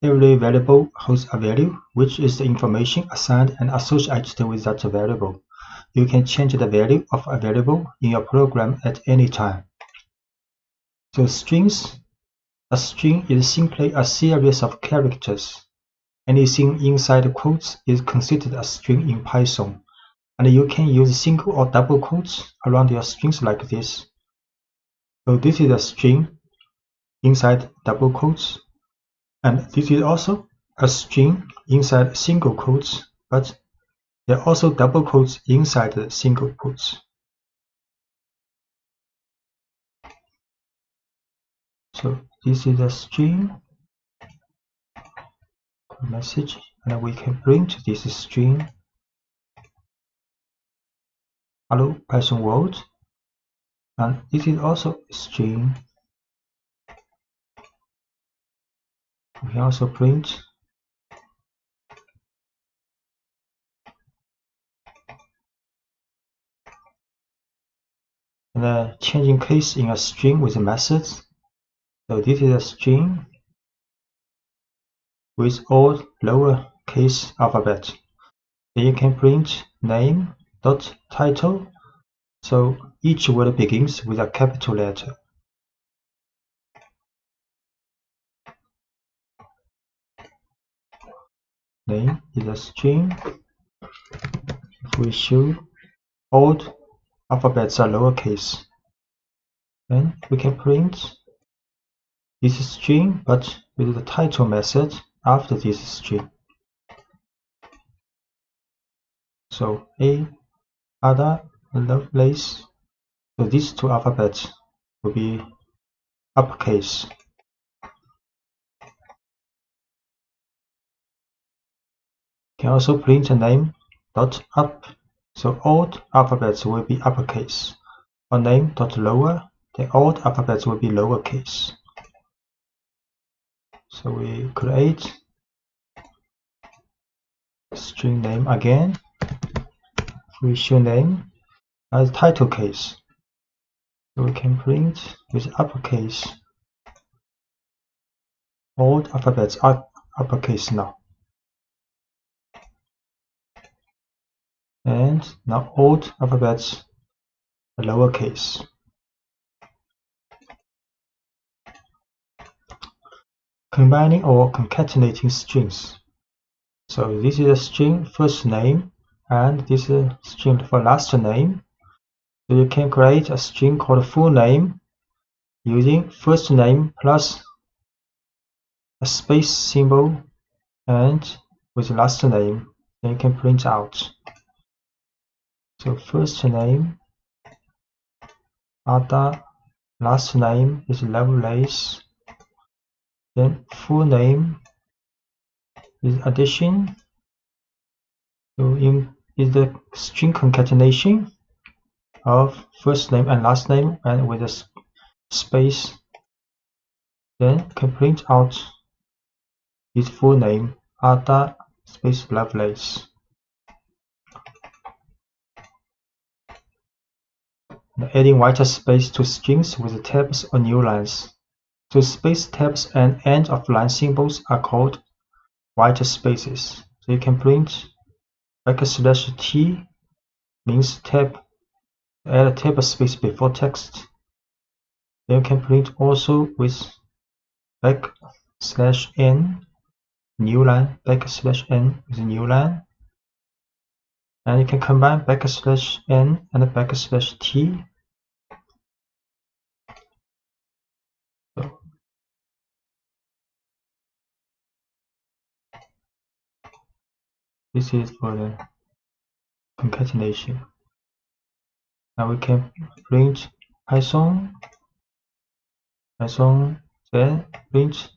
Every variable holds a value, which is the information assigned and associated with that variable. You can change the value of a variable in your program at any time. So strings. A string is simply a series of characters. Anything inside quotes is considered a string in Python, and you can use single or double quotes around your strings like this. So this is a string inside double quotes, and this is also a string inside single quotes, but there are also double quotes inside the single quotes. So this is a string message, and we can print this string. Hello Python world, and this is also a string. We can also print and changing case in a string with methods. So this is a string with all lowercase alphabet. Then you can print name.title. So each word begins with a capital letter. Name is a string. If we show all alphabets are lowercase, then we can print this string but with the title method after this string. So A, Ada, Lovelace. So these two alphabets will be uppercase. Can also print a name dot up. So all alphabets will be uppercase. Or name dot lower, then all alphabets will be lowercase. So we create string name again. We show name as title case. So we can print with uppercase. All alphabets are uppercase now. And now all alphabets are lowercase. Combining or concatenating strings. So this is a string first name, and this is a string for last name. So you can create a string called full name using first name plus a space symbol and with last name. Then you can print out. So first name Ada, last name is Lovelace. Then full name is addition. So is the string concatenation of first name and last name and with a space. Then can print out his full name Ada space Lovelace. Adding white space to strings with tabs or new lines. So space tabs and end of line symbols are called white spaces. So you can print \t means tab, add a tab space before text. Then you can print also with \n new line, \n is a new line. And you can combine \n and \t. So this is for the concatenation. Now we can print Python, then print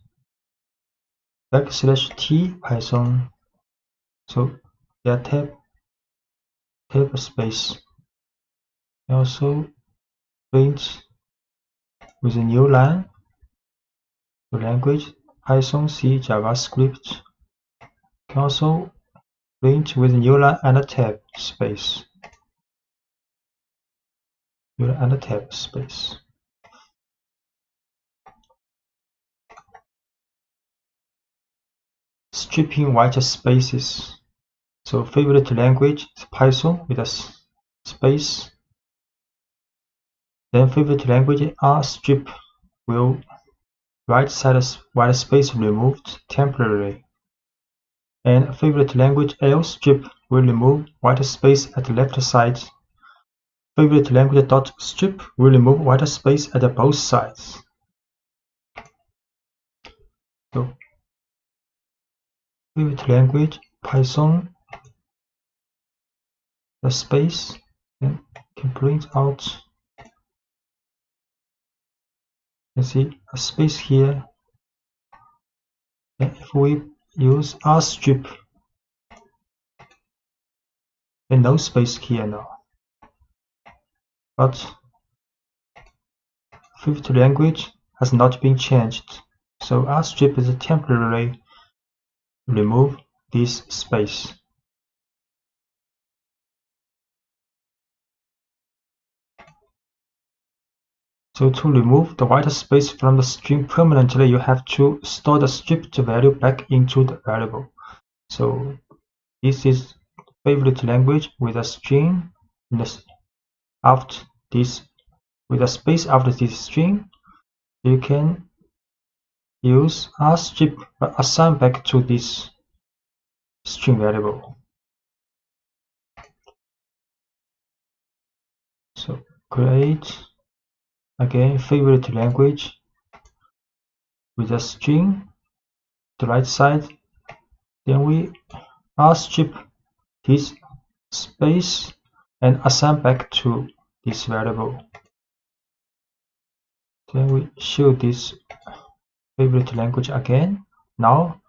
\t Python. So there are tab space. Also print with a new line. The language Python, C, JavaScript. Can also print with a new line and a tab space. New line and a tab space. stripping white spaces. So favorite language is Python with a space. Then favorite language R strip will right side white space removed temporarily. And favorite language L strip will remove white space at the left side. Favorite language dot strip will remove white space at both sides. So favorite language Python, the space, and can print out. You see a space here. And if we use R strip, then no space here now. But favorite language has not been changed, so R strip is temporarily remove this space. So to remove the white space from the string permanently, you have to store the stripped value back into the variable. So this is favorite language with a string after this, with a space after this string. You can use R strip but assign back to this string variable. So create again favorite language with a string the right side, then we R strip this space and assign back to this variable. Then we show this favorite language again. Now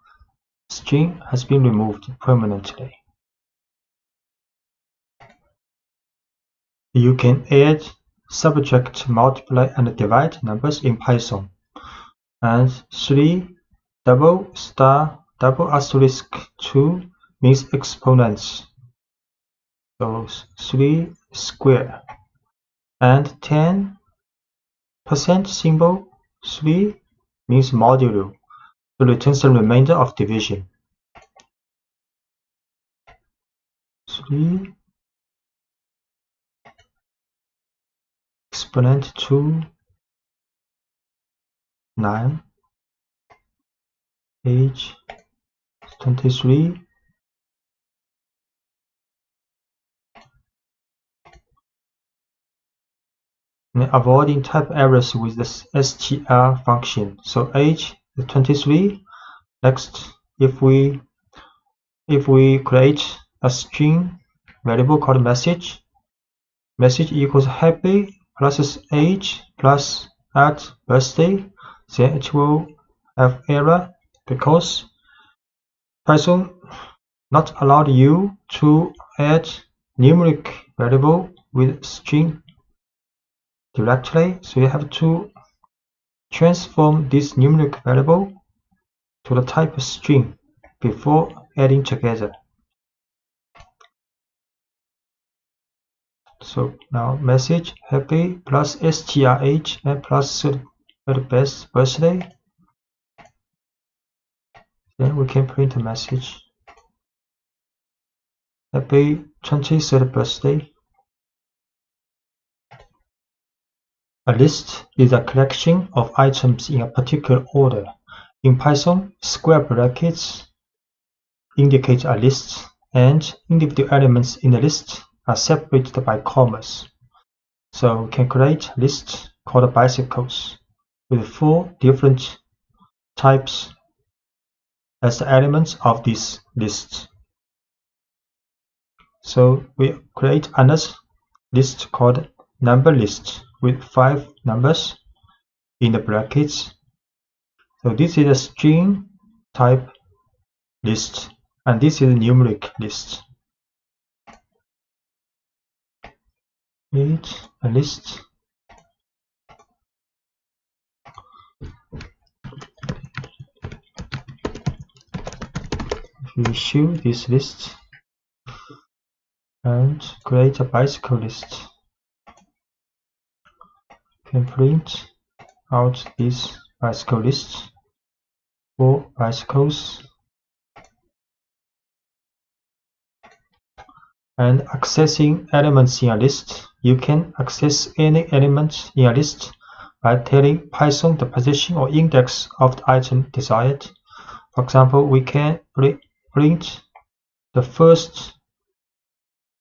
string has been removed permanently. You can add, subtract, multiply, and divide numbers in Python. And 3 double star double asterisk 2 means exponents. So 3 square. And 10% symbol 3 means modulo. So returns the remainder of division. 3 exponent 2 9 age 23 and avoiding type errors with the str function. So age is 23. Next, if we create a string variable called message equals happy plus age plus at birthday, then it will have error because Python not allowed you to add numeric variable with string directly, so you have to transform this numeric variable to the type string before adding together. So now message happy plus strh and plus best birthday. Then we can print a message happy 23rd birthday. A list is a collection of items in a particular order. In Python, square brackets indicate a list, and individual elements in the list are separated by commas. So we can create a list called bicycles with 4 different types as the elements of this list. So we create another list called number list with 5 numbers in the brackets. So this is a string type list, and this is a numeric list. Create a list. If we show this list and create a bicycle list, can print out this bicycle list for bicycles. And accessing elements in a list, you can access any element in a list by telling Python the position or index of the item desired. For example, we can print the first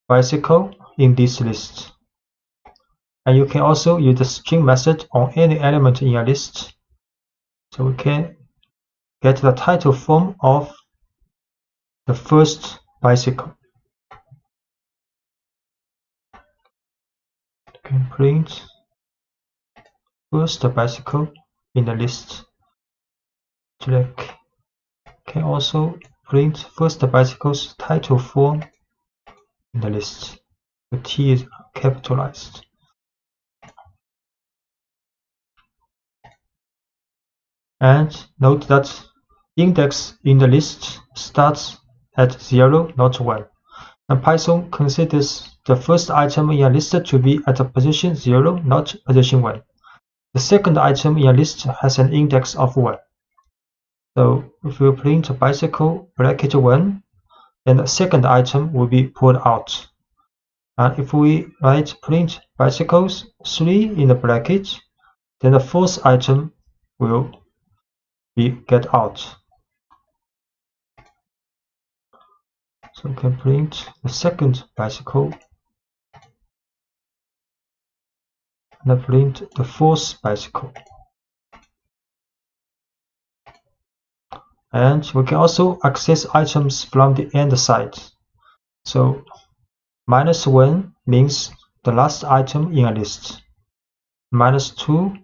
bicycle in this list. And you can also use the string method on any element in a list. So we can get the title form of the first bicycle. You can print first bicycle in the list. Select. Can also print first bicycle's title form in the list. The T is capitalized. And note that index in the list starts at 0, not 1. And Python considers the first item in a list to be at a position 0, not position 1. The second item in a list has an index of 1. So if we print bicycle bracket 1, then the second item will be pulled out. And if we write print bicycles 3 in the bracket, then the fourth item will be get out. So we can print the second bicycle and print the fourth bicycle. And we can also access items from the end side. So -1 means the last item in a list. -2,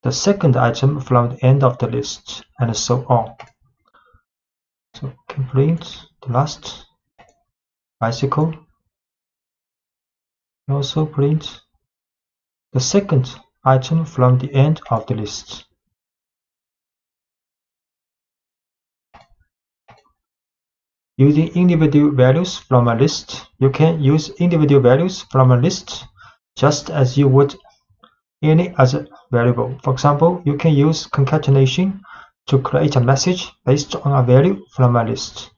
the second item from the end of the list, and so on. So we can print the last bicycle. We also print the second item from the end of the list. Using individual values from a list, you can use individual values from a list just as you would any other variable. For example, you can use concatenation to create a message based on a value from a list.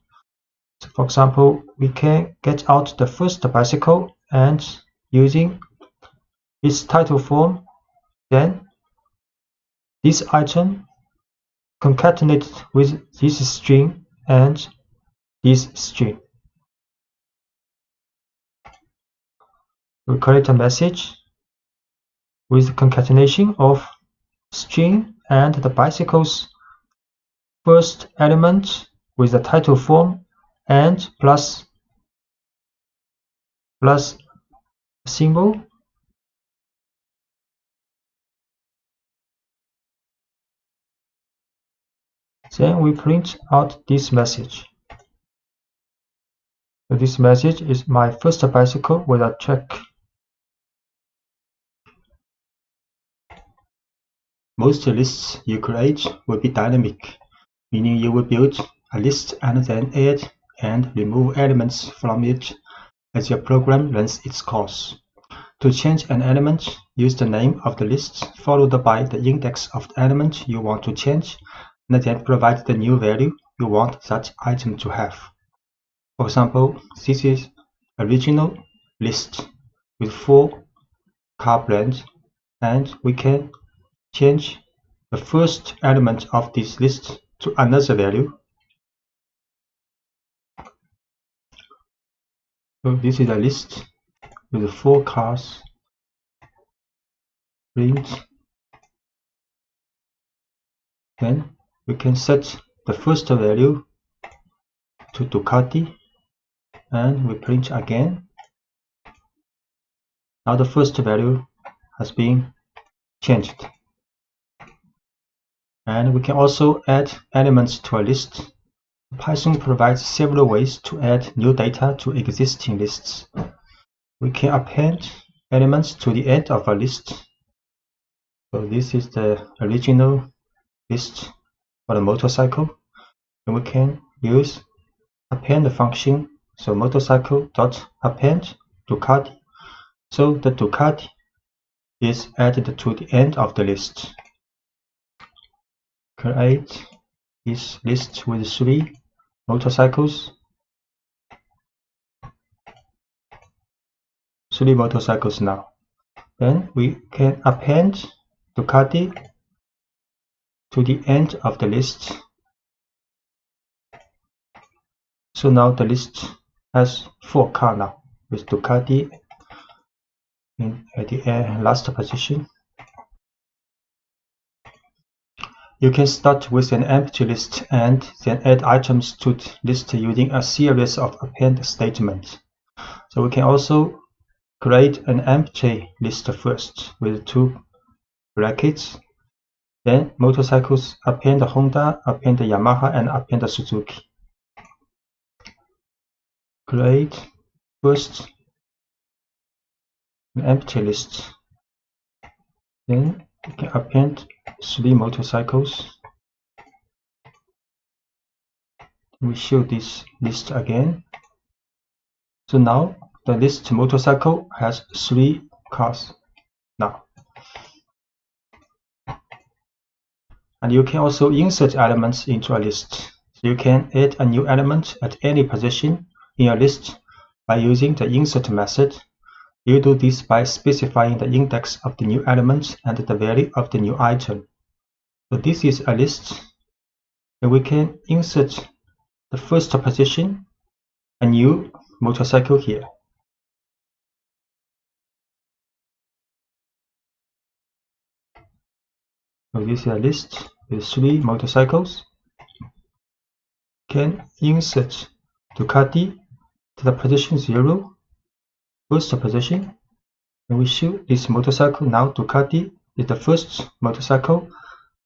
So for example, we can get out the first bicycle and using its title form, then this item concatenated with this string and this string. We create a message with concatenation of string and the bicycle's first element with the title form and plus symbol. Then we print out this message. So this message is my first bicycle with a track. Most lists you create will be dynamic, meaning you will build a list and then add and remove elements from it as your program runs its course. To change an element, use the name of the list followed by the index of the element you want to change, and then provide the new value you want that item to have. For example, this is original list with 4 car brands, and we can change the first element of this list to another value. So this is a list with 4 cars. Print. Then we can set the first value to Ducati, and we print again. Now the first value has been changed. And we can also add elements to a list. Python provides several ways to add new data to existing lists. We can append elements to the end of a list. So this is the original list for the motorcycle. And we can use append function. So motorcycle.append Ducati. So the Ducati is added to the end of the list. Create this list with 3 motorcycles. 3 motorcycles now. Then we can append Ducati to the end of the list. So now the list has 4 cars now, with Ducati at the last position. You can start with an empty list and then add items to the list using a series of append statements. So we can also create an empty list first with 2 brackets. Then motorcycles, append Honda, append Yamaha, and append Suzuki. Create first an empty list. Then we can append 3 motorcycles. We show this list again. So now the list motorcycle has 3 cars now. And you can also insert elements into a list. So you can add a new element at any position in a list by using the insert method. You do this by specifying the index of the new element and the value of the new item. So this is a list, and we can insert the first position, a new motorcycle here. So this is a list with 3 motorcycles. Can insert Ducati to the position 0, first position, and we show this motorcycle. Now Ducati is the first motorcycle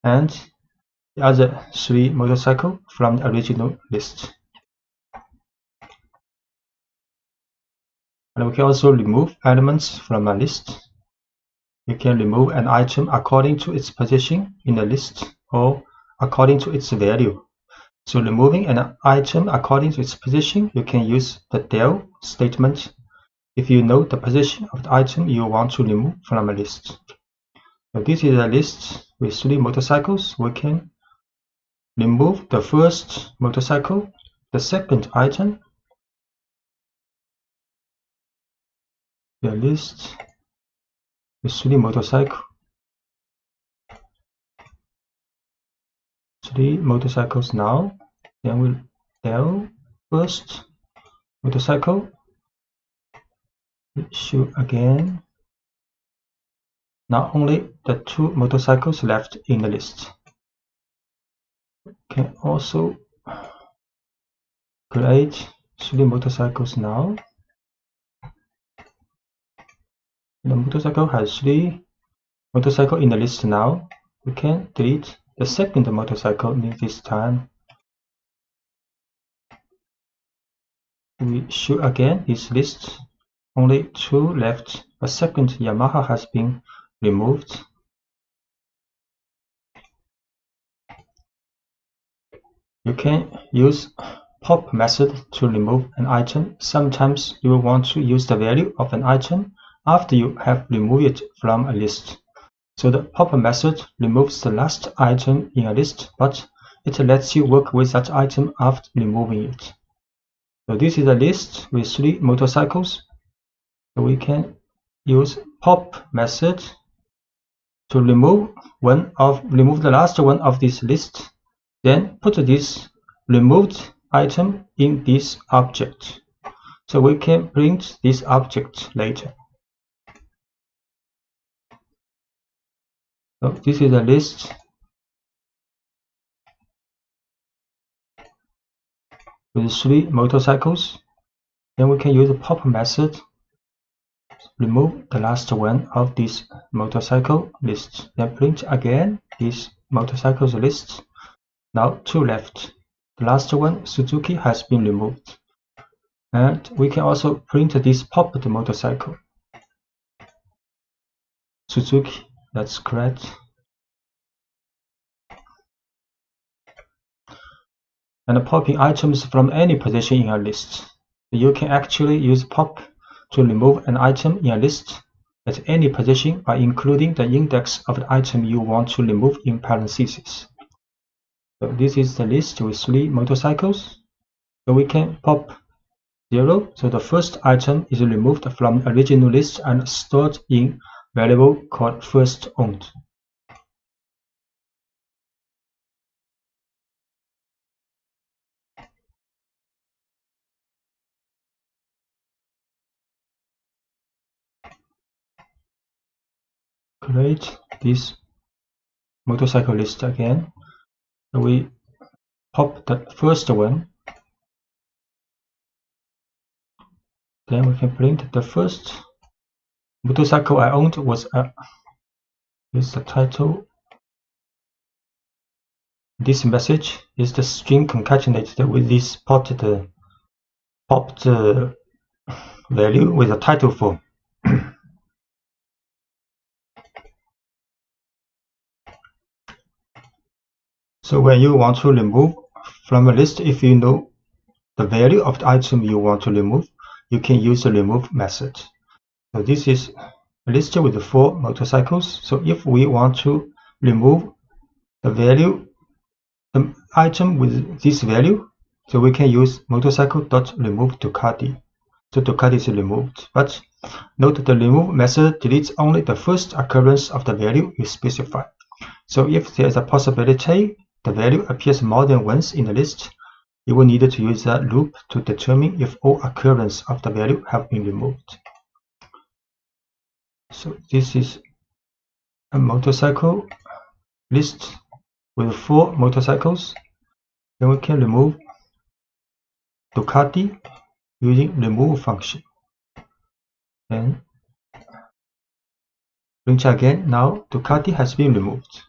and the other 3 motorcycles from the original list. And we can also remove elements from a list. You can remove an item according to its position in the list or according to its value. So removing an item according to its position, you can use the del statement if you know the position of the item you want to remove from a list. So this is a list with 3 motorcycles. We can remove the first motorcycle, the second item, the list with 3 motorcycles. 3 motorcycles now. Then we'll del first motorcycle. Show again. Now only the 2 motorcycles left in the list. Can also create 3 motorcycles now. The motorcycle has 3 motorcycles in the list now. We can delete the second motorcycle this time. We show again this list. Only 2 left. A second Yamaha has been removed. You can use pop method to remove an item. Sometimes you will want to use the value of an item after you have removed it from a list. So the pop method removes the last item in a list, but it lets you work with that item after removing it. So this is a list with 3 motorcycles. So we can use pop method to remove the last one of this list. Then put this removed item in this object. So we can print this object later. So this is a list with 3 motorcycles. Then we can use the pop method. Remove the last one of this motorcycle list. Then print again this motorcycles list. Now 2 left. The last one, Suzuki, has been removed. And we can also print this popped motorcycle. Suzuki, that's correct. And popping items from any position in a list. You can actually use pop to remove an item in a list at any position by including the index of the item you want to remove in parentheses. So this is the list with 3 motorcycles. So we can pop 0, so the first item is removed from the original list and stored in variable called first owned. Create this motorcycle list again. So we pop the first one. Then we can print the first motorcycle I owned was here's the title. This message is the string concatenated with this popped value with a title form. So when you want to remove from a list, if you know the value of the item you want to remove, you can use the remove method. So this is a list with 4 motorcycles. So if we want to remove the item with this value, so we can use motorcycle.remove Ducati. So Ducati is removed. But note the remove method deletes only the first occurrence of the value you specify. So if there is a possibility the value appears more than once in the list, you will need to use a loop to determine if all occurrences of the value have been removed. So this is a motorcycle list with 4 motorcycles. Then we can remove Ducati using remove function. Then print again. Now Ducati has been removed.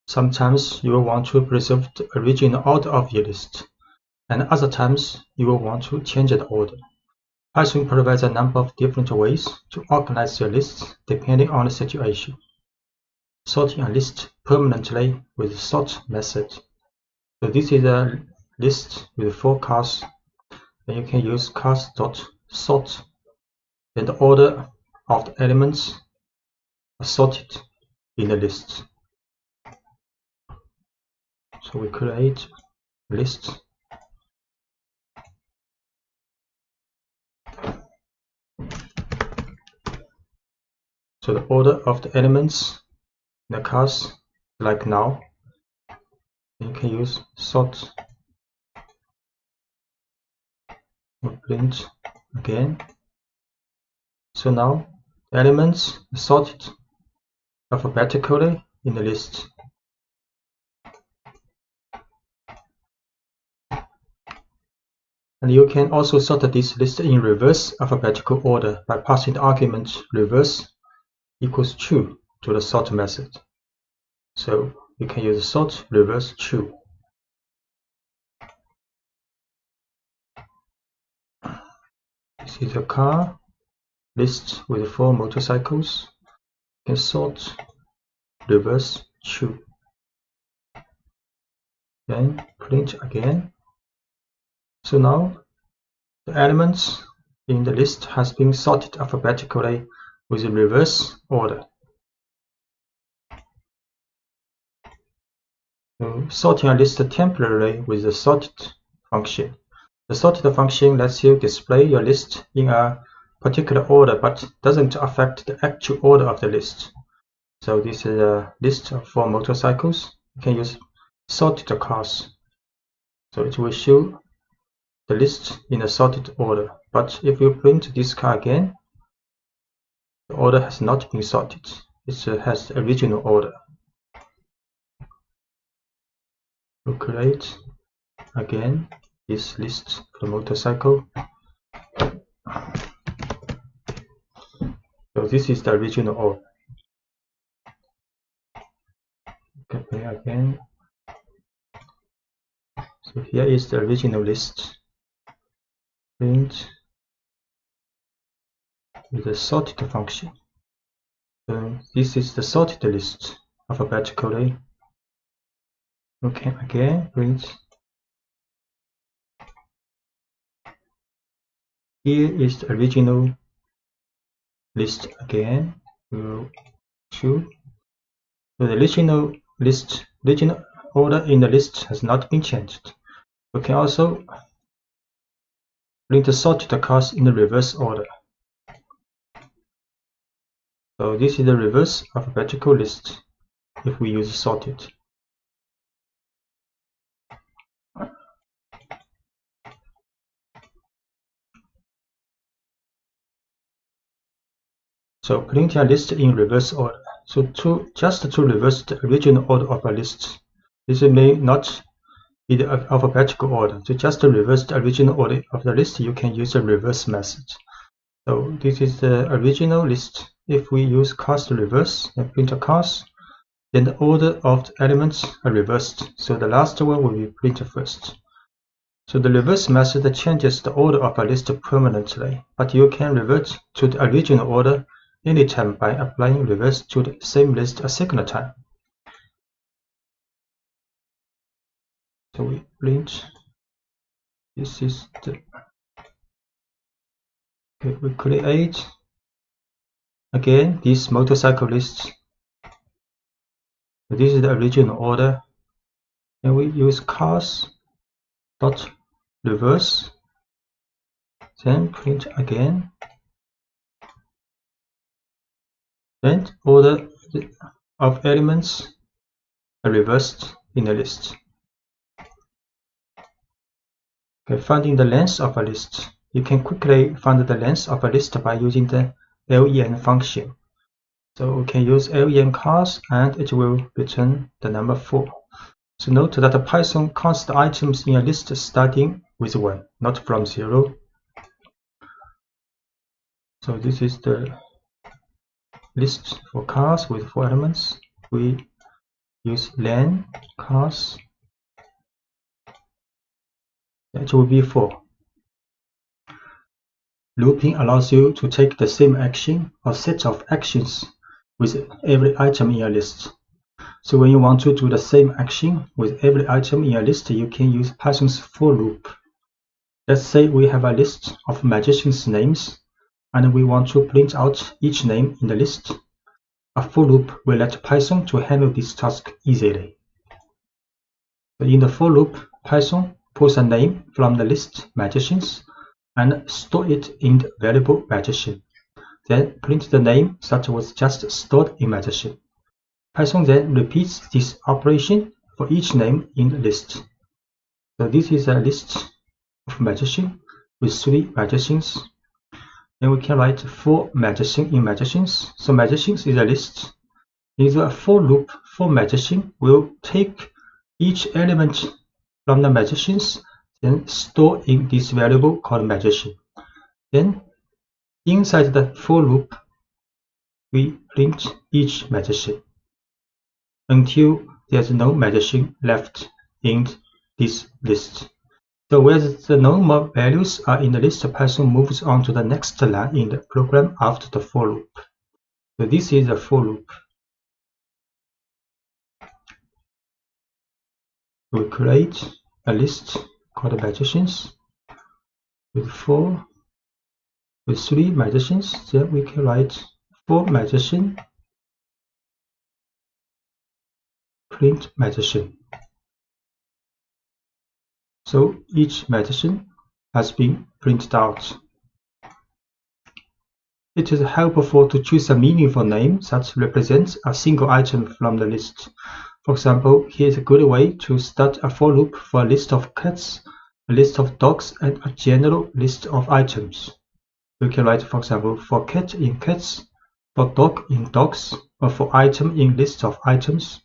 Sometimes you will want to preserve the original order of your list, and other times you will want to change the order. Python provides a number of different ways to organize your lists depending on the situation. Sorting a list permanently with the sort method. So this is a list with 4 cars. Then you can use cars.sort. Then the order of the elements are sorted in the list. So we create a list. So the order of the elements in the cars, like now, you can use sort. We'll print again. So now the elements are sorted alphabetically in the list. And you can also sort this list in reverse alphabetical order by passing the argument reverse equals true to the sort method. So you can use sort reverse true. This is a car list with 4 motorcycles. You can sort reverse true. Then print again. So now the elements in the list has been sorted alphabetically with a reverse order. So sorting a list temporarily with the sorted function. The sorted function lets you display your list in a particular order but doesn't affect the actual order of the list. So this is a list of 4 motorcycles. You can use sorted cars. So it will show the list in a sorted order. But if you print this car again, the order has not been sorted. It has the original order. We'll create again this list for the motorcycle. So this is the original order. Copy again. So here is the original list. Print with the sorted function. So this is the sorted list alphabetically. Okay, again print. Here is the original list again. We'll choose. So the original order in the list has not been changed. We can also print the sorted cars in the reverse order. So this is the reverse alphabetical list if we use sorted. So print a list in reverse order. So just to reverse the original order of a list. This may not be the alphabetical order. So just to reverse the original order of the list, you can use the reverse method. So this is the original list. If we use cast reverse and print a cast, then the order of the elements are reversed. So the last one will be printed first. So the reverse method changes the order of a list permanently, but you can revert to the original order anytime by applying reverse to the same list a second time. So we print. This is the. Okay, we create again this motorcycle list. So this is the original order, and we use cars dot reverse. Then print again. Then order of elements are reversed in the list. Okay, finding the length of a list. You can quickly find the length of a list by using the len function. So we can use len cars and it will return the number 4. So note that the Python counts the items in a list starting with 1, not from 0. So this is the list for cars with 4 elements. We use len cars. It will be 4. Looping allows you to take the same action or set of actions with every item in a list. So when you want to do the same action with every item in a list, you can use Python's for loop. Let's say we have a list of magicians' names, and we want to print out each name in the list. A for loop will let Python to handle this task easily. So in the for loop, Python pulls a name from the list magicians and store it in the variable magician. Then print the name that was just stored in magician. Python then repeats this operation for each name in the list. So this is a list of magician with 3 magicians. Then we can write 4 magician in magicians. So magicians is a list. In the for loop, for magician will take each element from the magicians, then store in this variable called magician. Then inside the for loop, we print each magician until there's no magician left in this list. So where the no more values are in the list, Python moves on to the next line in the program after the for loop. So this is the for loop. We create a list called magicians with 3 magicians. Then we can write 4 magician, print magician. So each magician has been printed out. It is helpful to choose a meaningful name that represents a single item from the list. For example, here is a good way to start a for loop for a list of cats, a list of dogs, and a general list of items. We can write, for example, for cat in cats, for dog in dogs, or for item in list of items.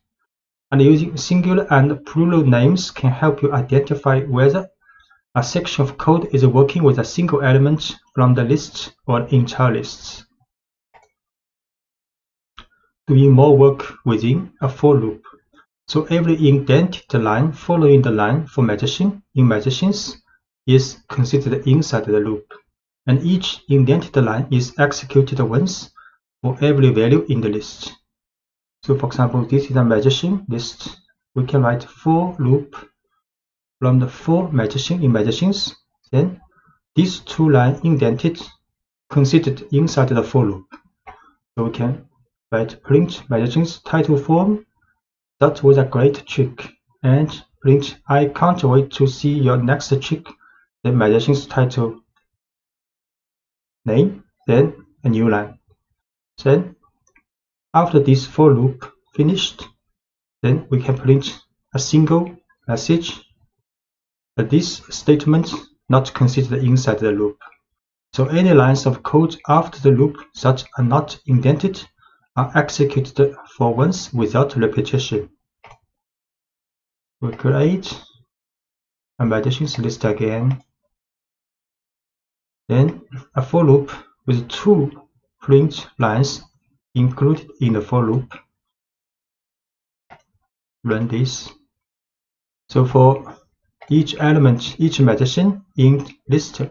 And using singular and plural names can help you identify whether a section of code is working with a single element from the list or entire lists. Doing more work within a for loop. So every indented line following the line for magician in magicians is considered inside the loop, and each indented line is executed once for every value in the list. So for example, this is a magician list. We can write for loop from the 4 magician in magicians, then these 2 lines indented considered inside the for loop. So we can write print magicians title form. That was a great trick. And print I can't wait to see your next trick, the magician's title name, then a new line. Then after this for loop finished, then we can print a single message that this statement not considered inside the loop. So any lines of code after the loop that are not indented are executed for once without repetition. We create a medicines list again, then a for loop with 2 print lines included in the for loop. Run this. So for each element, each medicine in list,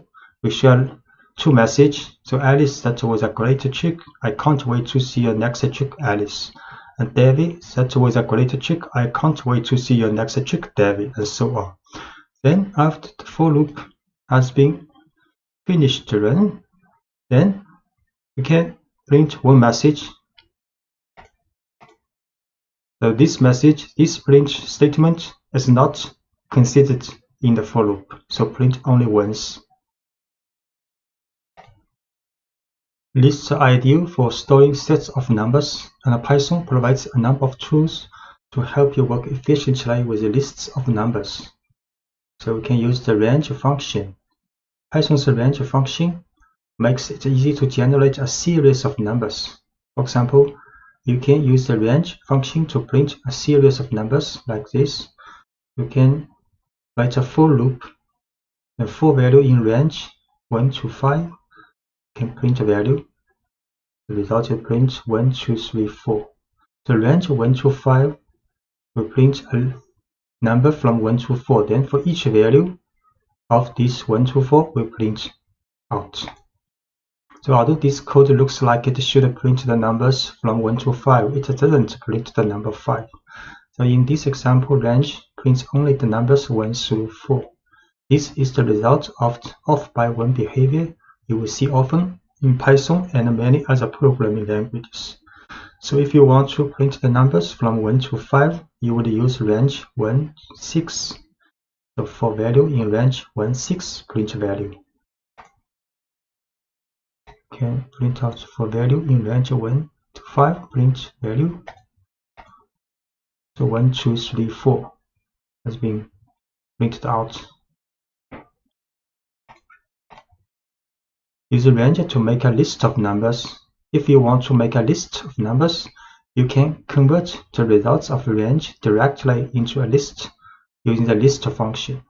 we share 2 messages. So Alice, that was a great trick. I can't wait to see your next trick, Alice. And David, that was a great trick. I can't wait to see your next trick, David, and so on. Then after the for loop has been finished to run, then we can print one message. So this message, this print statement is not considered in the for loop, so print only once. Lists are ideal for storing sets of numbers, and Python provides a number of tools to help you work efficiently with lists of numbers. So we can use the range function. Python's range function makes it easy to generate a series of numbers. For example, you can use the range function to print a series of numbers like this. You can write a for loop, the for value in range 1 to 5. Can print a value. The result will print 1, 2, 3, 4. The range 1 to 5 will print a number from 1 to 4. Then for each value of this 1 to 4 will print out. So although this code looks like it should print the numbers from 1 to 5, it doesn't print the number 5. So in this example, range prints only the numbers 1 through 4. This is the result of off by 1 behavior you will see often in Python and many other programming languages. So if you want to print the numbers from 1 to 5, you would use range 1, 6. So for value in range 1, 6, print value. Can print out for value in range 1 to 5, print value. So 1, 2, 3, 4 has been printed out. Use a range to make a list of numbers. If you want to make a list of numbers, you can convert the results of a range directly into a list using the list function.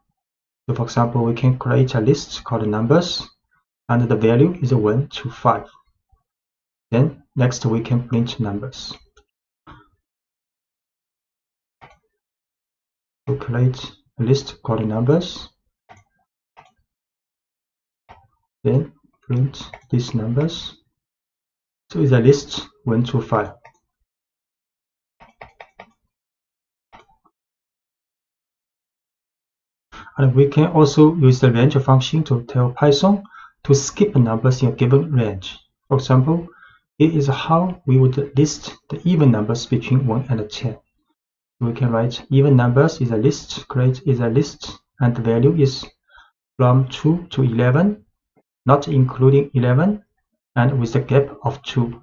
So for example, we can create a list called numbers, and the value is 1 to 5. Then next we can print numbers. We create a list called numbers. Then print these numbers. So it's a list 1 to 5. And we can also use the range function to tell Python to skip numbers in a given range. For example, it is how we would list the even numbers between 1 and 10. We can write even numbers is a list, create is a list, and the value is from 2 to 11, not including 11, and with a gap of 2.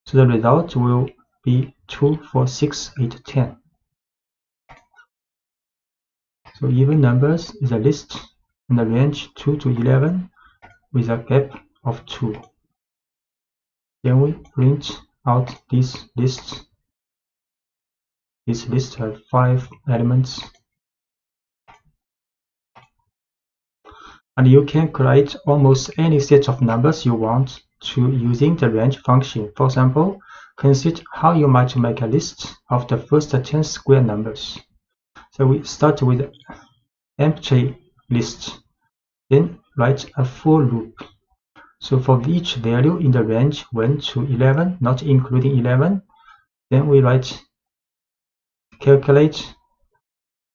So the result will be 2, 4, 6, 8, 10. So even numbers is a list in the range 2 to 11 with a gap of 2. Then we print out this list. This list has 5 elements. And you can create almost any set of numbers you want to using the range function. For example, consider how you might make a list of the first 10 square numbers. So we start with empty list, then write a for loop. So for each value in the range 1 to 11, not including 11, then we write calculate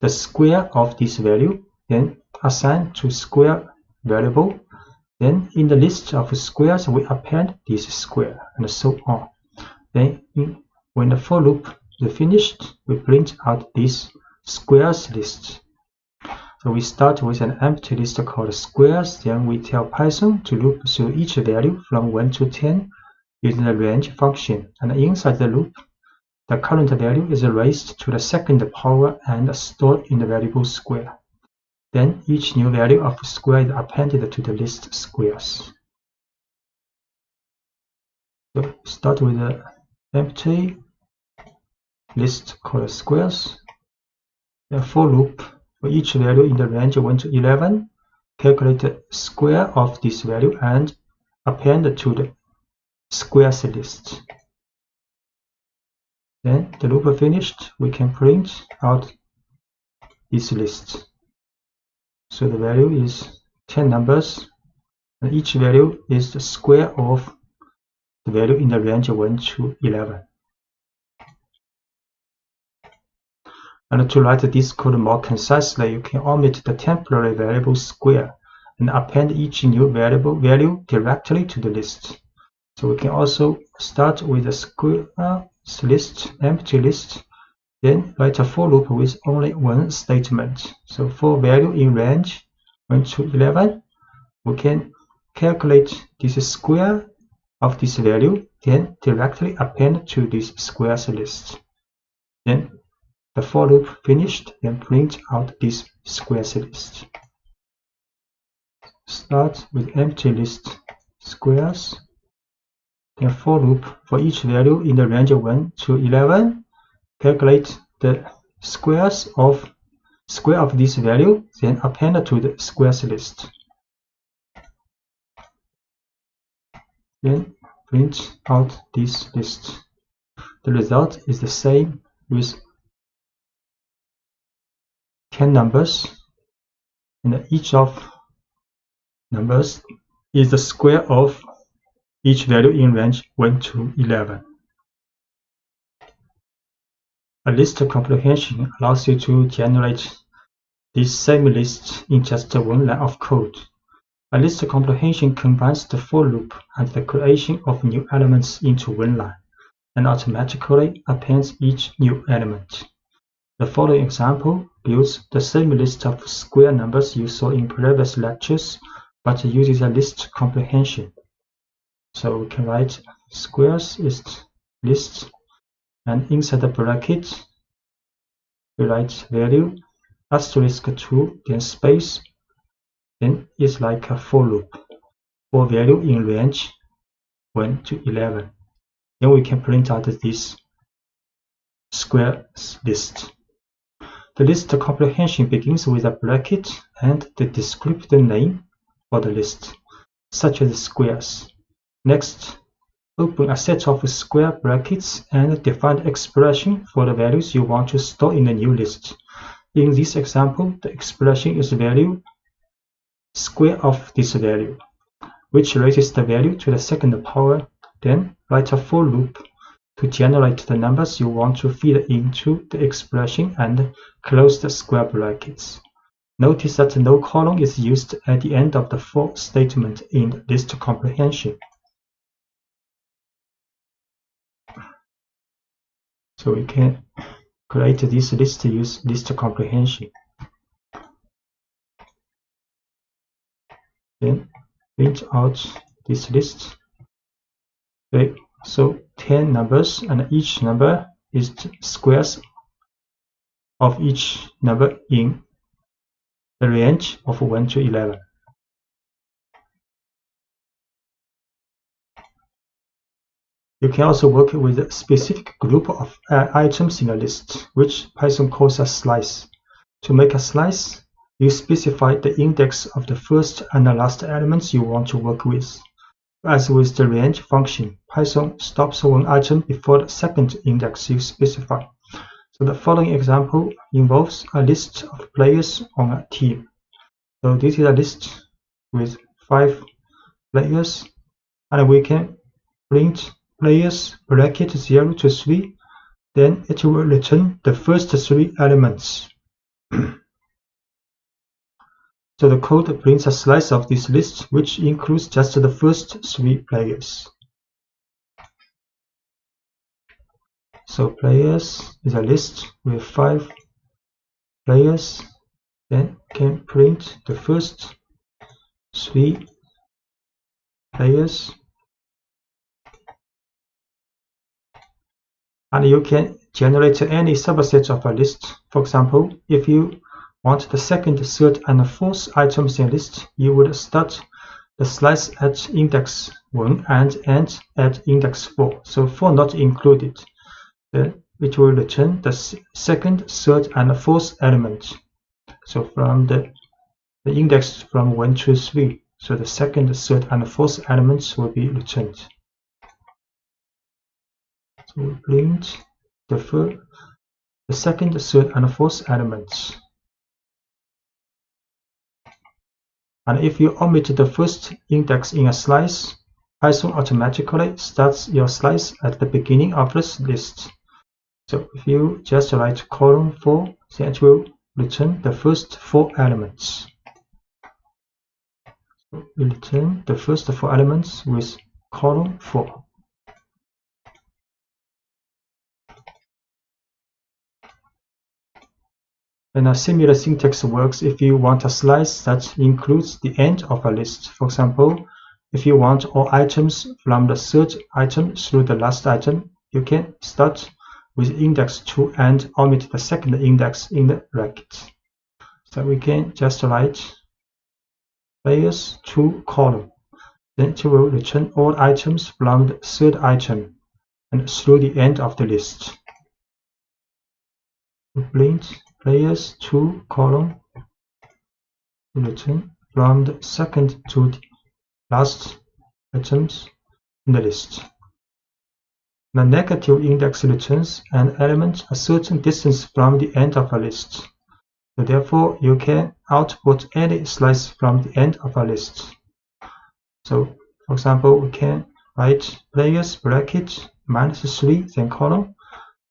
the square of this value, then assign to square variable. Then in the list of squares, we append this square, and so on. Then when the for loop is finished, we print out this squares list. So we start with an empty list called squares, then we tell Python to loop through each value from 1 to 10 using the range function, and inside the loop, the current value is raised to the second power and stored in the variable square. Then each new value of square is appended to the list squares. So start with an empty list called squares. A for loop for each value in the range 1 to 11. Calculate the square of this value and append to the squares list. Then the loop finished, we can print out this list. So the value is 10 numbers, and each value is the square of the value in the range 1 to 11. And to write this code more concisely, you can omit the temporary variable square and append each new value directly to the list. So we can also start with a squares list, empty list, then write a for loop with only one statement. So for value in range 1 to 11, we can calculate this square of this value, then directly append to this squares list. Then the for loop finished, then print out this squares list. Start with empty list squares, then for loop for each value in the range 1 to 11. Calculate the square of this value, then append to the squares list. Then print out this list. The result is the same with 10 numbers, and each of numbers is the square of each value in range 1 to 11. A list comprehension allows you to generate this same list in just one line of code. A list comprehension combines the for loop and the creation of new elements into one line, and automatically appends each new element. The following example builds the same list of square numbers you saw in previous lectures, but uses a list comprehension. So we can write squares is list, and inside the bracket we write value *2, then space, then it's like a for loop for value in range 1 to 11. Then we can print out this squares list. The list comprehension begins with a bracket and the descriptor name for the list, such as squares. Next, open a set of square brackets and define the expression for the values you want to store in the new list. In this example, the expression is value square of this value, which raises the value to the second power. Then write a for loop to generate the numbers you want to feed into the expression and close the square brackets. Notice that no colon is used at the end of the for statement in list comprehension. So we can create this list to use list comprehension. Then print out this list. Okay, so 10 numbers, and each number is squares of each number in the range of 1 to 11. You can also work with a specific group of items in a list, which Python calls a slice. To make a slice, you specify the index of the first and the last elements you want to work with. As with the range function, Python stops one item before the second index you specify. So the following example involves a list of players on a team. So this is a list with 5 players, and we can print players bracket 0 to 3, then it will return the first 3 elements. So the code prints a slice of this list, which includes just the first 3 players. So players is a list with 5 players, then can print the first 3 players, and you can generate any subset of a list. For example, if you want the second, third, and fourth items in a list, you would start the slice at index 1 and end at index 4. So 4 not included. Then it will return the second, third, and fourth element. So from the index from 1 to 3. So the second, third, and fourth elements will be returned. So we print the second, third, and fourth elements. And if you omit the first index in a slice, Python automatically starts your slice at the beginning of this list. So if you just write column 4, then it will return the first 4 elements. So we return the first 4 elements with column 4. And a similar syntax works if you want a slice that includes the end of a list. For example, if you want all items from the third item through the last item, you can start with index 2 and omit the second index in the bracket. So we can just write players to column. Then it will return all items from the third item and through the end of the list. We print players to column to return from the second to the last items in the list. The negative index returns an element a certain distance from the end of a list. So therefore, you can output any slice from the end of a list. So, for example, we can write players bracket -3, then column.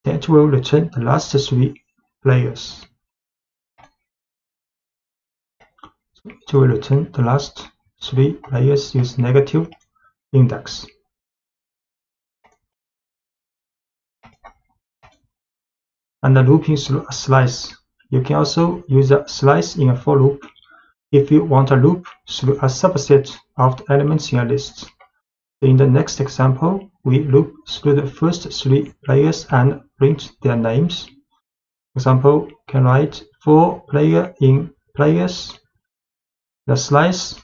Then it will return the last 3 players. So it will return the last 3 players with negative index. And the looping through a slice. You can also use a slice in a for loop if you want a loop through a subset of the elements in a list. In the next example, we loop through the first 3 players and print their names. For example, you can write for player in players, the slice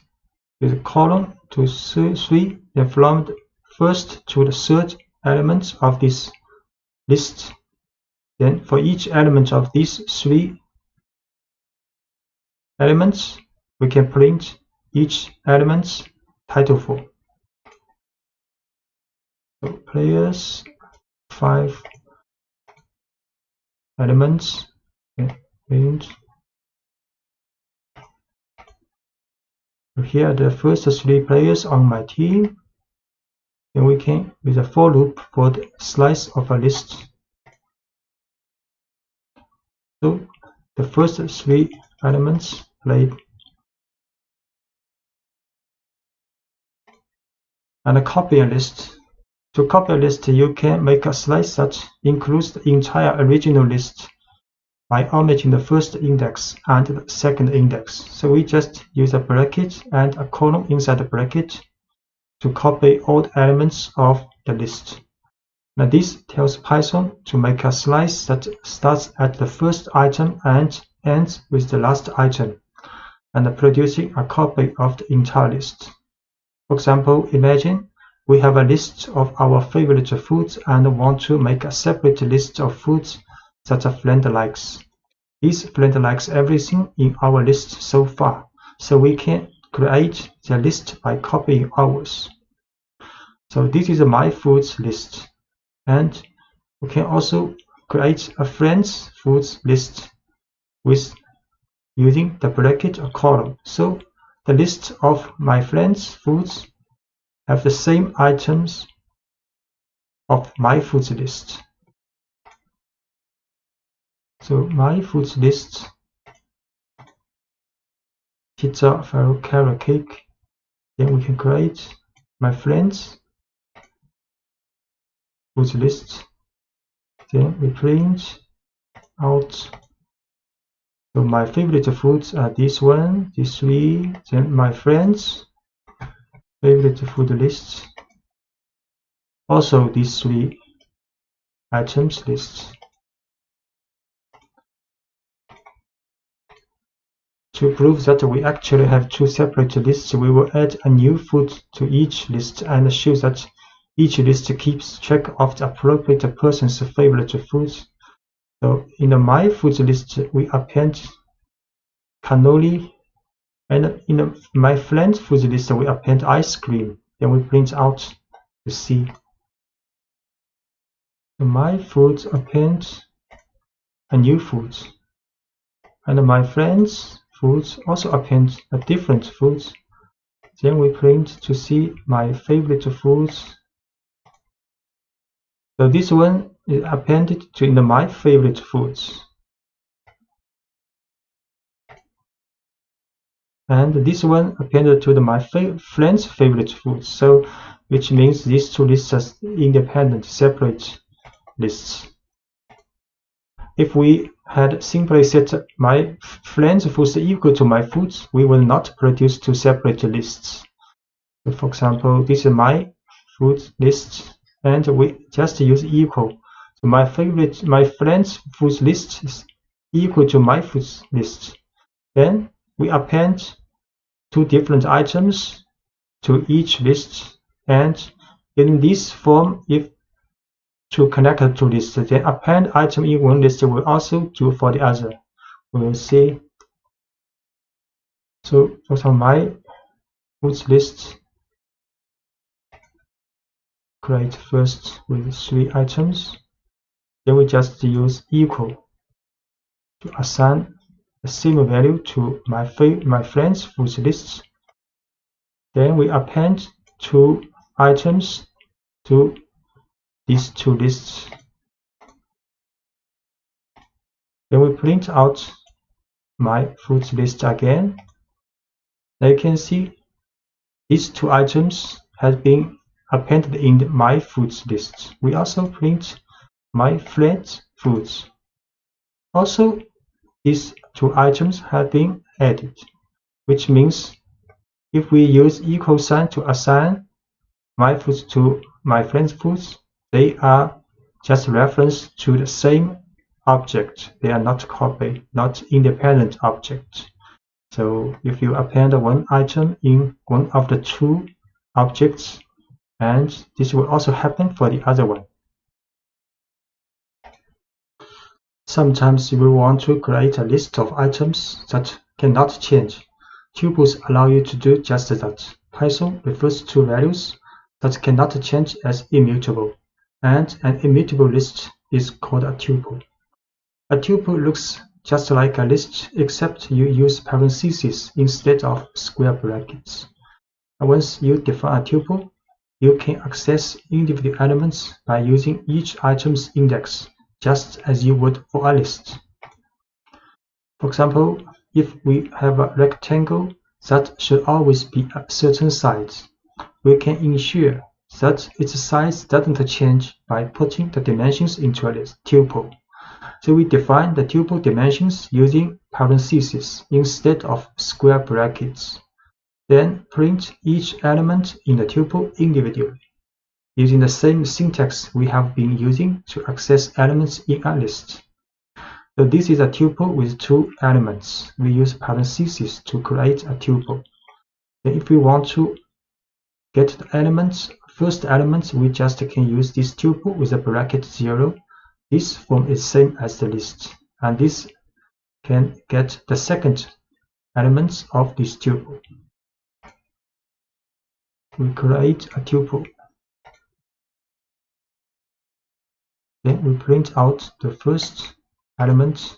with column to 3, then from the first to the third element of this list. Then for each element of these 3 elements, we can print each element's title for. So players, 5 elements, print. So here are the first 3 players on my team. Then we can use a for loop for the slice of a list. So the first 3 elements played. And copy a list. To copy a list, you can make a slice that includes the entire original list by omitting the first index and the second index. So we just use a bracket and a column inside the bracket to copy all the elements of the list. Now this tells Python to make a slice that starts at the first item and ends with the last item, and producing a copy of the entire list. For example, imagine we have a list of our favorite foods and want to make a separate list of foods that a friend likes. This friend likes everything in our list so far, so we can create the list by copying ours. So this is my foods list, and we can also create a friend's foods list with using the bracket or column. So the list of my friend's foods have the same items of my foods list. So my foods list, pizza, farro, carrot cake. Then we can create my friends foods list. Then we print out So my favorite foods are this one, these three, then my friends' favorite food lists. Also these three items lists. To prove that we actually have two separate lists, we will add a new food to each list and show that each list keeps track of the appropriate person's favorite foods. So in the My Foods list, we append cannoli, and in the My Friends Foods list, we append ice cream. Then we print out the C. The My Foods append a new food, and My Friends Foods also append a different food. Then we print to see my favorite foods. So this one is appended to in the My Favorite Foods. And this one appended to the My Friend's Favorite Foods. So which means these two lists are independent, separate lists. If we had simply set My Friend's Foods equal to My Foods, we will not produce two separate lists. So for example, this is My Food list, and we just use equal. So My Friend's Foods list is equal to My Foods list. Then we append two different items to each list, and in this form, if to connect to lists, then append item in one list will also do for the other. We will see. So for example, My Foods list, create first with three items. Then we just use equal to assign the same value to My Friends Foods list. Then we append two items to these two lists. Then we print out My Foods list again. Now you can see these two items have been appended in the My Foods list. We also print My Friends Foods. Also, these two items have been added, which means if we use equal sign to assign My Foods to My Friends Foods, they are just reference to the same object. They are not copy, not independent objects. So if you append one item in one of the two objects, and this will also happen for the other one. Sometimes we want to create a list of items that cannot change. Tuples allow you to do just that. Python refers to values that cannot change as immutable, and an immutable list is called a tuple. A tuple looks just like a list, except you use parentheses instead of square brackets. And once you define a tuple, you can access individual elements by using each item's index, just as you would for a list. For example, if we have a rectangle that should always be a certain size, we can ensure that its size doesn't change by putting the dimensions into a tuple. So we define the tuple dimensions using parentheses instead of square brackets. Then print each element in the tuple individually, using the same syntax we have been using to access elements in a list. So this is a tuple with two elements. We use parentheses to create a tuple. Then if we want to get the elements, first elements, we just can use this tuple with a bracket 0. This form is same as the list, and this can get the second elements of this tuple. We create a tuple. Then we print out the first element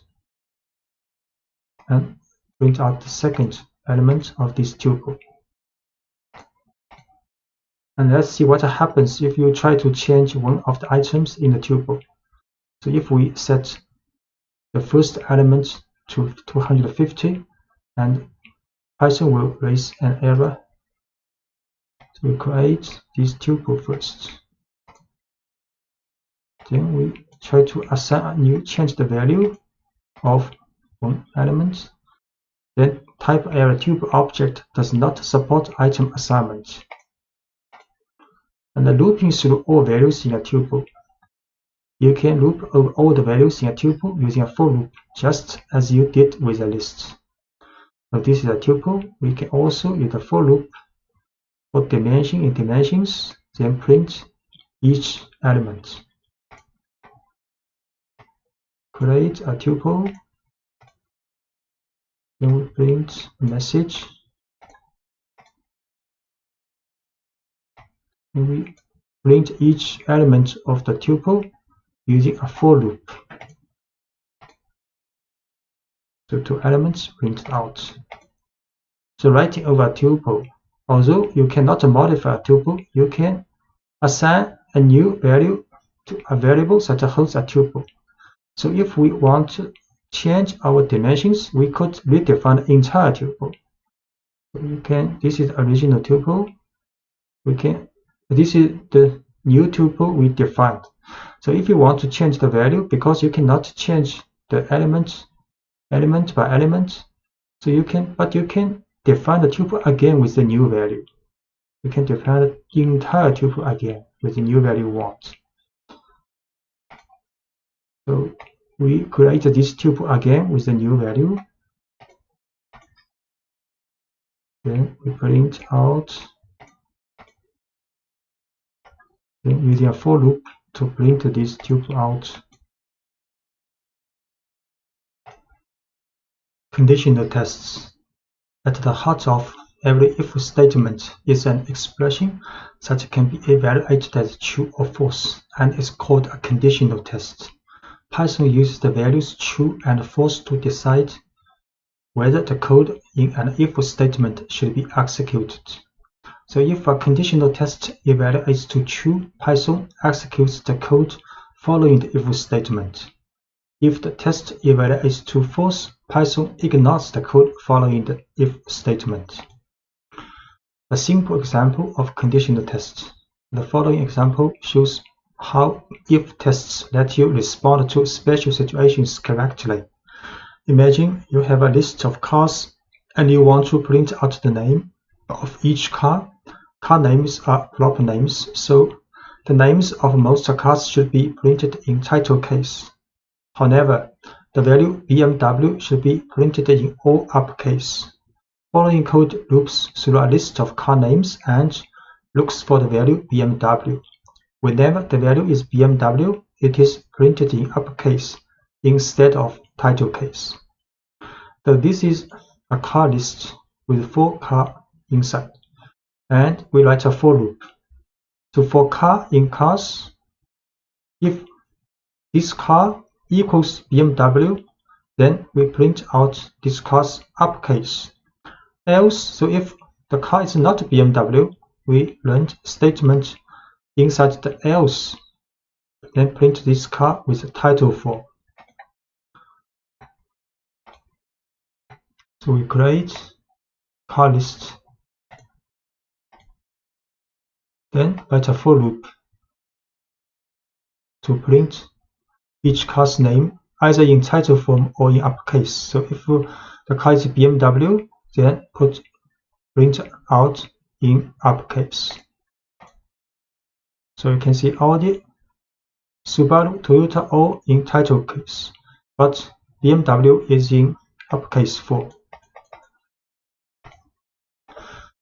and print out the second element of this tuple. And let's see what happens if you try to change one of the items in the tuple. So if we set the first element to 250, and Python will raise an error. So we create this tuple first. Then we try to assign a new, change the value of one element. Then type array tuple object does not support item assignment. And the looping through all values in a tuple. You can loop over all the values in a tuple using a for loop, just as you did with a list. So this is a tuple. We can also use a for loop for dimension in dimensions, then print each element. Create a tuple. Then we print a message. And we print each element of the tuple using a for loop. So 2 elements printed out. So writing over a tuple. Although you cannot modify a tuple, you can assign a new value to a variable that holds a tuple. So if we want to change our dimensions, we could redefine the entire tuple. So you can. This is the original tuple. This is the new tuple we defined. So if you want to change the value, because you cannot change the element by element, so you can define the tuple again with the new value. You can define the entire tuple again with the new value you want. So we create this tuple again with the new value. Then we print out. Then using a for loop to print this tuple out. Conditional tests. At the heart of every if statement is an expression that can be evaluated as true or false, and is called a conditional test. Python uses the values true and false to decide whether the code in an if statement should be executed. So if a conditional test evaluates to true, Python executes the code following the if statement. If the test evaluates to false, Python ignores the code following the if statement. A simple example of conditional tests. The following example shows how if tests let you respond to special situations correctly. Imagine you have a list of cars and you want to print out the name of each car. Car names are proper names, so the names of most cars should be printed in title case. However, the value BMW should be printed in all uppercase. Following code loops through a list of car names and looks for the value BMW. Whenever the value is BMW, it is printed in uppercase instead of title case. So this is a car list with 4 cars inside, and we write a for loop. So for car in cars, if this car equals BMW, then we print out this car's uppercase. Else, so if the car is not BMW, we run statement inside the else, then print this car with title for. So we create car list, then write a for loop to print each car's name either in title form or in uppercase. So if the car is BMW, then print out in uppercase. So you can see Audi, Subaru, Toyota all in title case, but BMW is in uppercase 4.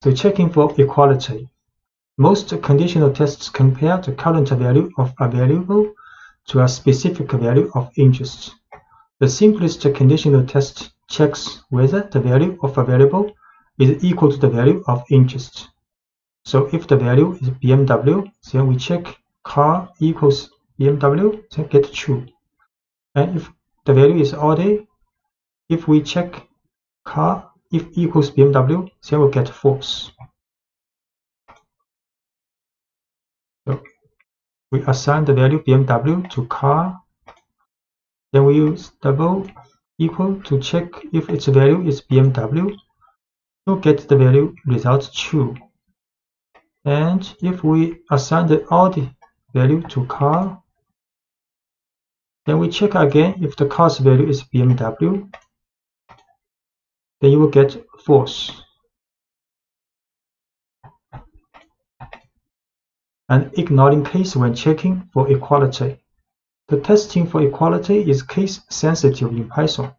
So checking for equality. Most conditional tests compare the current value of a variable to a specific value of interest. The simplest conditional test checks whether the value of a variable is equal to the value of interest. So if the value is BMW, then we check car equals BMW, then get true. And if the value is Audi, if we check car if equals BMW, then we'll get false. So we assign the value BMW to car, then we use double equal to check if its value is BMW, to get the value result true. And if we assign the Audi value to car, then we check again if the car's value is BMW, then you will get false. And ignoring case when checking for equality. The testing for equality is case sensitive in Python.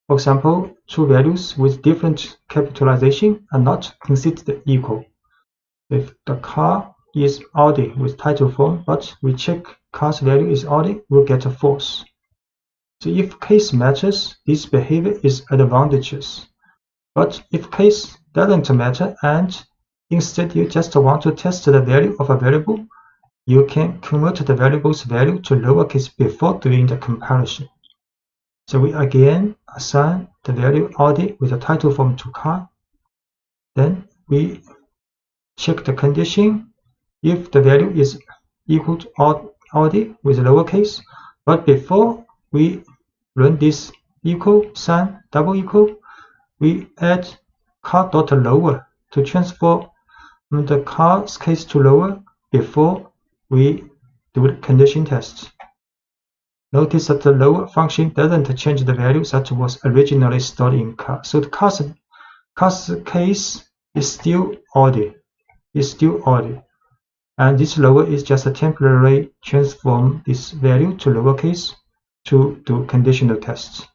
For example, two values with different capitalization are not considered equal. If the car is Audi with title form, but we check car's value is Audi, we'll get a false. So if case matters, this behavior is advantageous. But if case doesn't matter and instead you just want to test the value of a variable, you can convert the variable's value to lowercase before doing the comparison. So we again assign the value Audi with the title form to car. Then we check the condition if the value is equal to Audi with lowercase, but before we run this equal sign double equal, we add car.lower to transform the car's case to lower before we do the condition test. Notice that the lower function doesn't change the value that was originally stored in car. So the car's case is still Audi. And this lower is just a temporary transform this value to lowercase to do conditional tests.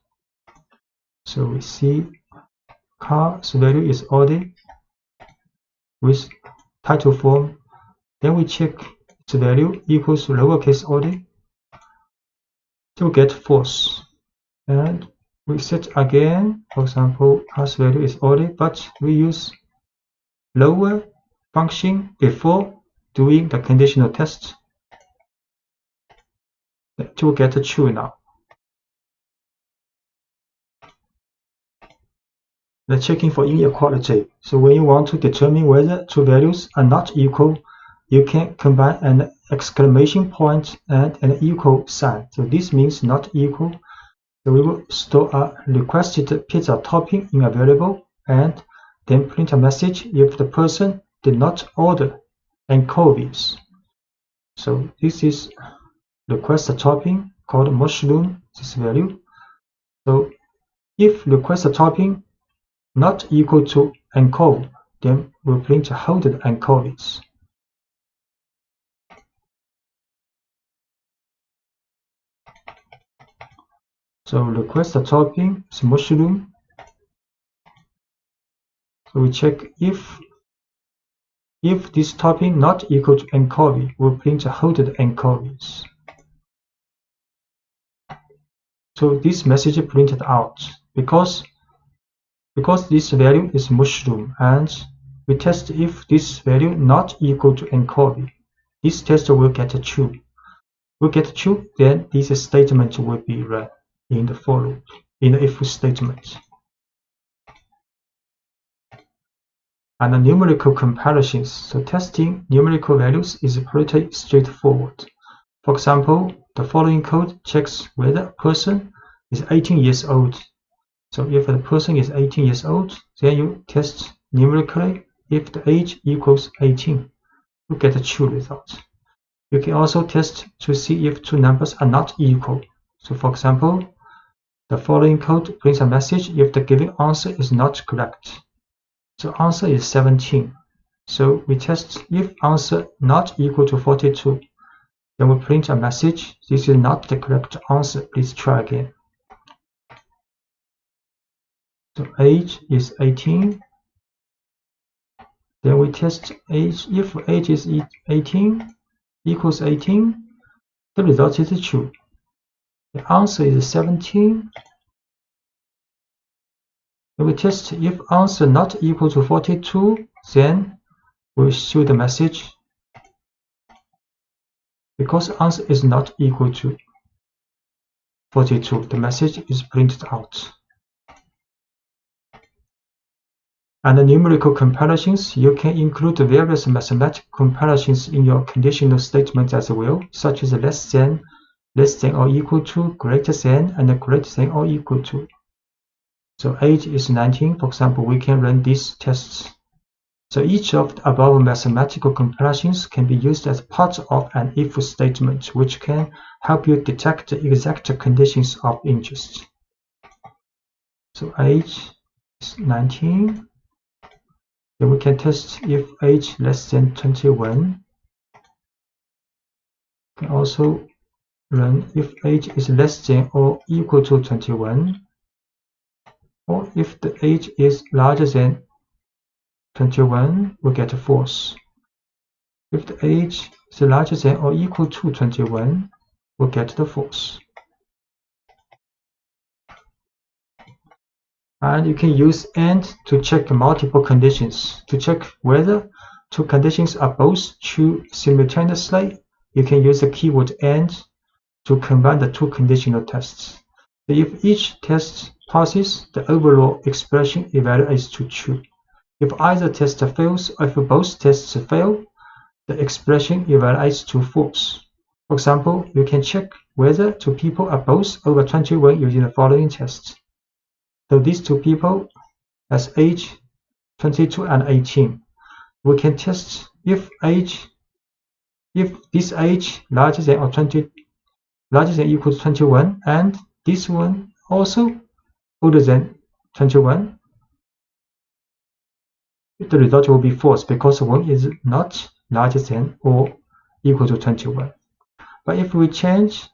So we see car's value is Audi with title form. Then we check its value equals to lowercase Audi to get false. And we set again, for example, car's value is Audi, but we use lower function before doing the conditional test to get a true now. The checking for inequality. So when you want to determine whether two values are not equal, you can combine an exclamation point and an equal sign. So this means not equal. So we will store a requested pizza topping in a variable and then print a message if the person did not order anchovies. So this is request a topping called mushroom, this value. So if request a topping not equal to anchovy, then we'll print holded anchovies. So request a topping is mushroom. So we check if this topping not equal to anchovy, we'll print holded anchovies. So this message printed out because this value is mushroom, and we test if this value not equal to anchovy. This test will get a true. Will get true, then this statement will be run in the for loop, in the if statement. And the numerical comparisons. So testing numerical values is pretty straightforward. For example, the following code checks whether a person is 18 years old. So if the person is 18 years old, then you test numerically if the age equals 18. You get a true result. You can also test to see if two numbers are not equal. So for example, the following code prints a message if the given answer is not correct. So answer is 17. So we test if answer not equal to 42. Then we print a message, this is not the correct answer, please try again. So age is 18. Then we test age, if age is 18 equals 18, the result is true. The answer is 17. Then we test if answer not equal to 42, then we show the message because answer is not equal to 42, the message is printed out. And the numerical comparisons, you can include various mathematical comparisons in your conditional statement as well, such as less than or equal to, greater than, and greater than or equal to. So age is 19, for example, we can run these tests. So each of the above mathematical comparisons can be used as part of an if statement, which can help you detect the exact conditions of interest. So age is 19. Then we can test if age less than 21. We can also run if age is less than or equal to 21, or if the age is larger than 21, we get false. If the age is larger than or equal to 21, we'll get the false. And you can use AND to check multiple conditions. To check whether two conditions are both true simultaneously, you can use the keyword AND to combine the two conditional tests. So if each test passes, the overall expression evaluates to true. If either test fails, or if both tests fail, the expression evaluates to false. For example, you can check whether two people are both over 21 using the following tests. So these two people has age 22 and 18. We can test if this age larger than equal to 21, and this one also older than 21. The result will be false because one is not larger than or equal to 21. But if we change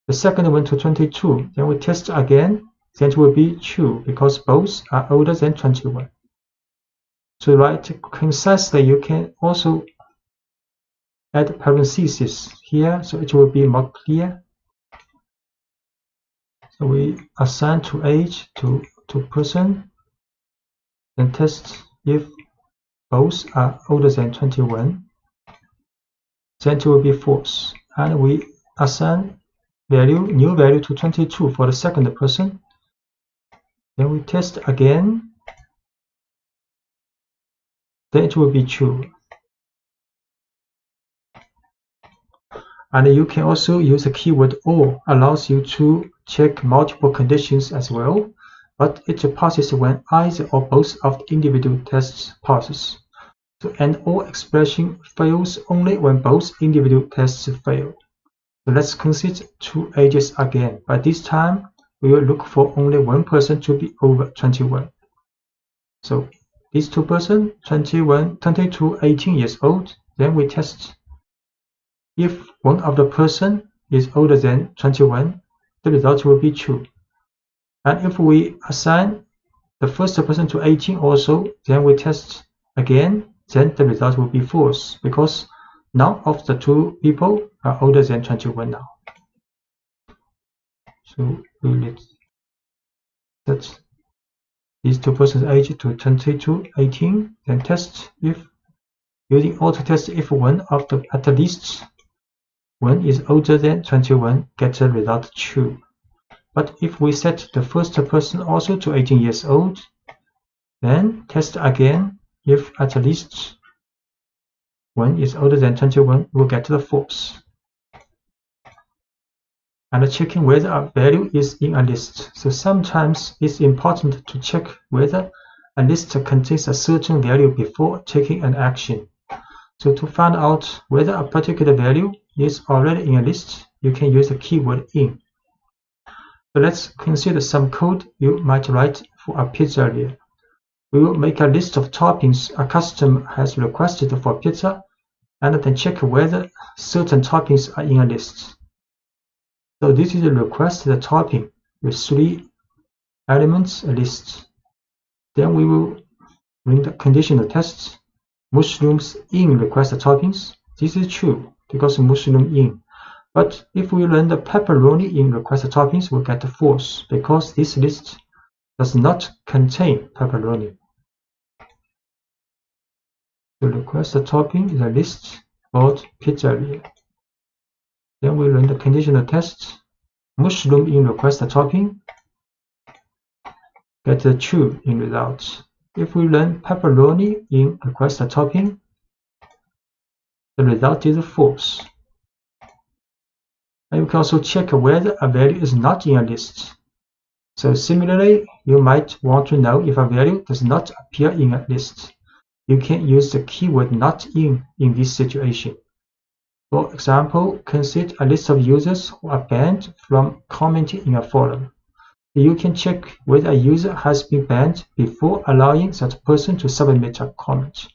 the second one to 22, then we test again, then it will be true because both are older than 21. To write concisely, you can also add parentheses here, so it will be more clear. So we assign to age to person, then test if both are older than 21, then it will be false. And we assign new value to 22 for the second person. Then we test again, then it will be true. And you can also use the keyword OR, allows you to check multiple conditions as well, but it passes when either or both of the individual tests passes. So an OR expression fails only when both individual tests fail. So let's consider two ages again, but this time we will look for only one person to be over 21. So these two persons, 21, 22, 18 years old, then we test if one of the person is older than 21, the result will be true. And if we assign the first person to 18 also, then we test again, then the result will be false because none of the two people are older than 21 now. So we will set these two persons' age to 22, 18, then test if using auto test if one of the at least one is older than 21, get the result true. But if we set the first person also to 18 years old, then test again if at least one is older than 21, we'll get the false. And checking whether a value is in a list. So sometimes it's important to check whether a list contains a certain value before taking an action. So to find out whether a particular value is already in a list, you can use the keyword in. So let's consider some code you might write for a pizzeria. We will make a list of toppings a customer has requested for pizza, and then check whether certain toppings are in a list. So this is a requested topping with 3 elements, a list. Then we will run the conditional tests. Mushrooms in requested toppings. This is true because mushroom in. But if we run the pepperoni in requested toppings, we'll get false because this list does not contain pepperoni. The requested topping is a list called pizzeria. Then we run the conditional test. Mushroom in requested topping, get the true in results. If we run pepperoni in requested topping, the result is false. And you can also check whether a value is not in a list. So similarly, you might want to know if a value does not appear in a list. You can use the keyword not in this situation. For example, consider a list of users who are banned from commenting in a forum. You can check whether a user has been banned before allowing that person to submit a comment.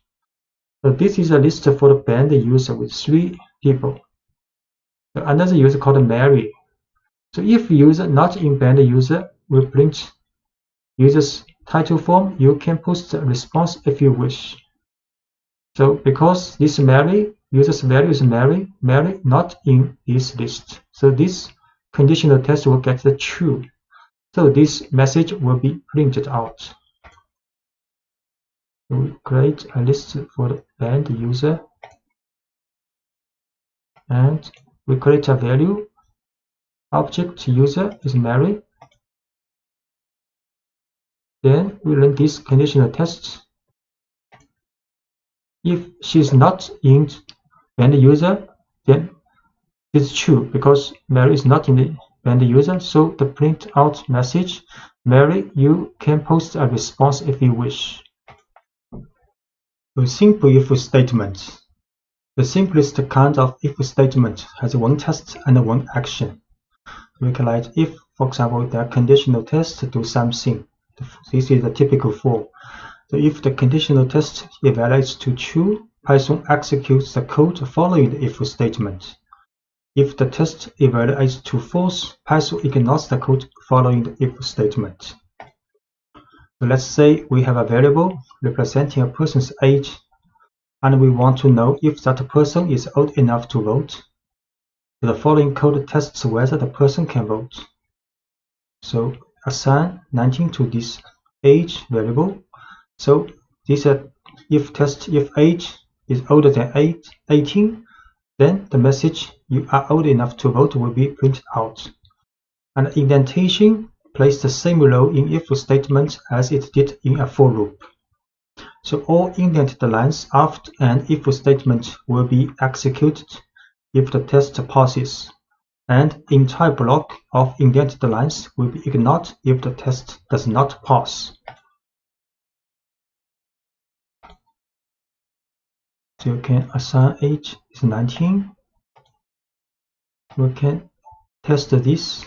So this is a list for the banned user with 3 people. So another user called Mary. So if user not in banned user will print user's title form, you can post a response if you wish. So because this Mary, user's value is Mary not in this list. So this conditional test will get the true. So this message will be printed out. So we create a list for the banned user, and we create a value. Object user is Mary. Then we run this conditional test. If she's not in banned user, then it's true because Mary is not in the banned user. So the print out message, Mary, you can post a response if you wish. A simple if statement. The simplest kind of if statement has one test and one action. We can write if, for example, the conditional test to do something. This is the typical form. So if the conditional test evaluates to true, Python executes the code following the if statement. If the test evaluates to false, Python ignores the code following the if statement. So let's say we have a variable representing a person's age, and we want to know if that person is old enough to vote. So the following code tests whether the person can vote. So assign 19 to this age variable. So this if test if age is older than 18, then the message you are old enough to vote will be printed out. And indentation plays the same role in if statement as it did in a for loop. So all indented lines after an if statement will be executed if the test passes, and entire block of indented lines will be ignored if the test does not pass. So you can assign age is 19. We can test this.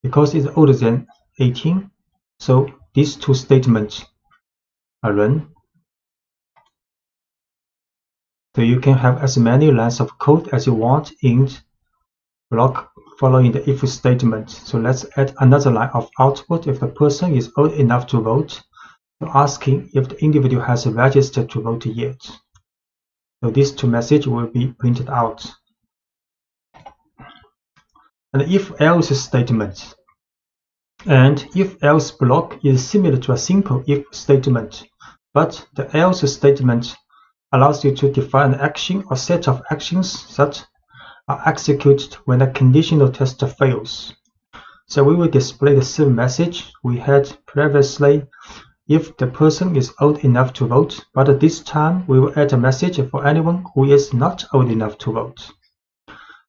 Because it's older than 18, so these two statements are run. So you can have as many lines of code as you want in block following the if statement. So let's add another line of output if the person is old enough to vote, so asking if the individual has registered to vote yet. So these two messages will be printed out. And if-else statement. And if-else block is similar to a simple if statement, but the else statement allows you to define an action or set of actions that are executed when a conditional test fails. So we will display the same message we had previously if the person is old enough to vote, but this time we will add a message for anyone who is not old enough to vote.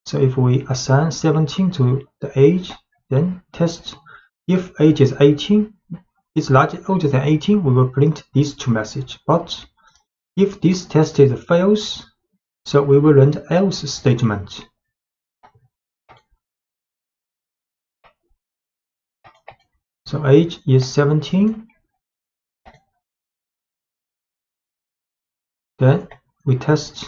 So if we assign 17 to the age, then test if age is 18, is larger older than 18, we will print these two messages. But if this test fails, so we will run the else statement. So age is 17. Then we test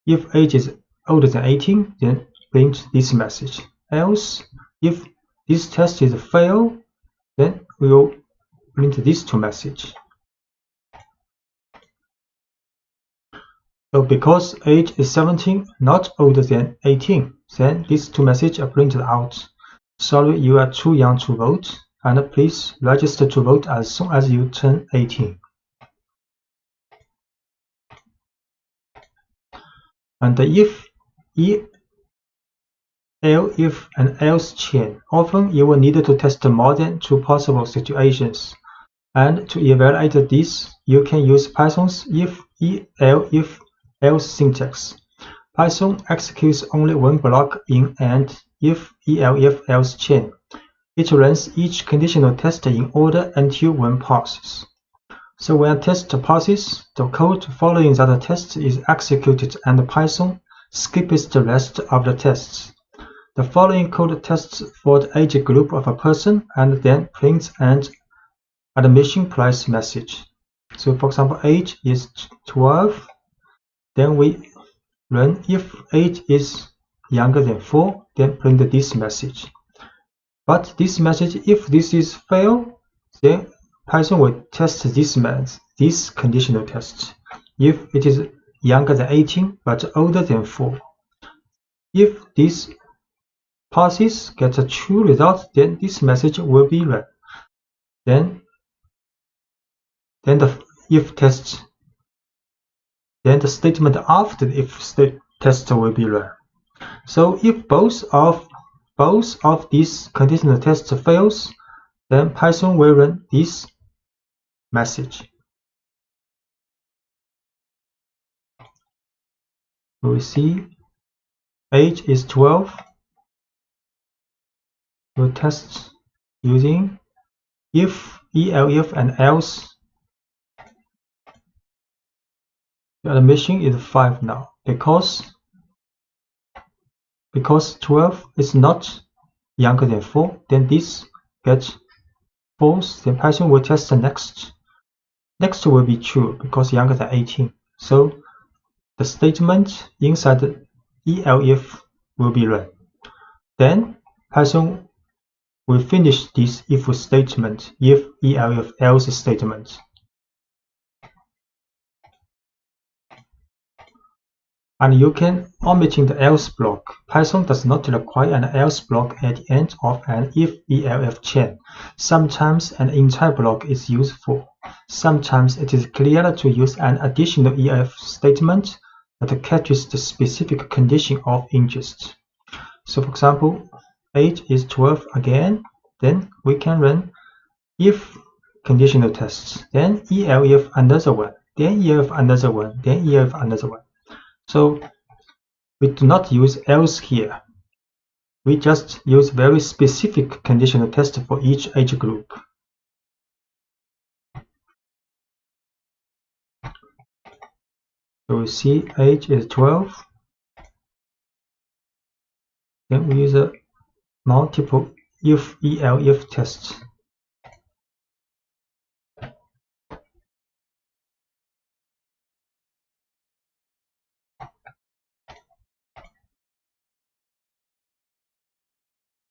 if age is older than 18, then print this message. Else, if this test is fail, then we will print these two messages. So because age is 17, not older than 18, then these two messages are printed out. Sorry, you are too young to vote, and please register to vote as soon as you turn 18. And the if and else chain. Often you will need to test more than 2 possible situations. And to evaluate this, you can use Python's if else syntax. Python executes only one block in an if else chain. It runs each conditional test in order until one passes. So when a test passes, the code following that test is executed and Python skips the rest of the tests. The following code tests for the age group of a person and then prints an admission price message. So for example, age is 12, then we run if age is younger than 4, then print this message. But this message, if this is fail, then Python will test this conditional test. If it is younger than 18 but older than 4. If this passes, gets a true result, then this message will be run. Then the if test, then the statement after the if test will be run. So if both of these conditional tests fails, then Python will run this message. We see age is 12. We'll test using if, elif, and else. The admission is 5 now because 12 is not younger than 4. Then this gets false. Then Python will test the next. Next will be true because younger than 18. So the statement inside the elif will be run. Then Python will finish this if statement, if, elif, else statement. And you can omit the else block. Python does not require an else block at the end of an if, elif chain. Sometimes an entire block is useful. Sometimes it is clearer to use an additional elif statement that catches the specific condition of interest. So for example, age is 12 again, then we can run if conditional tests, then elif another one, then elif another one, then elif another one. So we do not use else here. We just use very specific conditional test for each age group. So we see age is 12. Then we use a multiple if, elif tests.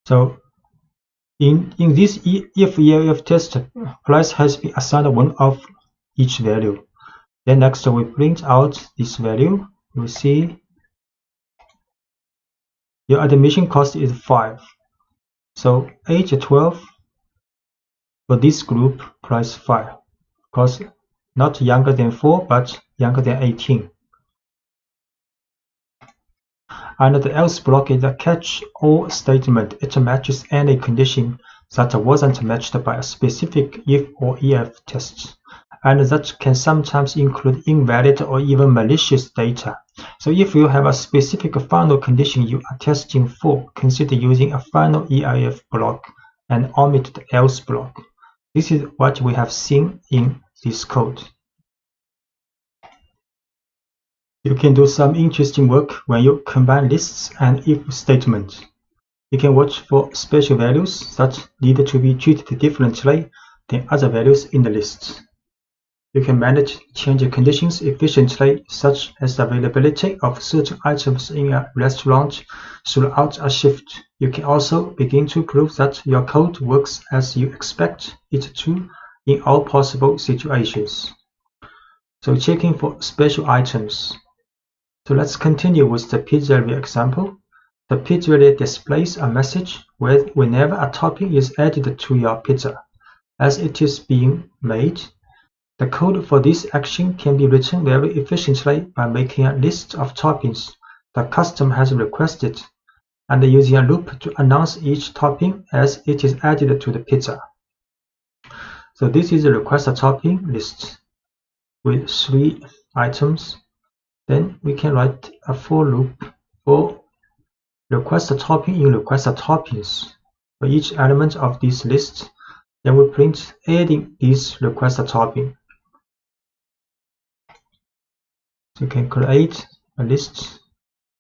So in this if, elif test, price has been assigned one of each value. Then next we print out this value. We see your admission cost is 5. So age 12 for this group, price 5, because not younger than 4 but younger than 18. And the else block is a catch-all statement. It matches any condition that wasn't matched by a specific if or elif test, and that can sometimes include invalid or even malicious data. So if you have a specific final condition you are testing for, consider using a final elif block and omit the else block. This is what we have seen in this code. You can do some interesting work when you combine lists and if statements. You can watch for special values that need to be treated differently than other values in the list. You can manage change conditions efficiently, such as the availability of certain items in a restaurant throughout a shift. You can also begin to prove that your code works as you expect it to in all possible situations. So checking for special items. So let's continue with the pizzeria example. The pizzeria displays a message whenever a topping is added to your pizza as it is being made. The code for this action can be written very efficiently by making a list of toppings the customer has requested and using a loop to announce each topping as it is added to the pizza. So this is a request a topping list with 3 items. Then we can write a for loop for request a topping in request a toppings for each element of this list. Then we print adding this request a topping. So you can create a list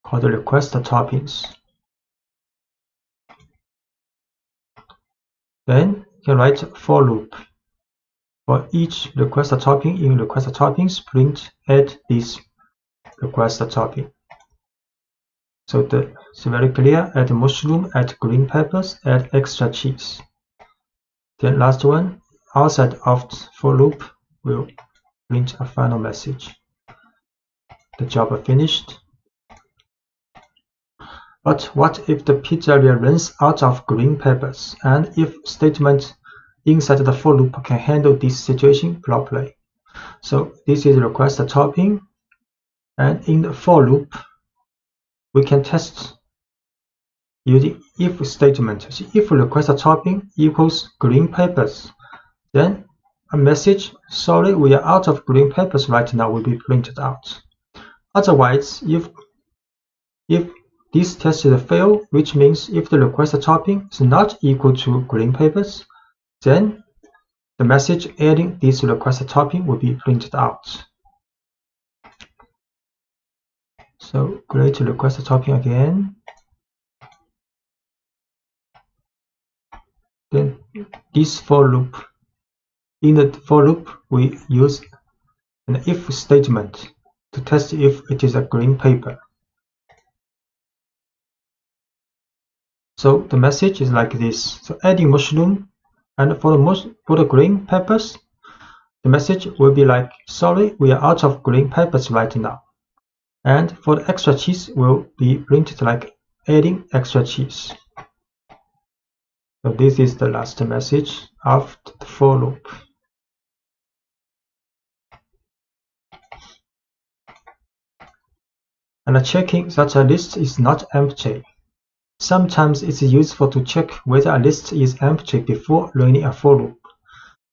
called request toppings. Then you can write for loop. For each request topping in request toppings, print add this request topping. So it's very clear: add mushroom, add green peppers, add extra cheese. Then last one, outside of for loop will print a final message. The job finished. But what if the pizzeria runs out of green peppers, and if statement inside the for loop can handle this situation properly? So this is request topping, and in the for loop we can test using if statement. So if request topping equals green peppers, then a message, sorry, we are out of green peppers right now, will be printed out. Otherwise, if this test is a fail, which means if the request topping is not equal to green peppers, then the message adding this request topping will be printed out. So create a request topping again. Then this for loop. In the for loop, we use an if statement to test if it is a green pepper. So the message is like this. So adding mushroom, and for the green peppers, the message will be like, sorry, we are out of green peppers right now. And for the extra cheese will be printed like adding extra cheese. So this is the last message of the for loop. And checking that a list is not empty. Sometimes it's useful to check whether a list is empty before running a for loop.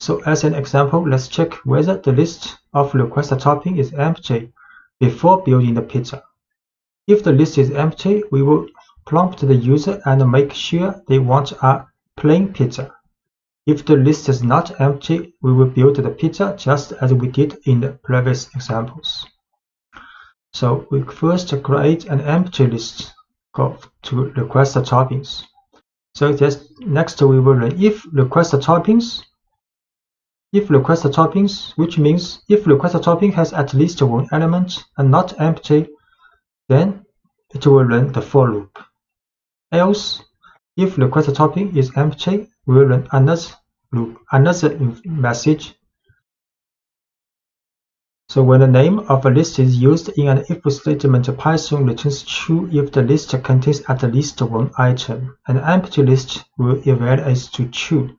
So as an example, let's check whether the list of request topping is empty before building the pizza. If the list is empty, we will prompt the user and make sure they want a plain pizza. If the list is not empty, we will build the pizza just as we did in the previous examples. So we first create an empty list to request toppings. So next we will run if request toppings, which means if request topping has at least one element and not empty, then it will run the for loop. Else, if request topping is empty, we will run another message. So when the name of a list is used in an if statement, Python returns true if the list contains at least one item. An empty list will evaluate to true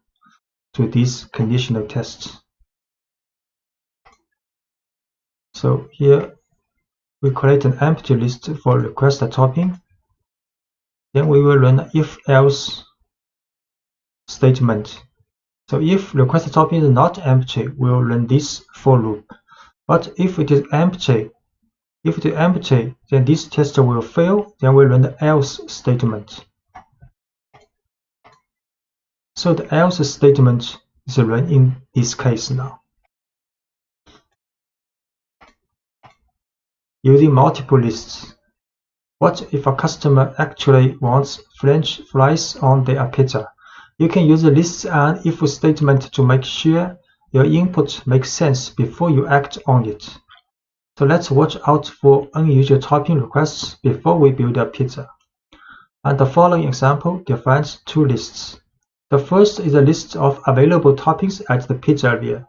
to these conditional tests. So here we create an empty list for request topping. Then we will run if-else statement. So if request topping is not empty, we will run this for loop. But if it is empty, then this test will fail. Then we run the else statement. So the else statement is run in this case now. Using multiple lists. What if a customer actually wants French fries on their pizza? You can use a list and if statement to make sure your input makes sense before you act on it. So let's watch out for unusual topping requests before we build a pizza. And the following example defines two lists. The first is a list of available toppings at the pizzeria,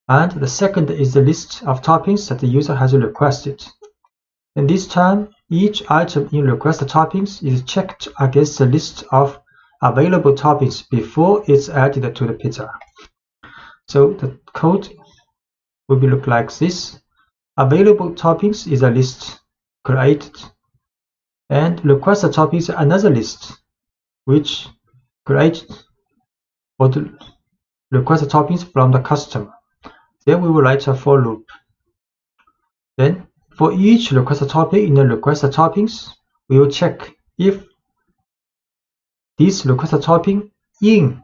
and the second is the list of toppings that the user has requested. And this time, each item in request toppings is checked against the list of available toppings before it's added to the pizza. So the code will look like this. Available toppings is a list created, and request toppings is another list which created for the request toppings from the customer. Then we will write a for loop. Then for each request topping in the request toppings, we will check if this request topping in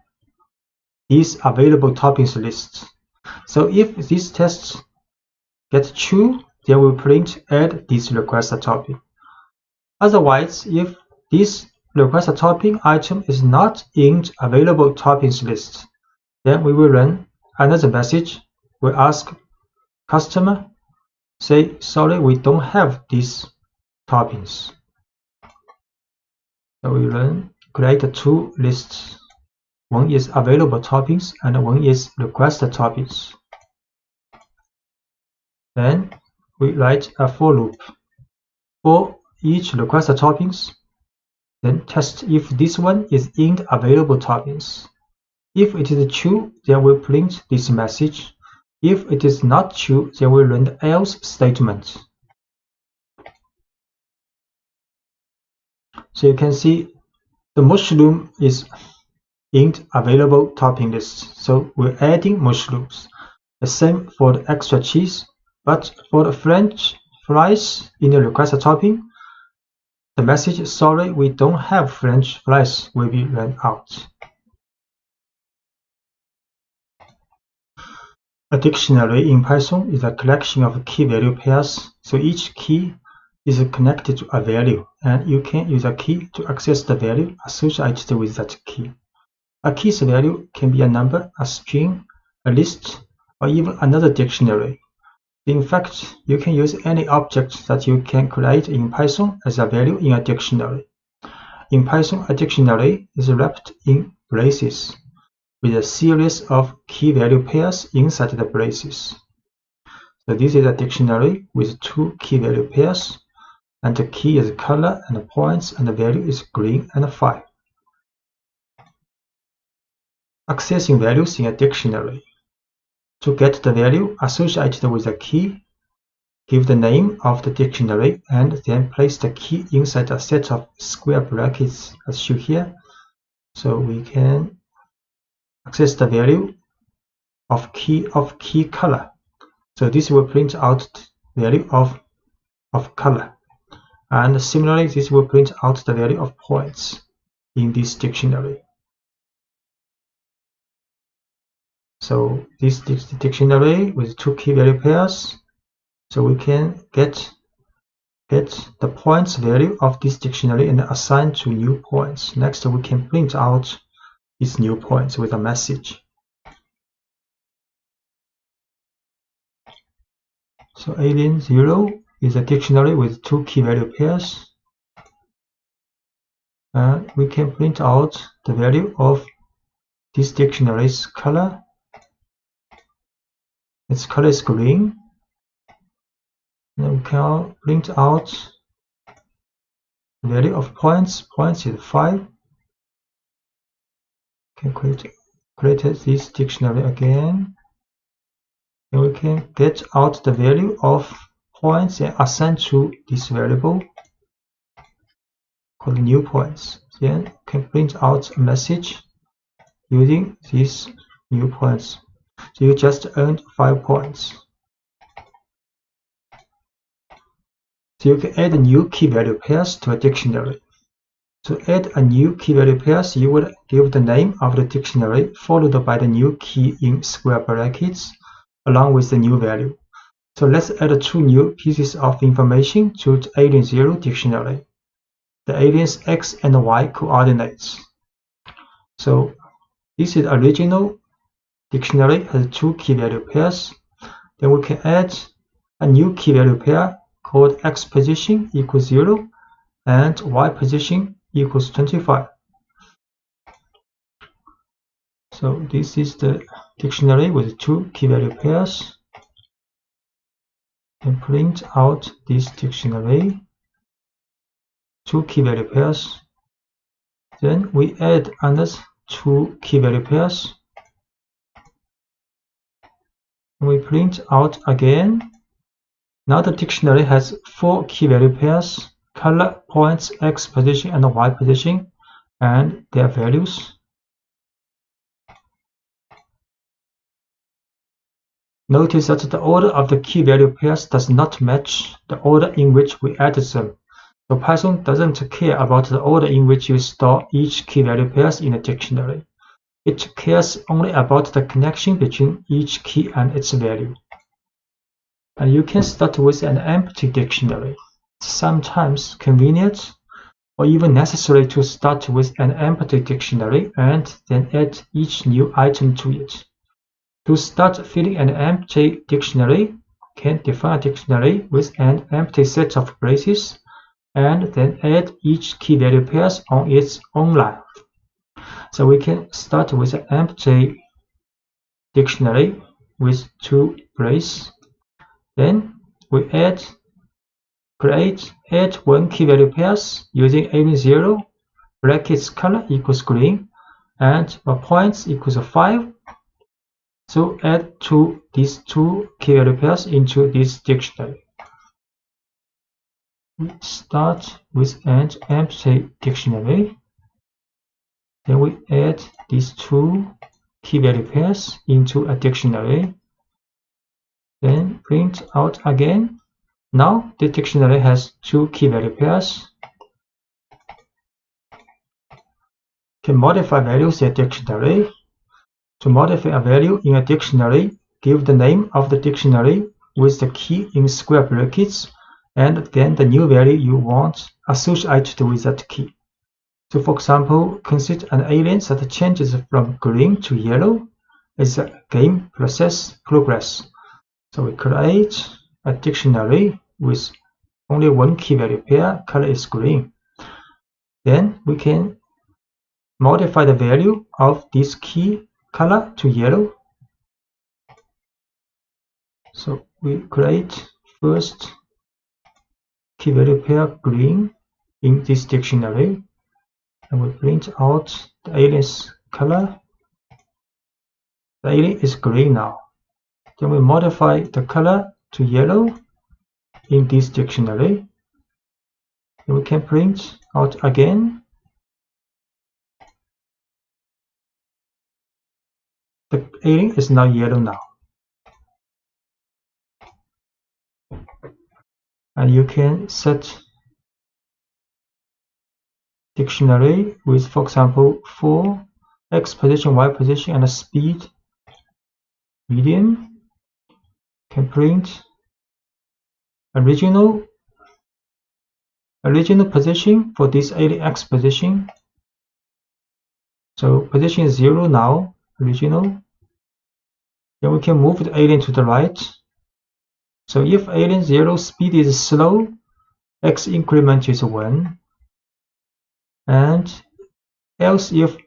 this available toppings list. So if this test gets true, then we print add this request topping. Otherwise, if this request topping item is not in available toppings list, then we will run another message. We ask customer, say, sorry, we don't have these toppings. So we create two lists. One is available toppings and one is requested toppings. Then we write a for loop for each requested toppings. Then test if this one is in available toppings. If it is true, then we print this message. If it is not true, then we run the else statement. So you can see the mushroom is in available topping list. So we're adding mushrooms. The same for the extra cheese, but for the French fries in the requested topping, the message, sorry, we don't have French fries, will be run out. A dictionary in Python is a collection of key-value pairs, so each key is connected to a value, and you can use a key to access the value associated with that key. A key's value can be a number, a string, a list, or even another dictionary. In fact, you can use any object that you can create in Python as a value in a dictionary. In Python, a dictionary is wrapped in braces, with a series of key-value pairs inside the braces. So this is a dictionary with two key-value pairs, and the key is color and points, and the value is green and 5. Accessing values in a dictionary. To get the value associated with a key, give the name of the dictionary and then place the key inside a set of square brackets as shown here. So we can access the value of key color. So this will print out the value of color. And similarly, this will print out the value of points in this dictionary. So this dictionary with two key value pairs, so we can get the points value of this dictionary and assign to new points. Next, we can print out these new points with a message. So alien 0 is a dictionary with two key value pairs, and we can print out the value of this dictionary's color. Its color is green. And we can print out the value of points. Points is 5. We can create this dictionary again. And we can get out the value of points and assign to this variable called new points. Then we can print out a message using these new points. So you just earned 5 points. So you can add new key value pairs to a dictionary. To add a new key value pairs, you would give the name of the dictionary followed by the new key in square brackets along with the new value. So let's add two new pieces of information to the alien 0 dictionary. The alien's X and Y coordinates. So this is original dictionary has two key value pairs. Then we can add a new key value pair called X position equals 0 and Y position equals 25. So this is the dictionary with two key value pairs. And print out this dictionary, two key value pairs. Then we add another two key value pairs. We print out again. Now the dictionary has 4 key value pairs, color, points, X position, and Y position, and their values. Notice that the order of the key value pairs does not match the order in which we added them. So Python doesn't care about the order in which you store each key value pairs in a dictionary. It cares only about the connection between each key and its value. And you can start with an empty dictionary. sometimes convenient or even necessary to start with an empty dictionary and then add each new item to it. To start filling an empty dictionary, can define a dictionary with an empty set of braces and then add each key value pairs on its own line. So we can start with an empty dictionary with 2 braces. Then we add 1 key value pairs using alien0, brackets color equals green, and points equals 5. So add these 2 key value pairs into this dictionary. We start with an empty dictionary. Then we add these 2 key value pairs into a dictionary. Then print out again. Now the dictionary has 2 key value pairs. Can modify values in a dictionary. To modify a value in a dictionary, give the name of the dictionary with the key in square brackets and then the new value you want associated with that key. So for example, consider an alien that changes from green to yellow as a game process progress. So we create a dictionary with only 1 key value pair, color is green. Then we can modify the value of this key color to yellow. So we create first key value pair green in this dictionary, and we print out the alien's color. The alien is green now. Then we modify the color to yellow in this dictionary. Then we can print out again. The alien is now yellow now. And you can set dictionary with, for example, for X position, Y position, and a speed medium. Can print original position for this alien X position. So position is 0 now, original. Then we can move the alien to the right. So if alien 0 speed is slow, X increment is 1. And else if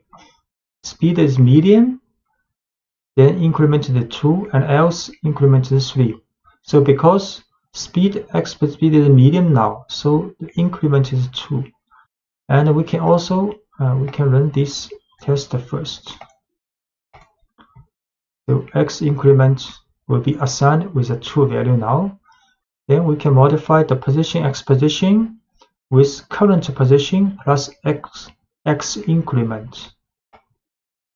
speed is medium, then increment to 2, and else increment to 3. So because X speed is medium now, so the increment is 2. And we can also we can run this test first. So X increment will be assigned with a 2 value now. Then we can modify the position X position with current position plus X increment.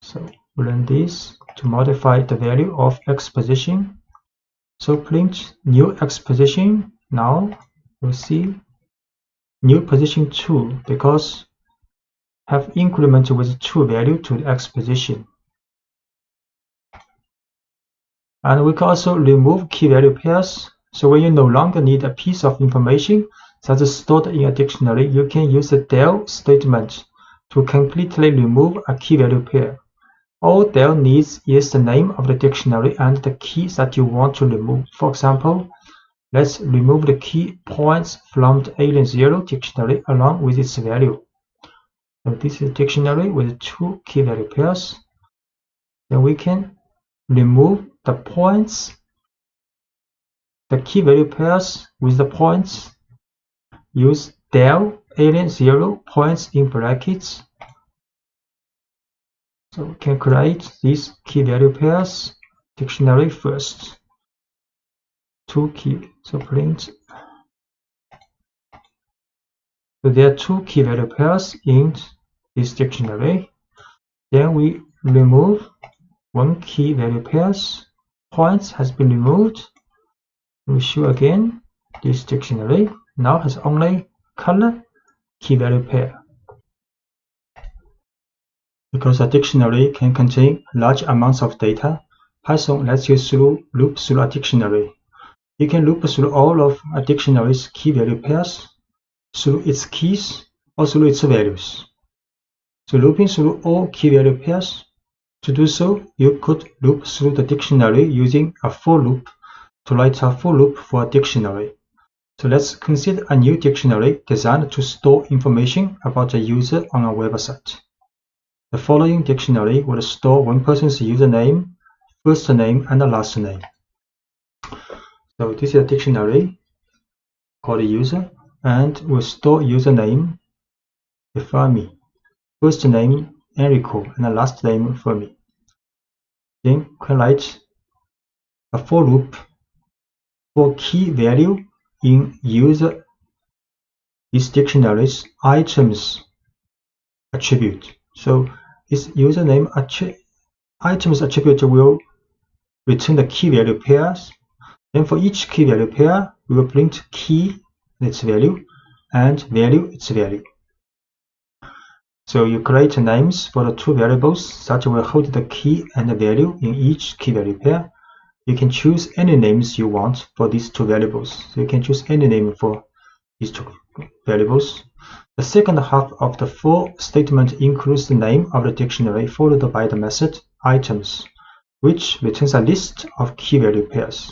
So we run this to modify the value of X position. So print new X position. Now we see new position 2 because have increment with 2 value to the X position. And we can also remove key value pairs. So when you no longer need a piece of information that is stored in a dictionary, you can use the del statement to completely remove a key value pair. All del needs is the name of the dictionary and the key that you want to remove. For example, let's remove the key points from the alien0 dictionary along with its value. So this is a dictionary with 2 key value pairs. Then we can remove the points, the key value pairs with the points. Use del alien0 points in brackets. So we can create these key value pairs dictionary first. 2 key. So print. So there are 2 key value pairs in this dictionary. Then we remove 1 key value pairs. Points has been removed. We show again this dictionary now has only color key value pair. Because a dictionary can contain large amounts of data, Python lets you loop through a dictionary. You can loop through all of a dictionary's key-value pairs, through its keys, or through its values. So looping through all key-value pairs, to do so, you could loop through the dictionary using a for loop to write a for loop for a dictionary. So let's consider a new dictionary designed to store information about a user on a website. The following dictionary will store one person's username, first name, and last name. So this is a dictionary called user, and will store username Ifami, first name Enrico, and last name Fermi. Then we can write a for loop for key value in user this dictionary's items attribute. So this username items attribute will return the key value pairs. Then for each key value pair, we will print key its value and value its value. So you create names for the two variables that will hold the key and the value in each key value pair. You can choose any names you want for these two variables. So you can choose any name for these two variables. The second half of the for statement includes the name of the dictionary followed by the method items, which returns a list of key value pairs.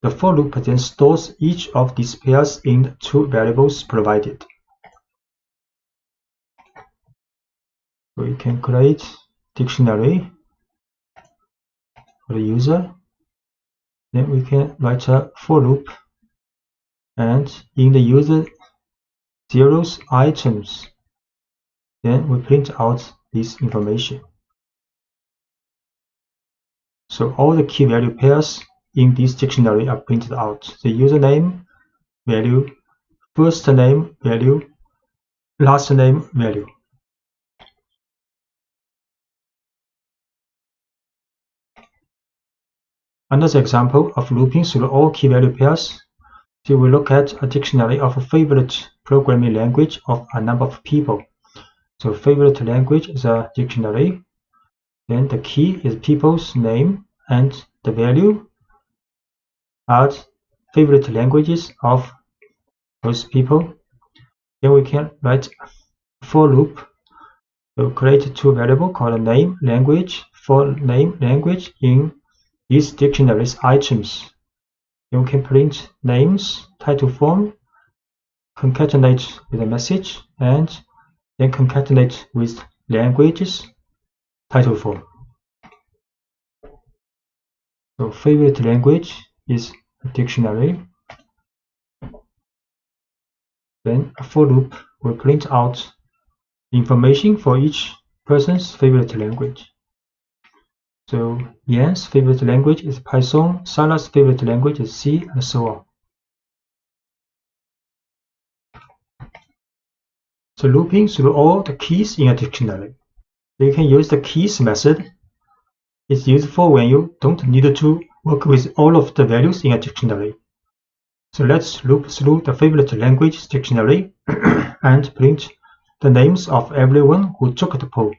The for loop then stores each of these pairs in the two variables provided. So we can create dictionary for the user. Then we can write a for loop, and in the user zeros items, then we print out this information. So all the key value pairs in this dictionary are printed out. The username value, first name value, last name value. Another example of looping through all key value pairs. So we look at a dictionary of a favorite programming language of a number of people. So favorite language is a dictionary. Then the key is people's name, and the value are favorite languages of those people. Then we can write for loop. We'll create two variables called name language for name language in these dictionaries items. Then we can print names title form, concatenate with a message, and then concatenate with languages title form. So favorite language is a dictionary. Then a for loop will print out information for each person's favorite language. So Yan's favorite language is Python, Sarah's favorite language is C, and so on. So looping through all the keys in a dictionary. You can use the keys method. It's useful when you don't need to work with all of the values in a dictionary. So let's loop through the favorite language dictionary and print the names of everyone who took the poll.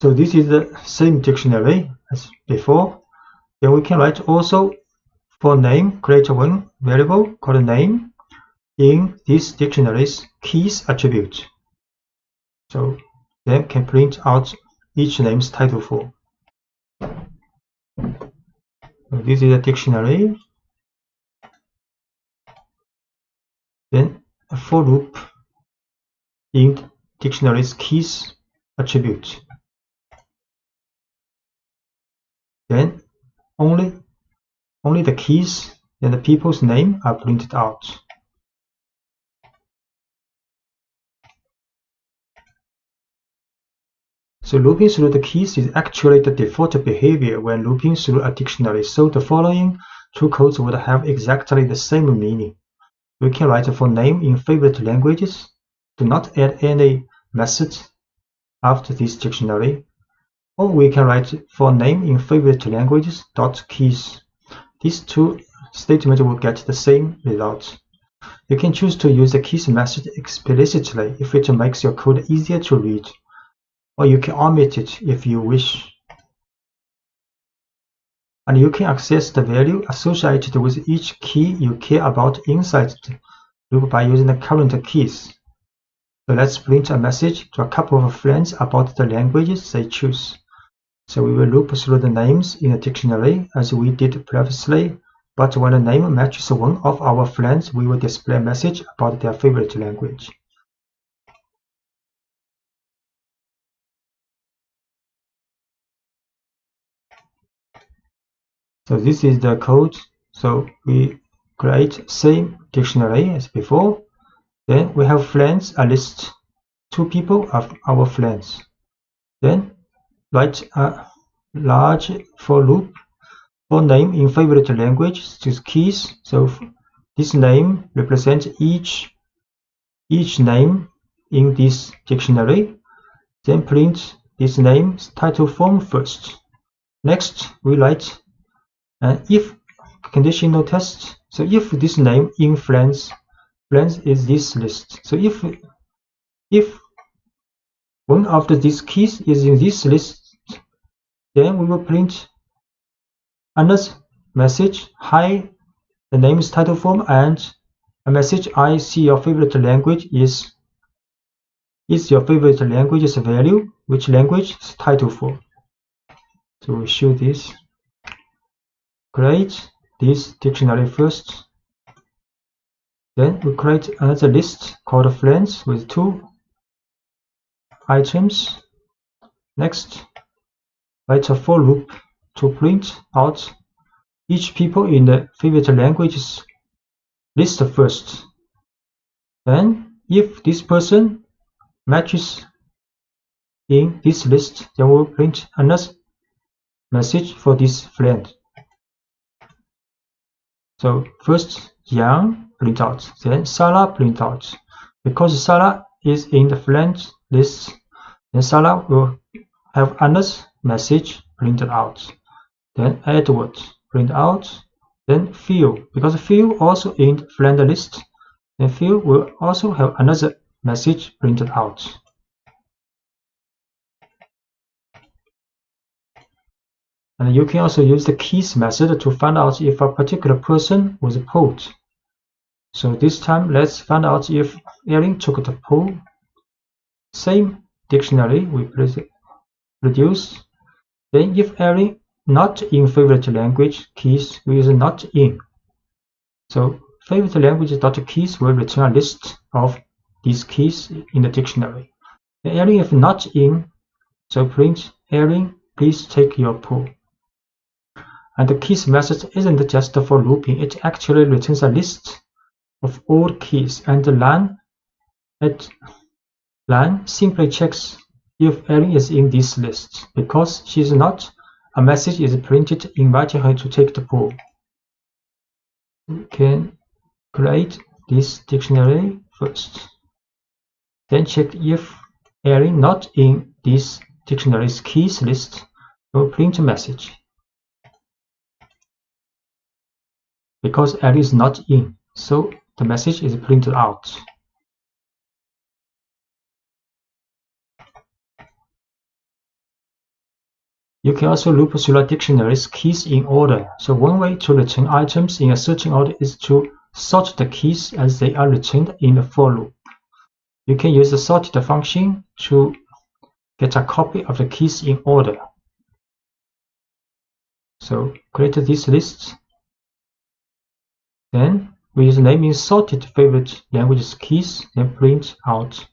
So this is the same dictionary as before. Then we can write also for name, create one variable called name in this dictionary's keys attribute. So then can print out each name's title form. So this is a dictionary. Then a for loop in dictionary's keys attribute. Then only the keys and the people's name are printed out. So looping through the keys is actually the default behavior when looping through a dictionary. So the following two codes would have exactly the same meaning. We can write for name in favorite languages. Do not add any methods after this dictionary. Or we can write for name in favorite languages dot keys. These two statements will get the same result. You can choose to use the keys method explicitly if it makes your code easier to read, or you can omit it if you wish. and you can access the value associated with each key you care about inside the loop by using the current keys. So let's print a message to a couple of friends about the languages they choose. So we will loop through the names in the dictionary as we did previously, but when a name matches one of our friends, we will display a message about their favorite language. So this is the code. So we create same dictionary as before. Then we have friends, a list, 2 people of our friends. Then write a large for loop for name in favorite language to keys. So this name represents each name in this dictionary. Then print this name's title form first. Next, we write an if conditional test. So if this name in friends is this list. So if one of these keys is in this list, then we will print another message, hi, the name's title form, and a message, I see your favorite language is your favorite language's value, which language is title form. So we show this. Create this dictionary first. Then we create another list called friends with 2 items. Next, write a for loop to print out each people in the favorite languages list first. Then, if this person matches in this list, then we'll print another message for this friend. So first, Yang print out, then Sarah print out. Because Sarah is in the friend list, then Sarah will have another message printed out. Then Edward print out. Then Phil, because Phil also in the friend list, then Phil will also have another message printed out. And you can also use the keys method to find out if a particular person was polled. So this time, let's find out if Erin took the poll. Same dictionary we produce. Then if Erin not in favorite language keys, we use not in. So favorite language.keys will return a list of these keys in the dictionary. Erin if not in, so print Erin, please take your poll. And the keys method isn't just for looping, it actually returns a list of all keys, and the line simply checks if Erin is in this list. Because she is not, a message is printed inviting her to take the poll. We can create this dictionary first. Then check if Erin not in this dictionary's keys list, will print a message. Because Erin is not in, so the message is printed out. You can also loop through a dictionary's keys in order. So one way to return items in a certain order is to sort the keys as they are returned in a for loop. You can use the sorted function to get a copy of the keys in order. So create this list. Then we use naming sorted favorite languages keys, then print out.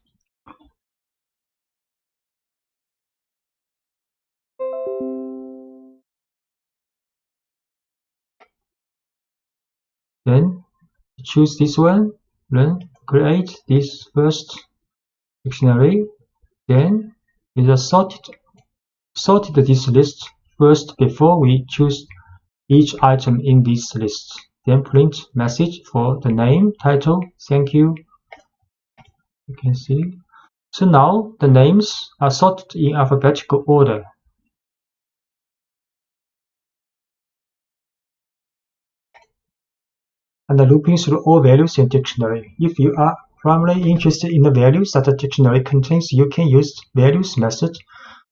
Then choose this one, then create this first dictionary. Then we just sorted this list first before we choose each item in this list. Then print message for the name, title, thank you. You can see. So now the names are sorted in alphabetical order. And looping through all values in dictionary. If you are primarily interested in the values that the dictionary contains, you can use values method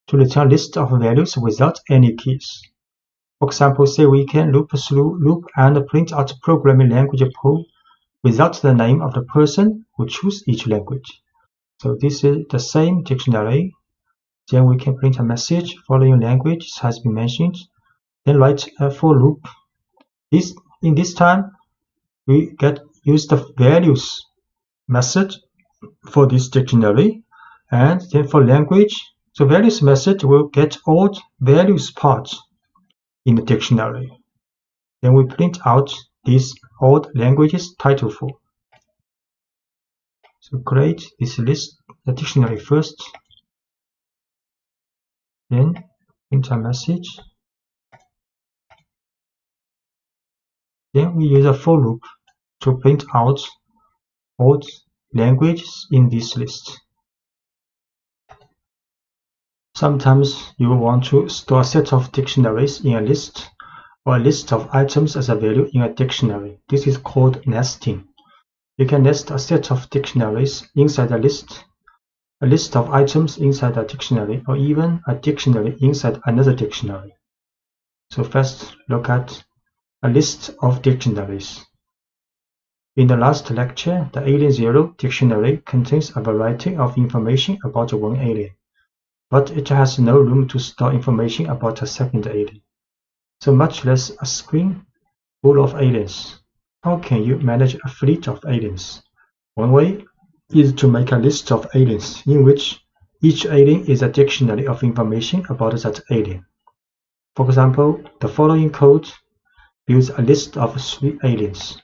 to return a list of values without any keys. For example, say we can loop through loop and print out programming language pool without the name of the person who chose each language. So this is the same dictionary. Then we can print a message following language has been mentioned. Then write a for loop. In this time, we use the values method for this dictionary, and then for language, the values method will get all values parts in the dictionary. Then we print out these old languages title for. So create this list, the dictionary first, then print a message. Then we use a for loop to print out all languages in this list. Sometimes you want to store a set of dictionaries in a list, or a list of items as a value in a dictionary. This is called nesting. You can nest a set of dictionaries inside a list of items inside a dictionary, or even a dictionary inside another dictionary. So first, look at a list of dictionaries. In the last lecture, the Alien Zero dictionary contains a variety of information about one alien, but it has no room to store information about a second alien, so much less a screen full of aliens. How can you manage a fleet of aliens? One way is to make a list of aliens in which each alien is a dictionary of information about that alien. For example, the following code builds a list of 3 aliens.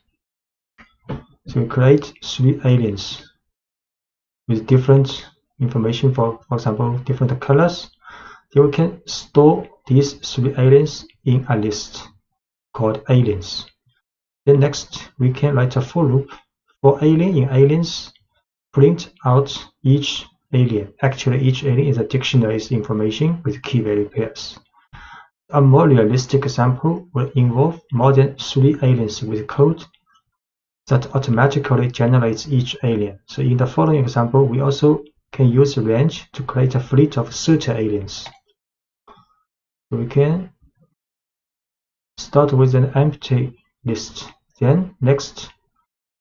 So we create 3 aliens with different information, for example, different colors. Then we can store these 3 aliens in a list called aliens. Then next, we can write a for loop for alien in aliens, print out each alien. Actually, each alien is a dictionary's information with key value pairs. A more realistic example will involve more than 3 aliens with code that automatically generates each alien. So in the following example, we also can use range to create a fleet of 30 aliens. So we can start with an empty list. Then next,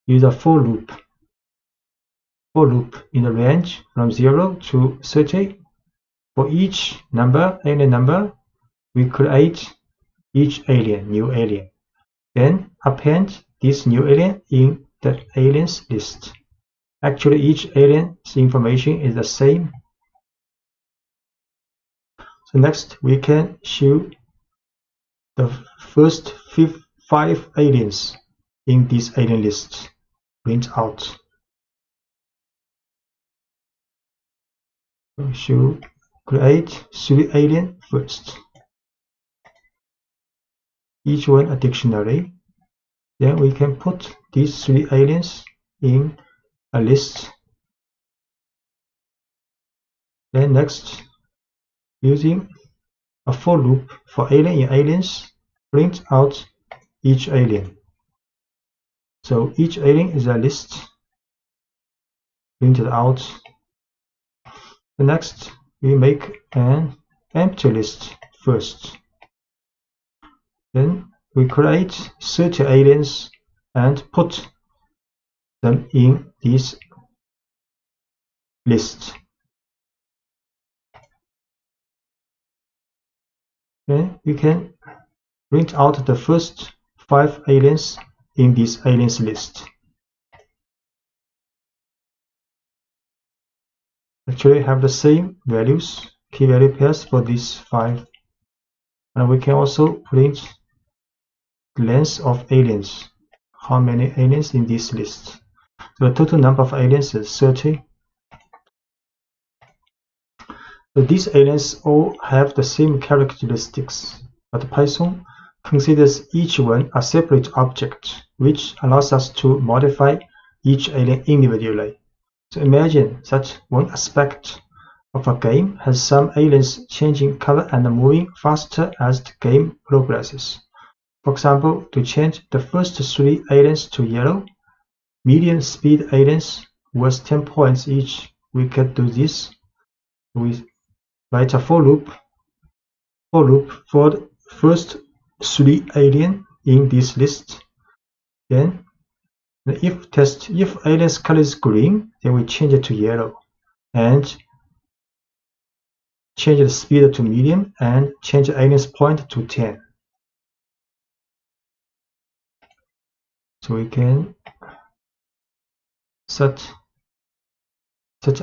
use a for loop. For loop in the range from 0 to 30. For each alien number, we create each alien, new alien. Then append this new alien in the aliens list. Actually, each alien's information is the same. So next, we can show the first 5 aliens in this alien list. Print out. We should create 3 aliens first. Each one a dictionary. Then we can put these 3 aliens in a list. Then next, using a for loop for alien in aliens, print out each alien. So each alien is a list printed out. The next, we make an empty list first. Then we create 30 aliens and put them in this list. Then we can print out the first 5 aliens in this aliens list. Actually have the same values, key value pairs for these 5. And we can also print the length of aliens, how many aliens in this list. So the total number of aliens is 30. So these aliens all have the same characteristics, but Python considers each one a separate object, which allows us to modify each alien individually. So imagine that one aspect of a game has some aliens changing color and moving faster as the game progresses. For example, to change the first 3 aliens to yellow, medium speed aliens worth 10 points each. We can do this. We write a for loop for the first 3 aliens in this list, then the if test, if alien's color is green, then we change it to yellow and change the speed to medium and change the alien's point to 10. So we can set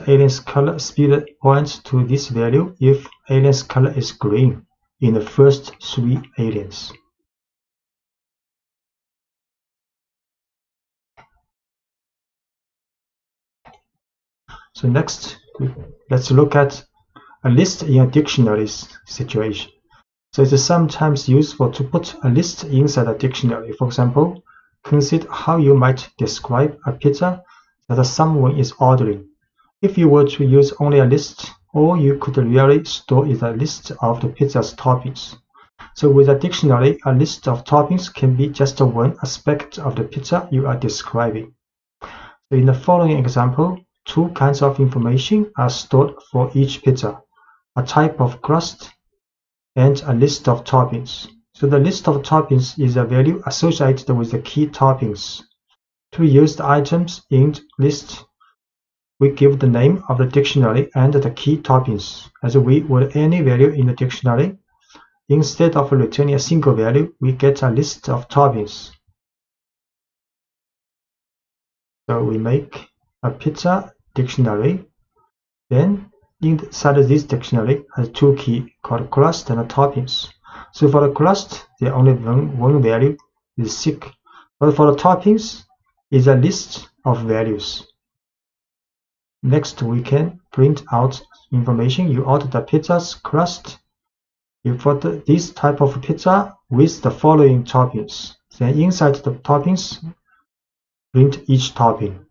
alien's color speed points to this value if alien's color is green in the first 3 aliens. So next, let's look at a list in a dictionary situation. So it is sometimes useful to put a list inside a dictionary. For example, consider how you might describe a pizza that someone is ordering. If you were to use only a list, all you could really store is a list of the pizza's toppings. So with a dictionary, a list of toppings can be just one aspect of the pizza you are describing. So in the following example, 2 kinds of information are stored for each pizza: a type of crust and a list of toppings. So the list of toppings is a value associated with the key toppings. To use the items in the list, we give the name of the dictionary and the key toppings as we would any value in the dictionary. Instead of returning a single value, we get a list of toppings. So we make a pizza dictionary. Then inside this dictionary has 2 keys called crust and toppings. So for the crust, there only one value is 6, but for the toppings is a list of values. Next, we can print out information. You order the pizza's crust. You put this type of pizza with the following toppings. Then inside the toppings, print each topping.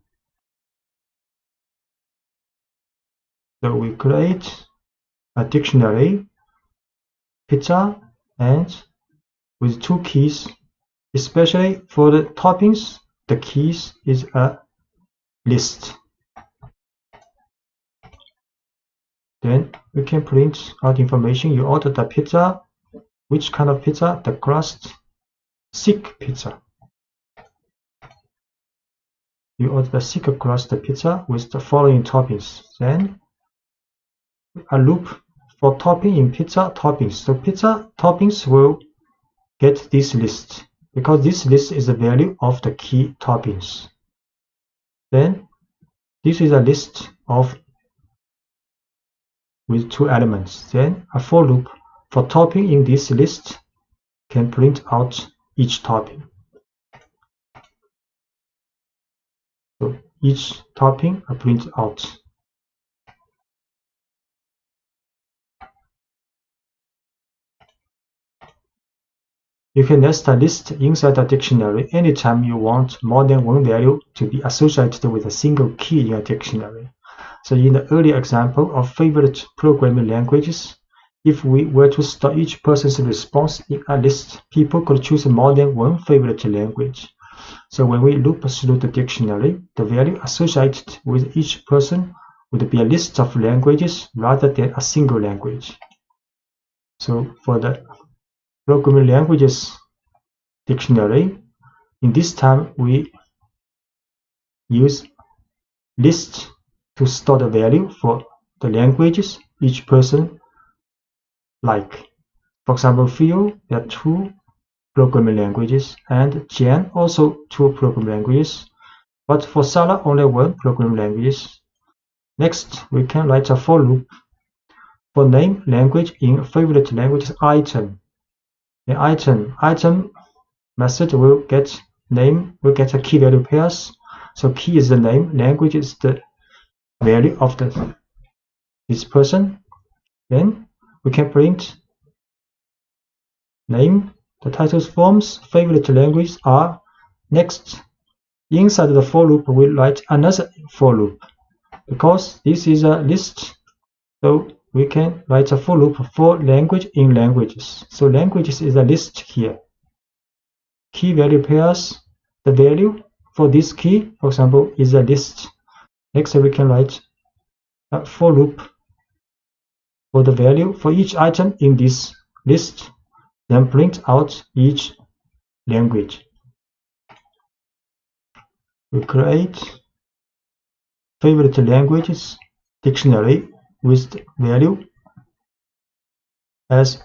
So we create a dictionary, pizza, and with 2 keys, especially for the toppings, the keys is a list. Then we can print out information. You order the pizza. Which kind of pizza? The crust, thick pizza. You order the thick crust pizza with the following toppings. Then a loop for topping in pizza toppings. So pizza toppings will get this list because this list is the value of the key toppings. Then this is a list of with 2 elements. Then a for loop for topping in this list can print out each topping. So each topping are printed out. You can nest a list inside a dictionary anytime you want more than one value to be associated with a single key in a dictionary. So in the earlier example of favorite programming languages, if we were to store each person's response in a list, people could choose more than one favorite language. So when we loop through the dictionary, the value associated with each person would be a list of languages rather than a single language. So for the programming languages dictionary, in this time we use list to store the value for the languages each person like. For example, Phil, there are 2 programming languages, and Jan also 2 programming languages, but for Sarah only 1 programming language. Next, we can write a for loop for name language in favorite languages item. The item method will get a key value pairs. So key is the name, language is the value of this person. Then we can print name, the titles forms, favorite language are. Next, inside the for loop, we'll write another for loop because this is a list. So we can write a for loop for language in languages. So languages is a list here. Key value pairs, the value for this key, for example, is a list. Next, we can write a for loop for the value for each item in this list. then print out each language. We create favorite languages dictionary with value as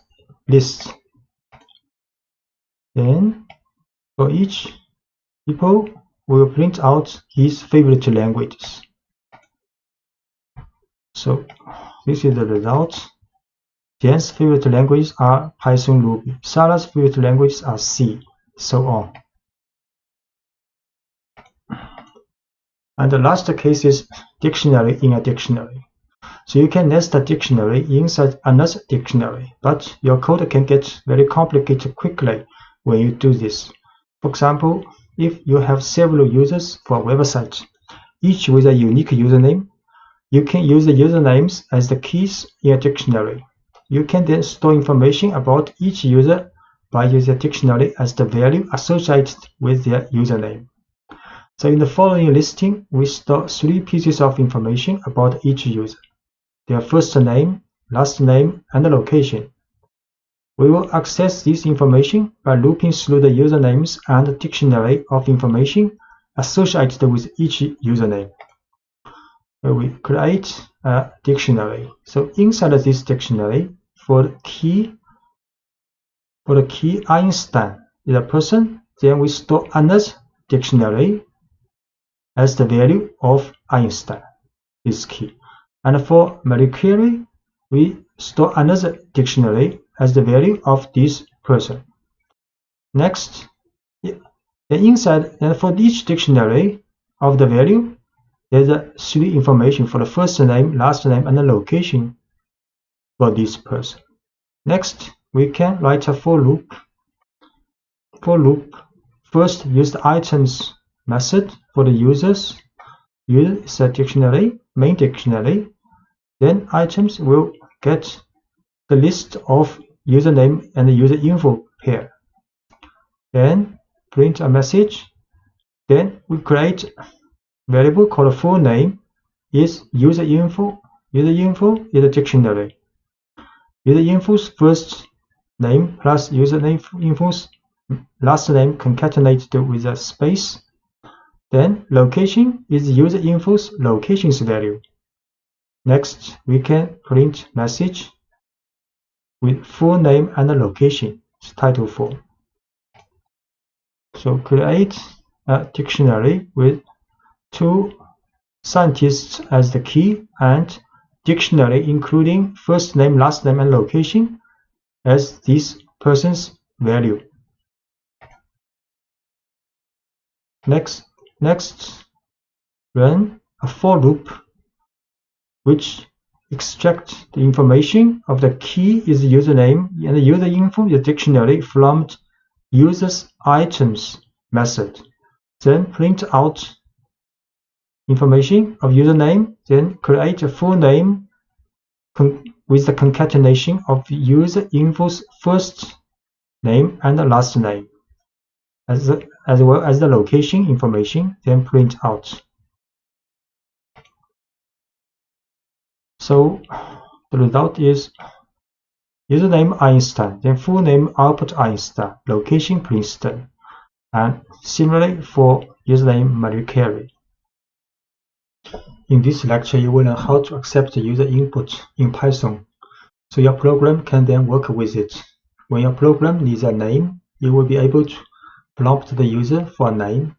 list. Then for each people, we will print out his favorite languages. So this is the result. Jan's favorite languages are Python, Ruby. Sarah's favorite languages are C, so on. And the last case is dictionary in a dictionary. So you can nest a dictionary inside another dictionary, but your code can get very complicated quickly when you do this. For example, if you have several users for a website, each with a unique username, you can use the usernames as the keys in a dictionary. You can then store information about each user by using a dictionary as the value associated with their username. So in the following listing, we store 3 pieces of information about each user: their first name, last name, and the location. We will access this information by looping through the usernames and the dictionary of information associated with each username. We create a dictionary. So inside of this dictionary, for the key Einstein is a person, then we store another dictionary as the value of Einstein, this key. And for Marie Curie, we store another dictionary as the value of this person. Next, inside, and for each dictionary of the value, there's 3 information for the first name, last name, and the location for this person. Next, we can write a for loop. For loop, first use the items method for the users. User is a dictionary, main dictionary. Then items will get the list of username and the user info pair. Then print a message. Then we create variable called full name is user info. User info is a dictionary. User info's first name plus username info's last name concatenated with a space. Then location is user info's location's value. Next, we can print message with full name and location, title form. So create a dictionary with 2 scientists as the key and dictionary including first name, last name, and location as this person's value. Next, run a for loop which extracts the information of the key is the username and the user info is the dictionary from user's items method. Then print out information of username, then create a full name with the concatenation of user info's first name and the last name, as well as the location information, then print out. So the result is username Einstein, then full name Albert Einstein, location Princeton, and similarly for username Marie Curie. In this lecture, you will learn how to accept the user input in Python, so your program can then work with it. When your program needs a name, you will be able to prompt the user for a name.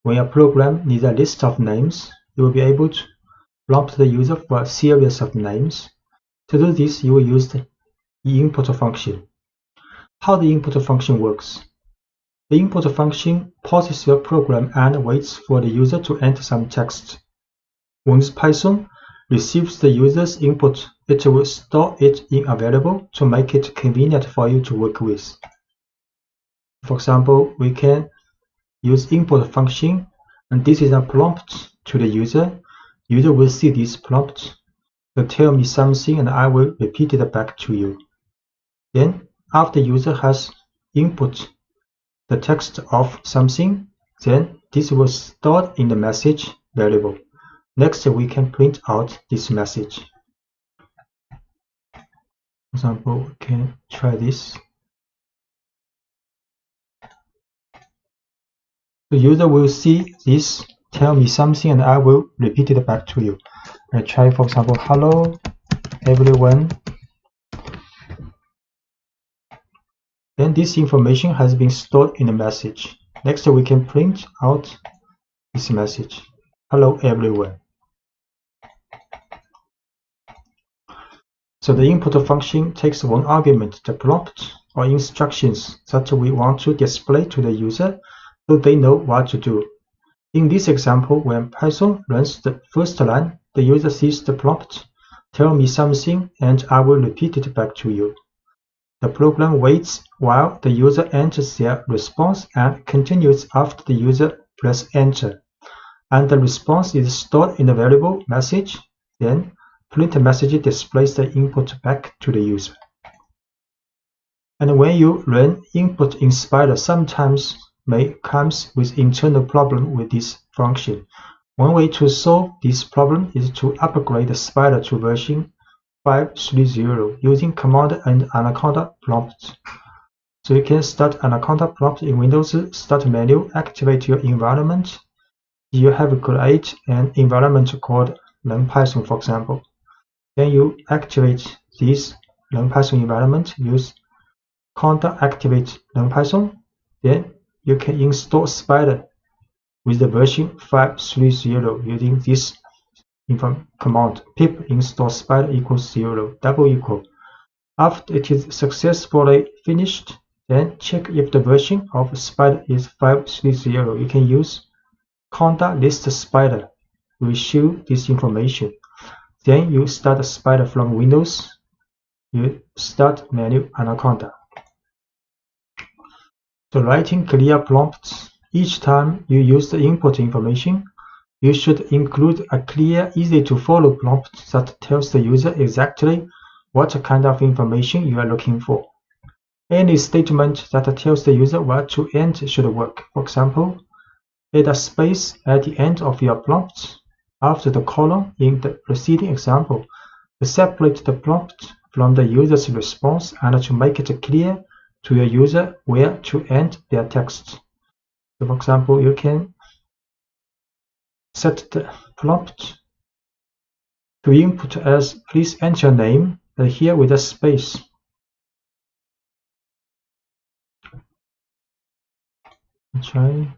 When your program needs a list of names, you will be able to prompt the user for a series of names. To do this, you will use the input function. How the input function works? The input function pauses your program and waits for the user to enter some text. Once Python receives the user's input, it will store it in a variable to make it convenient for you to work with. For example, we can use input function, and this is a prompt to the user. User will see this prompt. So tell me something and I will repeat it back to you. Then after user has input the text of something, then this will store in the message variable. Next, we can print out this message. For example, we can try this. The user will see this, tell me something, and I will repeat it back to you. I try, for example, hello everyone. Then this information has been stored in the message. Next, we can print out this message. Hello everyone. So the input function takes one argument, the prompt or instructions that we want to display to the user so they know what to do. In this example, when Python runs the first line, the user sees the prompt, tell me something, and I will repeat it back to you. The program waits while the user enters their response and continues after the user presses enter. And the response is stored in the variable message. Then print message displays the input back to the user. And when you run input in Spider, sometimes comes with internal problem with this function. One way to solve this problem is to upgrade the Spider to version 5.3.0 using command and Anaconda prompt. So you can start Anaconda prompt in Windows Start menu, activate your environment. You have create an environment called NumPython, for example. Then you activate this NumPython environment, use conda activate NumPython. Then you can install Spider with the version 5.3.0 using this command pip install spider equals 0 double equal. After it is successfully finished, then check if the version of Spider is 5.3.0. You can use conda list Spider will show this information. Then you start Spider from Windows. You start menu Anaconda. So writing clear prompts. Each time you use the input information, you should include a clear, easy-to-follow prompt that tells the user exactly what kind of information you are looking for. Any statement that tells the user where to end should work. For example, add a space at the end of your prompt after the colon in the preceding example to separate the prompt from the user's response and to make it clear to your user where to end their text. So for example, you can set the prompt to input as please enter your name, here with a space. Try.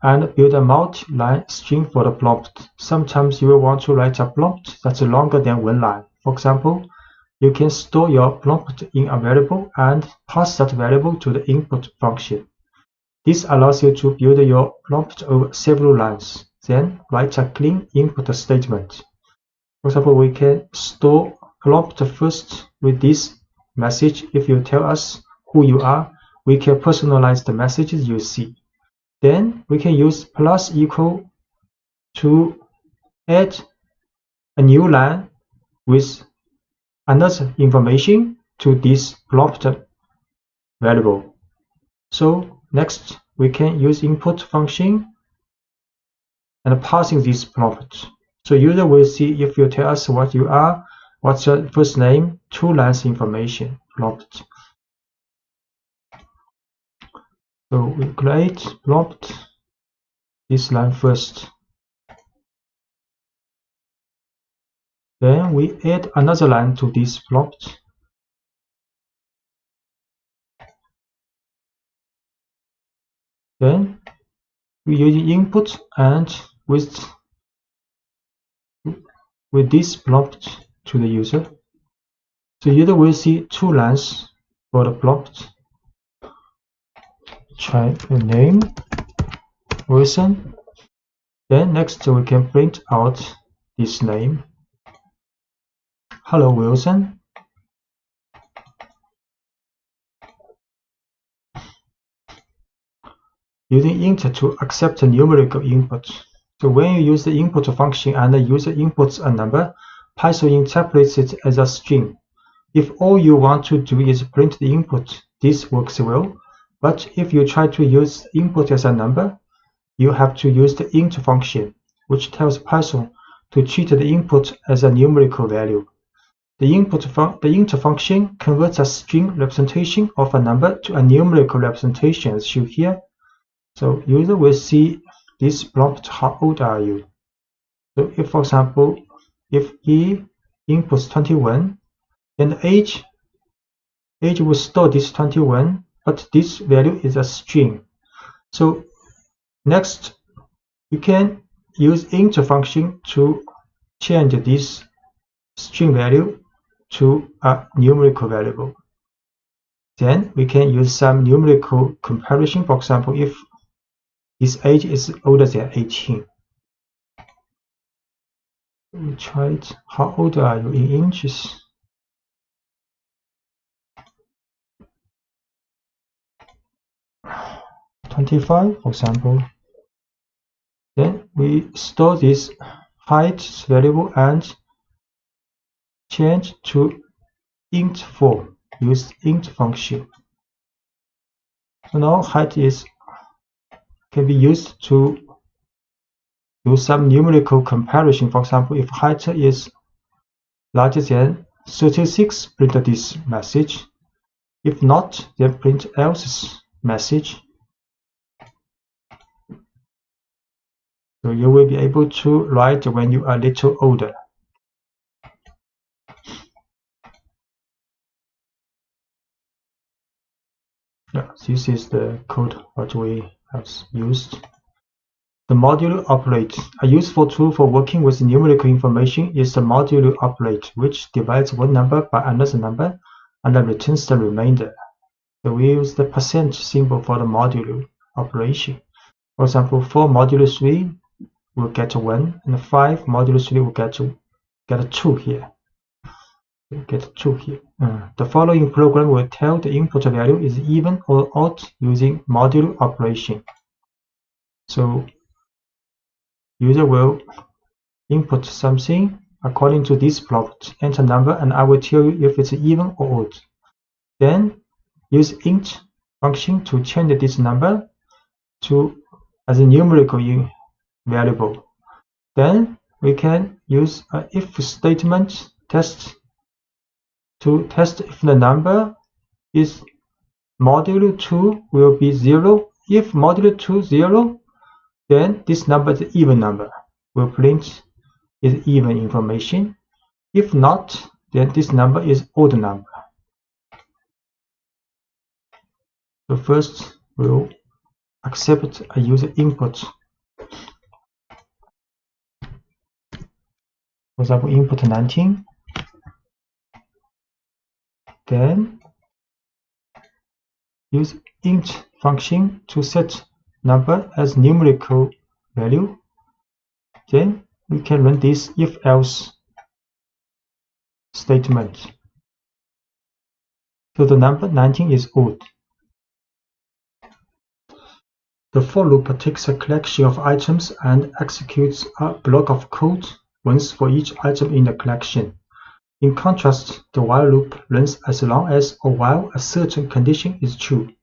And build a multi-line string for the prompt. Sometimes you will want to write a prompt that's longer than one line. For example, you can store your prompt in a variable and pass that variable to the input function. This allows you to build your prompt over several lines, then write a clean input statement. For example, we can store prompt first with this message. If you tell us who you are, we can personalize the messages you see. Then we can use plus equal to add a new line with another information to this prompt variable. So next we can use input function and passing this prompt. So user will see if you tell us what you are, what's your first name, 2 lines information prompt. So we create prompt this line first. Then we add another line to this prompt. Then we use input and with this prompt to the user. So user will see 2 lines for the prompt. Try a name, Wilson. Then next we can print out this name. Hello Wilson. Using int to accept a numerical input. So when you use the input function and the user inputs a number, Python interprets it as a string. If all you want to do is print the input, this works well. But if you try to use input as a number, you have to use the int function, which tells Python to treat the input as a numerical value. The int function converts a string representation of a number to a numerical representation as shown here. So user will see this prompt, how old are you? So if, for example, if he inputs 21, then the age will store this 21, but this value is a string. So next, you can use int function to change this string value to a numerical variable. Then we can use some numerical comparison. For example, if his age is older than 18. We tried, how old are you in inches? "25", for example. Then we store this height variable and change to int form. Use int function. So now height can be used to do some numerical comparison. For example, if height is larger than 36, print this message. If not, then print else message. So you will be able to write when you are a little older. Yeah, this is the code what we have used. The modulo operate. A useful tool for working with numerical information is the modulo operate, which divides one number by another number and then returns the remainder. So we use the percent symbol for the modulo operation. For example, 4 modulo 3 will get 1, and 5 modulo 3 will get 2 here. Get 2 here. The following program will tell the input value is even or odd using modulo operation. So user will input something according to this prompt, enter number, and I will tell you if it's even or odd. Then use int function to change this number as a numerical variable. Then we can use an if statement test to test if the number is modulo 2 will be 0. If modulo 2 0, then this number is an even number. We'll print is even information. If not, then this number is odd number. So first we'll accept a user input. For example, input 19. Then use int function to set number as numerical value. Then we can run this if-else statement. So the number 19 is odd. The for loop takes a collection of items and executes a block of code once for each item in the collection. In contrast, the while loop runs as long as or while a certain condition is true.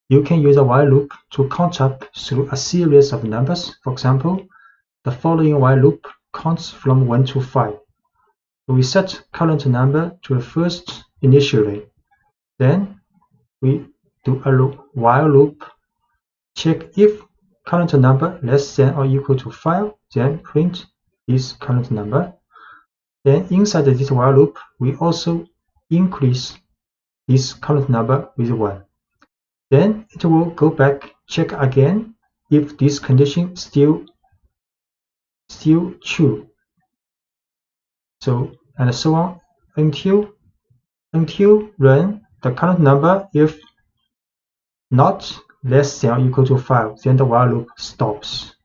You can use a while loop to count up through a series of numbers. For example, the following while loop counts from 1 to 5. We set current number to the first initially. Then we do a while loop, check if current number less than or equal to 5, then print this current number. Then inside this while loop, we also increase this current number with 1. Then it will go back, check again if this condition still true. So and so on until run the current number if not less than or equal to 5, then the while loop stops.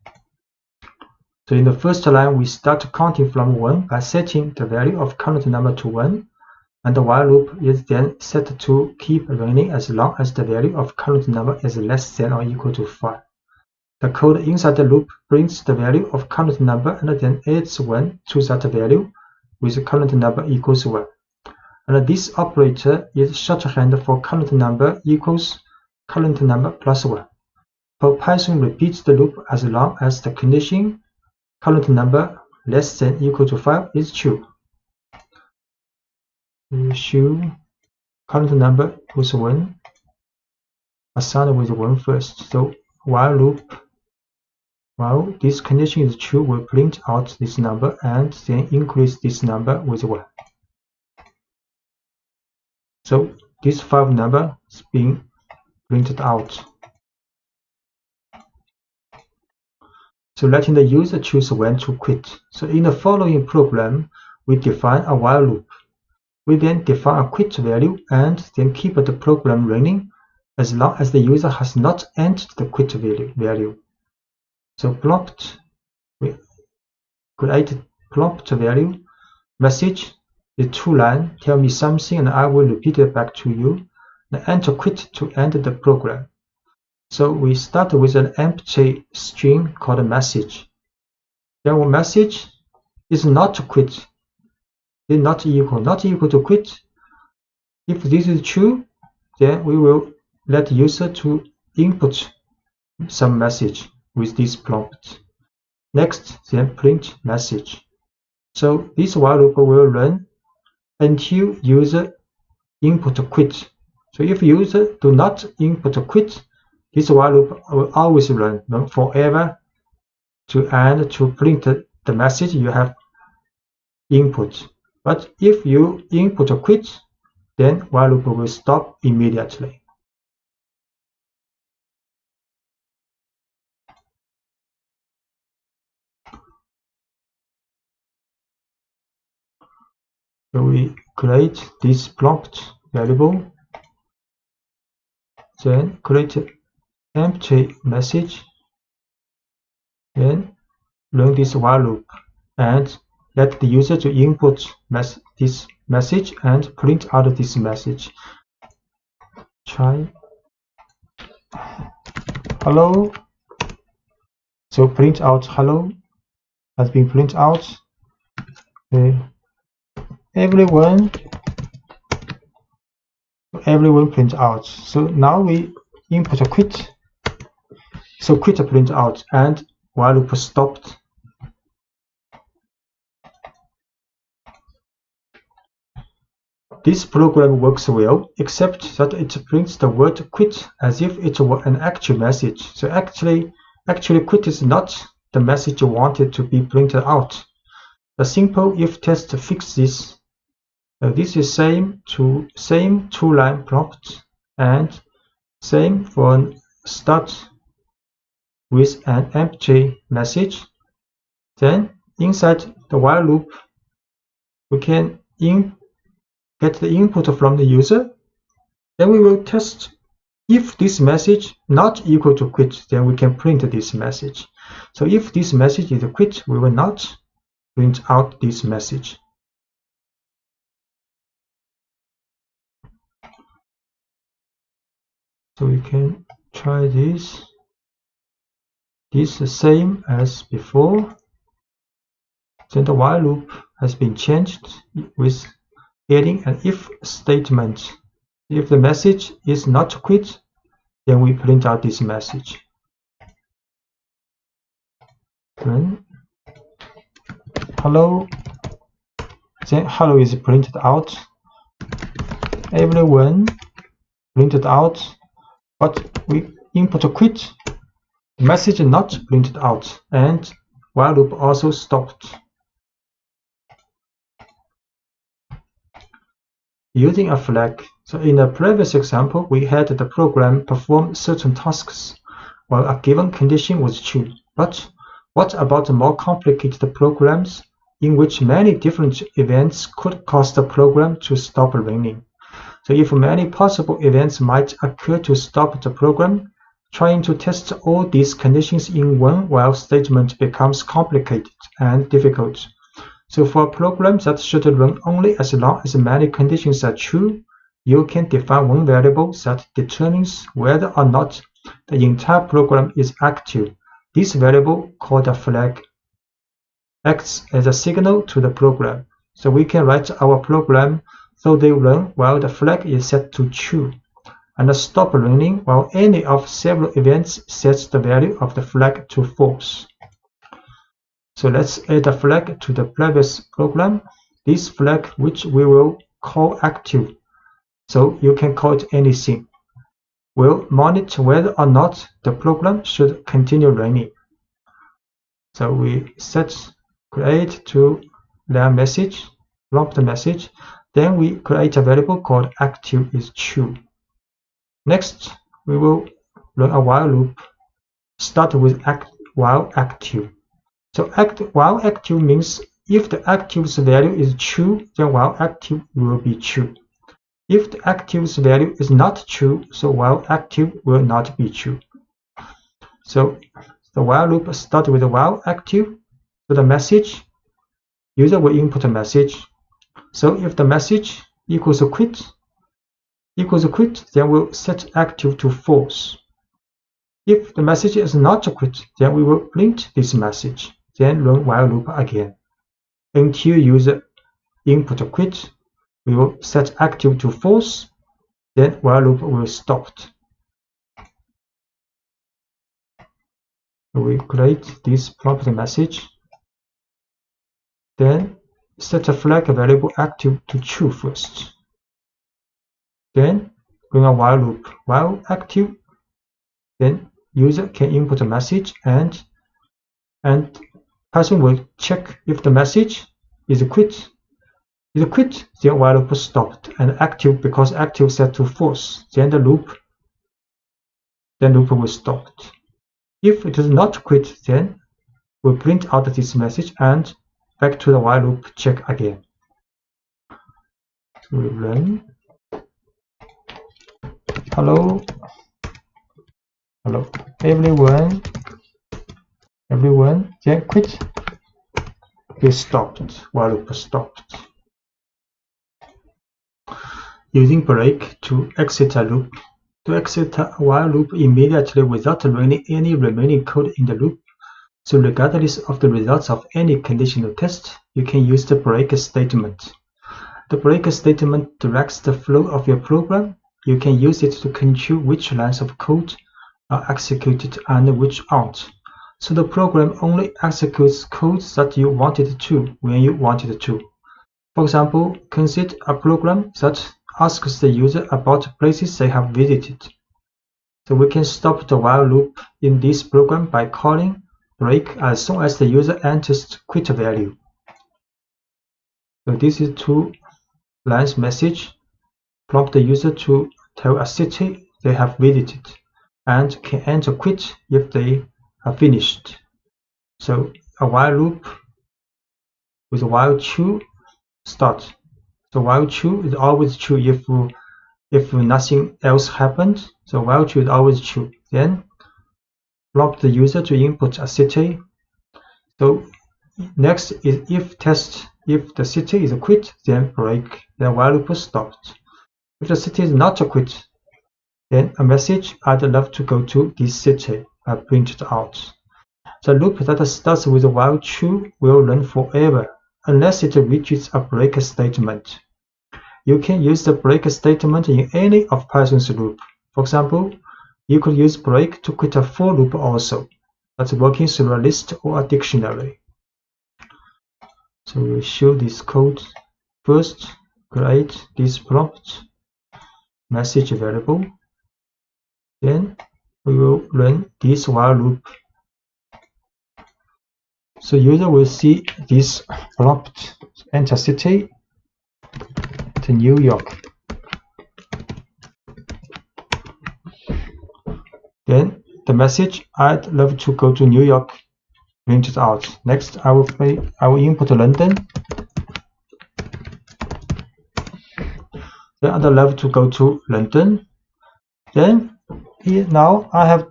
So in the first line, we start counting from 1 by setting the value of current number to 1, and the while loop is then set to keep running as long as the value of current number is less than or equal to 5. The code inside the loop brings the value of current number and then adds 1 to that value with current number equals 1. And this operator is shorthand for current number equals current number plus 1. For Python repeats the loop as long as the condition current number less than equal to 5 is true. We show current number with 1, assigned with 1 first. So while loop, while this condition is true, will print out this number and then increase this number with 1. So this 5 number is being printed out. So letting the user choose when to quit. So in the following program, we define a while loop. We then define a quit value and then keep the program running as long as the user has not entered the quit value. So prompt, we create prompt value message, the 2-line, tell me something and I will repeat it back to you. And enter quit to end the program. So we start with an empty string called message. Then our message is not quit, is not equal to quit. If this is true, then we will let user to input some message with this prompt. Next, then print message. So this while loop will run until user input quit. So if user do not input quit, this while loop will always run forever to end to print the message you have input. But if you input quit, then while loop will stop immediately. So we create this prompt variable, then create empty message, then run this while loop and let the user to input this message and print out this message. Try hello. So print out hello has been printed out. Okay. Everyone print out. So now we input a quit. So quit print out and while loop stopped. This program works well, except that it prints the word quit as if it were an actual message. So actually quit is not the message you wanted to be printed out. The simple if test fixes this. This is same 2-line prompt and same for start with an empty message. Then inside the while loop, we can get the input from the user. Then we will test if this message not equal to quit, then we can print this message. So if this message is quit, we will not print out this message. So we can try this. This is the same as before. Then the while loop has been changed with adding an if statement. If the message is not quit, then we print out this message. Then hello. Then hello is printed out. Everyone printed out. But we input a quit, message not printed out, and while loop also stopped. Using a flag. So in the previous example, we had the program perform certain tasks while a given condition was true. But what about more complicated programs in which many different events could cause the program to stop running? So if many possible events might occur to stop the program, trying to test all these conditions in one while statement becomes complicated and difficult. So for a program that should run only as long as many conditions are true, you can define one variable that determines whether or not the entire program is active. This variable, called a flag, acts as a signal to the program. So we can write our program so they run while the flag is set to true, and stop running while any of several events sets the value of the flag to false. So let's add a flag to the previous program. This flag, which we will call active, so you can call it anything. We'll monitor whether or not the program should continue running. So we set create to their message, prompt message. Then we create a variable called active is true. Next, we will run a while loop. Start with while active. So while active means if the active's value is true, then while active will be true. If the active's value is not true, so while active will not be true. So the while loop starts with while active. So the message, user will input a message. So if the message equals quit, then we'll set active to false. If the message is not quit, then we will print this message, then run while loop again. Until user input quit, we will set active to false, then while loop will stop. We create this prompt message, then set a flag variable active to true first. Then run a while loop, while active, then user can input a message and Python will check if the message is quit. If quit, then while loop stopped, and active, because active set to false, then the loop will stop. If it is not quit, then we'll print out this message and back to the while loop check again. So we run. Hello, everyone, then quit is stopped, while loop stopped. Using break to exit a loop. To exit a while loop immediately without running any remaining code in the loop. So regardless of the results of any conditional test, you can use the break statement. The break statement directs the flow of your program. You can use it to control which lines of code are executed and which aren't. So the program only executes code that you want it to when you want it to. For example, consider a program that asks the user about places they have visited. So we can stop the while loop in this program by calling break as soon as the user enters the quit value. So this is 2 lines message. Prompt the user to tell a city they have visited and can enter quit if they are finished. So a while loop with while true start. So while true is always true if nothing else happened. So while true is always true. Then prompt the user to input a city. So next is if test. If the city is quit, then break. Then while loop stopped. If the city is not quit, then a message I'd love to go to this city are printed out. The loop that starts with while true will run forever unless it reaches a break statement. You can use the break statement in any of Python's loop. For example, you could use break to quit a for loop also. That's working through a list or a dictionary. So we'll show this code. First, create this prompt message variable. Then we will run this while loop. So user will see this prompt, enter city to New York. Then the message I'd love to go to New York printed out. Next I will input London. Then I'd love to go to London. Then here now I have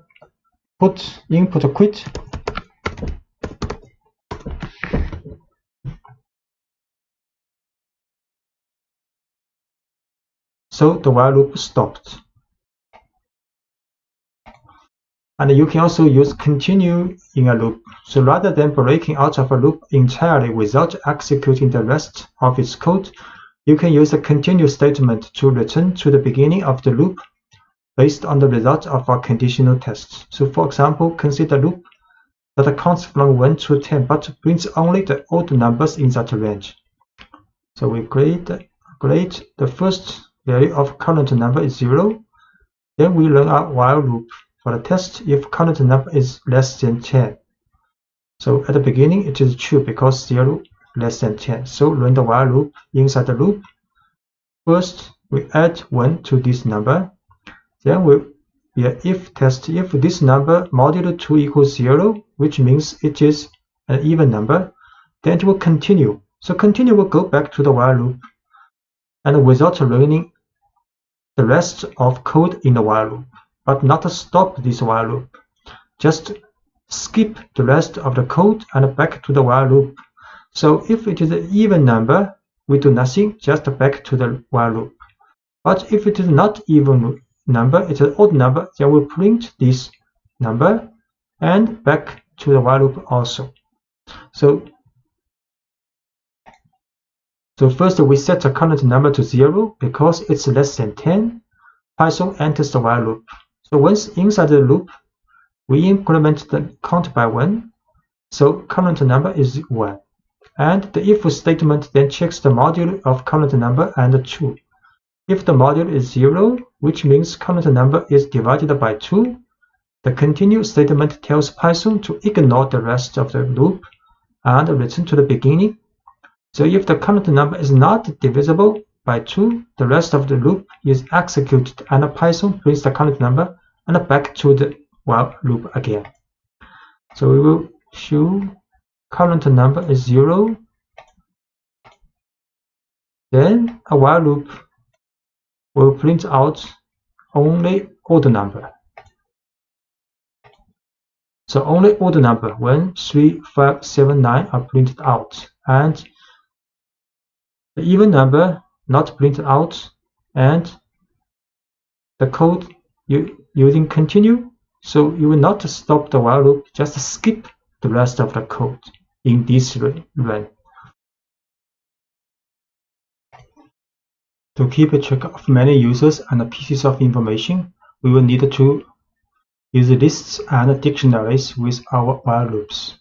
input quit. So the while loop stopped. And you can also use continue in a loop. So rather than breaking out of a loop entirely without executing the rest of its code, you can use a continue statement to return to the beginning of the loop based on the result of our conditional tests. So for example, consider a loop that counts from 1 to 10 but prints only the odd numbers in that range. So we create create the first value of current number is 0. Then we run a while loop for the test if current number is less than 10. So at the beginning it is true because 0 less than 10. So run the while loop. Inside the loop, first we add 1 to this number. Then we if test if this number modulo 2 equals 0, which means it is an even number, then it will continue. So continue will go back to the while loop, and without running the rest of code in the while loop, but not stop this while loop. Just skip the rest of the code and back to the while loop. So if it is an even number, we do nothing, just back to the while loop. But if it is not even number, it's an odd number, then we print this number and back to the while loop also. So first we set the current number to 0 because it's less than 10. Python enters the while loop. So once inside the loop, we increment the count by 1. So current number is 1. And the if statement then checks the modulo of current number and 2. If the modulo is 0, which means current number is divided by 2, the continue statement tells Python to ignore the rest of the loop and return to the beginning. So if the current number is not divisible by 2, the rest of the loop is executed and Python prints the current number and back to the while loop again. So we will show current number is 0. Then a while loop will print out only odd number. So only odd number 1, 3, 5, 7, 9 are printed out, and the even number not printed out, and the code using continue. So you will not stop the while loop, just skip the rest of the code in this run. To keep a track of many users and pieces of information, we will need to use lists and dictionaries with our while loops.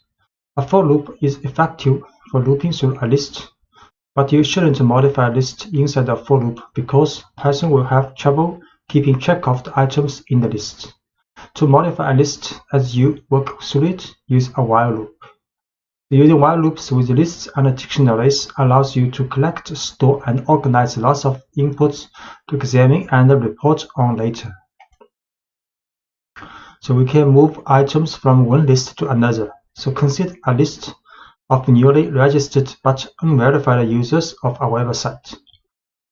A for loop is effective for looping through a list, but you shouldn't modify a list inside a for loop because Python will have trouble keeping track of the items in the list. To modify a list as you work through it, use a while loop. Using while loops with lists and dictionaries allows you to collect, store, and organize lots of inputs to examine and report on later. So we can move items from one list to another. So consider a list of newly registered but unverified users of our website.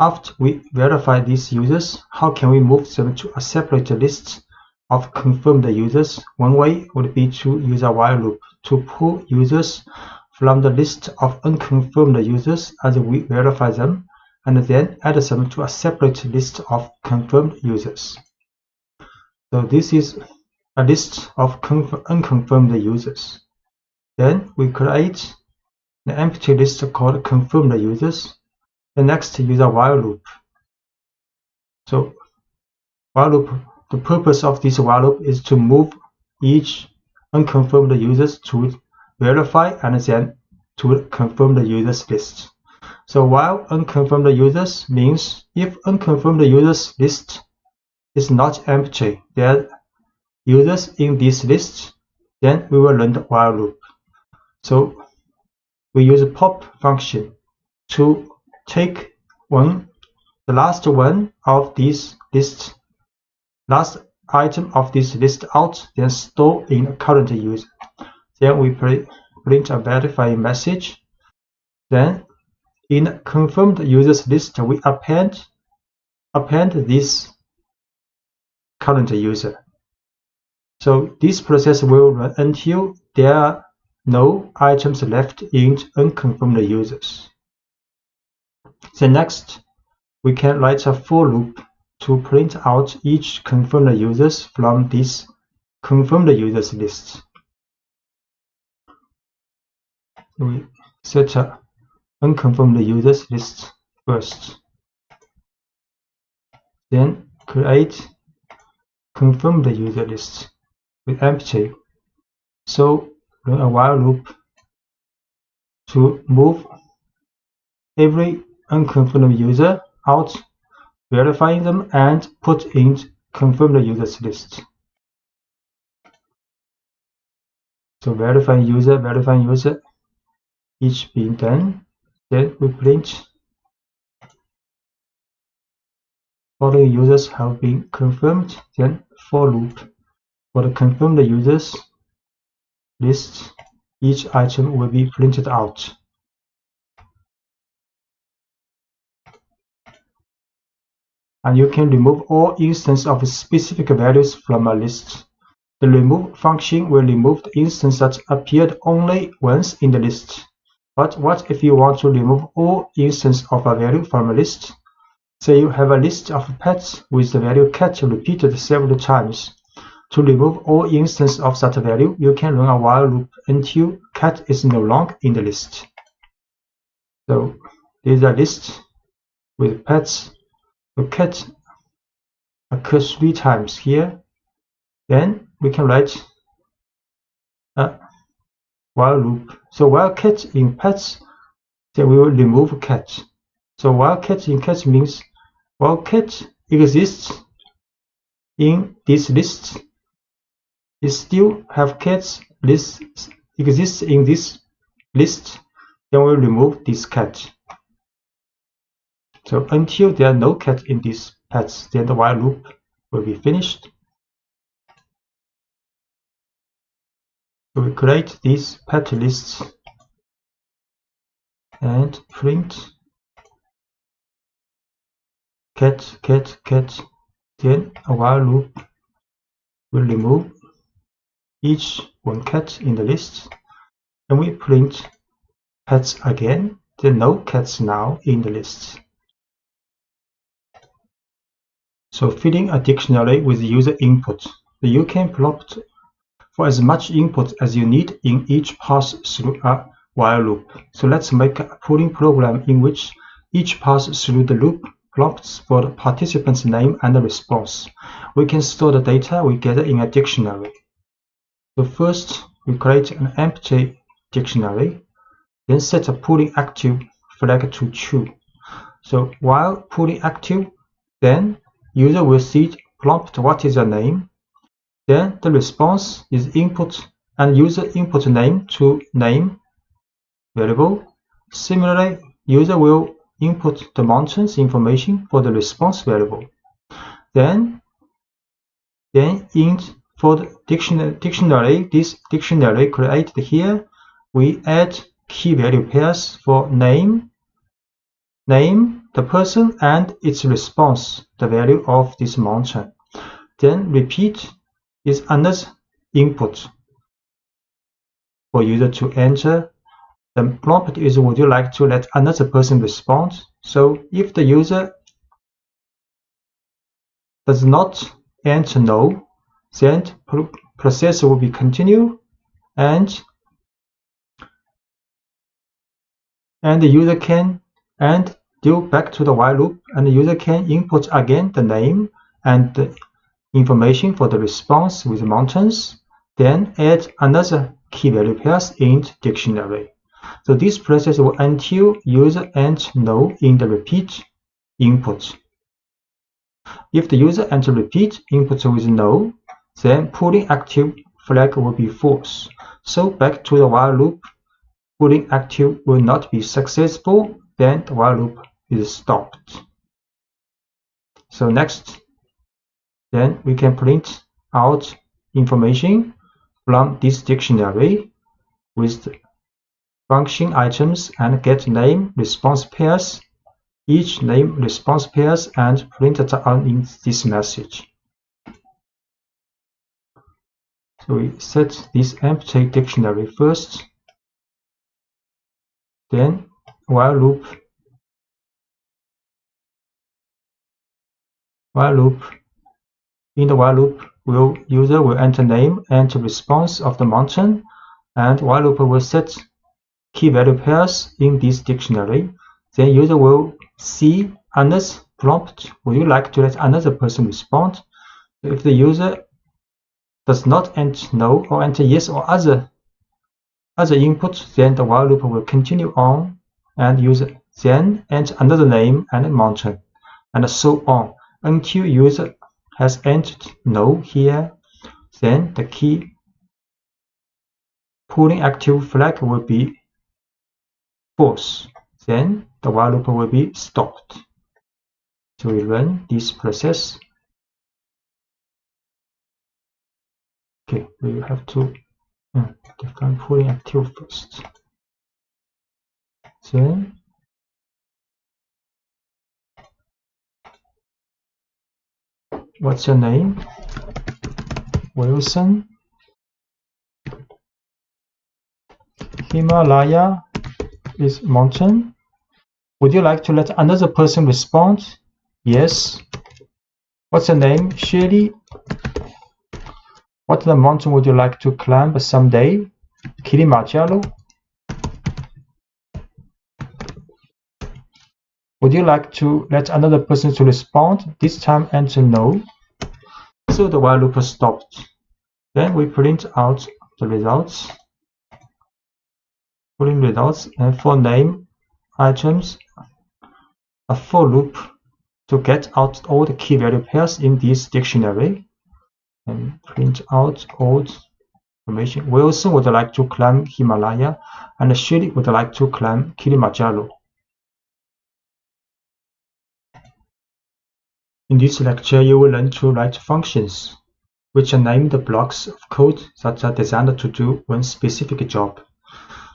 After we verify these users, how can we move them to a separate list of confirmed users? One way would be to use a while loop to pull users from the list of unconfirmed users as we verify them, and then add them to a separate list of confirmed users. So this is a list of unconfirmed users. Then we create an empty list called confirmed users. The next use a while loop. So while loop, the purpose of this while loop is to move each unconfirmed users to verify and then to confirm the users list. So while unconfirmed users means if unconfirmed users list is not empty, there are users in this list, then we will run the while loop. So we use a pop function to take the last one of this list, last item of this list out, then store in a current user. Then we print a verifying message. Then in confirmed users list, we append this current user. So this process will run until there are no items left in unconfirmed users. Then next, we can write a for loop to print out each confirmed users from this confirmed users list. We set a unconfirmed users list first. Then create confirmed user list with empty. So run a while loop to move every unconfirmed user out, verifying them, and put in confirmed users list. So verifying user, each being done. Then we print following users have been confirmed. Then for loop for the confirmed users list, each item will be printed out. And you can remove all instances of specific values from a list. The remove function will remove the instance that appeared only once in the list. But what if you want to remove all instances of a value from a list? Say you have a list of pets with the value cat repeated several times. To remove all instances of that value, you can run a while loop until cat is no longer in the list. So there is a list with pets. The cat occurs 3 times here. Then we can write a while loop. So while cat in pets, then we will remove cat. So while cat in cat means while cat exists in this list, it still have cats list exists in this list, then we'll remove this cat. So until there are no cat in these pets, then the while loop will be finished. So we create these pet lists and print cat, cat, cat. Then a while loop will remove each one cat in the list, and we print pets again. There are no cats now in the list. So filling a dictionary with user input. You can prompt for as much input as you need in each pass through a while loop. So let's make a pooling program in which each pass through the loop prompts for the participant's name and the response. We can store the data we gather in a dictionary. So first we create an empty dictionary, then set a pooling active flag to true. So while pooling active, then user will see prompt what is your name. Then the response is input and user input name to name variable. Similarly, user will input the mountains information for the response variable. Then int for the dictionary, this dictionary created here, we add key value pairs for name, the person, and its response, the value of this mountain. Then repeat is another input for user to enter. The prompt is would you like to let another person respond? So if the user does not enter no, then process will be continue, and the user can do back to the while loop, and the user can input again the name and the information for the response with mountains, then add another key value pairs in dictionary. So this process will until user enter no in the repeat input. If the user enter repeat input with no, then pooling active flag will be false. So back to the while loop, pooling active will not be successful, then the while loop is stopped. So next, then we can print out information from this dictionary with the function items and get name response pairs, each name response pairs, and print it out in this message. So we set this empty dictionary first, then while loop. In the while loop, user will enter name and response of the mountain, and while loop will set key value pairs in this dictionary. Then user will see another prompt. Would you like to let another person respond? If the user does not enter no or enter yes or other input, then the while loop will continue on, and user then enter another name and mountain, and so on until user has entered no here. Then the key pulling active flag will be false. Then the while loop will be stopped. So we run this process. Okay, we have to define pulling active first. Then what's your name? Wilson. Himalaya is mountain. Would you like to let another person respond? Yes. What's your name? Shirley. What mountain would you like to climb someday? Kilimanjaro. Would you like to let another person to respond? This time enter no. So the while loop stopped. Then we print out the results. Pulling results, and for name items, a for loop to get out all the key value pairs in this dictionary, and print out all information. Wilson would like to climb Himalaya, and Shirley would like to climb Kilimanjaro. In this lecture, you will learn to write functions, which are named blocks of code that are designed to do one specific job.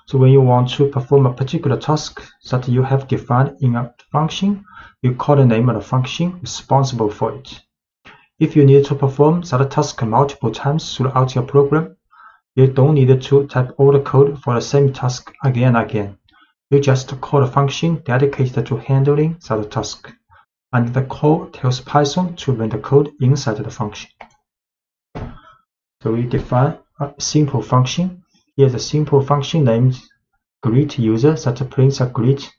So when you want to perform a particular task that you have defined in a function, you call the name of the function responsible for it. If you need to perform that task multiple times throughout your program, you don't need to type all the code for the same task again and again. You just call a function dedicated to handling that task, and the call tells Python to run the code inside the function. So we define a simple function. Here's a simple function named greet user that prints a greet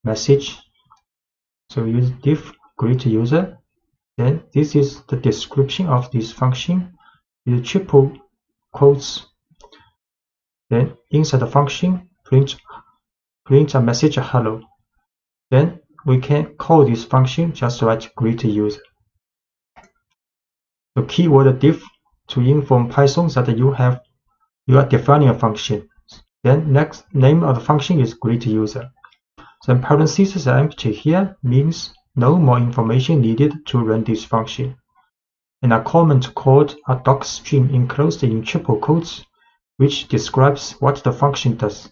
message. So we use diff greet user. Then this is the description of this function. Use triple quotes. Then inside the function, print a message hello. Then we can call this function just write greet user. The keyword diff to inform Python that you are defining a function. Then next name of the function is greet user. Then parentheses are empty here means no more information needed to run this function. And a comment called a docstring enclosed in triple quotes, which describes what the function does.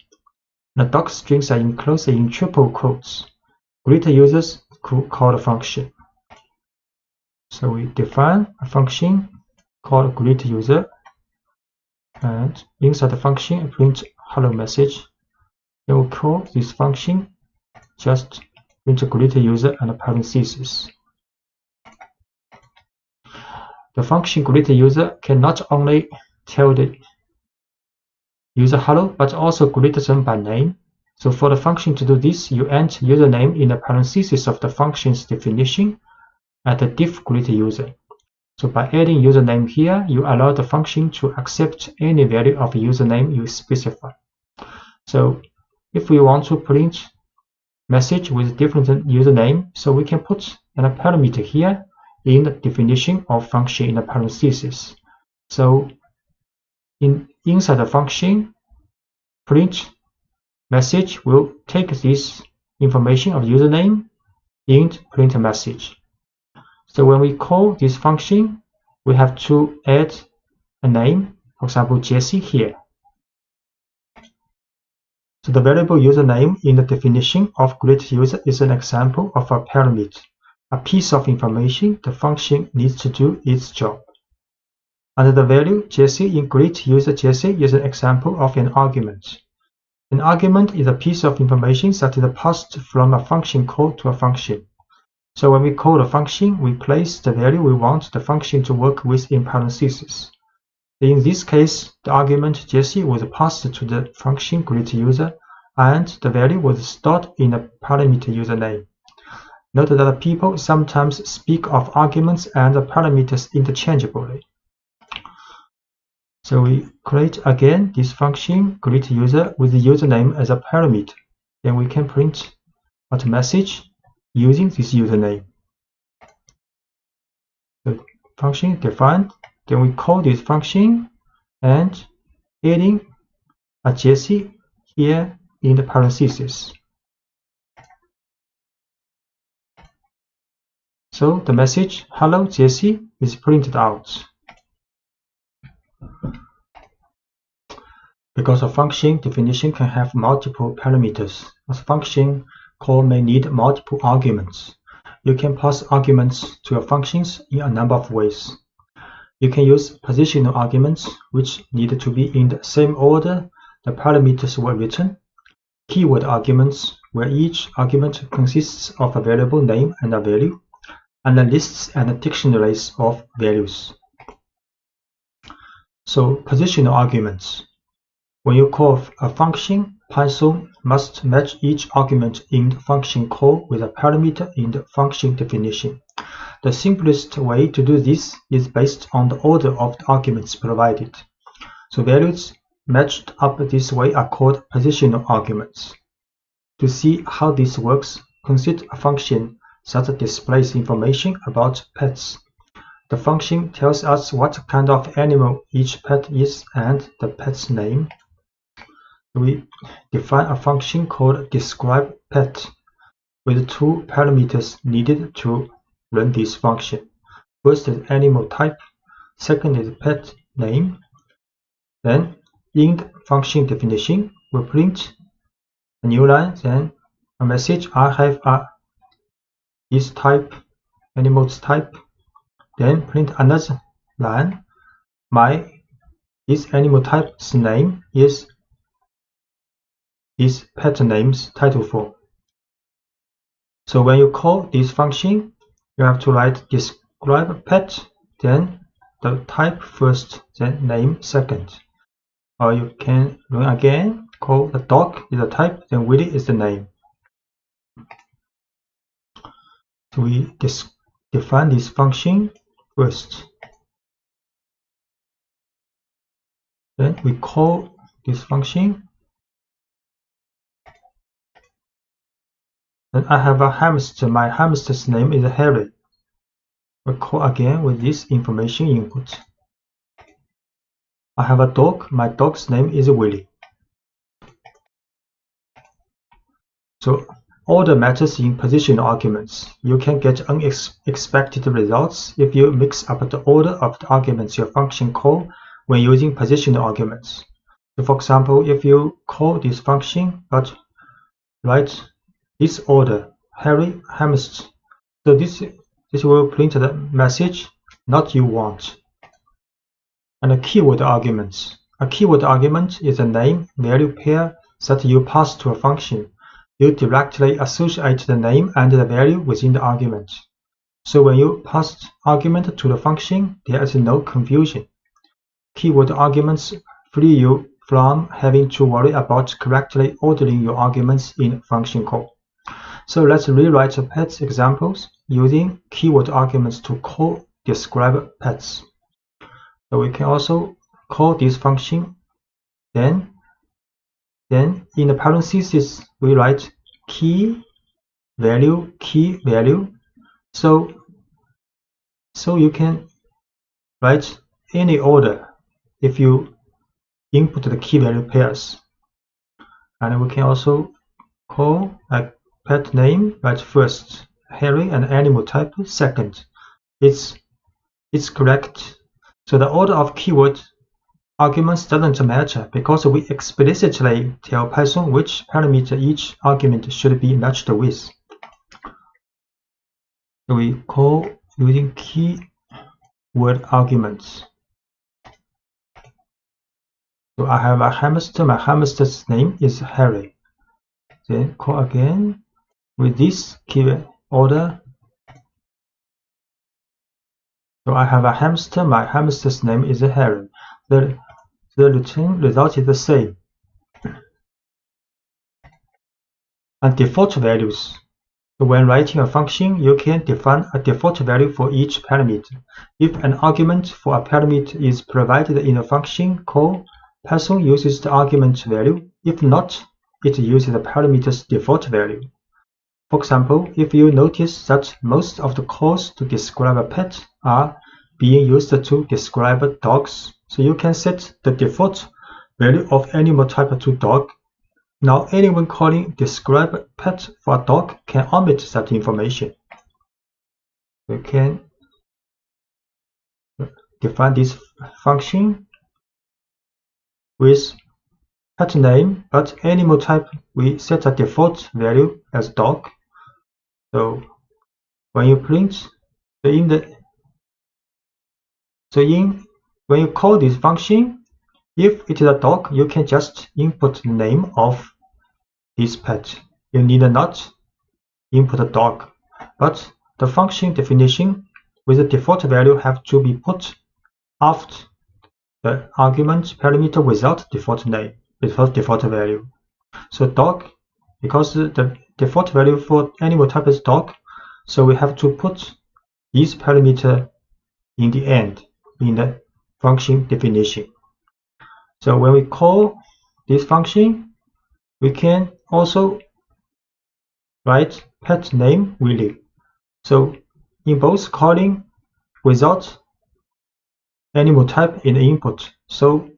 The docstrings are enclosed in triple quotes. Greet users call the function. So we define a function called greet user, and inside the function print hello message. Then we call this function just print greet user and parentheses. The function greet user can not only tell the user hello, but also greet them by name. So for the function to do this, you enter username in the parentheses of the function's definition at the diff greet user. So by adding username here, you allow the function to accept any value of username you specify. So if we want to print message with different username, so we can put a parameter here in the definition of function in the parentheses. So inside the function, print message will take this information of username and print a message. So when we call this function, we have to add a name, for example, Jesse here. So the variable username in the definition of greet user is an example of a parameter, a piece of information the function needs to do its job. And the value Jesse in greet user Jesse is an example of an argument. An argument is a piece of information that is passed from a function call to a function. So when we call the function, we place the value we want the function to work with in parentheses. In this case, the argument Jesse was passed to the function greet user, and the value was stored in a parameter username. Note that people sometimes speak of arguments and parameters interchangeably. So we create again this function greet user with the username as a parameter. Then we can print a message using this username. The function defined, then we call this function and adding a Jesse here in the parentheses. So the message "Hello Jesse" is printed out. Because a function definition can have multiple parameters, a function call may need multiple arguments. You can pass arguments to your functions in a number of ways. You can use positional arguments, which need to be in the same order the parameters were written, keyword arguments, where each argument consists of a variable name and a value, and the lists and dictionaries of values. So, positional arguments. When you call a function, Python must match each argument in the function call with a parameter in the function definition. The simplest way to do this is based on the order of the arguments provided. So values matched up this way are called positional arguments. To see how this works, consider a function that displays information about pets. The function tells us what kind of animal each pet is and the pet's name. We define a function called describePet with two parameters needed to run this function. First is animal type, second is pet name. Then in the function definition, we print a new line, then a message "I have this type, animal's type." Then print another line, this animal type's name is this pet name's title form. So when you call this function, you have to write describePet, then the type first, then name second. Or you can run again, call the dog is the type, then Willie is the name. So we define this function first. Then we call this function. Then I have a hamster. My hamster's name is Harry. We call again with this information input. I have a dog. My dog's name is Willie. So order matters in positional arguments. You can get unexpected results if you mix up the order of the arguments your function call when using positional arguments. So for example, if you call this function but write this order, Harry hamster, so this will print the message "not you want." And a keyword arguments. A keyword argument is a name-value pair that you pass to a function. You directly associate the name and the value within the argument. So when you pass argument to the function, there is no confusion. Keyword arguments free you from having to worry about correctly ordering your arguments in function call. So let's rewrite the pets examples using keyword arguments to call describePets. So we can also call this function. Then in the parentheses we write key value. So you can write any order if you input the key value pairs. And we can also call a pet name right first, Harry, and animal type second. It's correct. So the order of keyword arguments doesn't matter because we explicitly tell Python which parameter each argument should be matched with. So we call using keyword arguments. So I have a hamster. My hamster's name is Harry. Then call again with this keyword order. So I have a hamster. My hamster's name is Harry. The return result is the same. And default values. So when writing a function, you can define a default value for each parameter. If an argument for a parameter is provided in a function call, Python uses the argument value. If not, it uses the parameter's default value. For example, if you notice that most of the calls to describe a pet are being used to describe dogs, so you can set the default value of animal type to dog. Now anyone calling describe pet for a dog can omit that information. We can define this function with pet name, but animal type we set a default value as dog. So when you print, when you call this function, if it is a dog, you can just input the name of this pet. You need not input a dog, but the function definition with the default value have to be put after the argument parameter without default name, without default value. So dog, because the default value for animal type is dog, so we have to put this parameter in the end in the function definition. So when we call this function, we can also write pet name Willy. So in both calling without animal type in the input, so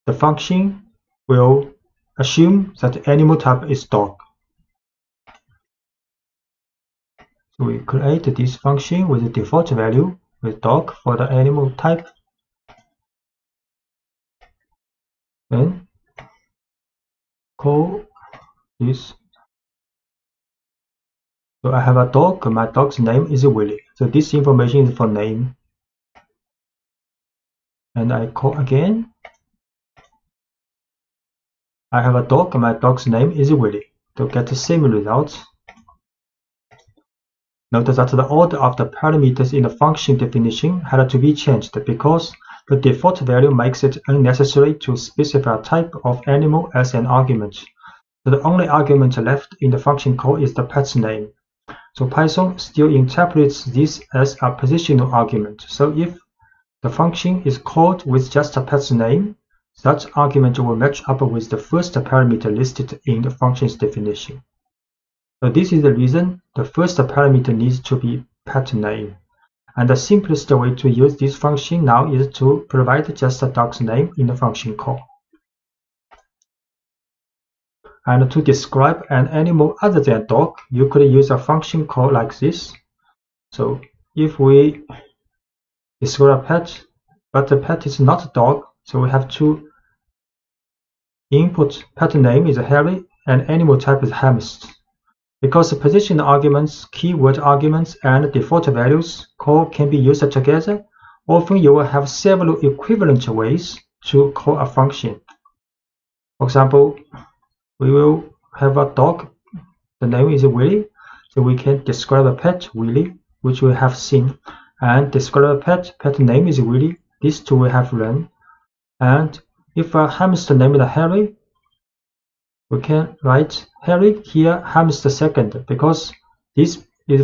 the function will assume that animal type is dog. So we create this function with the default value with dog for the animal type. Then call this. So I have a dog, my dog's name is Willy. So this information is for name. And I call again. I have a dog, my dog's name is Willy. To get the same result. Notice that the order of the parameters in the function definition had to be changed because the default value makes it unnecessary to specify a type of animal as an argument. So the only argument left in the function call is the pet's name. So Python still interprets this as a positional argument. So if the function is called with just a pet's name, that argument will match up with the first parameter listed in the function's definition. So this is the reason the first parameter needs to be pet name. And the simplest way to use this function now is to provide just a dog's name in the function call. And to describe an animal other than dog, you could use a function call like this. So if we describe a pet, but the pet is not a dog, so we have to input pet name is Harry and animal type is hamster. Because the position arguments, keyword arguments, and default values call can be used together, often you will have several equivalent ways to call a function. For example, we will have a dog, the name is Willy, so we can describe a pet, Willy, which we have seen, and describe a pet name is Willy, these two we have run. And if a hamster name is Harry, we can write Harry here, hamster second, because this is in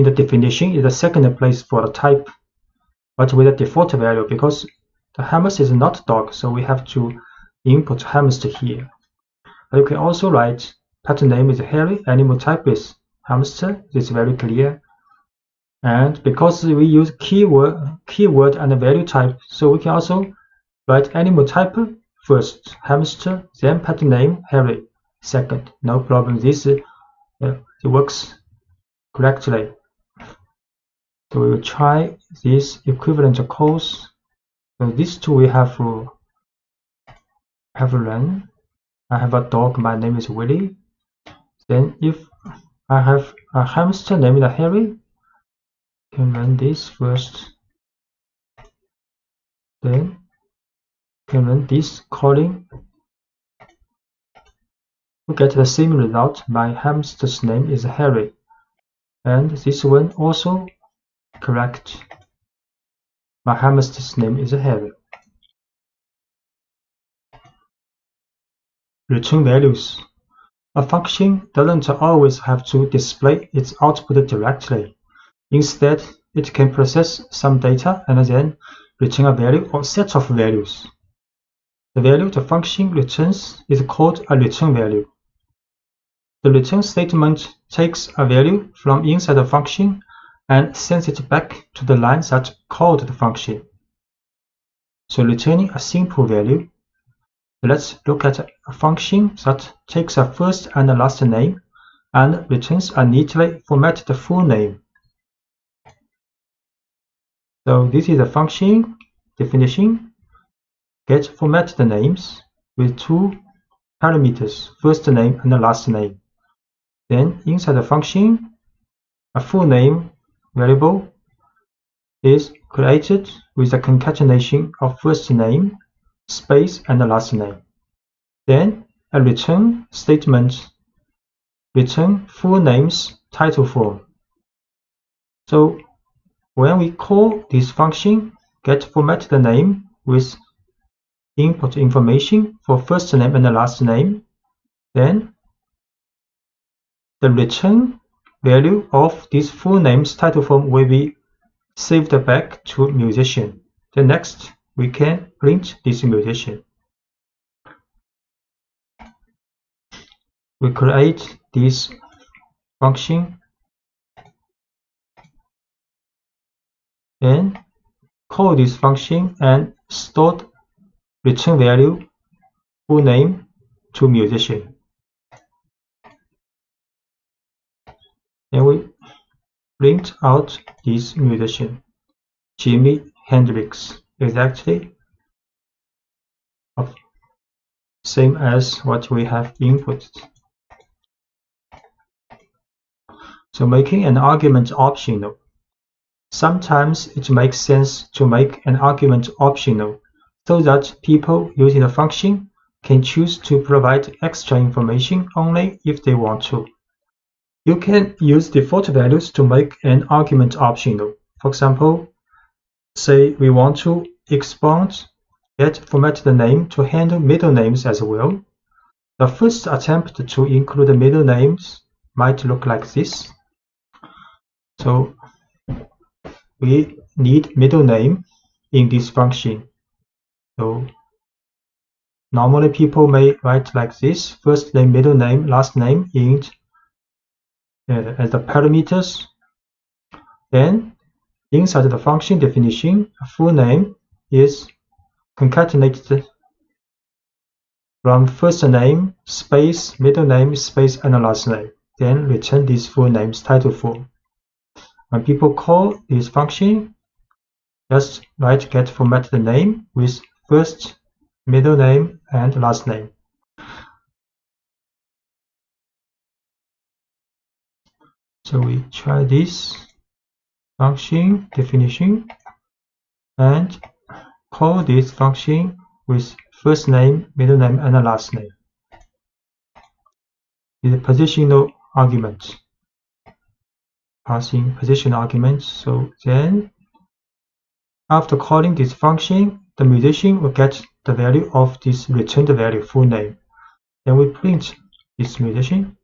the definition is the second place for the type, but with a default value because the hamster is not dog, so we have to input hamster here. But you can also write pet name is Harry, animal type is hamster. This is very clear. And because we use keyword and value type, so we can also write animal type first, hamster, then pet name Harry second. No problem. This it works correctly. So we will try this equivalent calls. So these two we have run. I have a dog, my name is Willy. Then if I have a hamster named Harry, I can run this first. Then can run this calling. We get the same result. My hamster's name is Harry, and this one also correct. My hamster's name is Harry. Return values. A function doesn't always have to display its output directly. Instead, it can process some data and then return a value or set of values. The value the function returns is called a return value. The return statement takes a value from inside the function and sends it back to the line that called the function. So returning a simple value. Let's look at a function that takes a first and a last name and returns a neatly formatted full name. So this is a function definition. Get formatted names with two parameters, first name and the last name. Then inside the function, a full name variable is created with a concatenation of first name, space, and the last name. Then a return statement return full names title form. So when we call this function get formatted name with input information for first name and the last name, then the return value of this full names title form will be saved back to musician. Then next we can print this musician. We create this function and call this function and store return value full name to musician. And we print out this musician, Jimi Hendrix, exactly same as what we have inputted. So making an argument optional. Sometimes it makes sense to make an argument optional so that people using the function can choose to provide extra information only if they want to. You can use default values to make an argument optional. For example, say we want to expand get formatted name to handle middle names as well. The first attempt to include middle names might look like this. So we need middle name in this function. So normally people may write like this: first name, middle name, last name in as the parameters. Then inside the function definition, a full name is concatenated from first name, space, middle name, space, and last name. Then return this full name's title form. When people call this function, just write get formatted name with first, middle name, and last name. So we try this function definition and call this function with first name, middle name, and last name. This is a positional argument. Passing position argument. So then after calling this function, the musician will get the value of this returned value full name. Then we print this musician.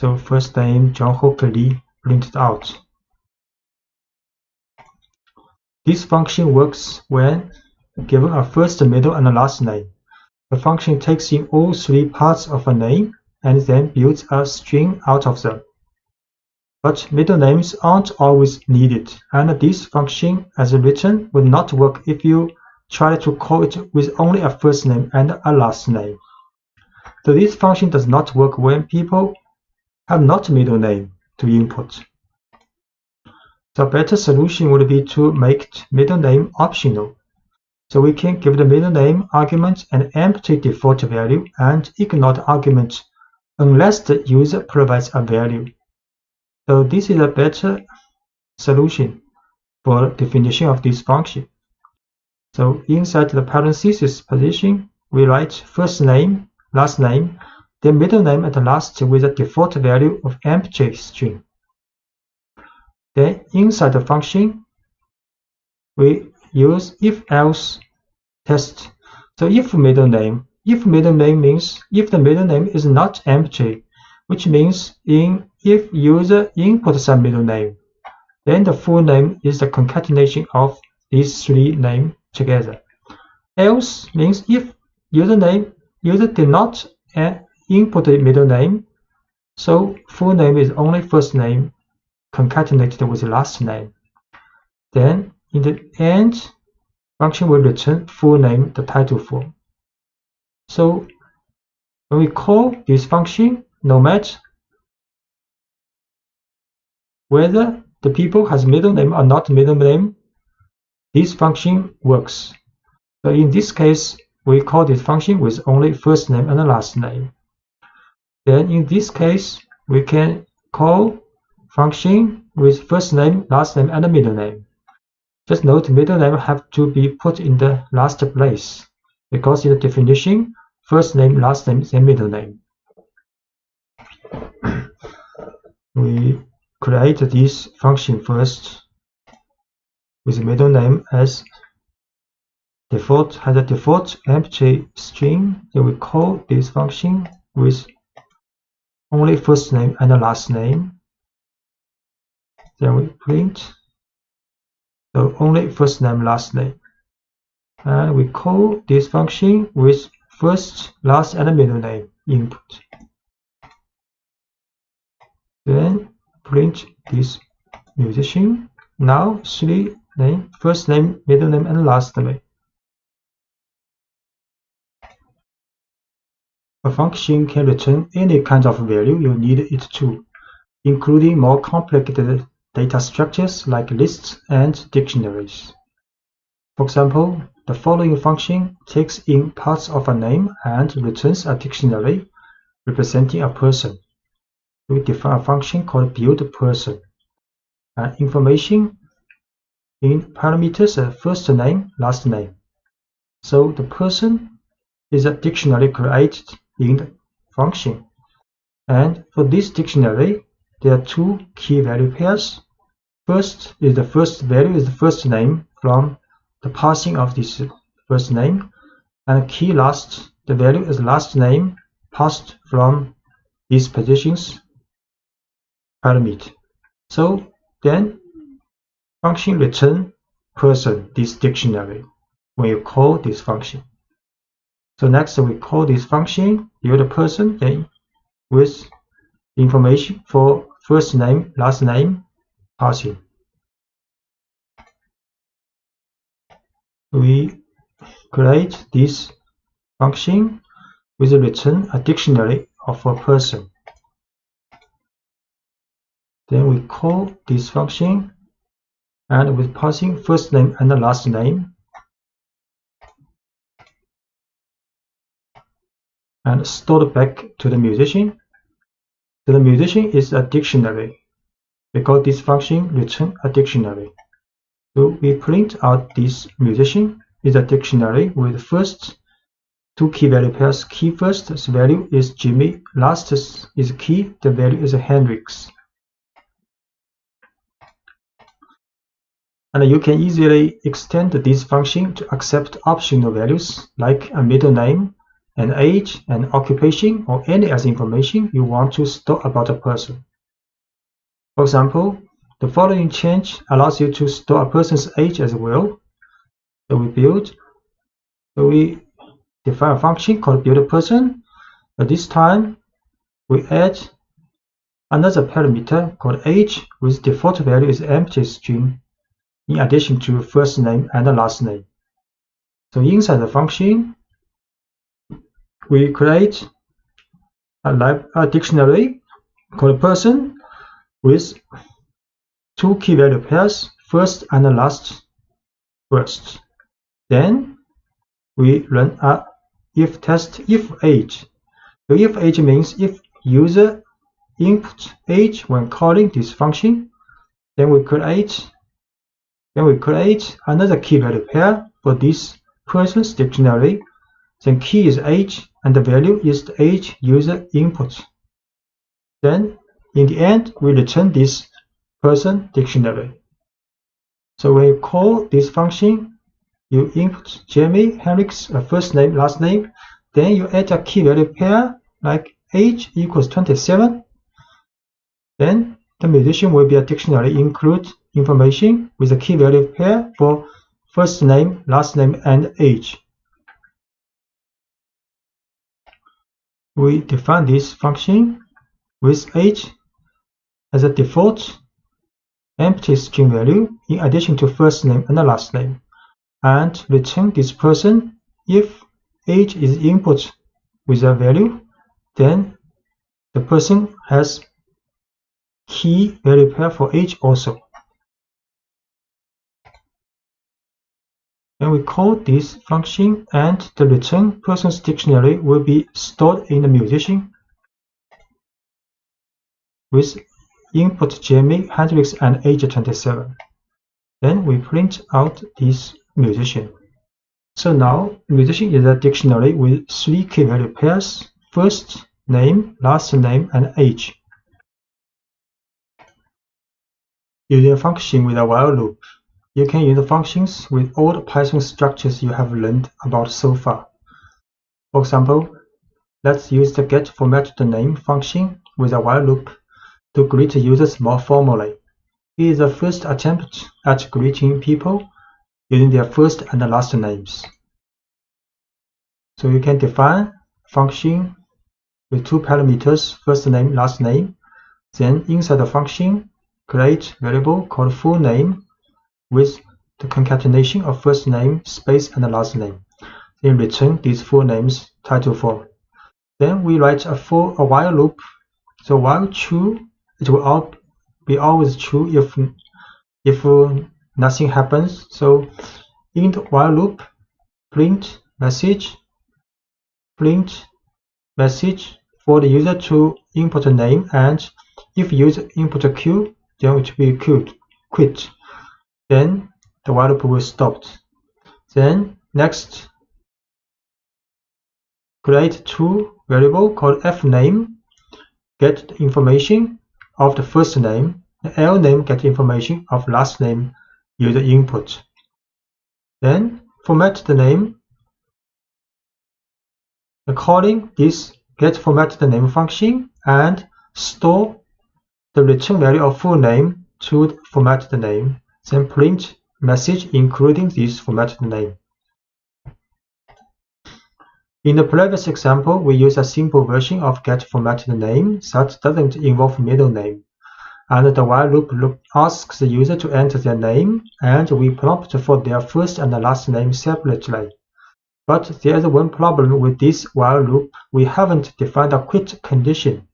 So first name John Hooker Lee printed out. This function works when given a first, middle, and a last name. The function takes in all three parts of a name and then builds a string out of them. But middle names aren't always needed, and this function as written would not work if you try to call it with only a first name and a last name. So this function does not work when people have not middle name to input. The better solution would be to make middle name optional. So we can give the middle name argument an empty default value and ignore the argument unless the user provides a value. So this is a better solution for definition of this function. So inside the parenthesis position, we write first name, last name, then middle name at last with a default value of empty string. Then inside the function, we use if-else test. So if middle name means if the middle name is not empty, which means if user inputs a middle name, then the full name is the concatenation of these three names together. Else means if user did not input a middle name, So full name is only first name concatenated with last name. Then in the end, function will return full name, the title form. So when we call this function, no matter whether the people has middle name or not middle name, this function works. So in this case, we call this function with only first name and last name. Then in this case, we can call function with first name, last name, and middle name. Just note middle name have to be put in the last place, because in the definition, first name, last name is a middle name. We create this function first with middle name as default, has a default empty string. Then we call this function with only first name and last name. Then we print so only first name, last name. And we call this function with first, last, and middle name input. Then print this musician. Now three name, first name, middle name, and last name. A function can return any kind of value you need it to, including more complicated data structures like lists and dictionaries. For example, the following function takes in parts of a name and returns a dictionary representing a person. We define a function called buildPerson. And information in parameters are first name, last name. So the person is a dictionary created in the function. And for this dictionary, there are two key value pairs. First is the first value is the first name from the parsing of this first name, and key last, the value is last name passed from these positions parameter. So then function return person, this dictionary, when you call this function. So next we call this function buildPerson, then with information for first name, last name passing. We create this function with a return a dictionary of a person. Then we call this function and with passing first name and the last name, and stored back to the musician. So the musician is a dictionary because this function returns a dictionary. So we print out this musician is a dictionary with first two key value pairs. Key first value is Jimmy, last is key, the value is Hendrix. And you can easily extend this function to accept optional values like a middle name, an age, an occupation, or any other information you want to store about a person. For example, the following change allows you to store a person's age as well. So we define a function called buildPerson, but this time we add another parameter called age with default value is empty string in addition to first name and the last name. So inside the function, we create a dictionary called person with two key value pairs, first and last first. Then we run a if test if age. So if age means if user input age when calling this function, then we create another key value pair for this person's dictionary. Then key is age and the value is the age user input. Then in the end, we return this person dictionary. So when you call this function, you input Jamie, Hendrix, first name, last name, then you add a key value pair like age equals 27. Then the musician will be a dictionary include information with a key value pair for first name, last name, and age. We define this function with age as a default empty string value in addition to first name and last name, and return this person. If age is input with a value, then the person has key value pair for age also. And we call this function, and the return person's dictionary will be stored in the musician with input JMake, Hendrix, and age 27. Then we print out this musician. So now musician is a dictionary with 3 key value pairs: first name, last name, and age. Using a function with a while loop, you can use functions with all the Python structures you have learned about so far. For example, let's use the getFormatTheName function with a while loop to greet users more formally. It is the first attempt at greeting people using their first and last names. So you can define a function with 2 parameters, first name, last name. Then inside the function, create variable called full name with the concatenation of first name, space, and last name. Then return these full names title form. Then we write a while loop. So while true, it will be always true if nothing happens. So in the while loop, print message for the user to input a name, and if user input a Q, then it will be quit. Then the while loop will stop. Then next, create 2 variable called fName, get the information of the first name, the lName get information of last name user input. Then format the name, calling this getFormatTheName function, and store the return value of full name to format the name. Then print message including this formatted name. In the previous example, we use a simple version of getFormatTheName that doesn't involve middle name. And the while loop asks the user to enter their name, and we prompt for their first and last name separately. But there's one problem with this while loop. We haven't defined a quit condition,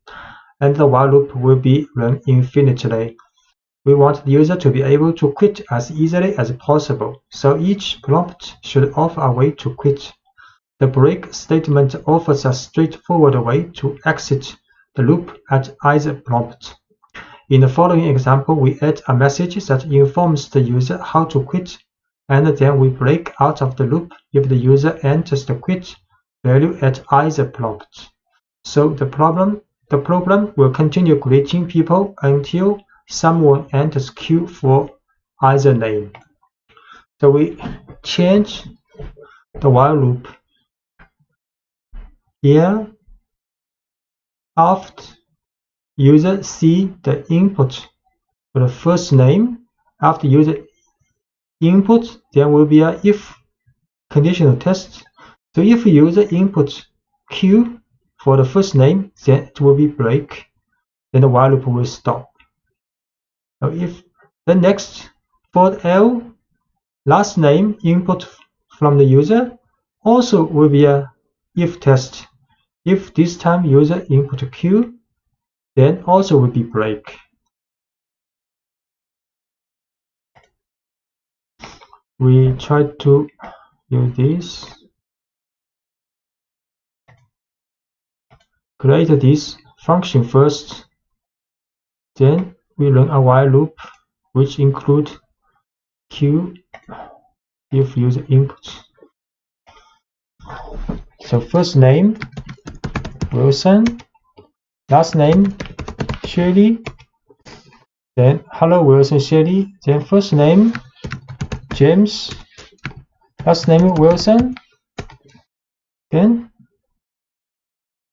and the while loop will be run infinitely. We want the user to be able to quit as easily as possible, so each prompt should offer a way to quit. The break statement offers a straightforward way to exit the loop at either prompt. In the following example, we add a message that informs the user how to quit, and then we break out of the loop if the user enters the quit value at either prompt. So the program will continue greeting people until someone enters Q for either name. So we change the while loop here. After user see the input for the first name, after user input, there will be a if conditional test. So if user inputs Q for the first name, then it will be break, then the while loop will stop. So if the next for L last name input from the user also will be a if test. If this time user input Q, then also will be break. We try to use this. Create this function first, then we run a while loop which include Q if user inputs. So first name Wilson, last name Shirley, then hello Wilson Shirley, then first name James, last name Wilson, then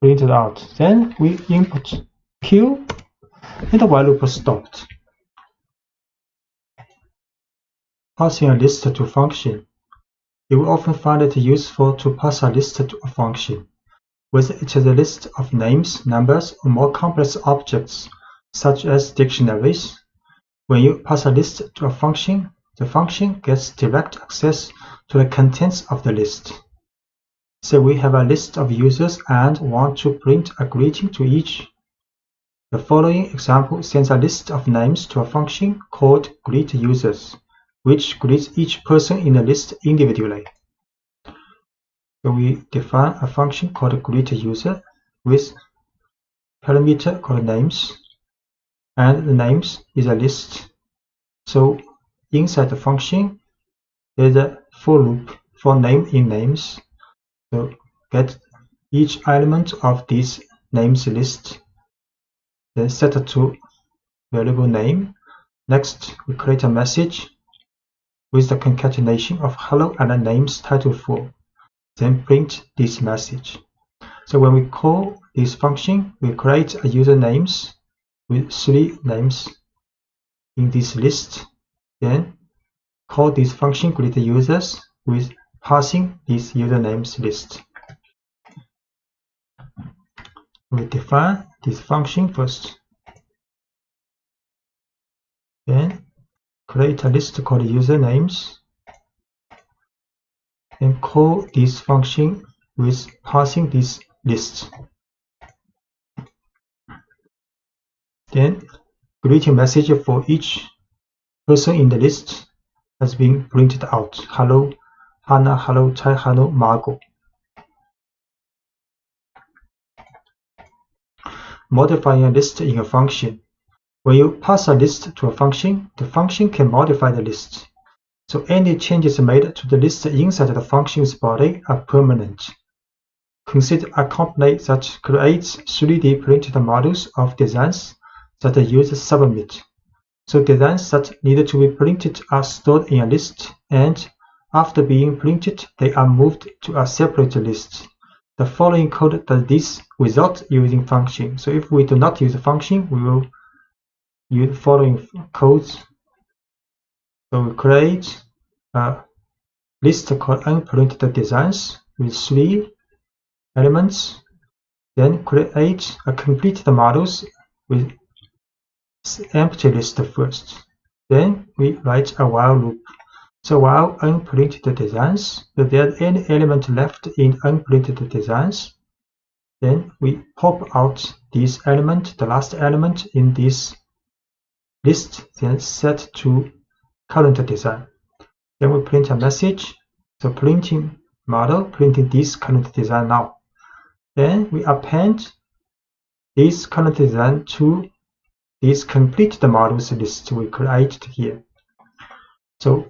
print it out. Then we input Q, and the while loop stopped. Passing a list to function. You will often find it useful to pass a list to a function. whether it is a list of names, numbers, or more complex objects, such as dictionaries. When you pass a list to a function, the function gets direct access to the contents of the list. Say we have a list of users and want to print a greeting to each. The following example sends a list of names to a function called greetUsers, which greets each person in the list individually. So we define a function called greetUser with parameter called names, and the names is a list. So inside the function, there's a for loop for name in names. So get each element of this names list, then set it to variable name. Next, we create a message with the concatenation of hello and the names title for, then print this message. So when we call this function, we create a user names with 3 names in this list, then call this function greetUsers with passing this usernames list. We define this function first, then create a list called usernames, and call this function with passing this list. Then greeting message for each person in the list has been printed out. Hello Hannah, hello Chai, hello Margot. Modifying a list in a function. When you pass a list to a function, the function can modify the list. So any changes made to the list inside the function's body are permanent. Consider a company that creates 3D printed models of designs that the users submit. So designs that need to be printed are stored in a list, and after being printed, they are moved to a separate list. The following code does this without using function. So if we do not use a function, we will use the following codes. So we create a list called unprinted designs with 3 elements, then create a completed models with empty list first. Then we write a while loop. So while unprinted designs, if there's any element left in unprinted designs, then we pop out this element, the last element in this list, then set to current design. Then we print a message, so printing model, printing this current design now. Then we append this current design to this completed models list we created here. So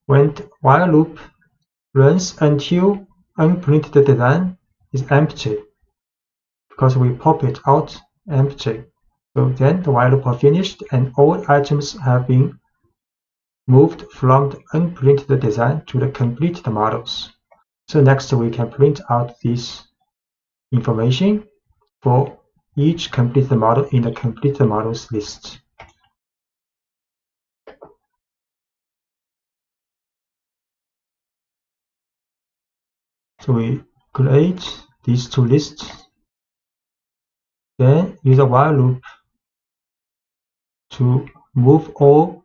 when the while loop runs until unprinted design is empty, because we pop it out empty. So then the while loop are finished and all items have been moved from the unprinted design to the completed models. So next we can print out this information for each completed model in the completed models list. So we create these 2 lists, then use a while loop to move all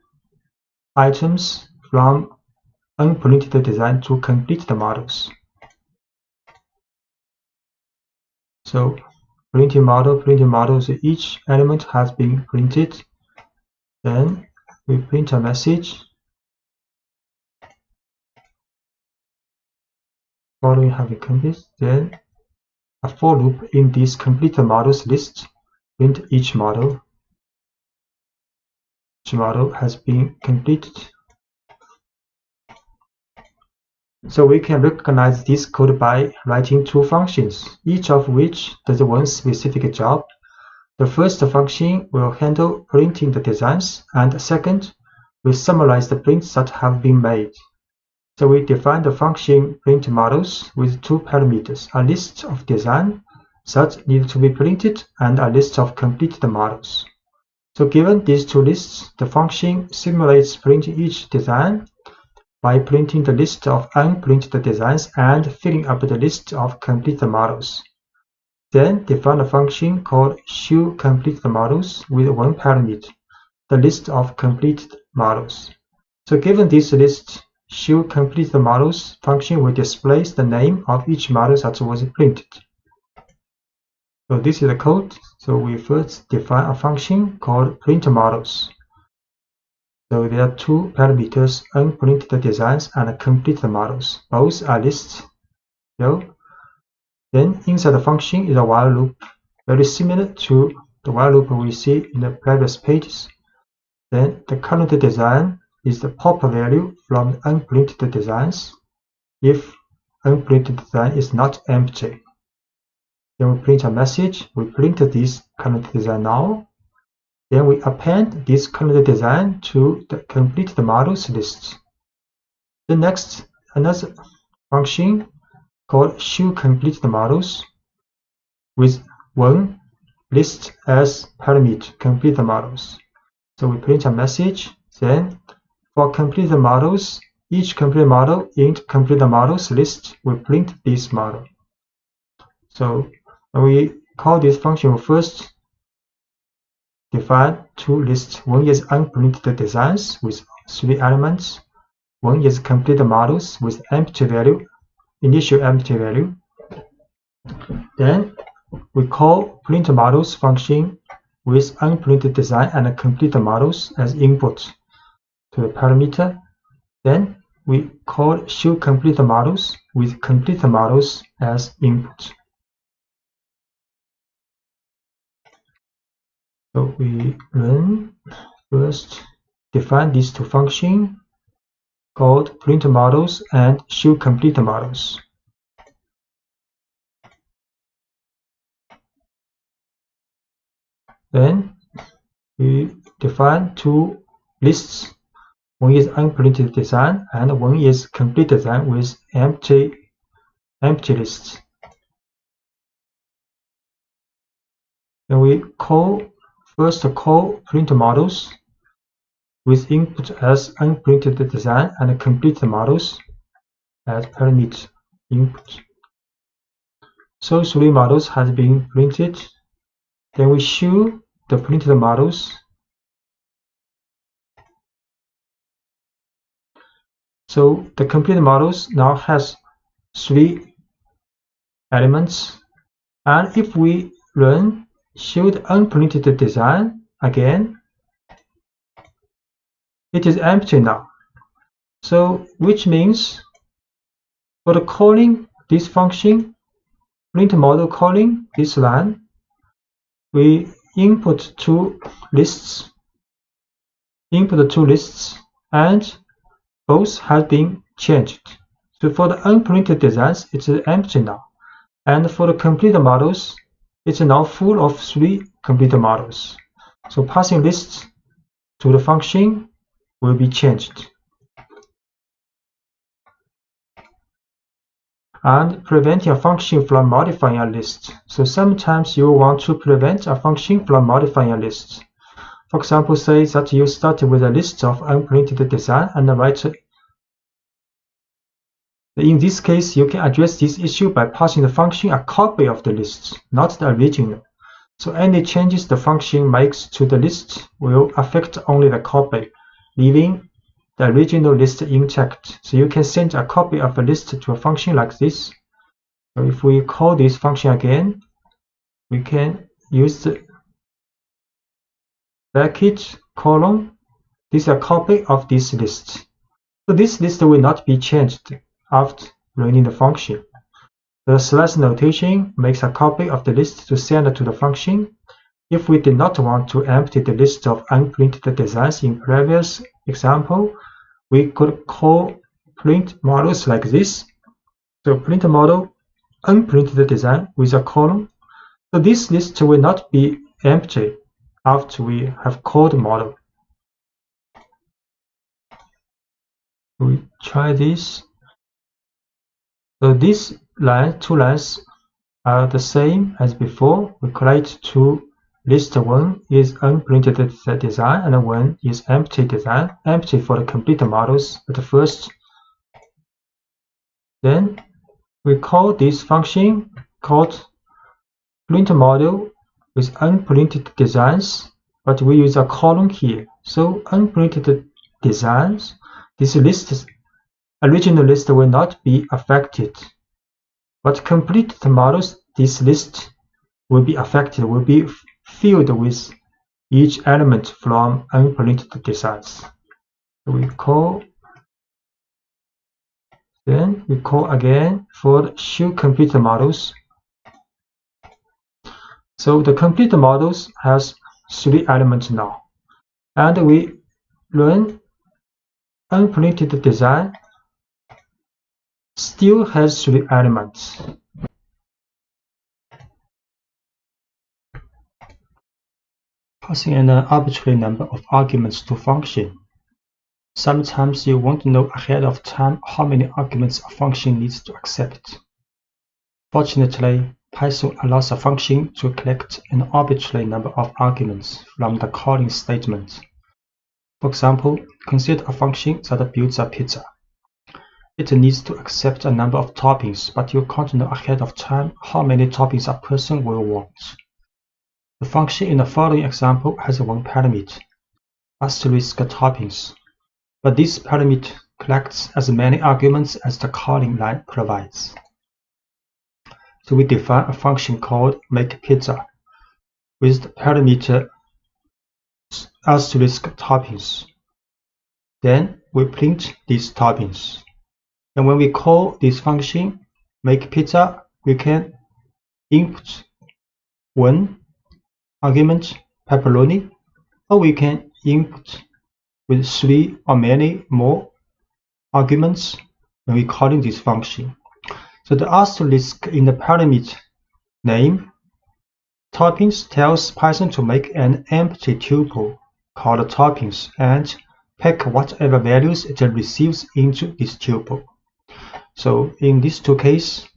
items from unprinted design to completed models. So printing models, each element has been printed. Then we print a message following having completed, then a for loop in this completed models list, print each model. Each model has been completed. So we can recognize this code by writing 2 functions, each of which does one specific job. The first function will handle printing the designs, and the second will summarize the prints that have been made. So we define the function print models with 2 parameters, a list of design that need to be printed and a list of completed models. So given these 2 lists, the function simulates printing each design by printing the list of unprinted designs and filling up the list of completed models. Then define a function called showCompleteModels with one parameter, the list of completed models. So given this list, showCompleteModels function will display the name of each model that was printed. So this is the code. So we first define a function called printModels. So there are two parameters, unprinted designs and completed models. Both are lists. So then inside the function is a while loop, very similar to the while loop we see in the previous pages. Then the current design is the pop value from the unprinted designs if unprinted design is not empty. Then we print a message, we print this current design now. Then we append this current design to the completed models list. The next, another function called showCompleteModels with one list as parameter, complete models. So we print a message, then for completed models, each complete model in completed models list will print this model. So when we call this function, we first define two lists. One is unprinted designs with 3 elements. One is completed models with empty value, initial empty value. Then we call printModels function with unprinted design and completed models as input to the parameter. Then we call showCompleteModels with completed models as input. So we run first define these two functions called printModels and showCompleteModels. Then we define two lists. One is unprinted design and one is complete design with empty lists. Then we first call printModels with input as unprinted design and complete models as parameter input. So 3 models has been printed. Then we show the printed models. So the complete models now has 3 elements, and if we run show the unprinted design again, it is empty now. So which means for the calling this function, printModel calling this line, we input two lists, and both have been changed. So for the unprinted designs, it's empty now, and for the complete models, it's now full of 3 complete models. So passing lists to the function will be changed. And preventing a function from modifying a list. So sometimes you want to prevent a function from modifying a list. For example, say that you start with a list of unprinted design and write. In this case, you can address this issue by passing the function a copy of the list, not the original. So any changes the function makes to the list will affect only the copy, leaving the original list intact. So you can send a copy of a list to a function like this. So if we call this function again, we can use the bracket colon. This is a copy of this list. So this list will not be changed after running the function. The slash notation makes a copy of the list to send to the function. If we did not want to empty the list of unprinted designs in previous example, we could call printModels like this. So printModel unprinted design with a colon. So this list will not be empty after we have called model. We try this. So these two lines are the same as before. We create two lists. One is unprinted design and one is empty design. Empty for the complete models at first. Then we call this function called print model with unprinted designs, but we use a colon here. So unprinted designs, this list, original list will not be affected. But completed models, this list will be affected, will be filled with each element from unprinted designs. We call again for show complete models. So the complete models has 3 elements now, and we run unprinted design, still has 3 elements. Passing an arbitrary number of arguments to function. Sometimes you won't know ahead of time how many arguments a function needs to accept. Fortunately, Python allows a function to collect an arbitrary number of arguments from the calling statement. For example, consider a function that builds a pizza. It needs to accept a number of toppings, but you can't know ahead of time how many toppings a person will want. The function in the following example has one parameter, asterisk toppings. But this parameter collects as many arguments as the calling line provides. So we define a function called makePizza with the parameter asterisk toppings. Then we print these toppings. And when we call this function makePizza, we can input one argument pepperoni, or we can input with 3 or many more arguments when we calling this function. So the asterisk in the parameter name toppings tells Python to make an empty tuple called toppings and pack whatever values it receives into this tuple. So in these 2 cases,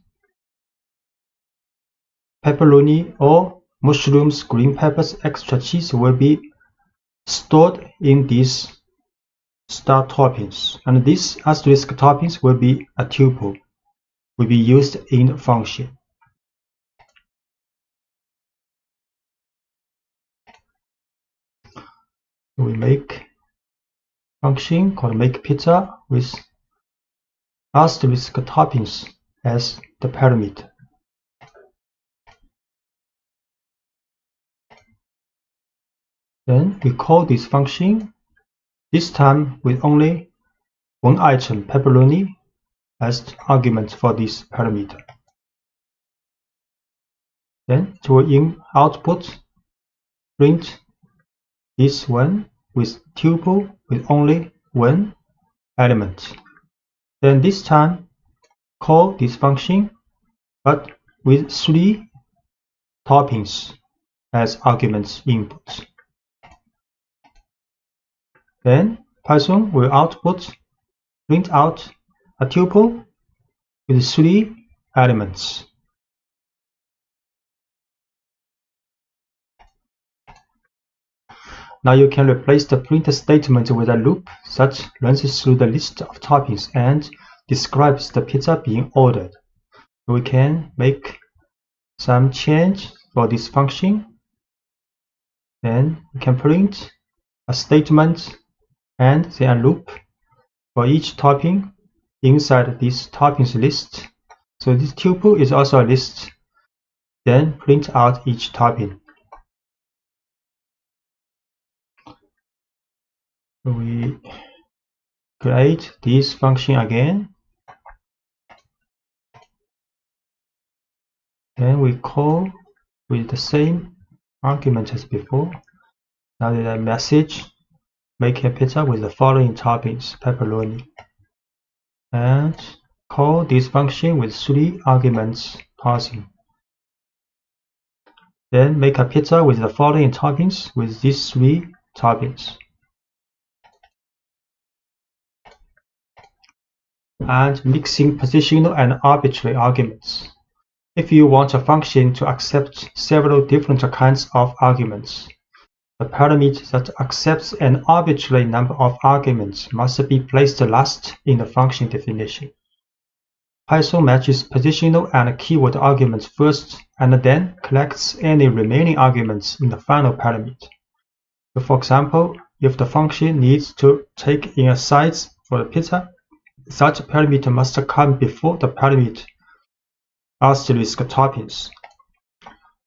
pepperoni or mushrooms, green peppers, extra cheese will be stored in these star toppings, and this asterisk toppings will be a tuple, will be used in the function. We make function called makePizza with asterisk toppings as the parameter. Then we call this function, this time with only one item, pepperoni, as the argument for this parameter. Then it will in output print this one with tuple with only one element. Then this time call this function but with 3 toppings as arguments input. Then Python will print out a tuple with 3 elements. Now you can replace the print statement with a loop that runs through the list of toppings and describes the pizza being ordered. We can make some change for this function. Then we can print a statement and then a loop for each topping inside this toppings list. So this tuple is also a list. Then print out each topping. We create this function again. Then we call with the same argument as before. Now the message, make a pizza with the following toppings, pepperoni. And call this function with 3 arguments passing. Then make a pizza with the following toppings with these 3 toppings. And mixing positional and arbitrary arguments. If you want a function to accept several different kinds of arguments, the parameter that accepts an arbitrary number of arguments must be placed last in the function definition. Python matches positional and keyword arguments first and then collects any remaining arguments in the final parameter. So for example, if the function needs to take in a size for the pizza, such parameter must come before the parameter asterisk toppings.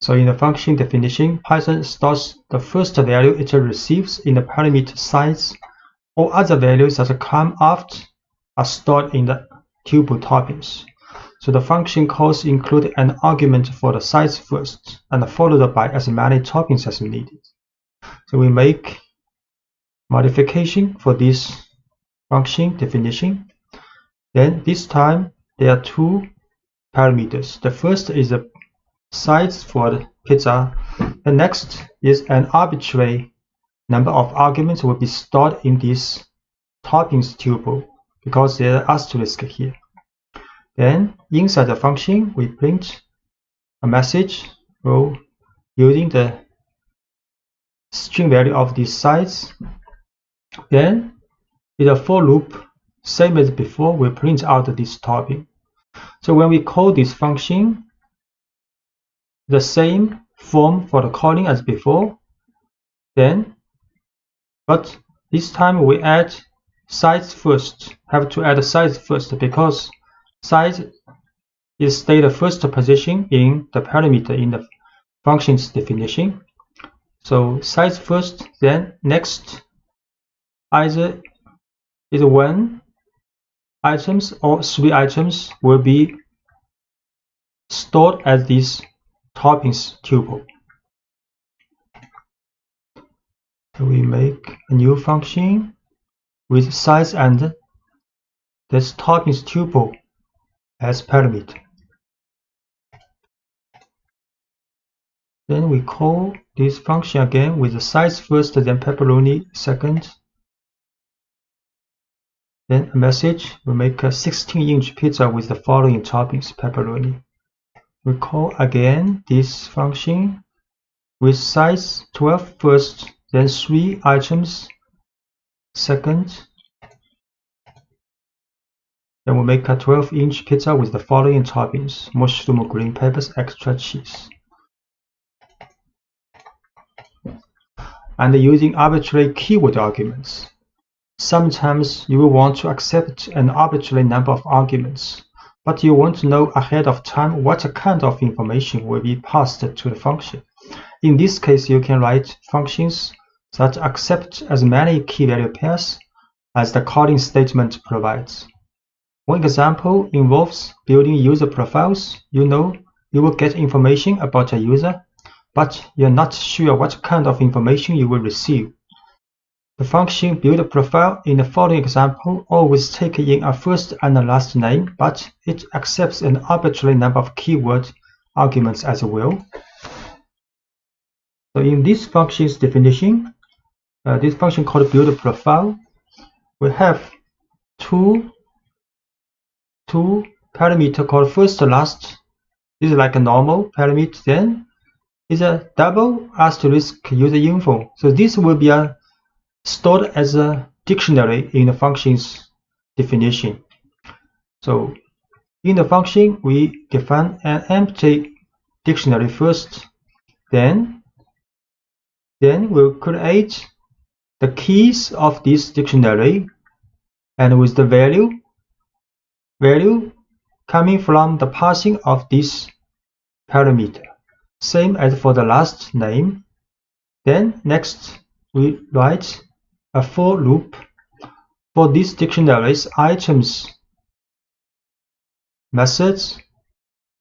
So in the function definition, Python stores the first value it receives in the parameter size. All other values that come after are stored in the tuple toppings. So the function calls include an argument for the size first, and followed by as many toppings as needed. So we make modification for this function definition. Then this time there are two parameters. The first is the size for the pizza. The next is an arbitrary number of arguments will be stored in this toppings tuple because there are asterisk here. Then inside the function we print a message using the string value of this size. Then in the for loop, same as before, we print out this topping. So when we call this function, the same form for the calling as before, but this time we add size first. Have to add size first because size is stay the first position in the parameter in the function's definition. So size first, then next either is 1 items or 3 items will be stored as this toppings tuple. So we make a new function with size and this toppings tuple as parameter. Then we call this function again with the size first, then pepperoni second. Then a message, we make a 16-inch pizza with the following toppings, pepperoni. We call again this function with size 12 first, then 3 items second. Then we make a 12-inch pizza with the following toppings, mushroom, green peppers, extra cheese. And using arbitrary keyword arguments. Sometimes you will want to accept an arbitrary number of arguments, but you want to know ahead of time what kind of information will be passed to the function. In this case, you can write functions that accept as many key value pairs as the calling statement provides. One example involves building user profiles. You know you will get information about a user, but you're not sure what kind of information you will receive. The function build profile in the following example always takes in a first and a last name, but it accepts an arbitrary number of keyword arguments as well. So in this function's definition, this function called build profile, we have two parameters called first and last. This is like a normal parameter. Then is a double asterisk user info. So this will be stored as a dictionary in the function's definition. So in the function, we define an empty dictionary first. Then we'll create the keys of this dictionary, and with the value coming from the parsing of this parameter. Same as for the last name. Then next we write a for loop for this dictionary's items. Methods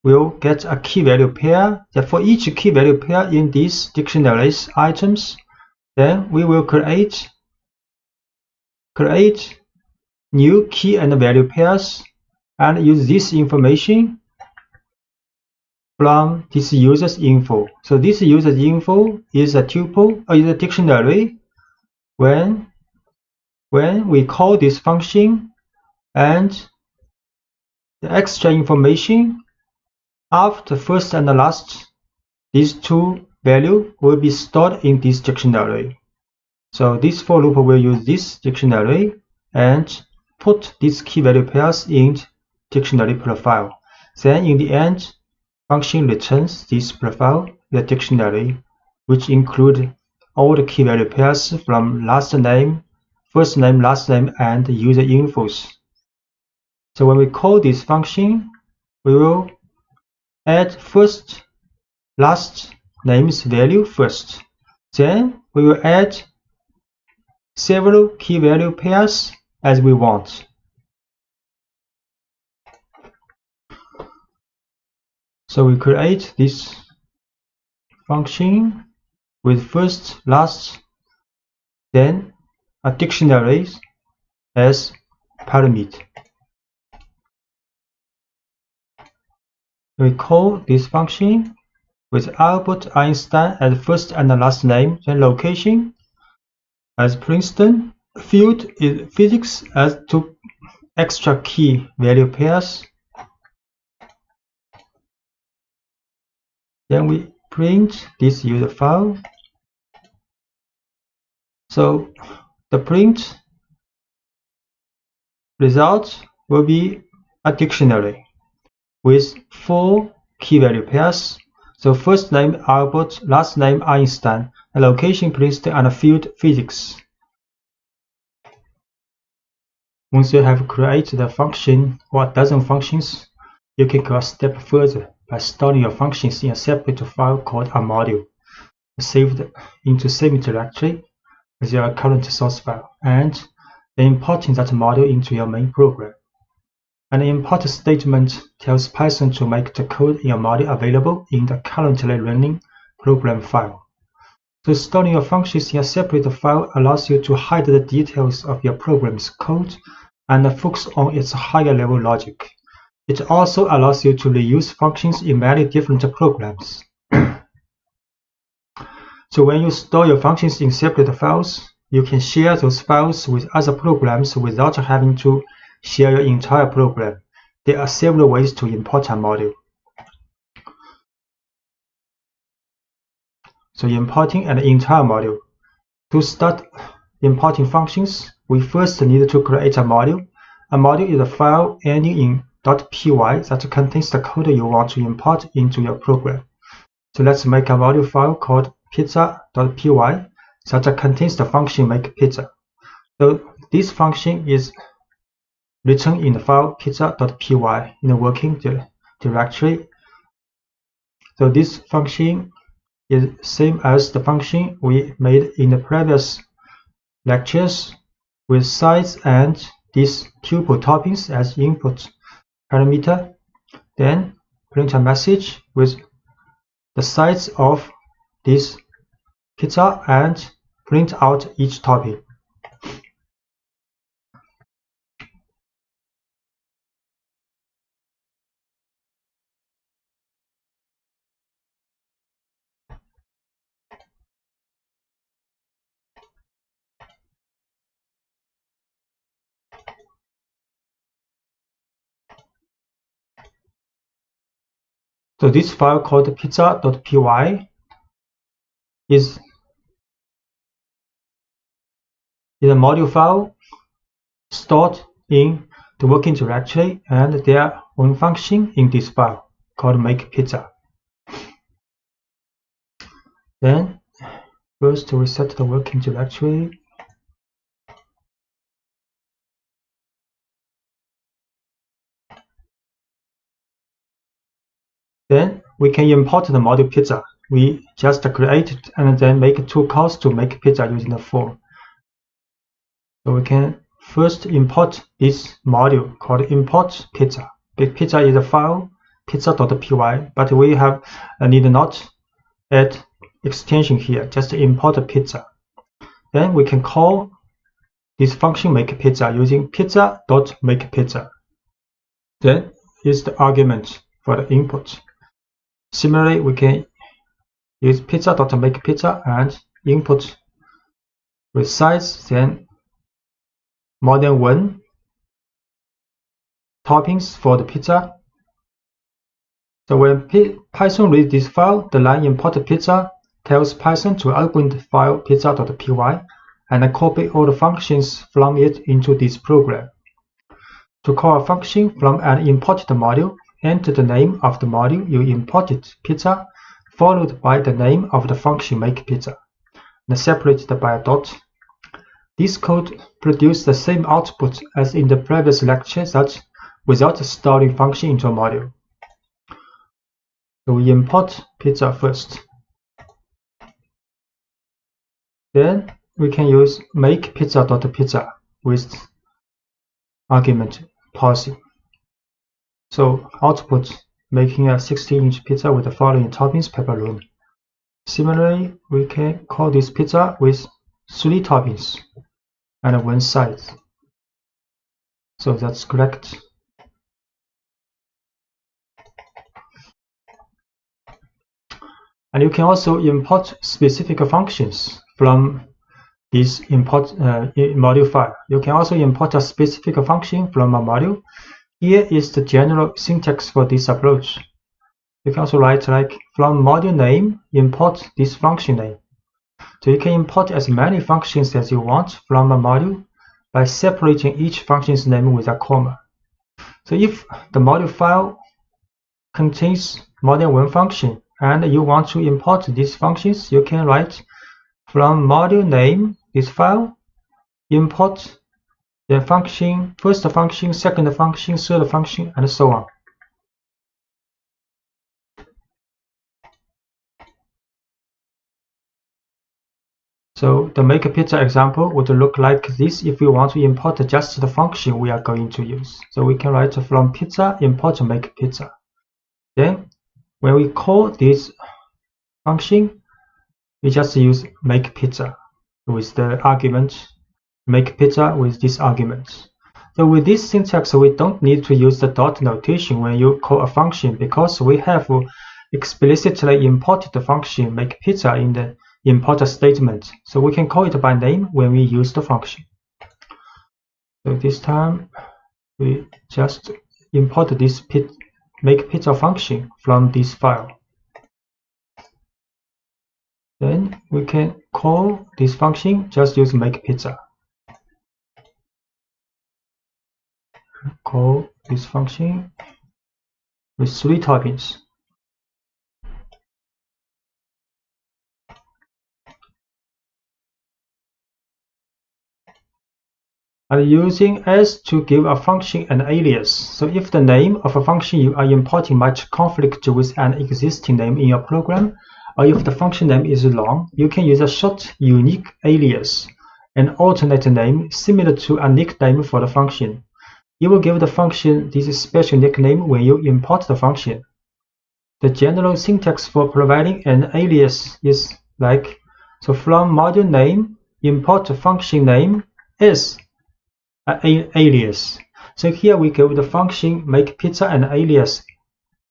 will get a key value pair. For each key value pair in this dictionary's items, then we will create new key and value pairs and use this information from this user's info. So this user's info is a tuple or is a dictionary when we call this function, and the extra information after first and the last, these two values will be stored in this dictionary. So this for loop will use this dictionary and put these key value pairs in dictionary profile. Then in the end, function returns this profile, the dictionary, which include all the key value pairs from last name, first name, last name, and user infos. So when we call this function, we will add first, last name's value first. Then we will add several key value pairs as we want. So we create this function with first, last, then a dictionary as parameter. We call this function with Albert Einstein as first and last name, then location as Princeton, field is physics as two extra key value pairs. Then we print this user file. So the print result will be a dictionary with 4 key value pairs. So first name Albert, last name Einstein, and location Princeton, and field physics. Once you have created a function or a dozen functions, you can go a step further by storing your functions in a separate file called a module, saved into same directory as your current source file, and then importing that module into your main program. An import statement tells Python to make the code in your module available in the currently running program file. So storing your functions in a separate file allows you to hide the details of your program's code and focus on its higher level logic. It also allows you to reuse functions in many different programs. So when you store your functions in separate files, you can share those files with other programs without having to share your entire program. There are several ways to import a module. So importing an entire module. To start importing functions, we first need to create a module. A module is a file ending in .py that contains the code you want to import into your program. So let's make a module file called pizza.py that contains the function make pizza. So this function is written in the file pizza.py in the working directory. So this function is same as the function we made in the previous lectures, with size and these tuple toppings as input parameter. Then print a message with the size of this pizza and print out each topping. So this file called pizza.py is a module file stored in the working directory, and their own function in this file called make pizza. Then first we set the working directory. Then we can import the module pizza. We just create it and then make 2 calls to make pizza using the form. So we can first import this module called import pizza. Pizza is a file pizza.py, but we need not add extension here, just import pizza. Then we can call this function make pizza using pizza.makePizza. Then is the argument for the input. Similarly, we can use pizza.makePizza and input with size, then more than 1 toppings for the pizza. So when Python reads this file, the line import pizza tells Python to open the file pizza.py and copy all the functions from it into this program. To call a function from an imported module, enter the name of the module you imported, pizza, followed by the name of the function make pizza, and separated by a dot. This code produces the same output as in the previous lecture, that without storing function into a module. So we import pizza first. Then we can use make pizza.pizza with argument parsing. So output making a 16-inch pizza with the following toppings: pepperoni. Similarly, we can call this pizza with 3 toppings and 1 side. So that's correct. And you can also import specific functions from this module file. You can also import a specific function from a module. Here is the general syntax for this approach. You can also write like from module name, import this function name. So you can import as many functions as you want from a module by separating each function's name with a comma. So if the module file contains more than 1 function and you want to import these functions, you can write from module name, this file, import the function, first function, second function, third function, and so on. So the make pizza example would look like this if we want to import just the function we are going to use. So we can write from pizza import make pizza. Then when we call this function, we just use make pizza with the argument make pizza with this argument. So with this syntax, we don't need to use the dot notation when you call a function, because we have explicitly imported the function make pizza in the import statement. So we can call it by name when we use the function. So this time we just import this make pizza function from this file. Then we can call this function, just use make pizza. Call this function with 3 toppings. And using s to give a function an alias. So if the name of a function you are importing might conflict with an existing name in your program, or if the function name is long, you can use a short unique alias, an alternate name similar to a nickname for the function. You will give the function this special nickname when you import the function. The general syntax for providing an alias is like, so from module name, import function name is an alias. So here we give the function make pizza an alias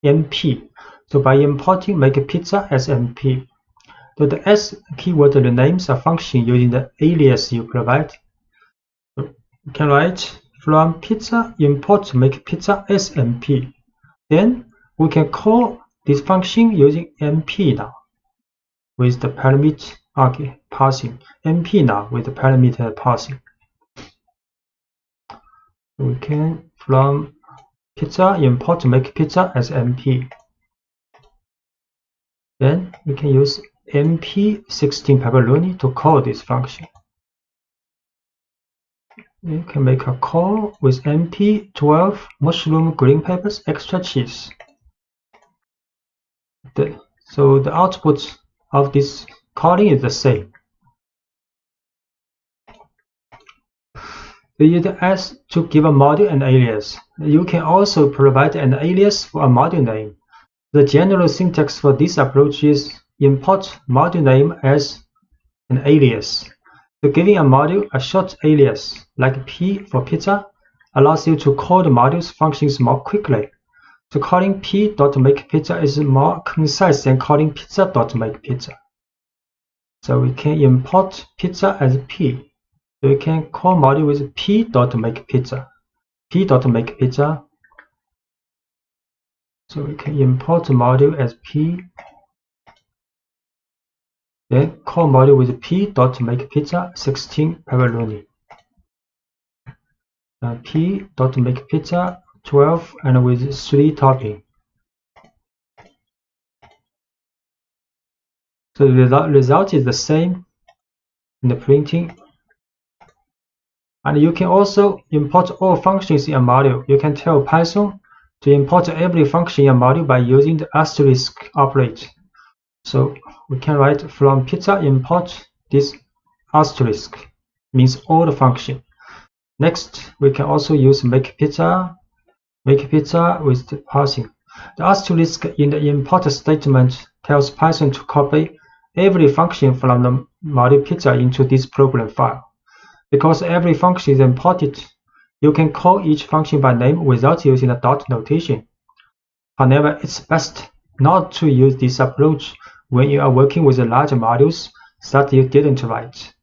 np. So by importing make pizza as np, so the s keyword renames a function using the alias you provide. So you can write from pizza import make pizza as np. Then we can call this function using np now with the parameter parsing. np now with the parameter parsing. We can from pizza import make pizza as np. Then we can use np16 pepperoni to call this function. You can make a call with np12 mushroom, green peppers, extra cheese. So the output of this calling is the same. We use s to give a module an alias. You can also provide an alias for a module name. The general syntax for this approach is import module name as an alias. So giving a module a short alias, like p for pizza, allows you to call the module's functions more quickly. So calling p.makePizza is more concise than calling pizza.makePizza. So we can import pizza as p. So we can call module with p.makePizza. p.makePizza. So we can import module as p. Then call module with p.makePizza 16 pepperoni. p.makepizza 12 and with 3 topping. So the result is the same in the printing. And you can also import all functions in a module. You can tell Python to import every function in a module by using the asterisk operator. So we can write from pizza import this asterisk, means all the function. Next, we can also use make pizza with the parsing. The asterisk in the import statement tells Python to copy every function from the module pizza into this program file. Because every function is imported, you can call each function by name without using the dot notation. However, it's best not to use this approach when you are working with large modules that you didn't write.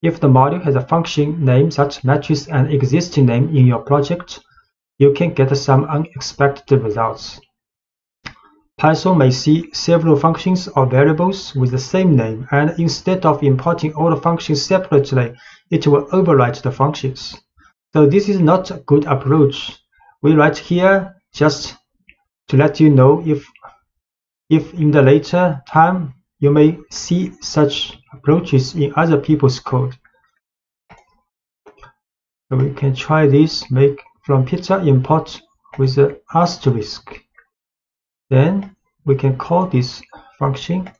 If the module has a function name that matches an existing name in your project, you can get some unexpected results. Python may see several functions or variables with the same name, and instead of importing all the functions separately, it will overwrite the functions. So this is not a good approach. We write here just to let you know if in the later time you may see such approaches in other people's code. So we can try this, make from pizza import with the asterisk. Then we can call this function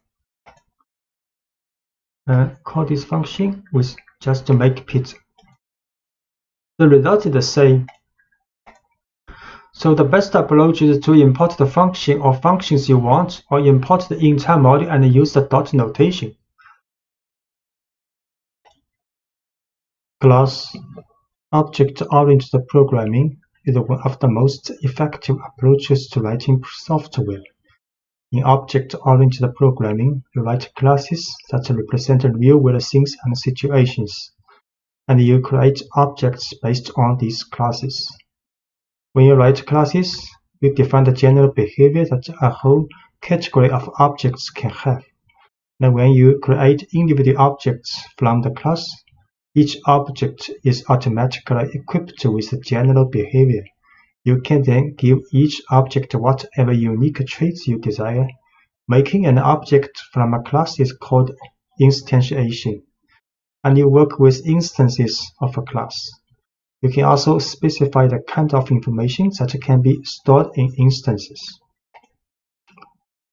with just make pizza. The result is the same. So the best approach is to import the function or functions you want, or import the entire module and use the dot notation. Class object-oriented programming is one of the most effective approaches to writing software. In object-oriented programming, you write classes that represent real-world things and situations, and you create objects based on these classes. When you write classes, you define the general behavior that a whole category of objects can have. And when you create individual objects from the class, each object is automatically equipped with the general behavior. You can then give each object whatever unique traits you desire. Making an object from a class is called instantiation, and you work with instances of a class. You can also specify the kind of information that can be stored in instances.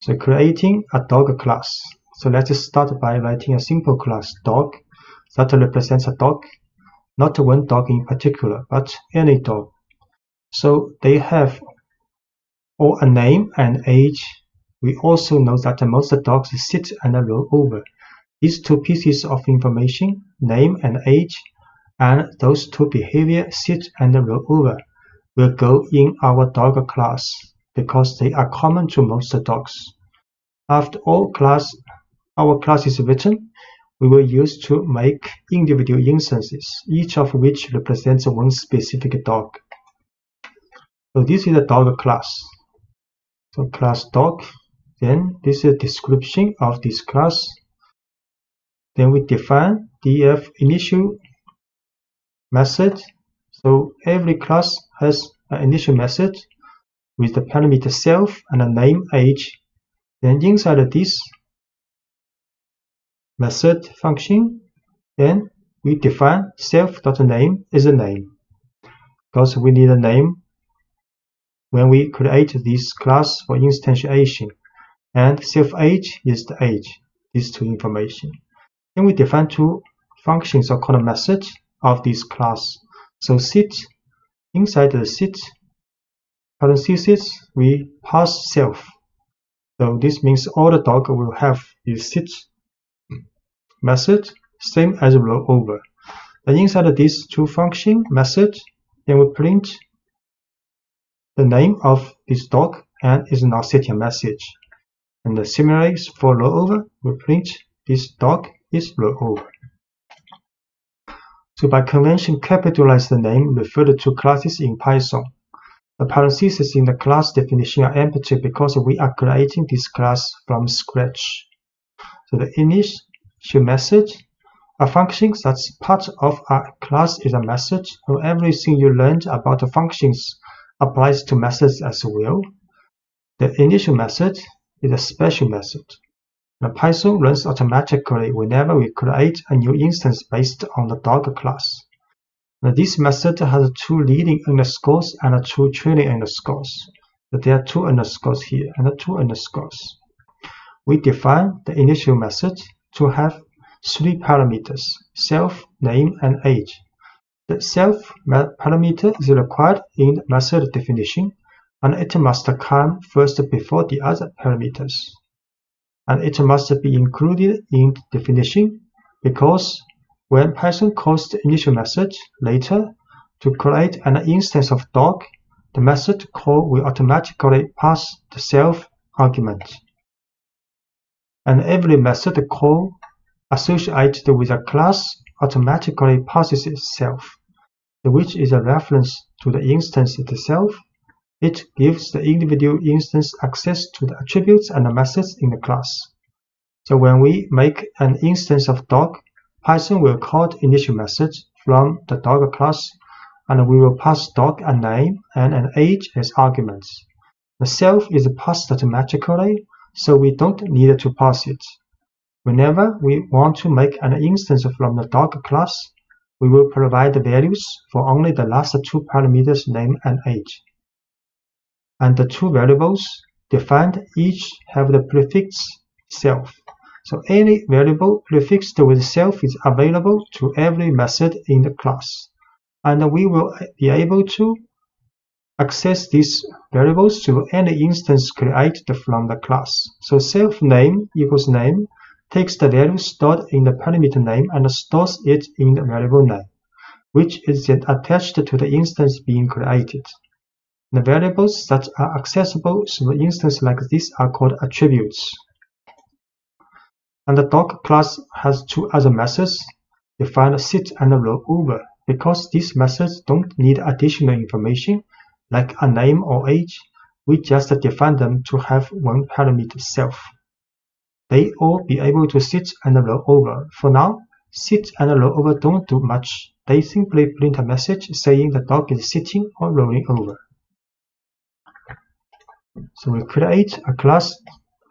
So creating a dog class. So let's start by writing a simple class, dog, that represents a dog, not one dog in particular, but any dog. So they have all a name and age. We also know that most dogs sit and roll over. These two pieces of information, name and age, and those two behavior, sit and roll over, will go in our dog class because they are common to most dogs. After our class is written, we will use to make individual instances, each of which represents one specific dog. So this is a dog class. So class dog. Then this is a description of this class. Then we define df initial method. So every class has an initial method with the parameter self and a name age. Then inside this method function, then we define self.name is a name, because we need a name when we create this class for instantiation, and self-age is the age, these two information. Then we define two functions or called methods of this class. So sit, inside the sit parentheses, we pass self. So this means all the dog will have is sit method, same as roll over. Then inside of these two function method, then we print the name of this dog and is now setting message. And similarly for rollover, we print this dog is rollover. So by convention, capitalize the name referred to classes in Python. The parentheses in the class definition are empty because we are creating this class from scratch. So the initial message A function that's part of a class is a method, so everything you learned about the functions applies to methods as well. The initial method is a special method. The Python runs automatically whenever we create a new instance based on the dog class. Now, this method has 2 leading underscores and 2 trailing underscores. So there are 2 underscores here and 2 underscores. We define the initial method to have 3 parameters: self, name, and age. The self parameter is required in the method definition, and it must come first before the other parameters. And it must be included in the definition because when Python calls the initial method later to create an instance of dog, the method call will automatically pass the self argument. And every method call associated with a class automatically passes itself, which is a reference to the instance itself. It gives the individual instance access to the attributes and the methods in the class. So when we make an instance of dog, Python will call the initial method from the dog class, and we will pass dog a name and an age as arguments. The self is passed automatically, so we don't need to pass it. Whenever we want to make an instance from the dog class, we will provide the values for only the last 2 parameters, name and age. And the 2 variables defined each have the prefix self. So any variable prefixed with self is available to every method in the class. And we will be able to access these variables to any instance created from the class. So self name equals name takes the value stored in the parameter name and stores it in the variable name, which is then attached to the instance being created. The variables that are accessible through an instance like this are called attributes. And the dog class has 2 other methods, defined sit and roll over, because these methods don't need additional information like a name or age. We just define them to have 1 parameter self. They all be able to sit and roll over. For now, sit and roll over don't do much. They simply print a message saying the dog is sitting or rolling over. So we create a class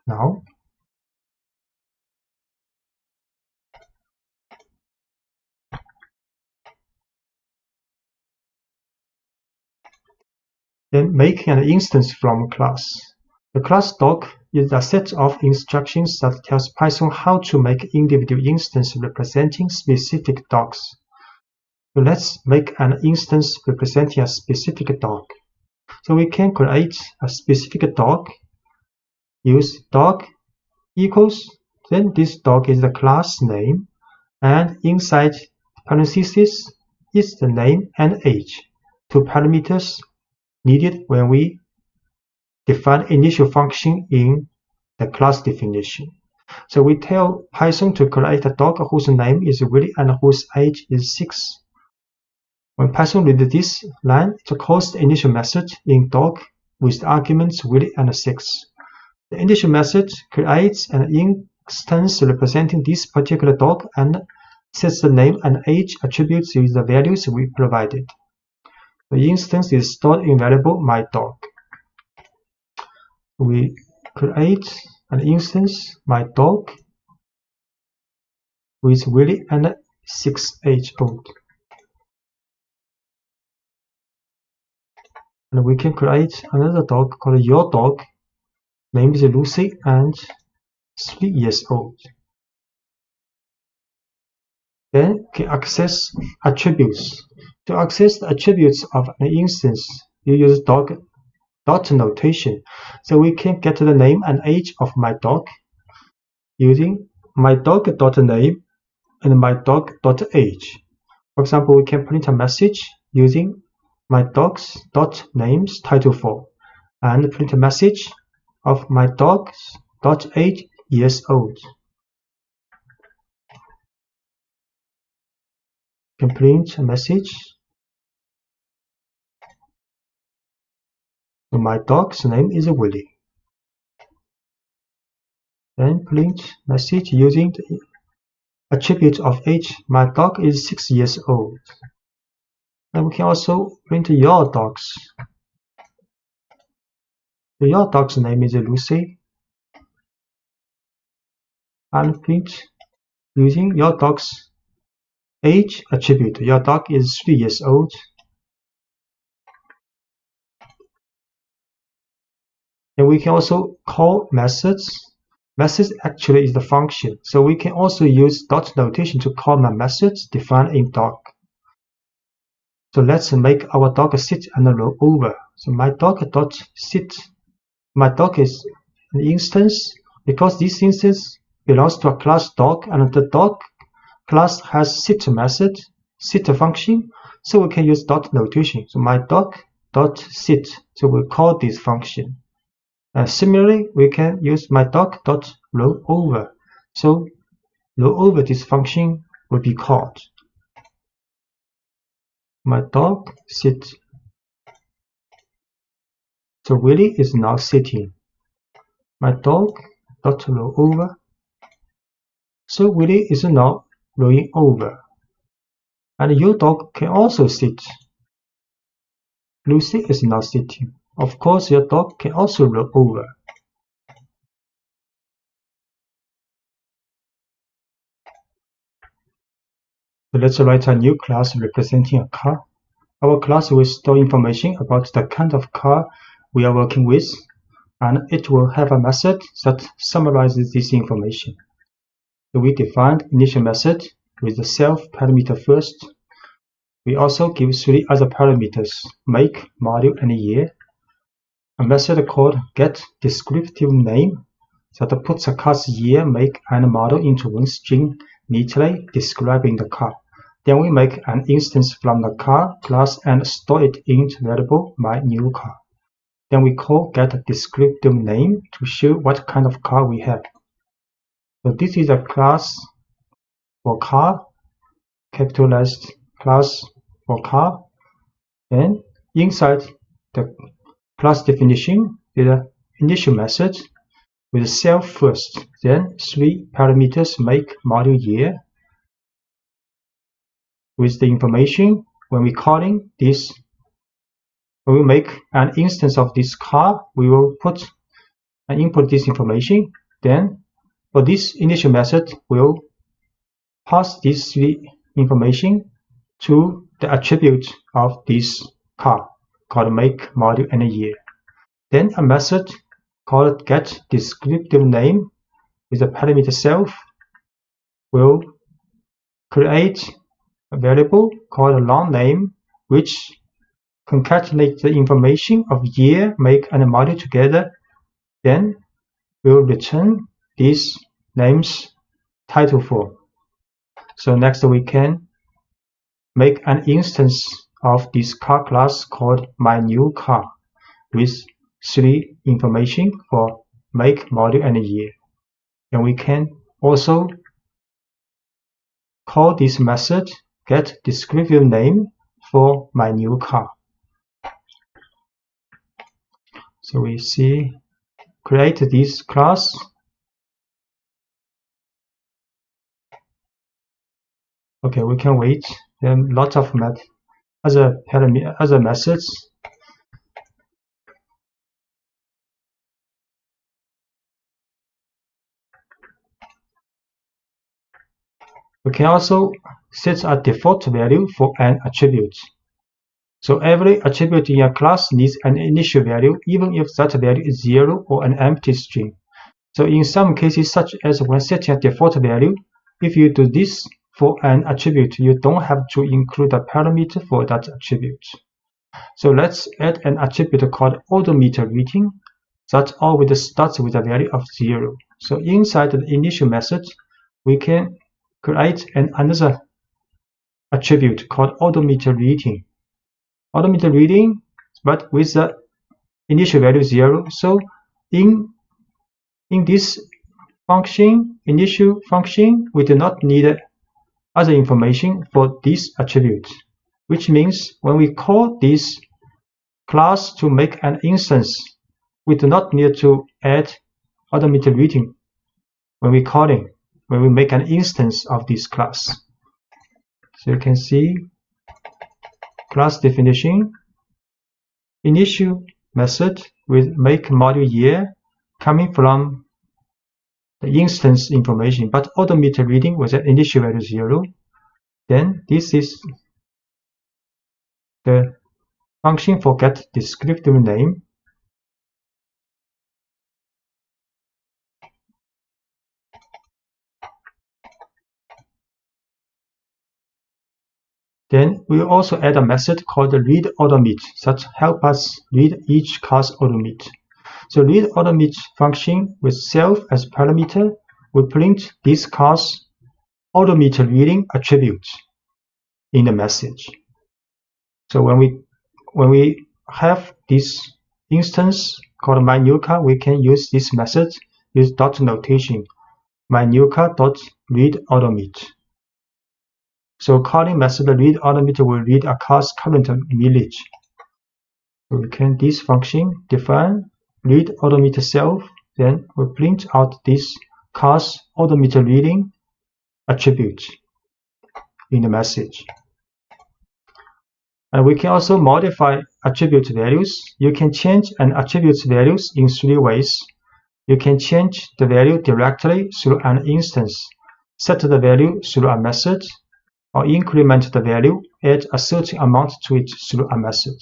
now. Then making an instance from class. The class dog is a set of instructions that tells Python how to make individual instances representing specific dogs. So let's make an instance representing a specific dog. So we can create a specific dog, use dog equals, then this dog is the class name, and inside parentheses is the name and age, 2 parameters needed when we define initial function in the class definition. So we tell Python to create a dog whose name is Willy and whose age is 6. When Python reads this line, it calls the initial method in dog with the arguments Willy and 6. The initial method creates an instance representing this particular dog and sets the name and age attributes with the values we provided. The instance is stored in variable myDog. We create an instance myDog with Willy and 6 age old. And we can create another dog called your dog, named Lucy and 3 years old. Then can access attributes. To access the attributes of an instance, you use dot notation. So we can get the name and age of my dog using myDog.name and myDog.age. For example, we can print a message using myDogs.names title4 and print a message of myDogs.age years old. You can print a message. So my dog's name is Willy. Then print message using the attribute of age. My dog is 6 years old. And we can also print your dogs. Your dog's name is Lucy. And print using your dog's age attribute. Your dog is 3 years old. And we can also call methods. Methods actually is the function. So we can also use dot notation to call my methods defined in dog. So let's make our dog sit and roll over. So my dog dot sit. My dog is an instance because this instance belongs to a class dog, and the dog class has sit method, sit function. So we can use dot notation. So my dog dot sit. So we call this function. Similarly, we can use my dog dot roll over. So roll over this function will be called. My dog sit. So Willie is now sitting. My dog dot roll over. So Willie is now rolling over. And your dog can also sit. Lucy is now sitting. Of course, your dog can also roll over. So let's write a new class representing a car. Our class will store information about the kind of car we are working with, and it will have a method that summarizes this information. So we defined initial method with the self parameter first. We also give 3 other parameters: make, model, and year. A method called getDescriptiveName that puts a car's year, make, and model into one string neatly describing the car. Then we make an instance from the car class and store it in variable myNewCar. Then we call getDescriptiveName to show what kind of car we have. So this is a class for car, capitalized class for car. And inside the class definition is an initial method with self first, then 3 parameters: make, model, year. With the information, when we calling this, when we make an instance of this car, we will put and input this information. Then for this initial method, we'll pass this 3 information to the attribute of this car called make, model, and year. Then a method called getDescriptiveName with the parameter self will create a variable called longName, which concatenates the information of year, make, and model together. Then we'll return these names title form. So next we can make an instance of this car class called myNewCar with 3 information for make, model, and year. And we can also call this method getDescriptiveName for myNewCar. So we see create this class. Okay, we can wait. There are lots of other methods. We can also set a default value for an attribute. So every attribute in a class needs an initial value, even if that value is 0 or an empty string. So in some cases, such as when setting a default value, if you do this for an attribute, you don't have to include a parameter for that attribute. So let's add an attribute called odometer reading that always starts with a value of 0. So inside the initial method, we can create another attribute called odometer reading. Odometer reading, but with the initial value 0. So in this function, initial function, we do not need other information for this attribute, which means when we call this class to make an instance, we do not need to add odometer reading when we calling. when we make an instance of this class. So you can see class definition, initial method with make module year coming from the instance information, but odometer reading was at initial value 0. Then this is the function for get descriptive name. Then we also add a method called read odometer that help us read each car's odometer. So read odometer function with self as parameter will print this car's odometer reading attribute in the message. So when we have this instance called my new car, we can use this method with dot notation, my new car dot read odometer. So calling method read odometer will read a car's current mileage. So we can this function define read odometer self, then we print out this car's odometer reading attribute in the message. And we can also modify attribute values. You can change an attribute values in 3 ways. You can change the value directly through an instance, set the value through a method, or increment the value, add a certain amount to it through a method.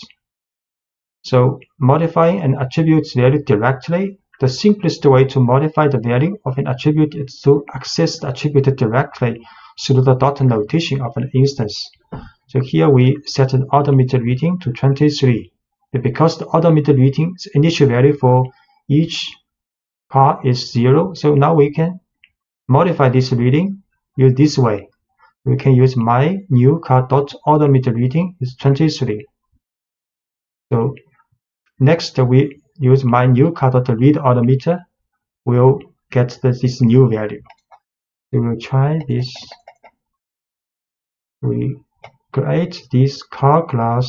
So modifying an attribute value directly, the simplest way to modify the value of an attribute is to access the attribute directly through the dot notation of an instance. So here we set the odometer reading to 23. But because the odometer reading's initial value for each car is 0, so now we can modify this reading use this way. We can use my new car dot odometer reading is 23. So next we use my new car dot read odometer will get this new value. We will try this. We create this car class.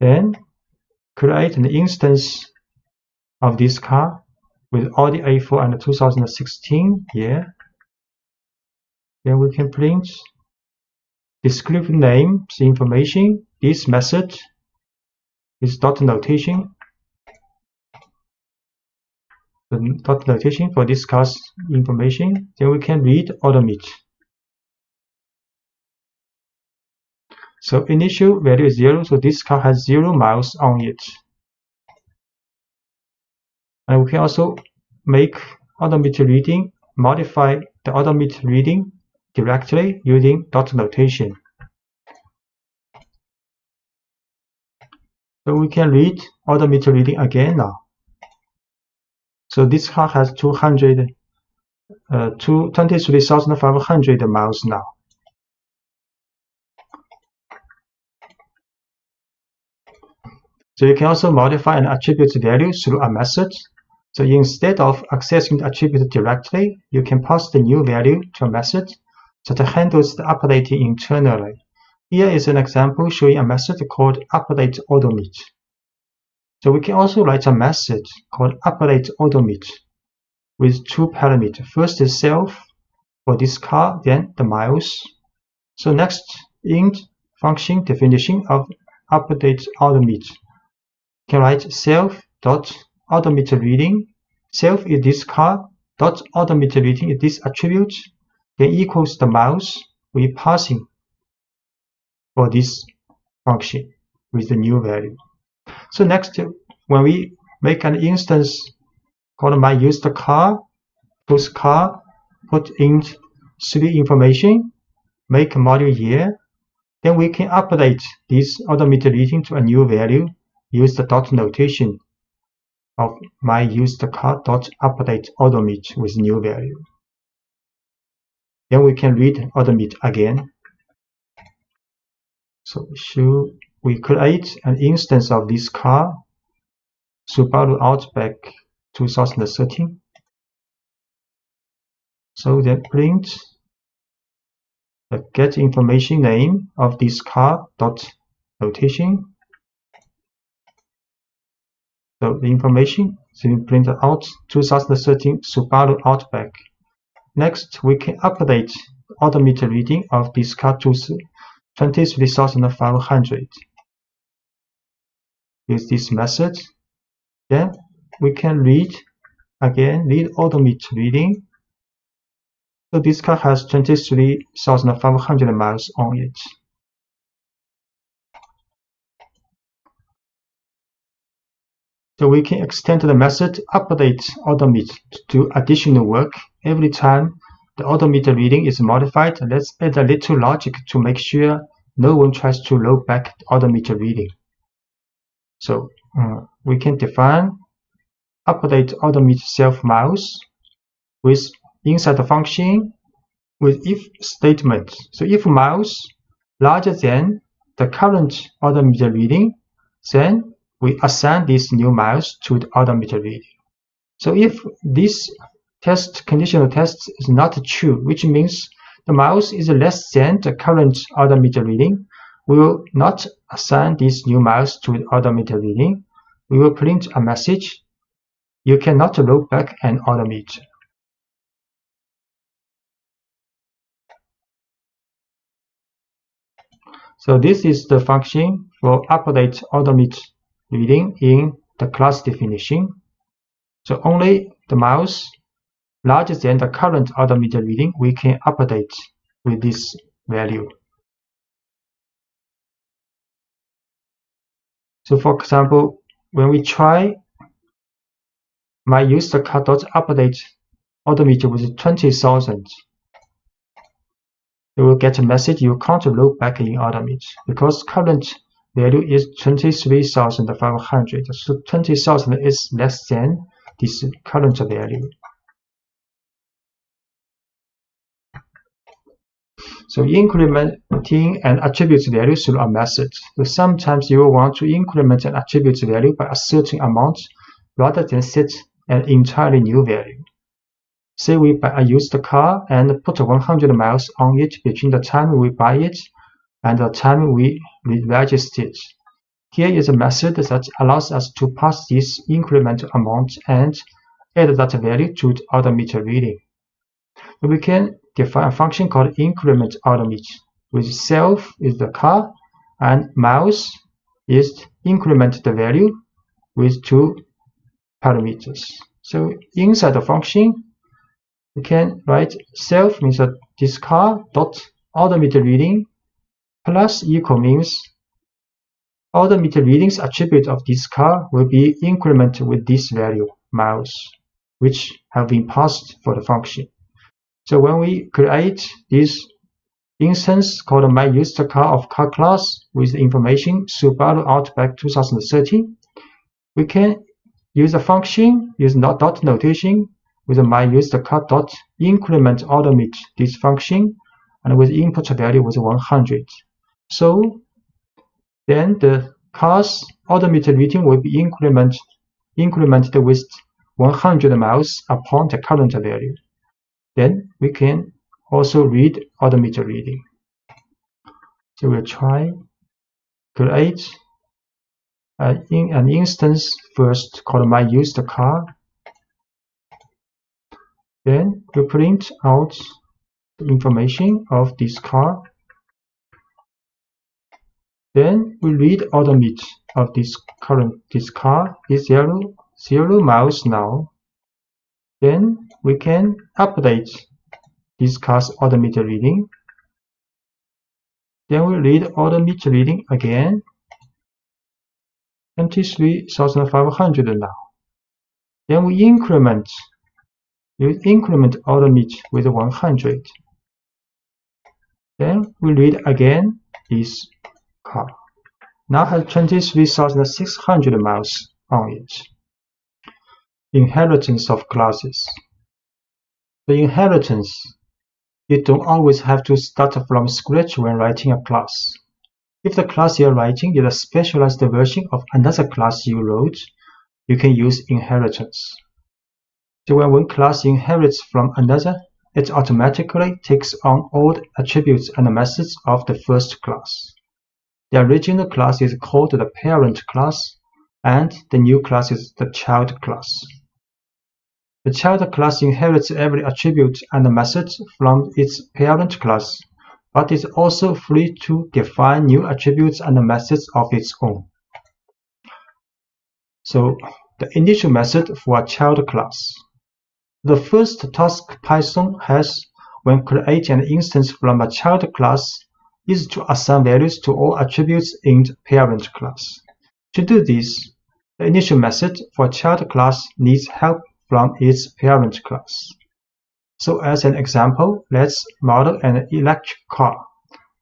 Then create an instance of this car with all the A4 and the 2016 year. Then we can print descriptive names information. This method is dot notation. The dot notation for this car's information. Then we can read odometer. So initial value is 0, so this car has 0 miles on it. And we can also make odometer reading, modify the odometer reading directly using dot notation. So we can read odometer reading again now. So this car has 23,500 miles now. So you can also modify an attribute value through a method. So instead of accessing the attribute directly, you can pass the new value to a method that handles the updating internally. Here is an example showing a method called update odometer. So we can also write a method called update odometer with 2 parameters. First is self for this car, then the miles. So next, int function definition of update odometer. You can write self dot odometer reading. Self is this car dot odometer reading is this attribute. Then equals the miles we passing for this function with the new value. So next, when we make an instance called my used car, post car, put in 3 information, make module year, then we can update this odometer reading to a new value, use the dot notation of my used car dot update odometer with new value. Then we can read odometer again. So we create an instance of this car, Subaru Outback 2013. So then print the get information name of this car dot notation. So the information is being printed out 2013 Subaru Outback. Next, we can update the odometer reading of this car to 23,500. Use this method. Then we can read odometer reading. So this car has 23,500 miles on it. So we can extend the method update odometer to do additional work. Every time the odometer reading is modified, let's add a little logic to make sure no one tries to roll back the odometer reading. So we can define update odometer self miles with inside the function with if statement. So if miles larger than the current odometer reading, then we assign these new miles to the odometer reading. So if this conditional test is not true, which means the miles is less than the current odometer reading, we will not assign these new miles to the odometer reading. We will print a message: you cannot roll back an odometer. So this is the function for update odometer reading in the class definition. So only the miles larger than the current odometer reading we can update with this value. So for example, when we try my user car.update odometer with 20,000, you will get a message you can't roll back in odometer because current value is 23,500. So 20,000 is less than this current value. So incrementing an attribute value through a method. So sometimes you will want to increment an attribute value by a certain amount rather than set an entirely new value. Say we buy a used car and put 100 miles on it between the time we buy it and the time we register it. Here is a method that allows us to pass this incremental amount and add that value to the odometer reading. We can define a function called increment odometer, with self is the car and miles is increment the value with two parameters. So inside the function, we can write self means that this car dot odometer reading plus equal means odometer readings attribute of this car will be incremented with this value miles, which have been passed for the function. So when we create this instance called my used car of car class with the information Subaru Outback 2013, we can use a function, use dot notation with my used car dot increment odometer this function, and with input value was 100. So then the car's odometer reading will be incremented with 100 miles upon the current value. Then we can also read odometer reading. So we'll try create an instance first called my used car. Then we print out the information of this car. Then we read odometer of this car is 0 miles now. Then we can update this car's odometer reading. Then we read odometer reading again, 23,500 now. Then we increment odometer with 100. Then we read again this car. Now has 23,600 miles on it. Inheritance of classes. The inheritance, you don't always have to start from scratch when writing a class. If the class you're writing is a specialized version of another class you wrote, you can use inheritance. So when one class inherits from another, it automatically takes on all the attributes and methods of the first class. The original class is called the parent class, and the new class is the child class. The child class inherits every attribute and method from its parent class, but is also free to define new attributes and methods of its own. So, the initial method for a child class. The first task Python has when creating an instance from a child class is to assign values to all attributes in the parent class. To do this, the initial method for a child class needs help from its parent class. So as an example, let's model an electric car.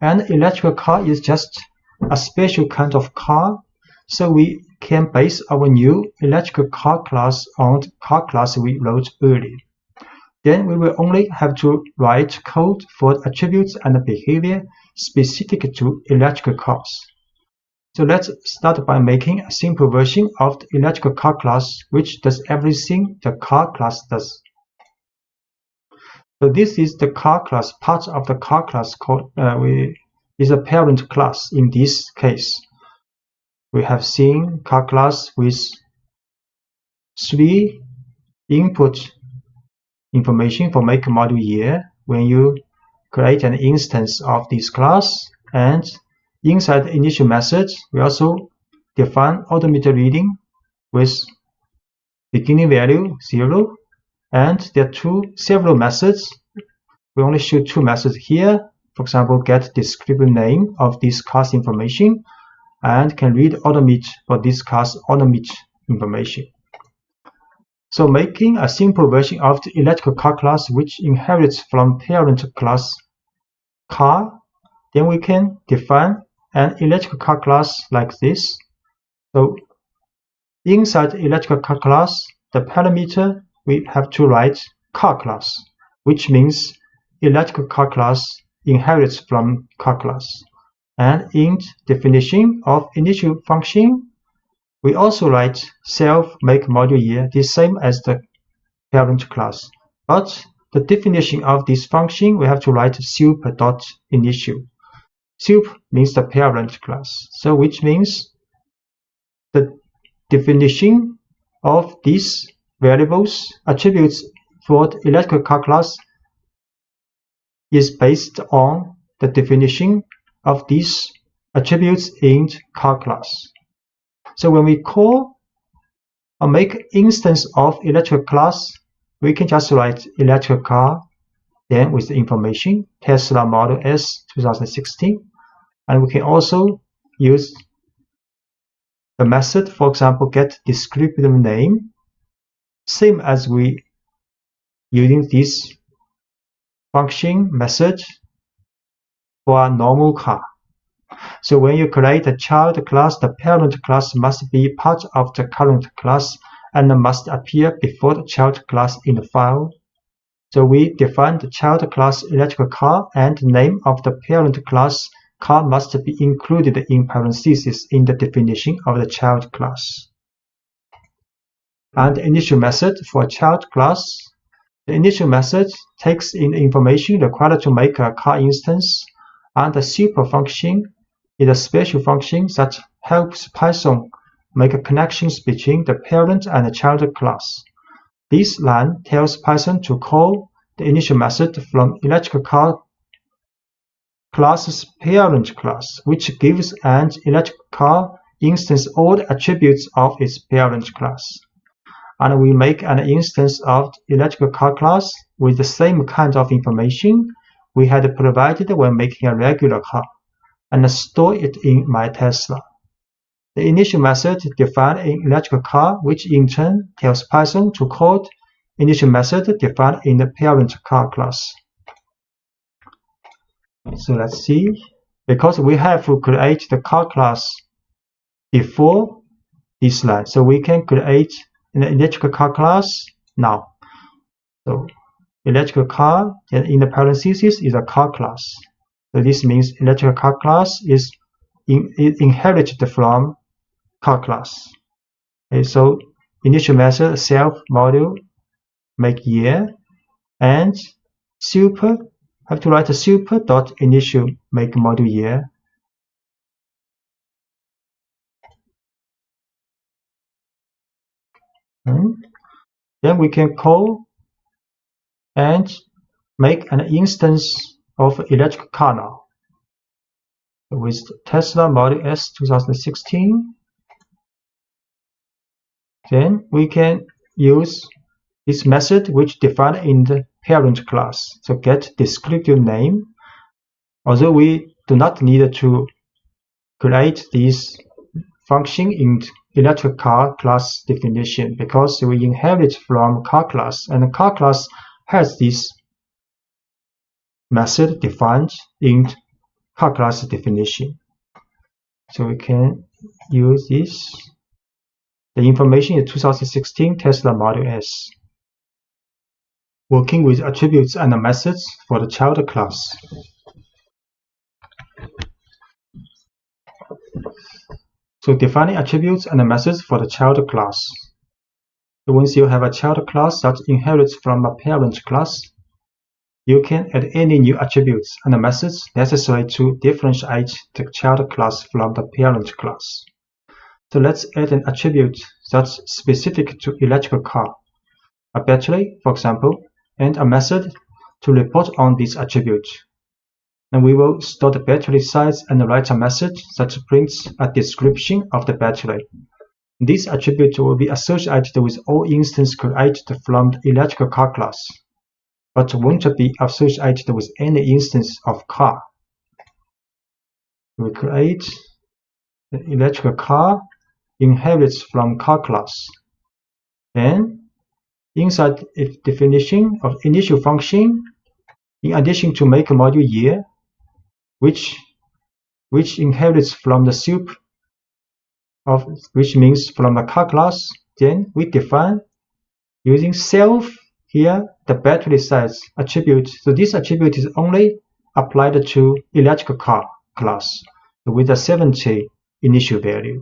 An electric car is just a special kind of car, so we can base our new electric car class on the car class we wrote earlier. Then we will only have to write code for attributes and behavior specific to electric cars. So let's start by making a simple version of the electric car class which does everything the car class does. So this is the car class. Part of the car class called is a parent class in this case. We have seen car class with 3 input information for make, model, year when you create an instance of this class, and inside the initial method we also define odometer reading with beginning value 0, and there are several methods. We only show 2 methods here. For example, get descriptive name of this car's information and can read odometer for this car's odometer information. So making a simple version of the electric car class which inherits from parent class car, then we can define an electric car class like this. So inside the electric car class, the parameter we have to write car class, which means electric car class inherits from car class. And in definition of initial function, we also write self, make, model, year, the same as the parent class. But the definition of this function, we have to write super.initial. Sup means the parent class, so which means the definition of these variables, attributes for the electric car class is based on the definition of these attributes in car class. So when we call or make instance of electric class, we can just write electric car, then with the information Tesla Model S 2016, and we can also use the method, for example, get descriptive name, same as we using this function method for a normal car. So when you create a child class, the parent class must be part of the current class and must appear before the child class in the file. So we define the child class electric car, and the name of the parent class car must be included in parentheses in the definition of the child class. And the initial method for a child class. The initial method takes in the information required to make a car instance, and the super function is a special function that helps Python make connections between the parent and the child class. This line tells Python to call the initial method from electric car class's parent class, which gives an electric car instance all the attributes of its parent class. And we make an instance of the electric car class with the same kind of information we had provided when making a regular car, and store it in my Tesla. The initial method defines an electric car, which in turn tells Python to call the initial method defined in the parent car class. So let's see. Because we have to create the car class before this line, so we can create an electric car class now. So electric car, and in the parentheses is a car class. So this means electric car class is inherited from car class. Okay, so initial method self, model, make, year, and super, have to write a super.initial make, model, year. Then we can call and make an instance of electric car now. With Tesla Model S 2016, then we can use this method which defined in the parent class. So get descriptive name. Although we do not need to create this function in electric car class definition because we inherit from car class, and the car class has this method defined in car class definition. So we can use this. The information is 2016 Tesla Model S. Working with attributes and methods for the child class. So defining attributes and methods for the child class. So once you have a child class that inherits from a parent class, you can add any new attributes and methods necessary to differentiate the child class from the parent class. So let's add an attribute that's specific to electric car, a battery, for example, and a method to report on this attribute. And we will store the battery size and write a method that prints a description of the battery. This attribute will be associated with all instances created from the electric car class, but won't be associated with any instance of car. We create the electric car inherits from car class. Then inside its definition of initial function, in addition to make module year, which inherits from the soup of which means from the car class, then we define using self here the battery size attribute. So this attribute is only applied to electric car class with a 70 initial value.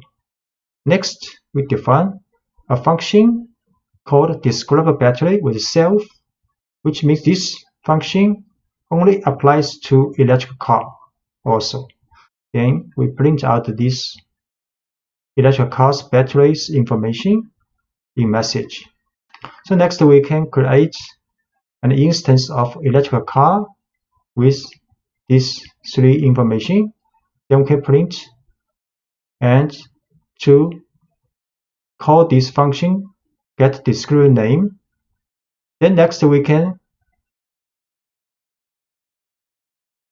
Next, we define a function called describe battery with self, which means this function only applies to electric car also. Then we print out this electric car's batteries information in message. So next we can create an instance of electric car with these three information. Then we can print and to call this function get descriptive name. Then next we can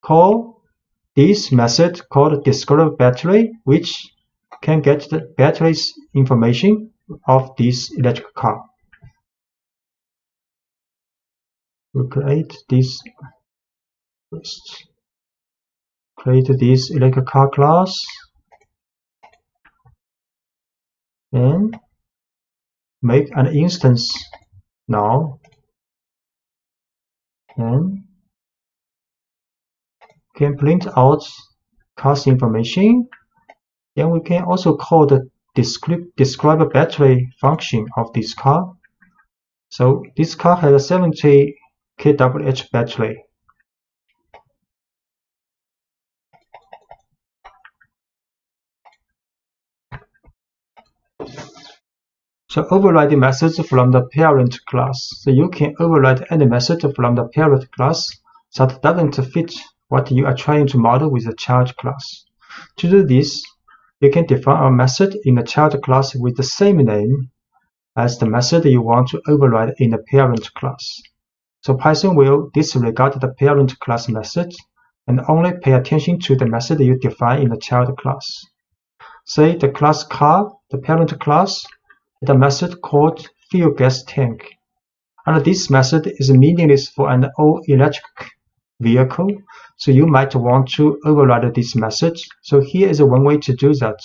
call this method called describe battery, which can get the battery's information of this electric car. We create this first. Create this electric car class. Then make an instance now. Then can print out car's information. Then we can also call the describe battery function of this car. So this car has a 70 kWh battery. So overriding methods from the parent class. So you can override any method from the parent class that doesn't fit what you are trying to model with the child class. To do this, you can define a method in the child class with the same name as the method you want to override in the parent class. So Python will disregard the parent class method and only pay attention to the method you define in the child class. Say the class car, the parent class, the method called fuel gas tank. And this method is meaningless for an all-electric vehicle, so you might want to override this method. So here is one way to do that.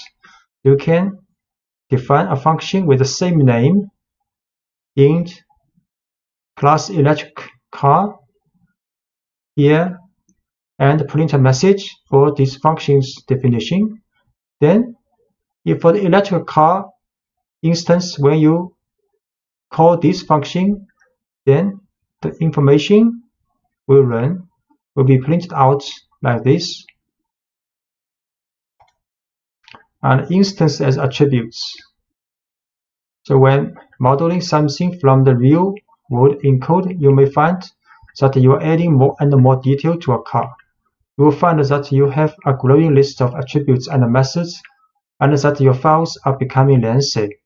You can define a function with the same name in class electric car here and print a message for this function's definition. Then if for the electric car instance, when you call this function, then the information will be printed out like this. And instance as attributes. So when modeling something from the real world in code, you may find that you are adding more and more detail to a car. You will find that you have a growing list of attributes and methods, and that your files are becoming lengthy.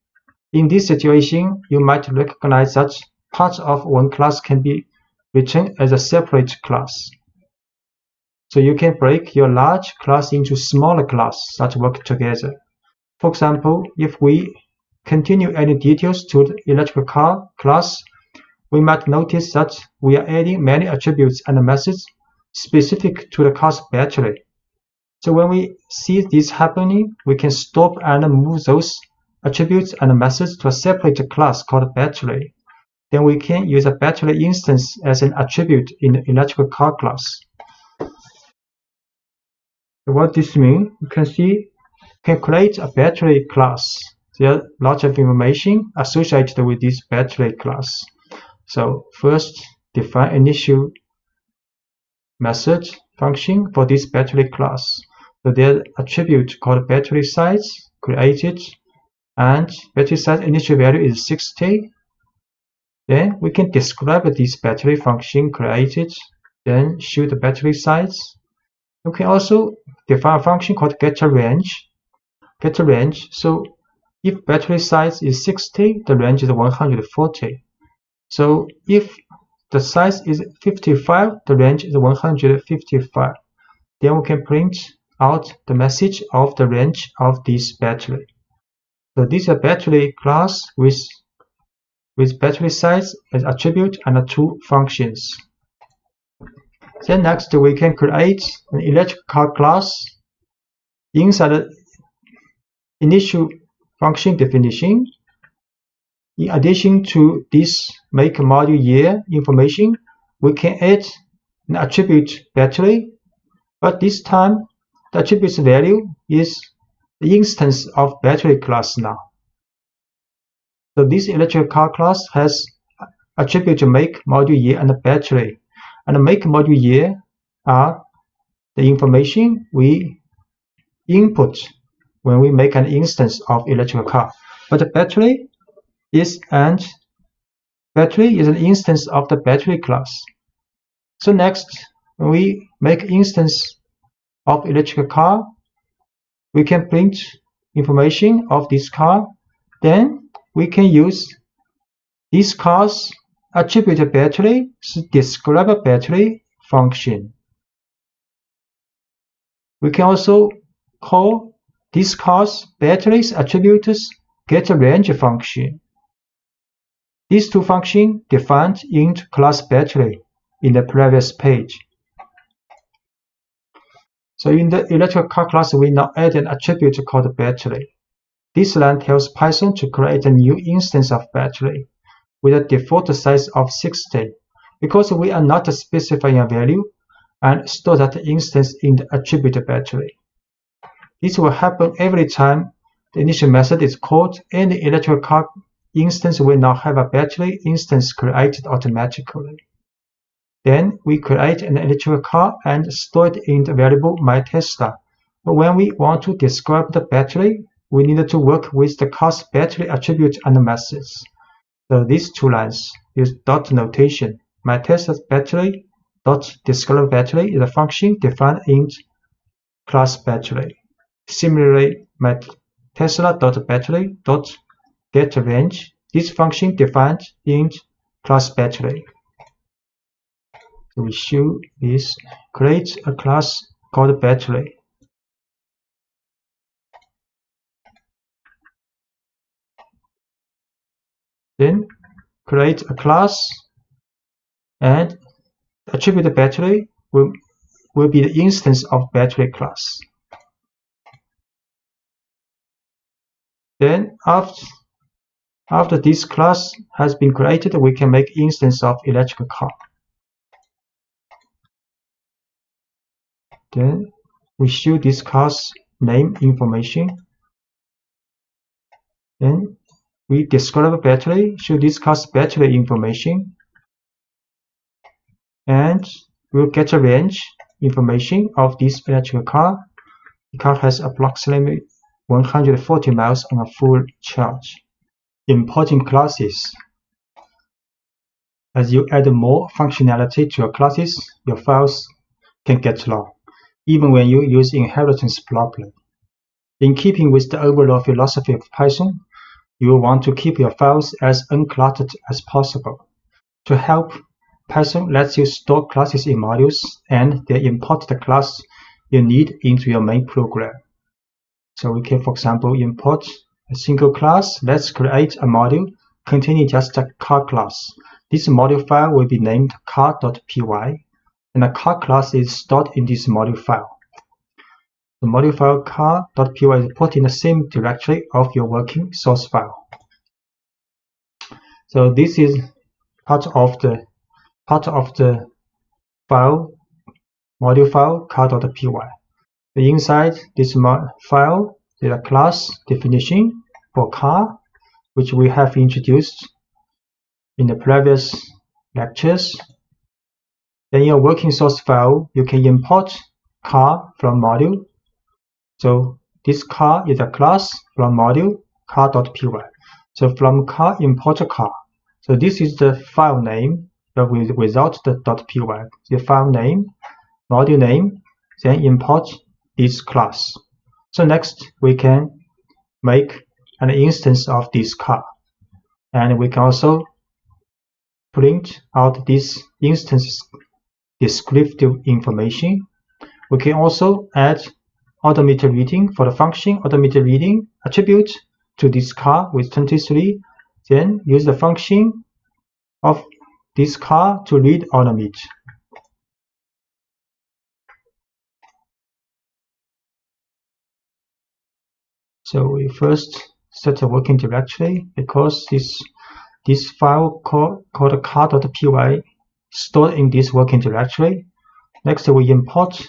In this situation, you might recognize that parts of one class can be written as a separate class. So you can break your large class into smaller classes that work together. For example, if we continue adding details to the electrical car class, we might notice that we are adding many attributes and methods specific to the car's battery. So when we see this happening, we can stop and move those attributes and methods to a separate class called battery. Then we can use a battery instance as an attribute in the electrical car class. So what this means, you can see, you can create a battery class. There are lots of information associated with this battery class. So first, define initial method function for this battery class. So there's an attribute called battery size created, and battery size initial value is 60. Then we can describe this battery function created, then show the battery size. You can also define a function called getRange. GetRange. So if battery size is 60, the range is 140. So if the size is 55, the range is 155. Then we can print out the message of the range of this battery. So this is a battery class with battery size as attribute and two functions. Then next we can create an electrical car class inside the initial function definition. In addition to this make module year information, we can add an attribute battery, but this time the attribute's value is the instance of battery class now. So this electrical car class has attribute make, module year, and battery. And the make, module year are the information we input when we make an instance of electrical car. But the battery is an instance of the battery class. So next, when we make instance of electrical car, we can print information of this car. Then we can use this car's attribute battery to describe a battery function. We can also call this car's battery's attributes getRange function. These two functions defined in class battery in the previous page. So in the electrical car class, we now add an attribute called battery. This line tells Python to create a new instance of battery with a default size of 60, because we are not specifying a value, and store that instance in the attribute battery. This will happen every time the initial method is called, and the electrical car instance will now have a battery instance created automatically. Then we create an electrical car and store it in the variable myTesla. But when we want to describe the battery, we need to work with the car's battery attribute and methods. So these two lines use dot notation. myTesla's battery dot describe battery is a function defined in class battery. Similarly, myTesla.battery dot getRange, this function defined in class battery. So we show this, create a class called battery. Then create a class, and attribute battery will be the instance of battery class. Then after this class has been created, we can make instance of electrical car. Then we show this class name information. Then we describe battery, show this class battery information, and we'll getRange information of this electrical car. The car has approximately 140 miles on a full charge. Importing classes. As you add more functionality to your classes, your files can get long, even when you use inheritance properly. In keeping with the overall philosophy of Python, you will want to keep your files as uncluttered as possible. To help, Python lets you store classes in modules and then import the class you need into your main program. So we can, for example, import a single class. Let's create a module containing just a car class. This module file will be named car.py, and the car class is stored in this module file. The module file car.py is put in the same directory of your working source file. So this is part of the file, module file car.py. Inside this file is a class definition for car, which we have introduced in the previous lectures. Then in your working source file, you can import car from module. So this car is a class from module car.py. So from car, import car. So this is the file name without the .py. The file name, module name, then import this class. So next we can make an instance of this car, and we can also print out this instance's descriptive information. We can also add automated reading for the function automated reading attribute to this car with 23, then use the function of this car to read automate. So we first set a working directory because this file called car.py stored in this working directory. Next we import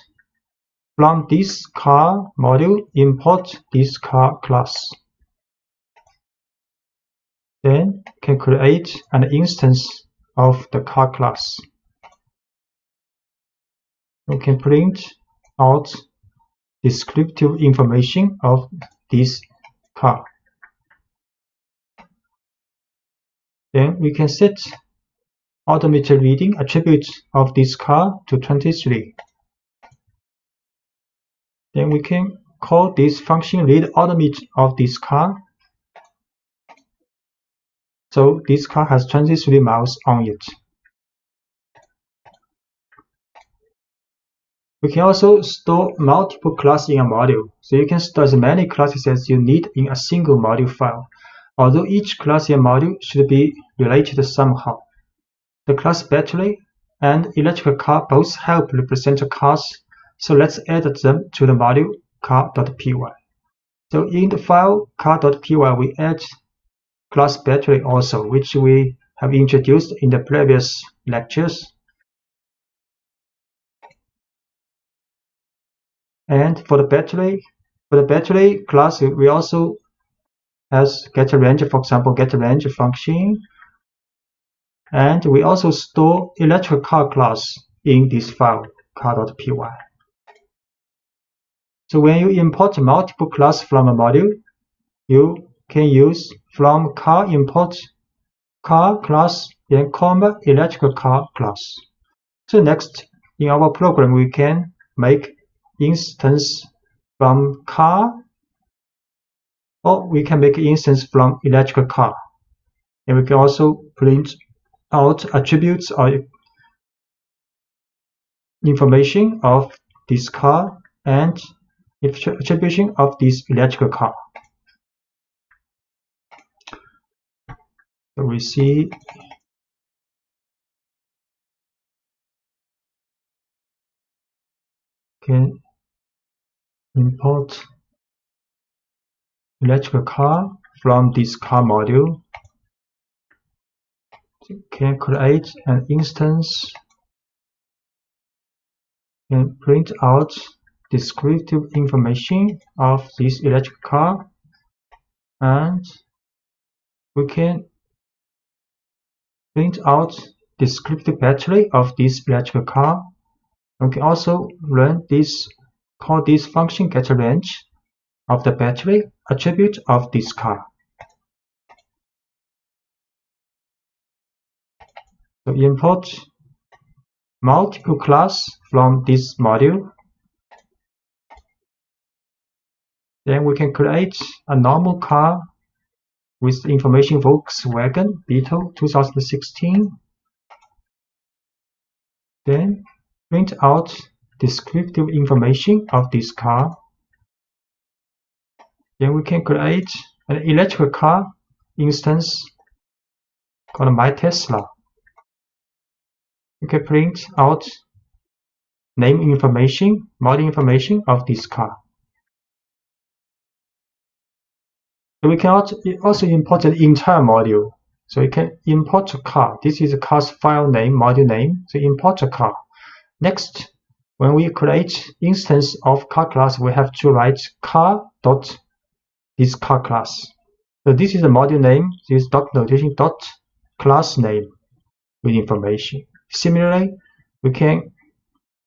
from this car module, import this car class. Then can create an instance of the car class. We can print out descriptive information of this car. Then we can set automated reading attribute of this car to 23. Then we can call this function read automate of this car. So this car has 23 miles on it. We can also store multiple classes in a module, so you can store as many classes as you need in a single module file, although each class in a module should be related somehow. The class battery and electrical car both help represent cars, so let's add them to the module car.py. So in the file car.py we add class battery also, which we have introduced in the previous lectures. And for the battery class, we also has getRange, for example, getRange function. And we also store electrical car class in this file, car.py. So when you import multiple classes from a module, you can use from car import car class, then comma electrical car class. So next, in our program, we can make instance from car, or we can make instance from electrical car. And we can also print out attributes or information of this car and attribution of this electrical car. So we see can import electrical car from this car module. Can create an instance and print out descriptive information of this electric car, and we can print out descriptive battery of this electric car. We can also run this, call this function getRange of the battery attribute of this car. So import multiple class from this module. Then we can create a normal car with information Volkswagen Beetle 2016. Then print out descriptive information of this car. Then we can create an electric car instance called My Tesla. We can print out name information, model information of this car. So we can also import an entire module. So you can import a car. This is a car's file name, module name. So import a car. Next, when we create instance of car class, we have to write car dot this car class. So this is the module name. This dot notation dot class name with information. Similarly, we can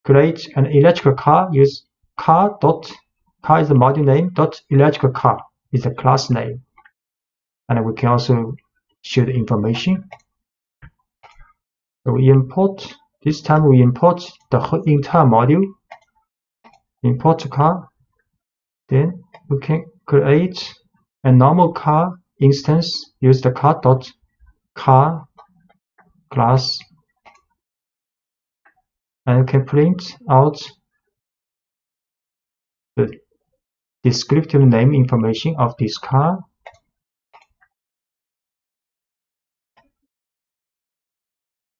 create an electrical car. Use car is the module name dot electrical car is the class name, and we can also show the information. So we import. This time we import the whole entire module. Import car. Then we can create a normal car instance. Use the car dot car class, and you can print out the descriptive name information of this car.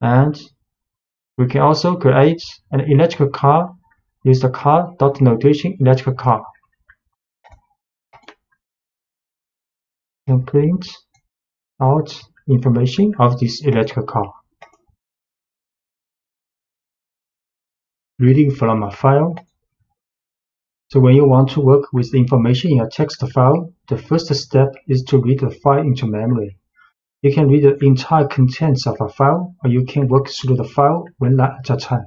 And we can also create an electrical car. Use the car dot notation electrical car. And print out information of this electrical car. Reading from a file. So when you want to work with the information in a text file, the first step is to read the file into memory. You can read the entire contents of a file, or you can work through the file one line at a time.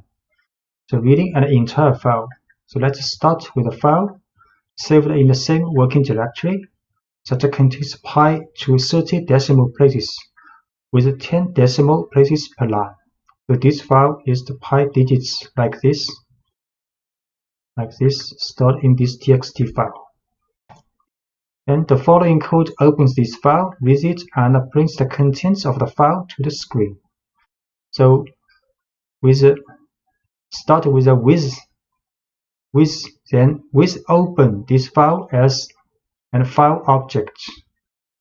So reading an entire file. So let's start with a file saved in the same working directory that contains pi to 30 decimal places with 10 decimal places per line. So this file is the pi digits like this, stored in this txt file. And the following code opens this file, reads it, and prints the contents of the file to the screen. So start with a then with open this file as a file object.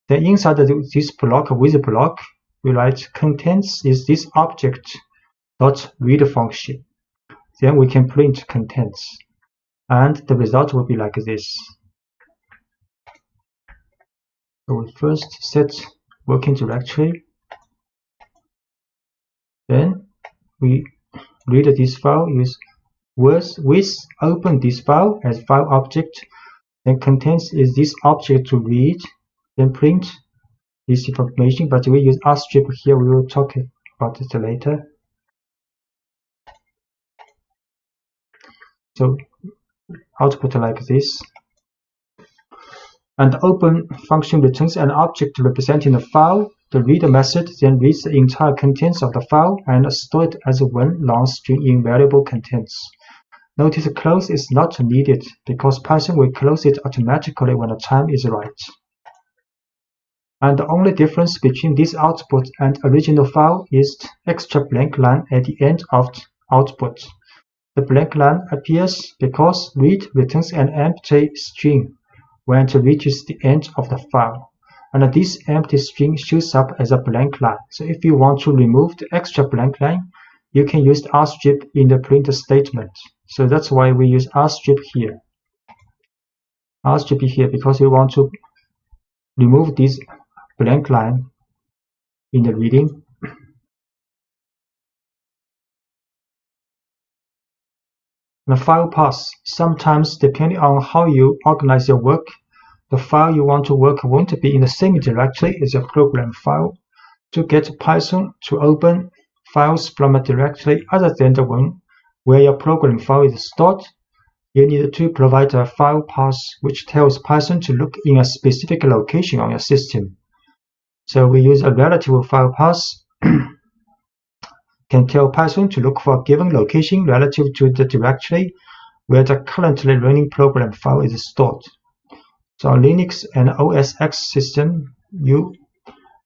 Then inside this block, with block, we write contents is this object dot read function. Then we can print contents, and the result will be like this. So we first set working directory. Then we read this file. Use with open this file as file object. Then contents is this object to read. Then print this information, but we use strip here. We will talk about it later. So output like this. And the open function returns an object representing the file. The read method then reads the entire contents of the file and stores it as one long string in variable contents. Notice close is not needed because Python will close it automatically when the time is right. And the only difference between this output and original file is the extra blank line at the end of the output. The blank line appears because read returns an empty string when it reaches the end of the file, and this empty string shows up as a blank line. So if you want to remove the extra blank line, you can use strip in the print statement. So that's why we use strip here. Strip here because we want to remove this blank line in the reading. The file path. Sometimes, depending on how you organize your work, the file you want to work won't be in the same directory as your program file. To get Python to open files from a directory other than the one where your program file is stored, you need to provide a file path which tells Python to look in a specific location on your system. So we use a relative file path can tell Python to look for a given location relative to the directory where the currently running program file is stored. So on Linux and OS X system, you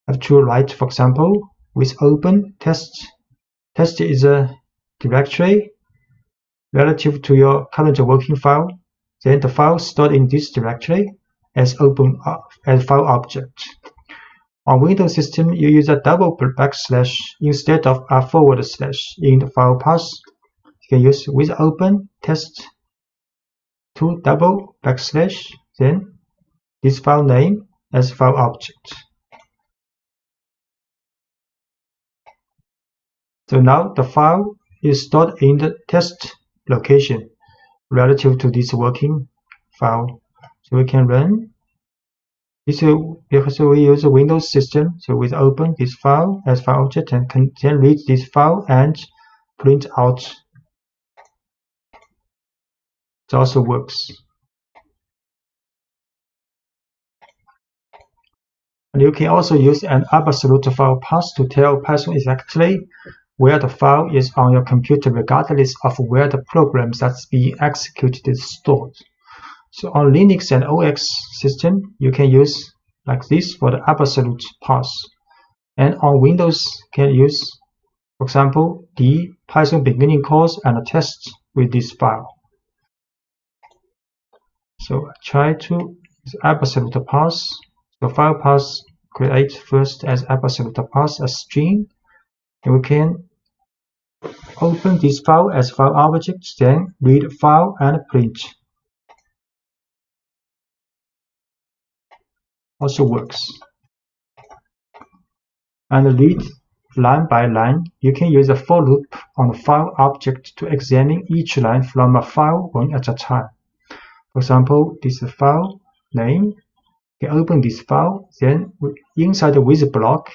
have to write, for example, with open test. Test is a directory relative to your current working file. Then the file stored in this directory as open as file object. On Windows system, you use a double backslash instead of a forward slash in the file path. You can use with open test to double backslash, then this file name as file object. So now the file is stored in the test location relative to this working file. So we can run this because we use a Windows system. So we open this file as file object and can then read this file and print out. It also works. And you can also use an absolute file path to tell Python exactly where the file is on your computer regardless of where the program that's being executed is stored. So on Linux and OS system, you can use like this for the absolute path. And on Windows, you can use, for example, the Python beginning course and a test with this file. So I try to use absolute path. So file path create first as absolute path a string. And we can open this file as file object, then read file and print. Also works. And read line by line. You can use a for loop on the file object to examine each line from a file one at a time. For example, this is file name. You can open this file, then inside the with block,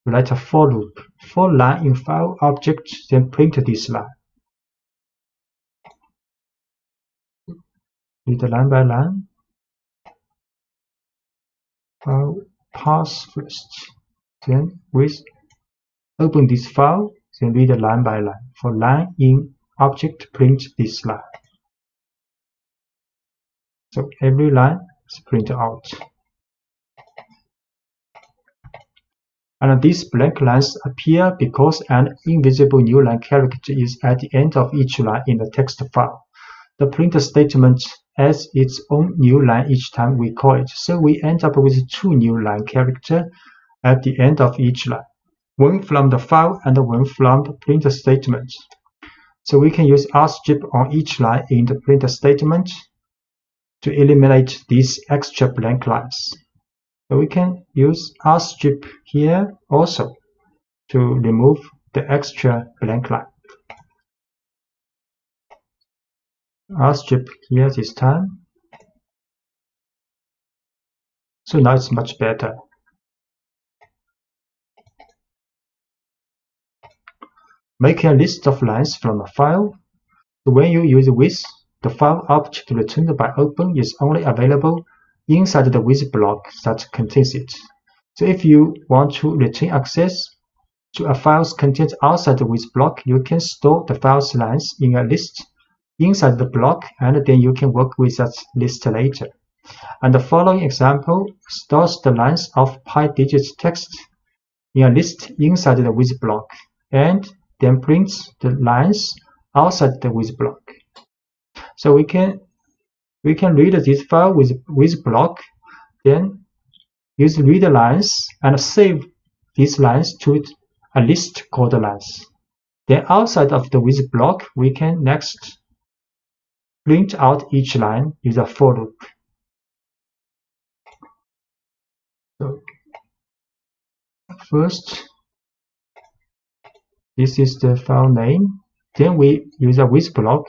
write a for loop. For line in file object, then print this line. Read line by line. File pass first. Then with open this file, then read line by line. For line in object, print this line. So every line is printed out. And these blank lines appear because an invisible new line character is at the end of each line in the text file. The print statement adds its own new line each time we call it, so we end up with two new line characters at the end of each line, one from the file and one from the print statement. So we can use rstrip on each line in the print statement to eliminate these extra blank lines. So we can use rstrip here also to remove the extra blank line. Rstrip here this time. So now it's much better. Make a list of lines from a file. So when you use with, the file object returned by open is only available inside the with block that contains it. So if you want to retain access to a file's content outside the with block, you can store the file's lines in a list inside the block, and then you can work with that list later. And the following example stores the lines of pi-digit text in a list inside the with block, and then prints the lines outside the with block. So we can read this file with block, then use read lines and save these lines to a list called lines. Then outside of the with block, we can next print out each line with a for loop. So first, this is the file name. Then we use a with block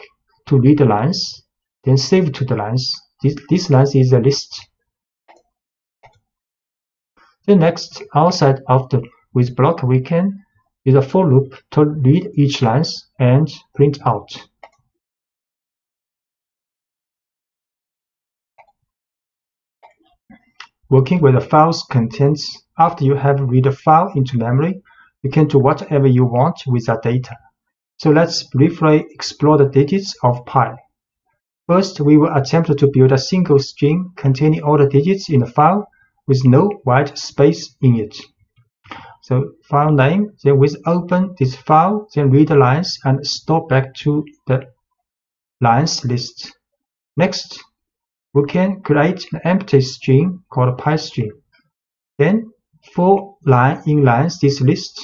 to read the lines, then save to the lines. This lines is a list. Then next, outside of the with block, we can use a for loop to read each lines and print out. Working with the file's contents, after you have read the file into memory, You can do whatever you want with that data. So let's briefly explore the digits of pi. First, we will attempt to build a single string containing all the digits in the file with no white space in it. So file name, then we open this file, then read the lines and store back to the lines list. Next, we can create an empty string called pi string. Then for inlines this list,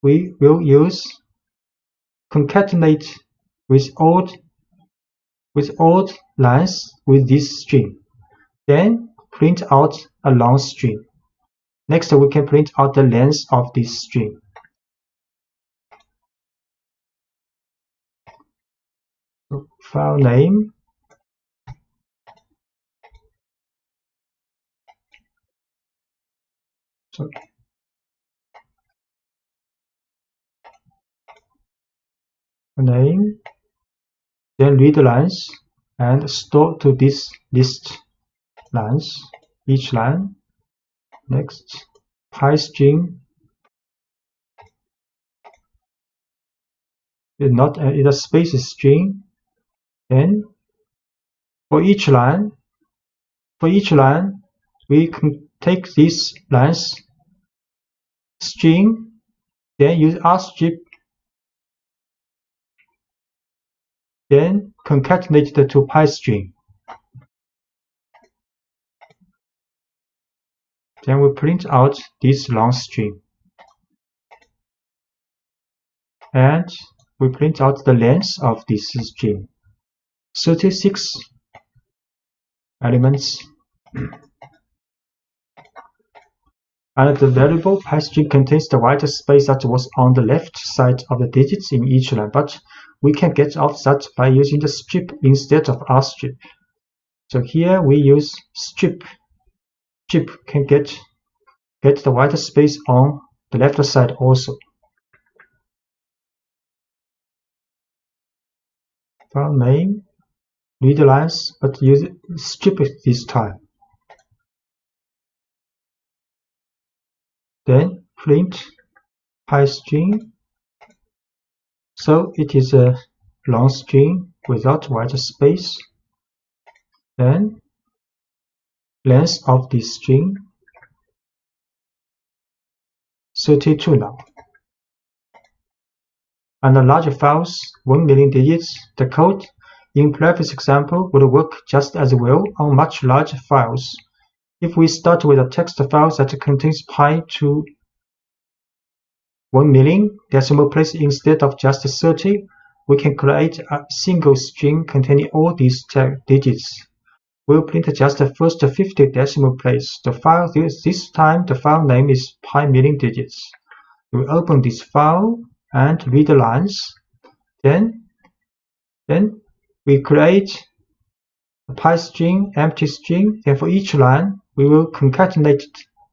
we will use concatenate with odd lines with this string. Then print out a long string. Next, we can print out the length of this string. So, file name. So, name. Then read the lines and store to this list lines, each line. Next, pi string. It's a space string. Then for each line, we can take this lines string, then use rstrip, then concatenate the to pi string. Then we print out this long string. And we print out the length of this string. 36 elements. And the variable pi string contains the white space that was on the left side of the digits in each line, but we can get out that by using the strip instead of rstrip. So here we use strip. Strip can get the white space on the left side also. File name, read the lines, but use strip this time. Then print pi string. So it is a long string without white space. Then length of this string 32 now. And the larger files, 1 million digits, the code in previous example would work just as well on much larger files. If we start with a text file that contains pi to 1 million decimal place instead of just 30, we can create a single string containing all these digits. We'll print just the first 50 decimal place. The file this time the file name is pi million digits. We open this file and read the lines. Then we create a pi string, empty string. Then for each line, we will concatenate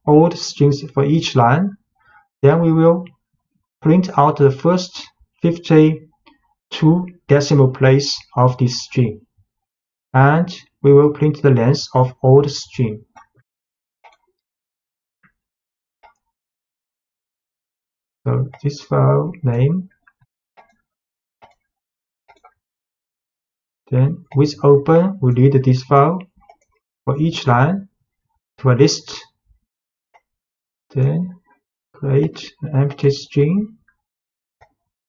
all the strings for each line. Then we will print out the first 52 decimal place of this string. And we will print the length of all the string. So this file name. Then with open, we read this file for each line to a list. Then create an empty string.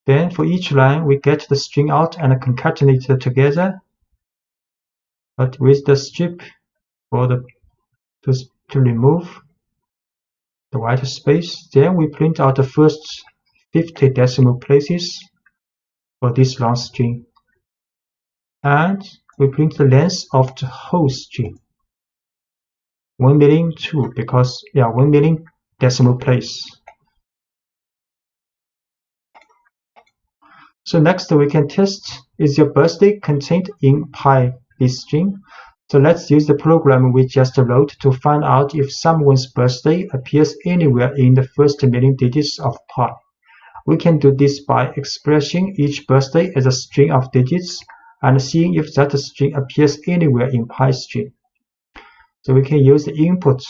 Then for each line, we get the string out and concatenate it together. But with the strip for to remove the white space. Then we print out the first 50 decimal places for this long string. And we print the length of the whole string. 1 million 2 because 1 million decimal place. So next we can test, is your birthday contained in pi this string? So let's use the program we just wrote to find out if someone's birthday appears anywhere in the first million digits of pi. We can do this by expressing each birthday as a string of digits and seeing if that string appears anywhere in pi string. So we can use the input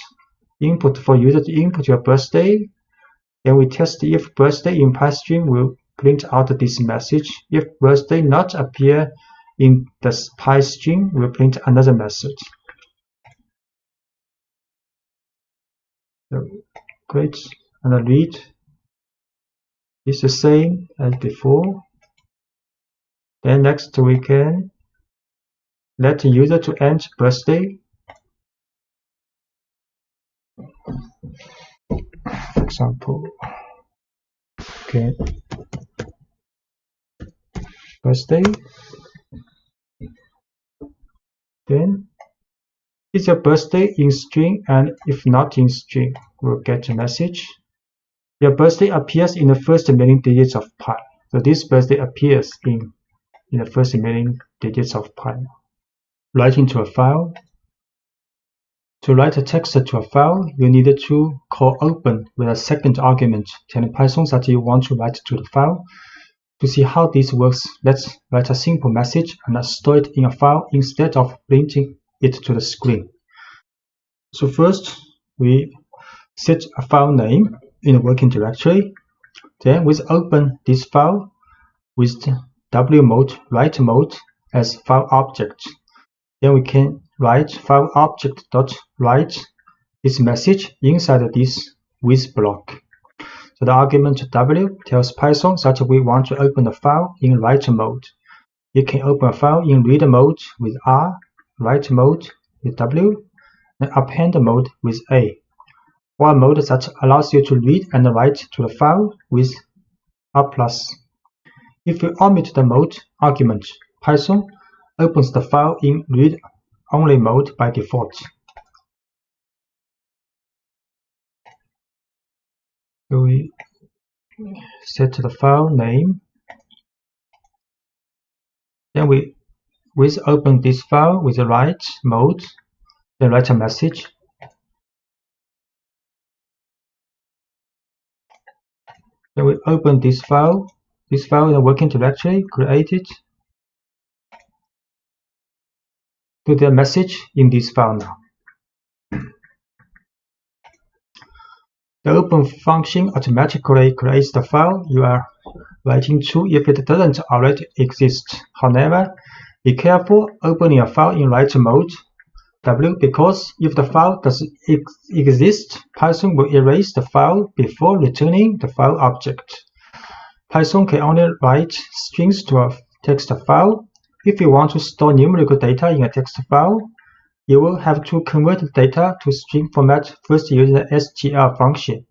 for user to input your birthday. Then we test if birthday in PyString will print out this message. If birthday not appear in the PyString, we'll print another message. So create and read is the same as before. Then next we can let the user to enter birthday. For example, okay, birthday. Then is your birthday in string, and if not in string, we'll get a message. Your birthday appears in the first million digits of pi. So this birthday appears in the first million digits of pi. Write into a file. To write a text to a file, you need to call open with a second argument, telling Python that you want to write to the file. To see how this works, let's write a simple message and store it in a file instead of printing it to the screen. So first, we set a file name in the working directory. Then we open this file with W mode, write mode as file object. Then we can write file object.write this message inside this with block. So the argument W tells Python that we want to open the file in write mode. You can open a file in read mode with R, write mode with W, and append mode with A. One mode that allows you to read and write to the file with R+. If you omit the mode argument, Python opens the file in read-only mode by default. So we set the file name. Then we open this file with the write mode, then write a message. Then we open this file in the working directory, create it. Put the message in this file now. The open function automatically creates the file you are writing to if it doesn't already exist. However, be careful opening a file in write mode W, because if the file doesn't exist, Python will erase the file before returning the file object. Python can only write strings to a text file. If you want to store numerical data in a text file, you will have to convert the data to string format first using the str function.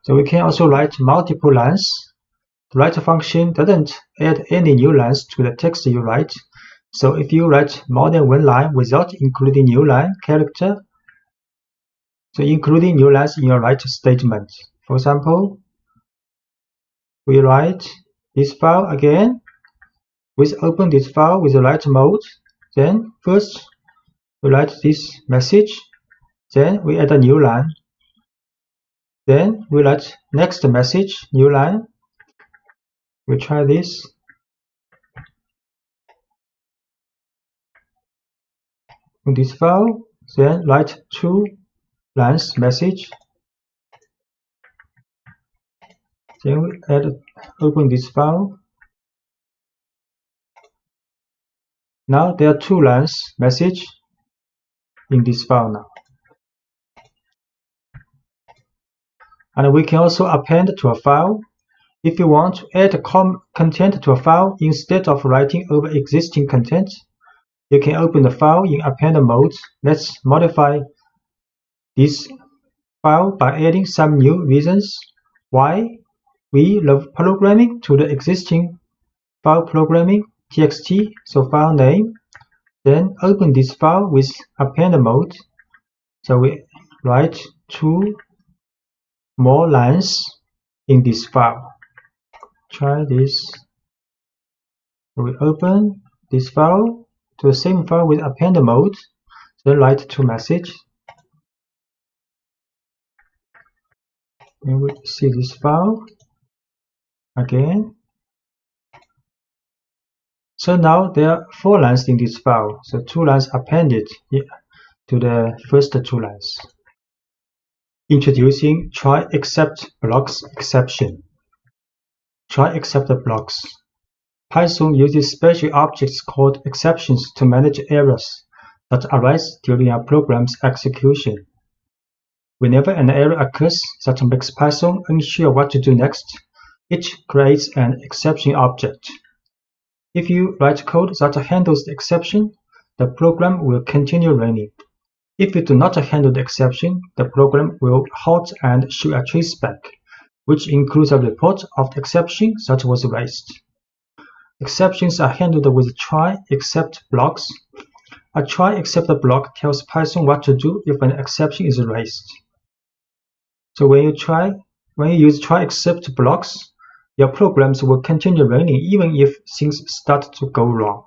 So we can also write multiple lines. The write function doesn't add any new lines to the text you write. So if you write more than one line without including new line character, so including new lines in your write statement. For example, we write this file again. We open this file with the write mode. Then first we write this message. Then we add a new line. Then we write next message, new line. We try this. In this file, then write two lines message. Then we open this file. Now there are two lines message in this file now. And we can also append to a file. If you want to add content to a file instead of writing over existing content, you can open the file in append mode. Let's modify this file by adding some new reasons why we love programming to the existing file programming txt, so file name. Then open this file with append mode. So we write two more lines in this file. Try this. We open this file to the same file with append mode. Then write to message. Then we see this file again. So now there are four lines in this file. So two lines appended to the first two lines. Introducing try except blocks exception. Try except blocks. Python uses special objects called exceptions to manage errors that arise during a program's execution. Whenever an error occurs that makes Python unsure what to do next, it creates an exception object. If you write code that handles the exception, the program will continue running. If you do not handle the exception, the program will halt and show a traceback, which includes a report of the exception that was raised. Exceptions are handled with try except blocks. A try except block tells Python what to do if an exception is raised. So when you use try except blocks, your programs will continue running even if things start to go wrong.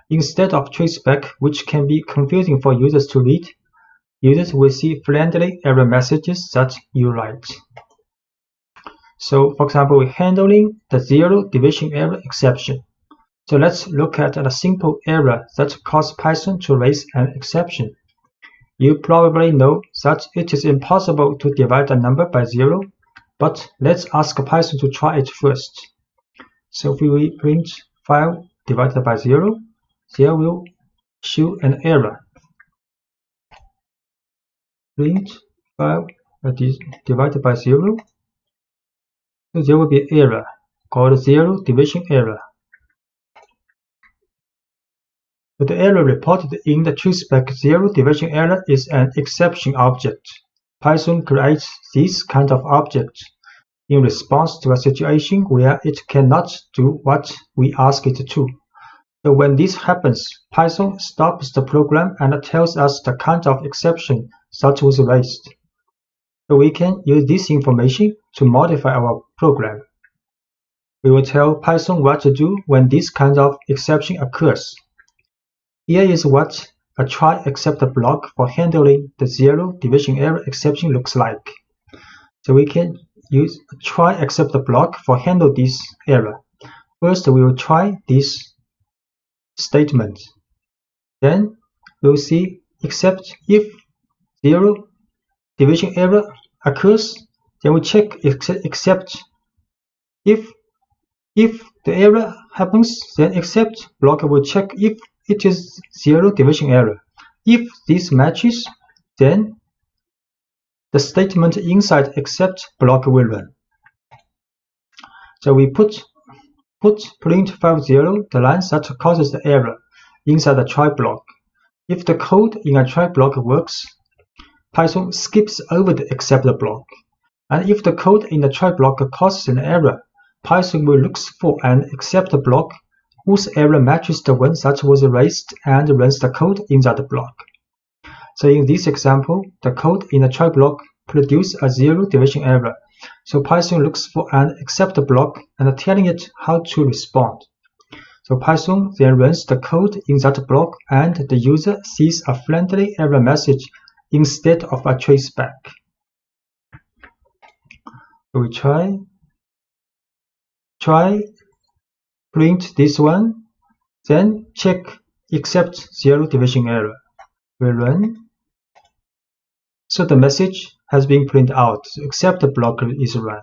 Instead of traceback, which can be confusing for users to read, users will see friendly error messages that you write. So, for example, we're handling the zero division error exception. So let's look at a simple error that caused Python to raise an exception. You probably know that it is impossible to divide a number by 0, but let's ask Python to try it first. So if we print 5 divided by 0, there will show an error. Print 5 divided by 0, so there will be an error called zero division error. But the error reported in the traceback zero division error is an exception object. Python creates this kind of object in response to a situation where it cannot do what we ask it to. So when this happens, Python stops the program and tells us the kind of exception that was raised. So we can use this information to modify our program. We will tell Python what to do when this kind of exception occurs. Here is what a try except block for handling the zero division error exception looks like. So we can use a try except block for handle this error. First, we will try this statement. Then we'll see except if zero division error occurs, then we check except if the error happens, then except block will check if it is zero division error. If this matches, then the statement inside except block will run. So we put print 50, the line that causes the error, inside the try block. If the code in a try block works, Python skips over the except block. And if the code in the try block causes an error, Python will look for an except block whose error matches the one that was raised and runs the code in that block. So in this example, the code in the try block produces a zero division error. So Python looks for an except block and telling it how to respond. So Python then runs the code in that block and the user sees a friendly error message instead of a traceback. So we try print this one, then check except zero division error. We run. So the message has been printed out, so except the block is run.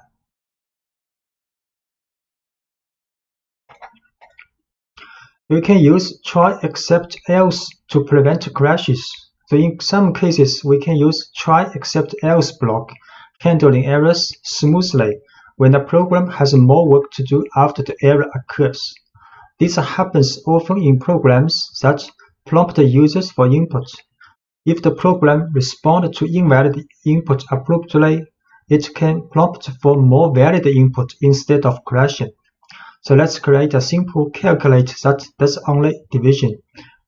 We can use try except else to prevent crashes. So in some cases, we can use try except else block, handling errors smoothly when the program has more work to do after the error occurs. This happens often in programs that prompt users for input. If the program responds to invalid input abruptly, it can prompt for more valid input instead of crashing. So let's create a simple calculate that does only division.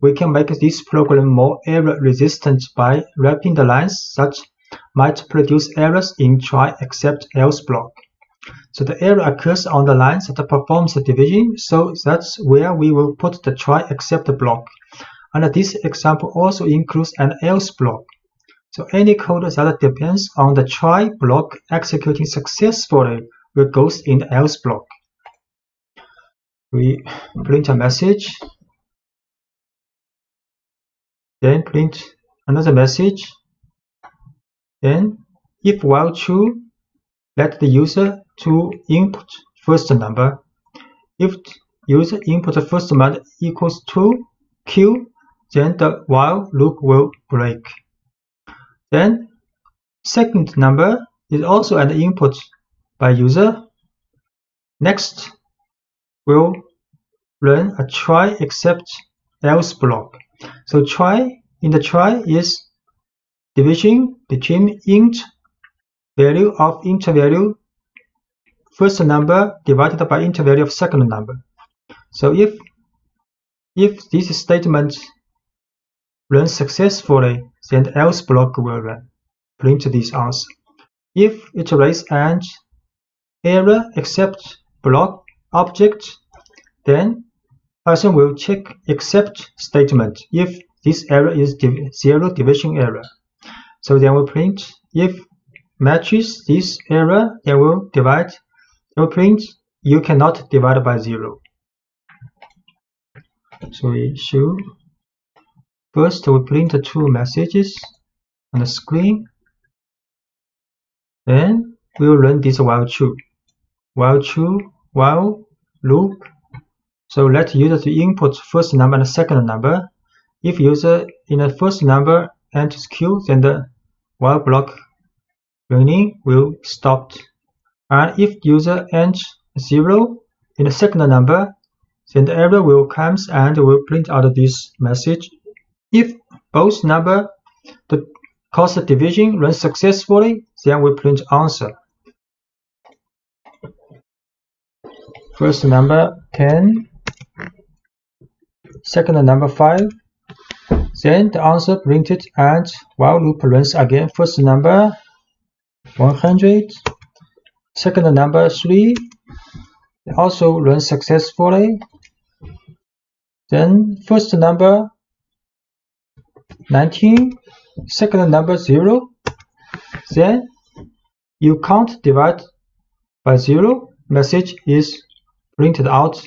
We can make this program more error resistant by wrapping the lines that might produce errors in try except else block. So the error occurs on the line that performs the division, so that's where we will put the try except block. And this example also includes an else block. So any code that depends on the try block executing successfully will go in the else block. We print a message, then print another message, then if while true, let the user to input first number. If user input first number equals to Q, then the while loop will break. Then second number is also an input by user. Next, we'll run a try except else block. So in the try is division between int value of int value first number divided by int value of second number. So if this statement runs successfully, then the else block will run. Print this answer. If it raise an error except block object, then Python will check except statement if this error is zero division error. So then we'll print if matches this error, then we'll print you cannot divide by 0. So we should first we print the two messages on the screen. Then we will run this while true, while loop. So let user to input first number and second number. If user in the first number enters Q, then the while block running will stop. And if user enters 0 in the second number, then the error will come and will print out this message. If both number cause the division runs successfully, then we print answer. First number 10, second number 5. Then the answer printed and while loop runs again. First number 100, second number 3 also runs successfully. Then first number 19, second number 0. Then you can't divide by 0. Message is printed out.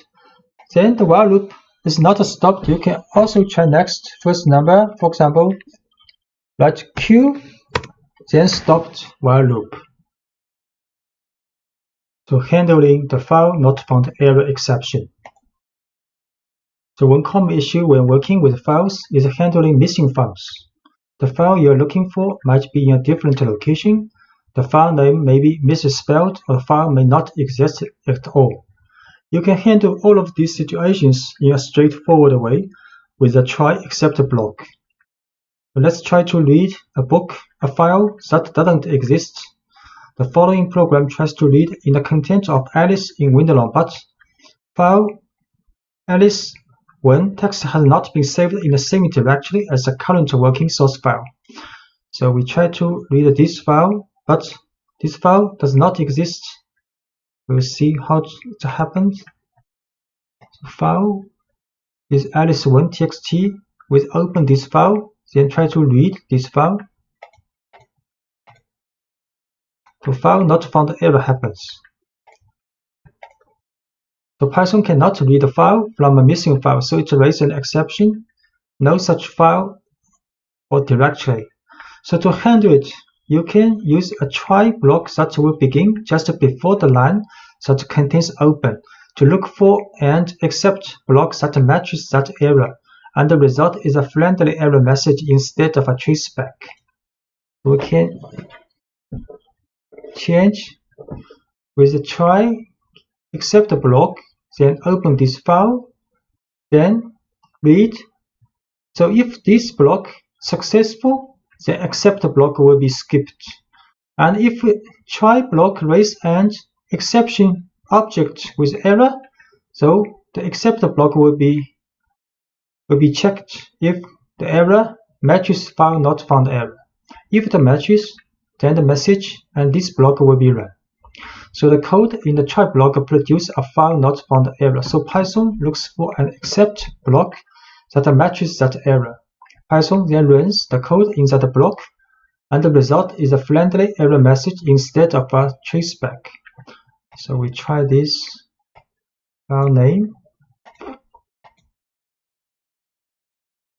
Then the while loop is not stopped. You can also try next. First number, for example, write Q, then stopped while loop. So handling the file not found error exception. So one common issue when working with files is handling missing files. The file you are looking for might be in a different location. The file name may be misspelled, or the file may not exist at all. You can handle all of these situations in a straightforward way with a try except block. So let's try to read a file that doesn't exist. The following program tries to read in the content of Alice in Wonderland, but file Alice1 text has not been saved in the same directory as the current working source file. So we try to read this file, but this file does not exist. We'll see how it happens. So file is alice1.txt. We open this file, then try to read this file. The file not found error happens. So Python cannot read a file from a missing file, so it raises an exception. No such file or directory. So to handle it, you can use a try block that will begin just before the line that contains open to look for and accept blocks that matches that error, and the result is a friendly error message instead of a traceback. We can change with the try except block, then open this file, then read. So if this block successful, the accept block will be skipped. And if try block raise an exception object with error, so the accept block will be checked if the error matches file not found error. If it matches, then the message and this block will be run. So the code in the try block produces a file not found error. So Python looks for an accept block that matches that error. Python then runs the code in that block, and the result is a friendly error message instead of a traceback. So we try this file name.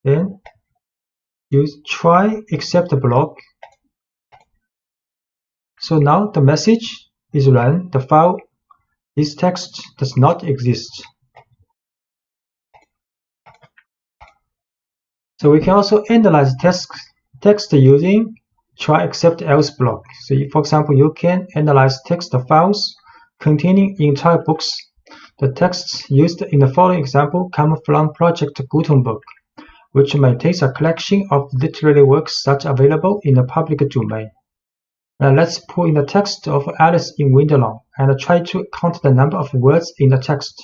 Then use try except block. So now the message is run. The file, this text does not exist. So we can also analyze text using try except else block. So for example, you can analyze text files containing entire books. The texts used in the following example come from Project Gutenberg, which maintains a collection of literary works that are available in the public domain. Now let's pull in the text of Alice in Wonderland and try to count the number of words in the text.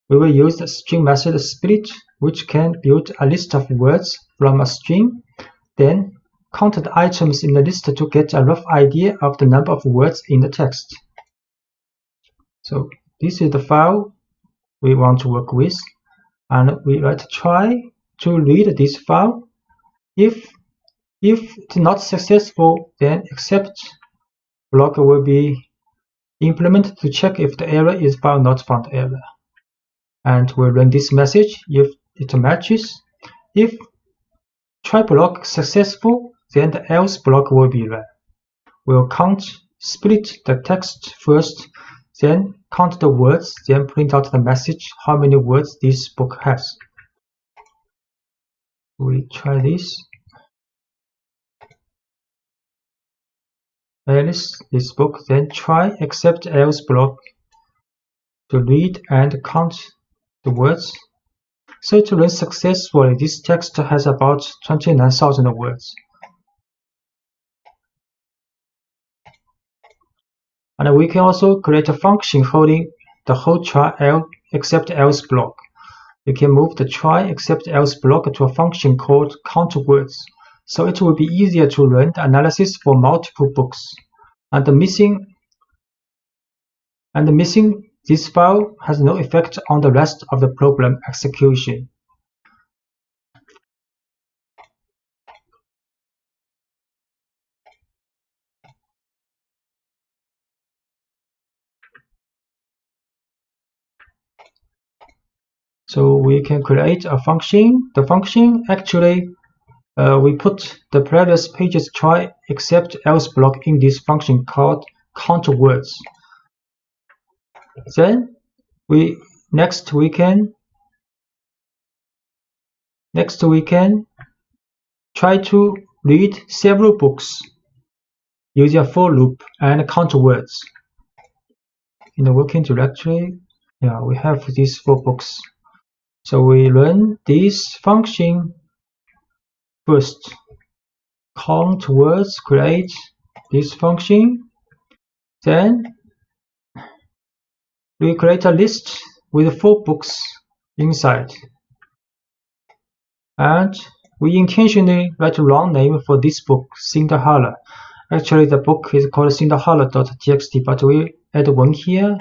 We will use the string method split, which can build a list of words from a string, then count the items in the list to get a rough idea of the number of words in the text. So this is the file we want to work with, and we try to read this file. If it's not successful, then except block will be implemented to check if the error is found not found error. And we'll run this message if it matches. If try block successful, then the else block will be run. We'll split the text first, then count the words, then print out the message how many words this book has. We try this. Alice, this book, then try except else block to read and count the words. So to run successfully, this text has about 29,000 words. And we can also create a function holding the whole try except else block. We can move the try except else block to a function called count words. So it will be easier to run the analysis for multiple books. And the missing this file has no effect on the rest of the program execution. So we can create a function. The function actually we put the previous page's try except else block in this function called count words. Then next we can try to read several books using a for loop and count words. In the working directory, we have these 4 books. So we run this function first. Count words, create this function. Then we create a list with 4 books inside. And we intentionally write a wrong name for this book, Cinderella. Actually, the book is called Cinderella.txt, but we add 1 here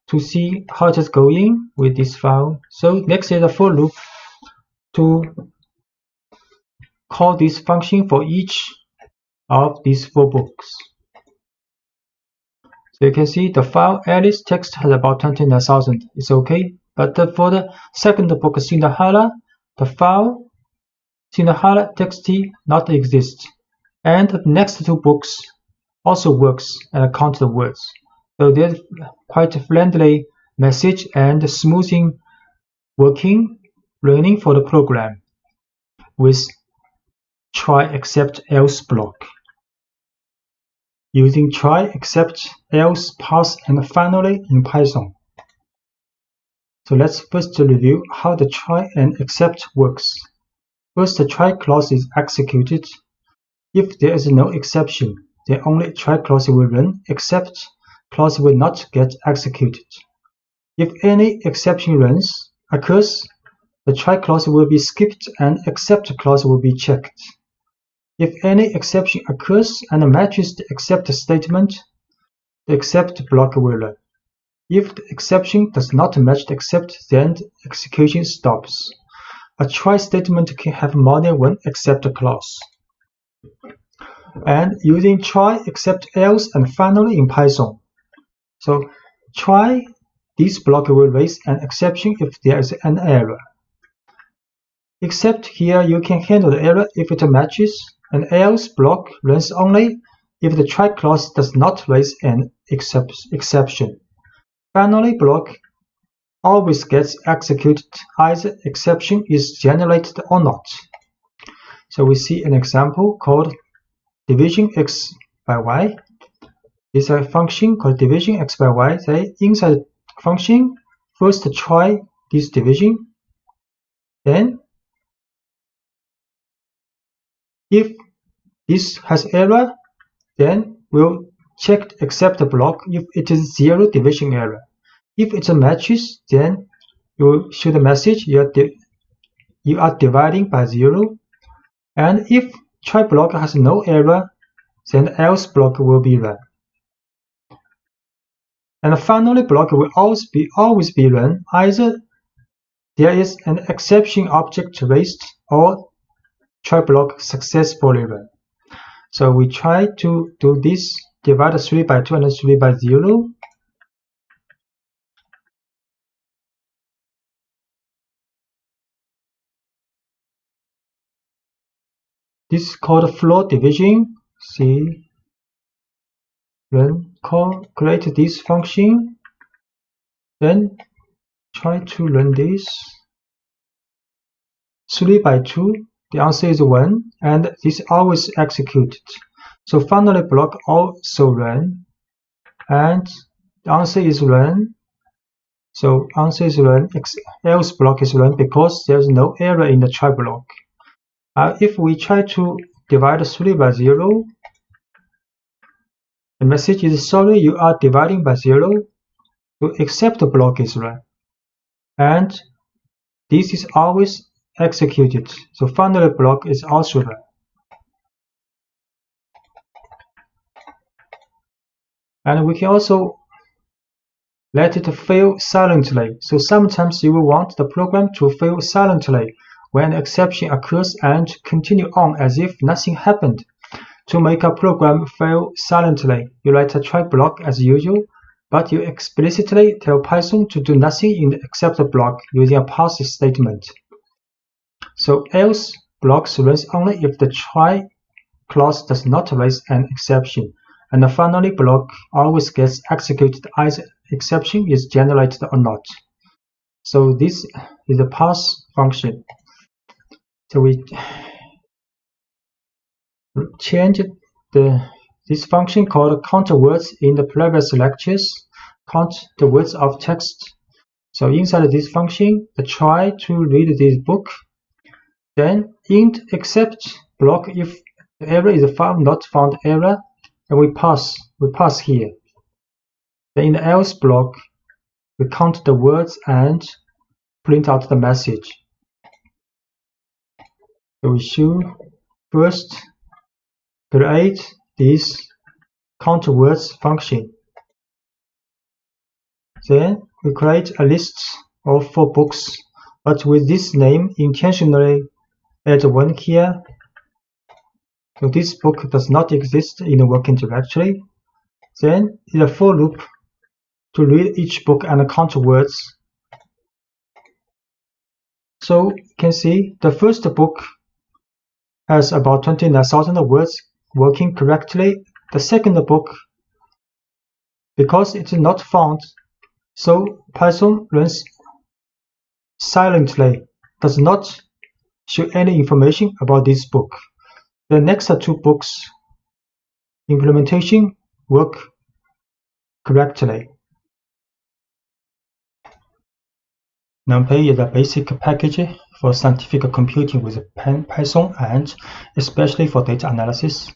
to see how it is going with this file. So next is a for loop to call this function for each of these 4 books. So you can see the file Alice text has about 29,000. It's okay. But for the second book, Cinderella, the file Cinderella.txt not exist. And the next 2 books also works and count the words. So there's quite a friendly message and smoothing working learning for the program with try except else block. Using try except else pass and finally in Python. So let's first review how the try and except works. First, the try clause is executed. If there is no exception, then only try clause will run, except clause will not get executed. If any exception occurs, the try clause will be skipped and except clause will be checked. If any exception occurs and matches the except statement, the except block will run. If the exception does not match the except, then the execution stops. A try statement can have more than 1 except clause. And using try except else and finally in Python. So try this block will raise an exception if there is an error. Except here you can handle the error if it matches, and else block runs only if the try clause does not raise an exception. Finally block always gets executed either exception is generated or not. So we see an example called division x by y. It's a function called division x by y. Say inside the function, first try this division, then if this has error, then we'll check accept the block if it is 0 division error. If it's a matches, then you will show the message you are dividing by 0. And if try block has no error, then else block will be run. And finally block will always be run either there is an exception object raised or try block successfully run. So we try to do this, divide 3 by 2 and 3 by 0. This is called floor division. See, create this function, then try to run this. 3 by 2, the answer is 1, and this always executed. So finally block also run, and the answer is run. So answer is run, else block is run because there is no error in the try block. If we try to divide 3 by 0, the message is sorry you are dividing by 0, so accept the block is run. And this is always executed, so finally block is also run. And we can also let it fail silently. So sometimes you will want the program to fail silently when an exception occurs and continue on as if nothing happened. To make a program fail silently, you write a try block as usual, but you explicitly tell Python to do nothing in the except block using a pass statement. So else blocks runs only if the try clause does not raise an exception, and the finally block always gets executed either exception is generated or not. So this is the pass function. So we change this function called count words in the previous lectures. Count the words of text. So inside this function, the try to read this book. Then int except block if the error is found not found error, and we pass here. Then in the else block, we count the words and print out the message. So we should first create this count words function. Then we create a list of 4 books, but with this name intentionally add 1 here. So this book does not exist in the working directory. Then in a for loop to read each book and count words. So you can see the first book has about 29,000 words working correctly. The second book, because it's not found, so Python runs silently, does not show any information about this book. The next 2 books implementation work correctly. NumPy is a basic package for scientific computing with Python and especially for data analysis.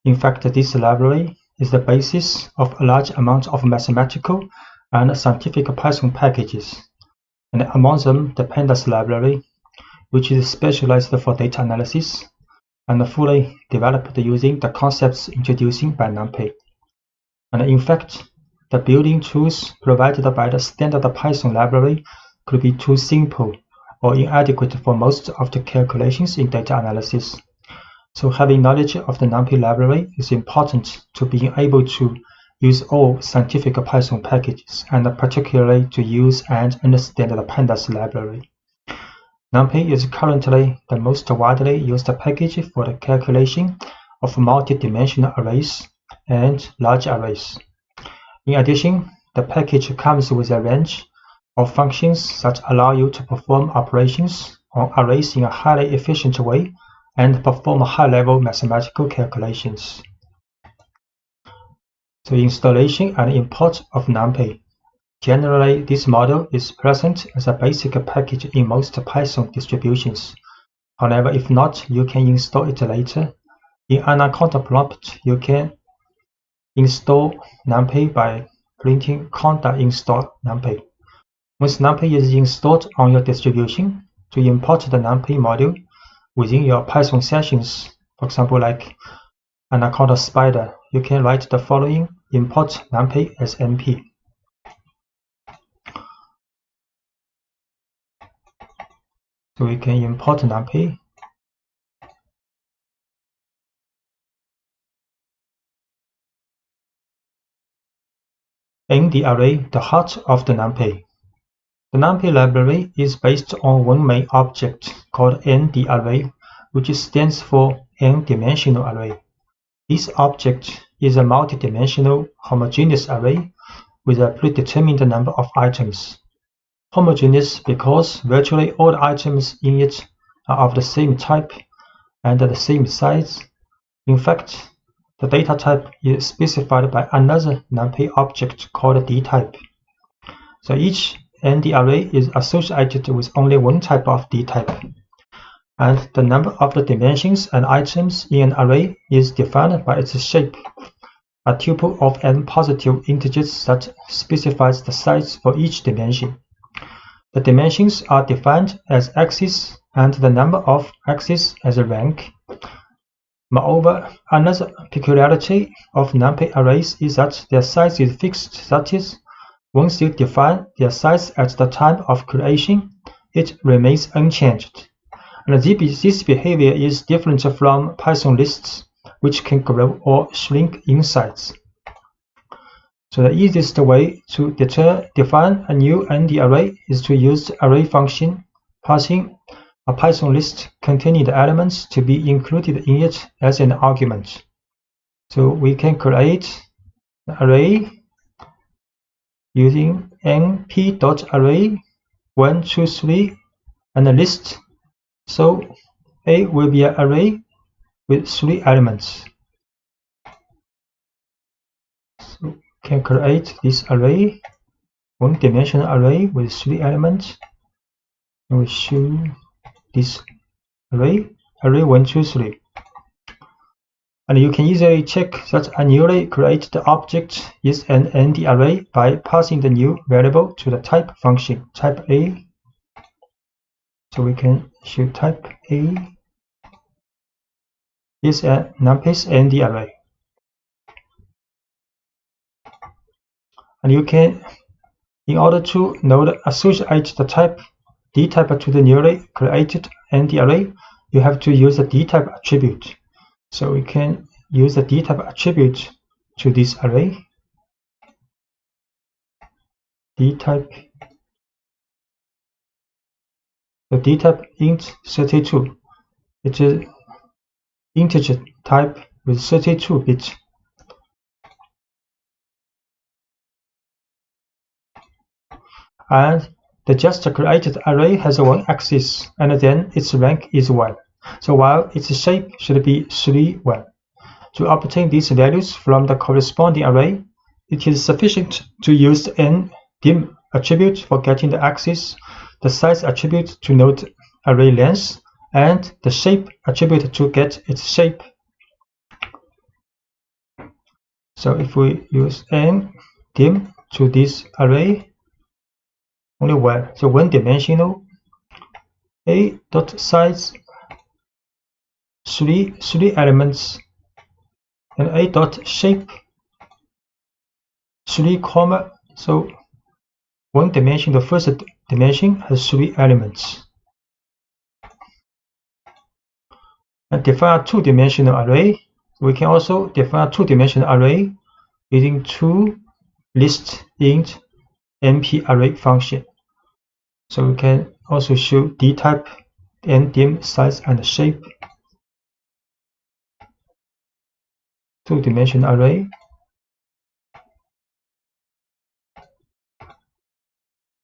In fact, this library is the basis of a large amount of mathematical and scientific Python packages, and among them the pandas library, which is specialized for data analysis and fully developed using the concepts introduced by NumPy. And in fact, the building tools provided by the standard Python library could be too simple or inadequate for most of the calculations in data analysis. So having knowledge of the NumPy library is important to being able to use all scientific Python packages, and particularly to use and understand the pandas library. NumPy is currently the most widely used package for the calculation of multi-dimensional arrays and large arrays. In addition, the package comes with a range of functions that allow you to perform operations on arrays in a highly efficient way and perform high-level mathematical calculations. So installation and import of numpy. Generally, this model is present as a basic package in most Python distributions. However, if not, you can install it later. In Anaconda prompt, you can install numpy by printing conda install numpy. Once numpy is installed on your distribution, to import the numpy module within your Python sessions, for example like Anaconda spider, you can write the following: import numpy as np. So we can import numpy. In the array, the heart of the numpy. The numpy library is based on one main object called n-the-array, which stands for n-dimensional array. This object is a multi-dimensional homogeneous array with a predetermined number of items. Homogeneous because virtually all the items in it are of the same type and the same size. In fact, the data type is specified by another numpy object called dtype. So each n-the-array is associated with only one type of dtype, and the number of the dimensions and items in an array is defined by its shape, a tuple of n positive integers that specifies the size for each dimension. The dimensions are defined as axes and the number of axes as a rank. Moreover, another peculiarity of numpy arrays is that their size is fixed, that is, once you define their size at the time of creation, it remains unchanged. And this behavior is different from Python lists, which can grow or shrink in size. So the easiest way to define a new n-the-array is to use the array function, passing a Python list containing the elements to be included in it as an argument. So we can create an array using np.array 1, 2, 3 and a list. So A will be an array with 3 elements. So we can create this array, one-dimensional array with 3 elements. And we show this array 1, 2, 3. And you can easily check that a newly created object is an n-the-array by passing the new variable to the type function, type A. So we can show type A is a numpy's n-the-array. And you can, in order to associate the type dtype to the newly created n-the-array, you have to use the dtype attribute. So we can use the dtype attribute to this array. Dtype, the dtype int 32. It is integer type with 32 bits. And the just created array has one axis, and then its rank is 1. So while its shape should be 3, 1. To obtain these values from the corresponding array, it is sufficient to use the n-dim attribute for getting the axis, the size attribute to note array length, and the shape attribute to get its shape. So if we use n-dim to this array, only 1, so one-dimensional, a.size 3 elements, and a.shape 3, so one dimension, the first dimension has 3 elements. And define a 2-dimensional array. We can also define a 2-dimensional array using 2 list int np array function. So we can also show dtype, n-dim, size, and shape. 2-dimensional array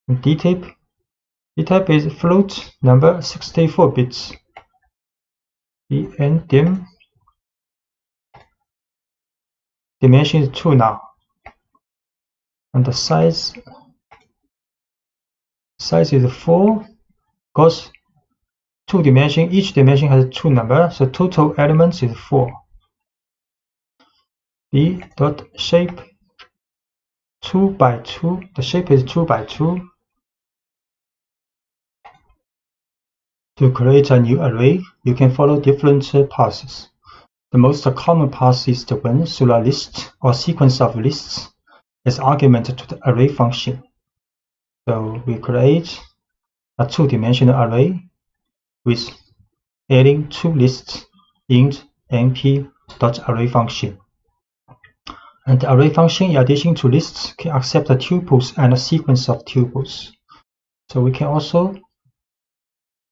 And dtype is float number 64 bits. Dim dimension is 2 now. And the size is 4, because 2 dimension, each dimension has 2 numbers, so total elements is 4. B dot shape 2 by 2, the shape is 2 by 2. To create a new array, you can follow different paths. The most common path is the one through a list or sequence of lists as argument to the array function. So we create a 2-dimensional array with adding 2 lists in np.array function. And the array function, in addition to lists, can accept the tuples and a sequence of tuples. So we can also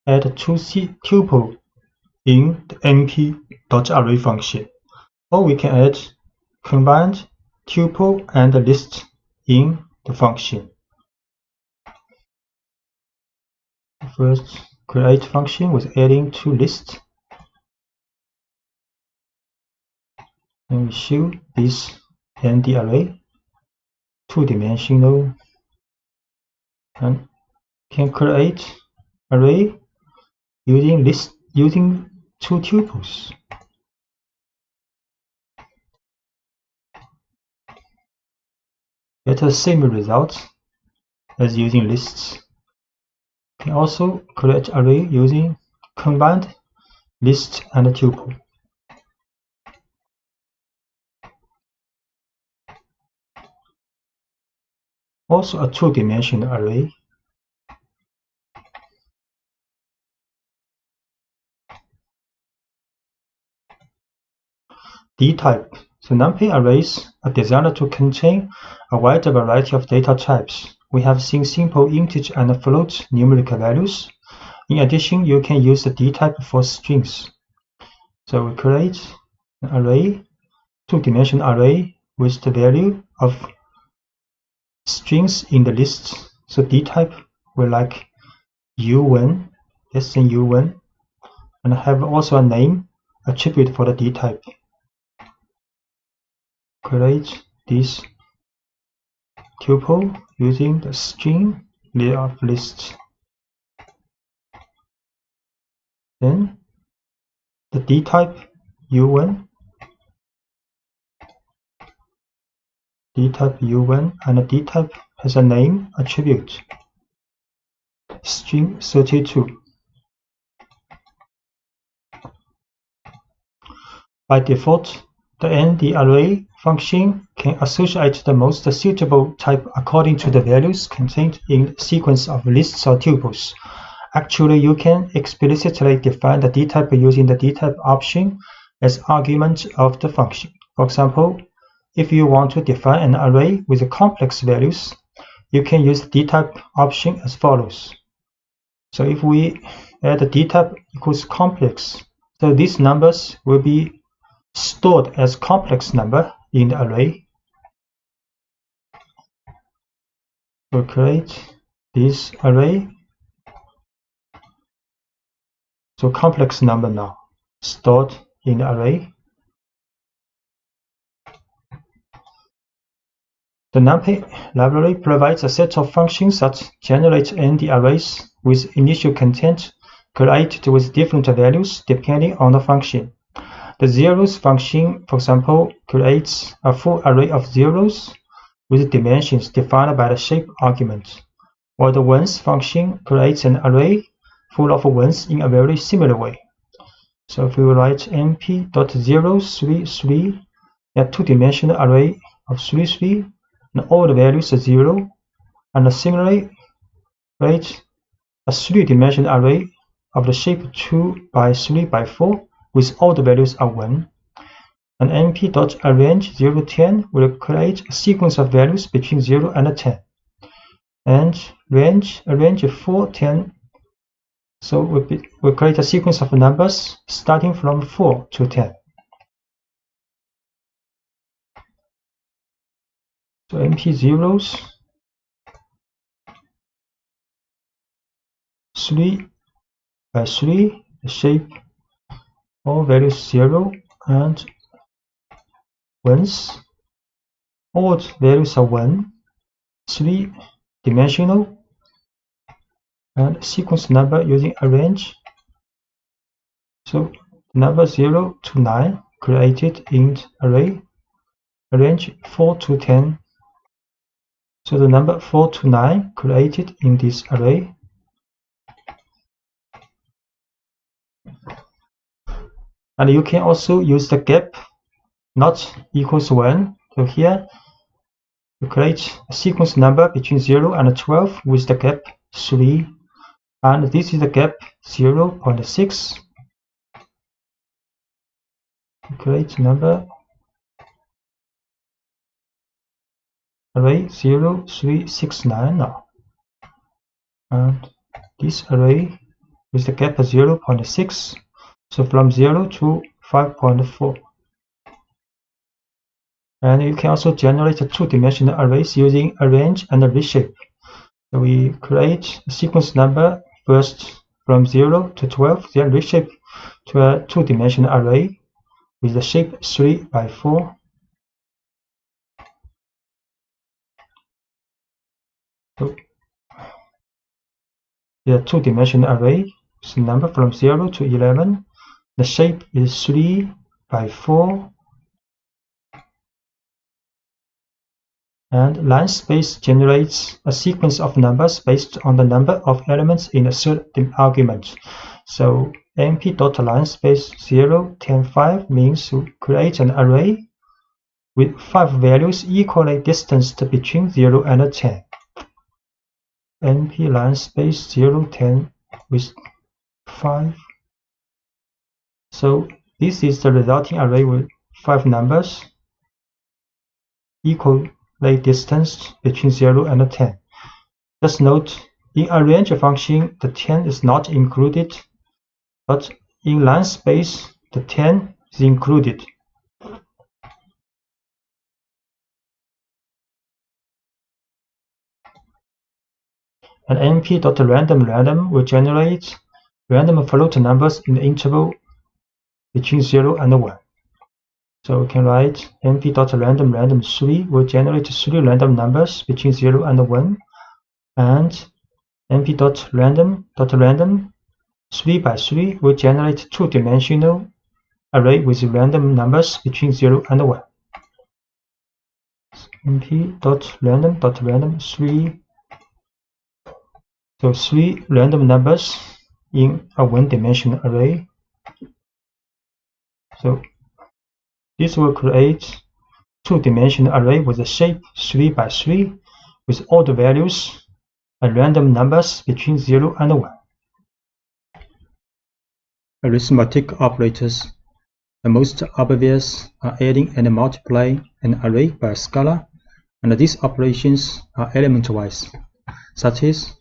add 2 tuple in the np.array function, or we can add combined tuple and list in the function. First, create function with adding 2 lists, and we show this ND array 2-dimensional, and can create array using 2 tuples. Get the same result as using lists. Can also create array using combined list and tuple. Also a 2-dimensional array. D-type. So numpy arrays are designed to contain a wide variety of data types. We have seen simple integer and float numerical values. In addition, you can use the D-type for strings. So we create an array, 2-dimensional array with the value of strings in the list. So D-type will like U1, less than U1, and have also a name attribute for the D-type. Create this tuple using the string layer of list. Then the D-type U1, and the D-type has a name attribute, string 32. By default, the ND array function can associate the most suitable type according to the values contained in a sequence of lists or tuples. Actually, you can explicitly define the D-type using the D-type option as argument of the function. For example, if you want to define an array with complex values, you can use the D-type option as follows. So if we add the D-type equals complex, so these numbers will be stored as complex number in the array. So create this array. So complex number now stored in the array. The NumPy library provides a set of functions that generate ND arrays with initial content created with different values depending on the function. The zeros function, for example, creates a full array of zeros with dimensions defined by the shape argument, while the ones function creates an array full of ones in a very similar way. So if we write np.033, a 2-dimensional array of 33, and all the values are 0, and similarly write a 3-dimensional array of the shape 2 by 3 by 4 with all the values are 1. And np.arrange 0 to 10 will create a sequence of values between 0 and 10. And arrange 4, 10. So we'll create a sequence of numbers starting from 4 to 10. So np zeros 3 by 3, the shape all values 0 and 1s. All values are 1, 3-dimensional, and sequence number using arrange. So number 0 to 9 created in array, arrange 4 to 10. So the number 4 to 9 created in this array. And you can also use the gap not equals 1. So here you create a sequence number between 0 and 12 with the gap 3. And this is the gap 0.6. Create number array 0, 3, 6, 9 now. And this array with the gap 0.6. So from 0 to 5.4. And you can also generate a two-dimensional arrays using arrange and reshape. So we create a sequence number first from 0 to 12, then reshape to a two-dimensional array with the shape 3 by 4. So the two-dimensional array is the number from 0 to 11. The shape is 3 by 4. And line space generates a sequence of numbers based on the number of elements in a third argument. So np.linespace 0, 10, 5 means to create an array with 5 values equally distanced between 0 and 10. np linespace 0, 10 with 5. So this is the resulting array with 5 numbers equally distanced between 0 and 10. Just note, in arrange function, the 10 is not included, but in line space, the 10 is included. And np.random will generate random float numbers in the interval between 0 and 1. So we can write np.random3 will generate 3 random numbers between 0 and 1, and np.random 3 by 3 will generate two-dimensional array with random numbers between 0 and 1. np.random 3. So 3 random numbers in a one-dimensional array. So this will create two-dimensional array with a shape 3 by 3 with all the values and random numbers between 0 and 1. Arithmetic operators. The most obvious are adding and multiplying an array by a scalar, and these operations are element-wise. Such as,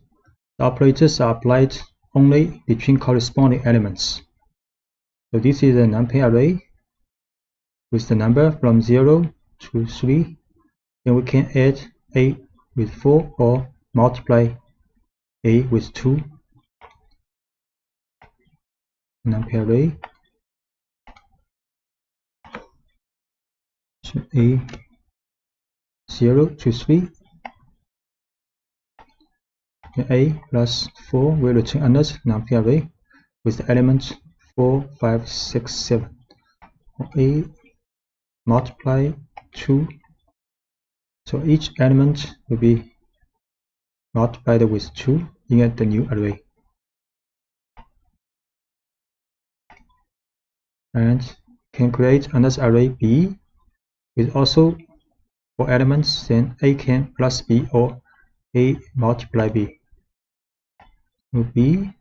the operators are applied only between corresponding elements. So this is a numpy array with the number from 0 to 3. Then we can add a with 4 or multiply a with 2. Numpy array. So a 0 to 3. A plus 4 will return another numpy array with the elements 4, 5, 6, 7. A multiply 2. So each element will be multiplied with 2 in the new array. And can create another array B with also 4 elements, then A can plus B or A multiply B. So B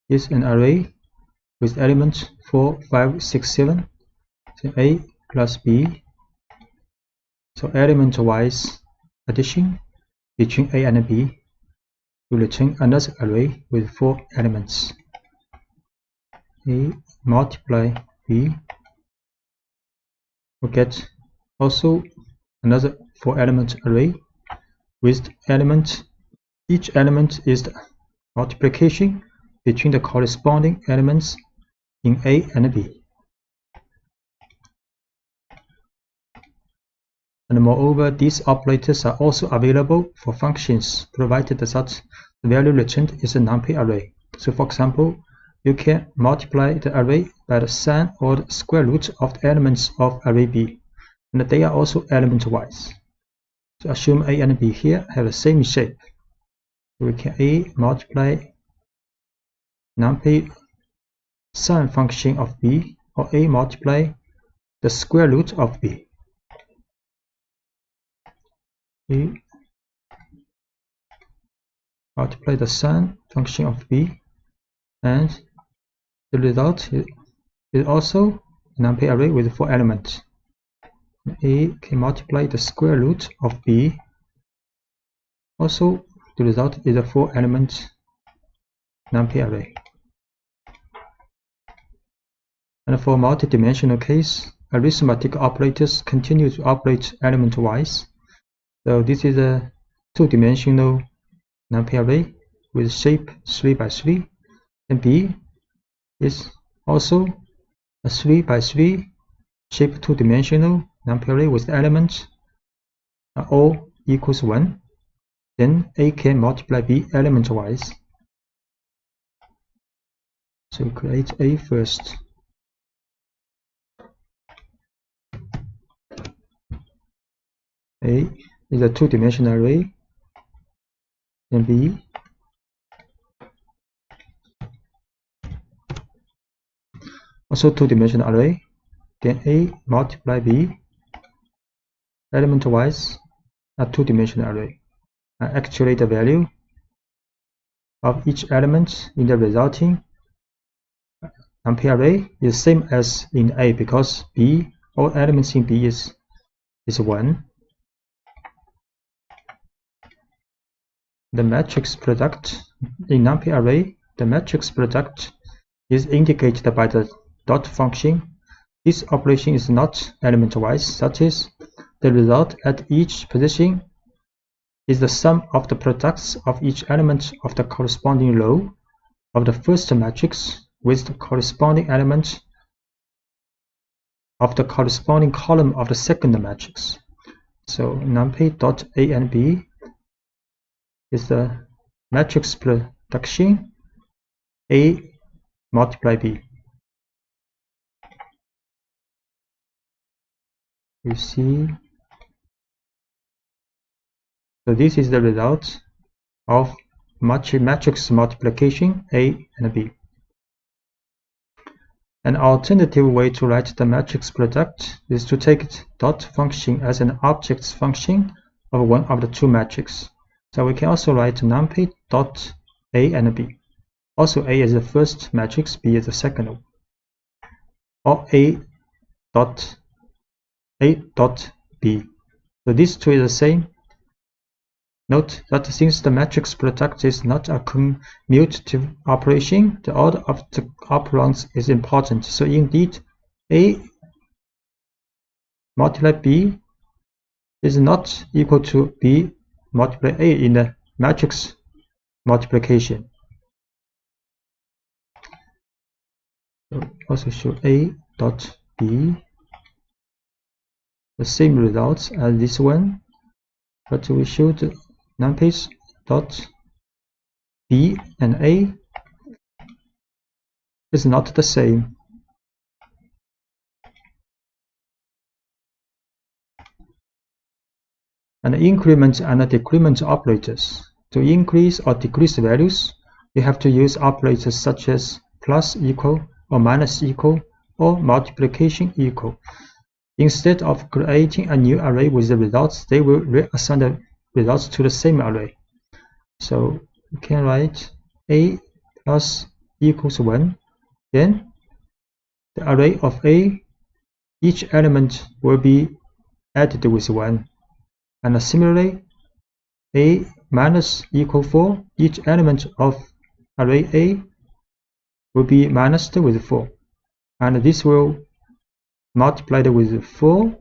is an array with elements 4, 5, 6, 7. So A plus B. So element-wise addition between A and B will return another array with 4 elements. A multiply B will get also another 4-element array with element each element is the multiplication between the corresponding elements in A and B. And moreover, these operators are also available for functions, provided that the value returned is a numpy array. So for example, you can multiply the array by the sum or the square root of the elements of array B, and they are also element-wise. So assume A and B here have the same shape. So we can A multiply numpy sum function of B, or A multiply the square root of B. A multiply the sum function of B, and the result is also a numpy array with 4 elements. A can multiply the square root of B. Also, the result is a 4-element numpy array. And for multidimensional case, arithmetic operators continue to operate element-wise. So this is a 2-dimensional numpy array with shape 3 by 3, and B is also a 3 by 3 shape 2-dimensional numpy array with elements all equals 1. Then A can multiply B element-wise. So we create A first. A is a 2-dimensional array, and B also 2-dimensional array. Then A multiply B element-wise, a 2-dimensional array. And actually the value of each element in the resulting numpy array is same as in A, because B, all elements in B is 1. The matrix product in numpy array, the matrix product is indicated by the dot function. This operation is not element-wise, that is, the result at each position is the sum of the products of each element of the corresponding row of the first matrix with the corresponding element of the corresponding column of the second matrix. So numpy dot A and B is the matrix production A multiply B. You see, so this is the result of matrix multiplication A and B. An alternative way to write the matrix product is to take dot function as an object function of one of the two matrices. So we can also write numpy dot A and B. Also, A is the first matrix, B is the second one. Or A dot B. So these two is the same. Note that since the matrix product is not a commutative operation, the order of the operands is important. So indeed, A multiply B is not equal to B multiply A in the matrix multiplication. So also show A dot B the same results as this one, but we showed numpy dot B and A is not the same. And increment and decrement operators. To increase or decrease values, you have to use operators such as plus equal or minus equal or multiplication equal. Instead of creating a new array with the results, they will reassign the results to the same array. So you can write A plus equals 1. Then the array of A, each element will be added with 1. And similarly, A minus equal 4, each element of array A will be minused with 4. And this will multiply with 4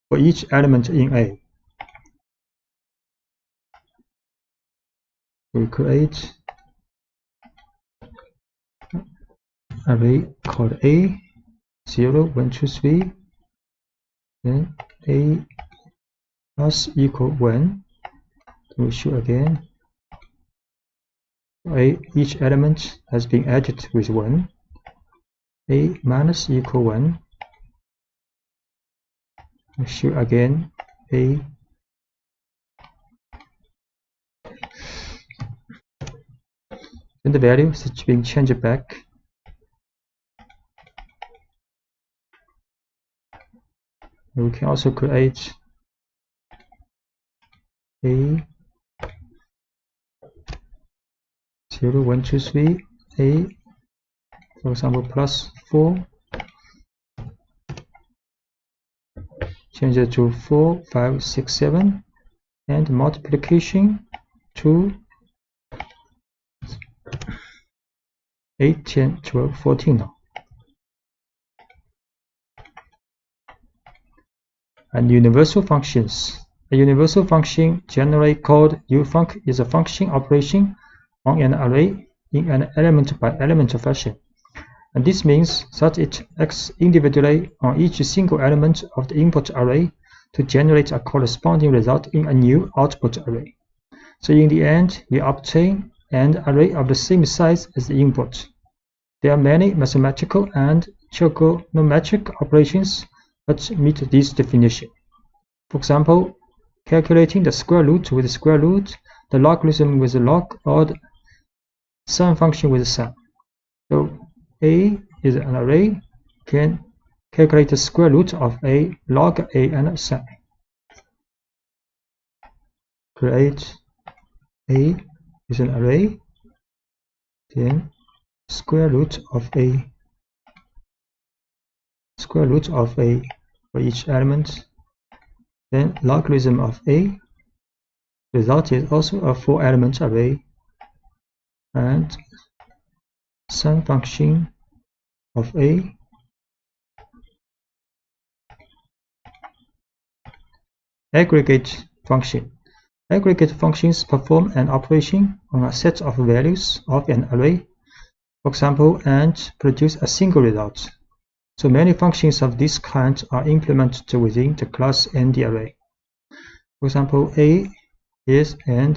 for each element in A. We create array called A 0 1 2 3, then A plus equal 1. We show again each element has been added with 1. A minus equal 1. We show again A then the value is being changed back. We can also create A 0 1 2 3 A, for example, plus 4, change it to 4 5 6 7, and multiplication to 8 10 12 14 now. And universal functions. A universal function, generally called ufunc, is a function operation on an array in an element-by-element fashion. And this means that it acts individually on each single element of the input array to generate a corresponding result in a new output array. So in the end, we obtain an array of the same size as the input. There are many mathematical and trigonometric operations that meet this definition. For example, calculating the square root with the square root, the logarithm with the log, or the sum function with the sum. So A is an array, can calculate the square root of A, log A, and sum. Create A is an array, then square root of A for each element, then logarithm of A. Result is also a 4-element array, and sum function of A. Aggregate function. Aggregate functions perform an operation on a set of values of an array, for example, and produce a single result. So many functions of this kind are implemented within the class and the array. For example, A is an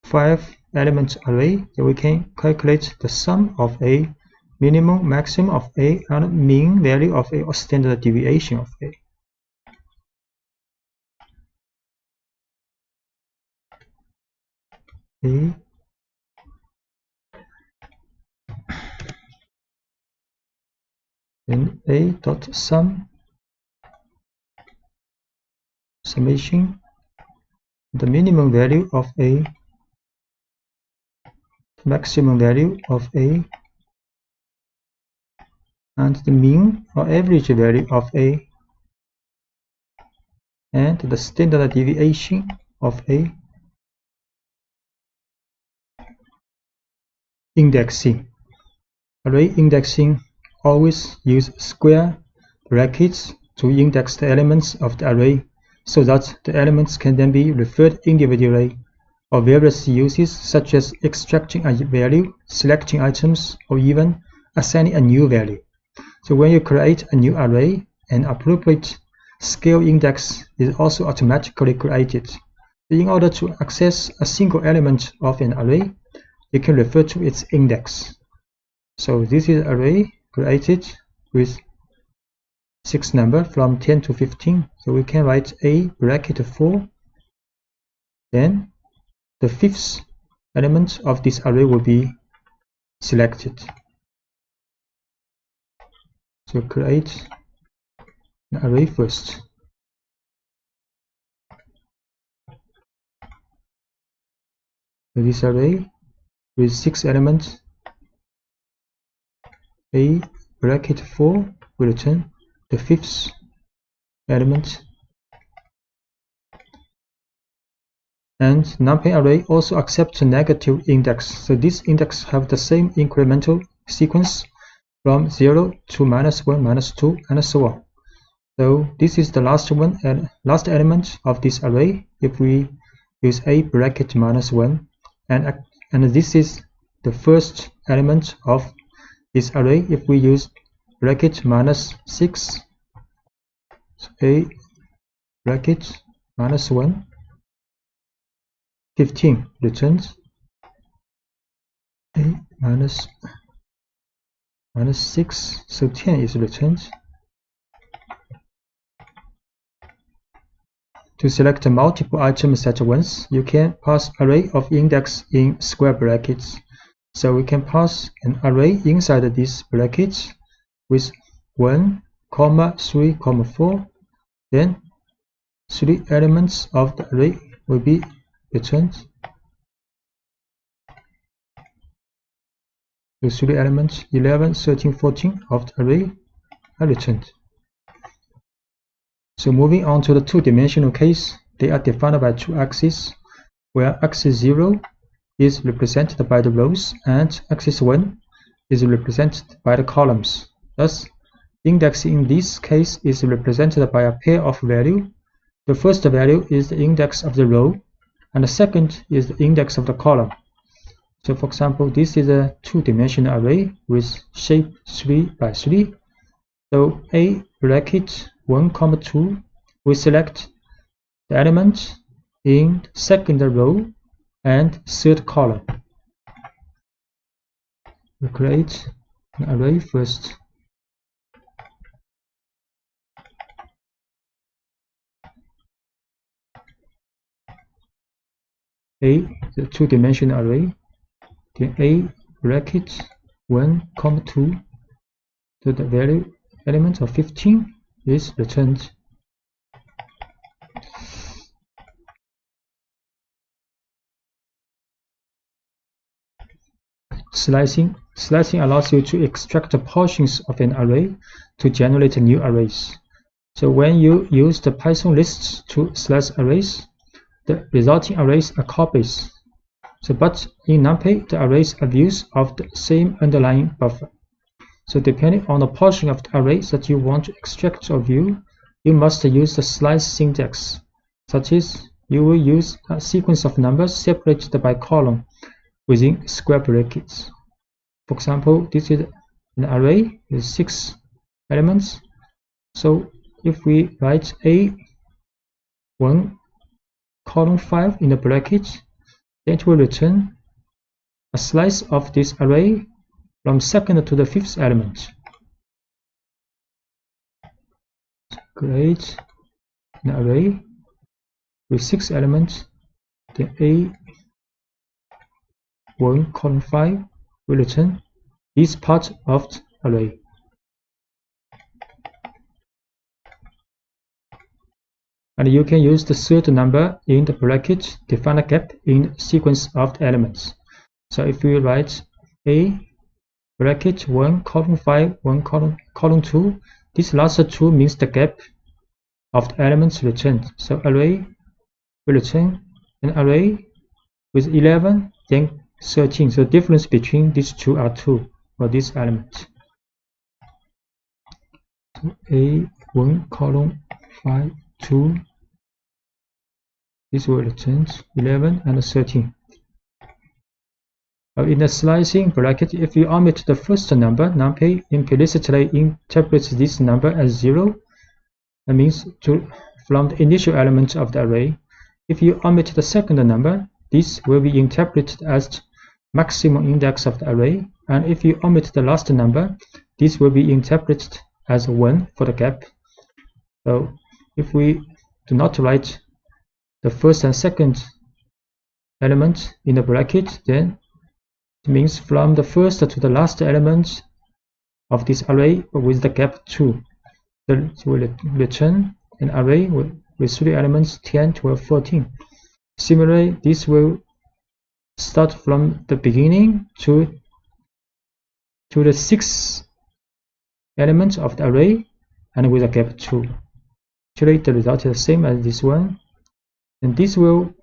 5-element array, that we can calculate the sum of A, minimum, maximum of A, and mean value of A, or standard deviation of A. Then A dot sum, summation, the minimum value of A, maximum value of A, and the mean or average value of A, and the standard deviation of A. Indexing. Array indexing always use square brackets to index the elements of the array so that the elements can then be referred individually, or various uses such as extracting a value, selecting items, or even assigning a new value. So when you create a new array, an appropriate scale index is also automatically created. In order to access a single element of an array, you can refer to its index. So this is an array created with 6 numbers from 10 to 15. So we can write A bracket 4. Then the 5th element of this array will be selected. So create an array first. So this array with 6 elements, A bracket 4 will return the 5th element. And numpy array also accepts a negative index. So this index have the same incremental sequence from 0 to -1, -2, and so on. So this is the last element of this array. If we use a bracket minus 1, and this is the first element of this array. If we use bracket minus 6, so a bracket minus 1, 15 returns, a minus 6, so 10 is returned. To select multiple items at once, you can pass array of index in square brackets. So we can pass an array inside these brackets with 1, 3, 4. Then 3 elements of the array will be returned. The 3 elements 11, 13, 14 of the array are returned. So moving on to the two-dimensional case, they are defined by 2 axes, where axis 0 is represented by the rows and axis 1 is represented by the columns. Thus, index in this case is represented by a pair of values. The first value is the index of the row, and the second is the index of the column. So for example, this is a two-dimensional array with shape 3 by 3. So a bracket 1, 2, we select the element in the second row and third column. We create an array first. A, the two-dimensional array, then a bracket 1, 2, so the value element of 15 is returned. Slicing allows you to extract portions of an array to generate new arrays. So when you use the Python lists to slice arrays, the resulting arrays are copies. But in NumPy, the arrays are views of the same underlying buffer. So depending on the portion of the array that you want to extract or view, you must use the slice syntax. Such as, you will use a sequence of numbers separated by column within square brackets. For example, this is an array with 6 elements. So if we write A1, 5 in the bracket, then it will return a slice of this array from 2nd to the 5th element. So create an array with 6 elements. Then A1, 5 will return this part of the array. And you can use the third number in the bracket to find a gap in the sequence of the elements. So if we write A bracket 1, 5, 1, 2, this last 2 means the gap of the elements returned. So array will return an array with 11, then 13. So the difference between these two are 2 for this element. So A1, 5, 2, this will return 11 and 13. In the slicing bracket, if you omit the first number, NumPy implicitly interprets this number as 0. That means from the initial element of the array. If you omit the second number, this will be interpreted as the maximum index of the array. And if you omit the last number, this will be interpreted as 1 for the gap. So if we do not write the first and second element in the bracket, then it means from the first to the last element of this array with the gap 2. Then it will return an array with 3 elements 10, 12, 14. Similarly, this will start from the beginning to the 6th element of the array and with a gap 2. Actually, the result is the same as this one. And this will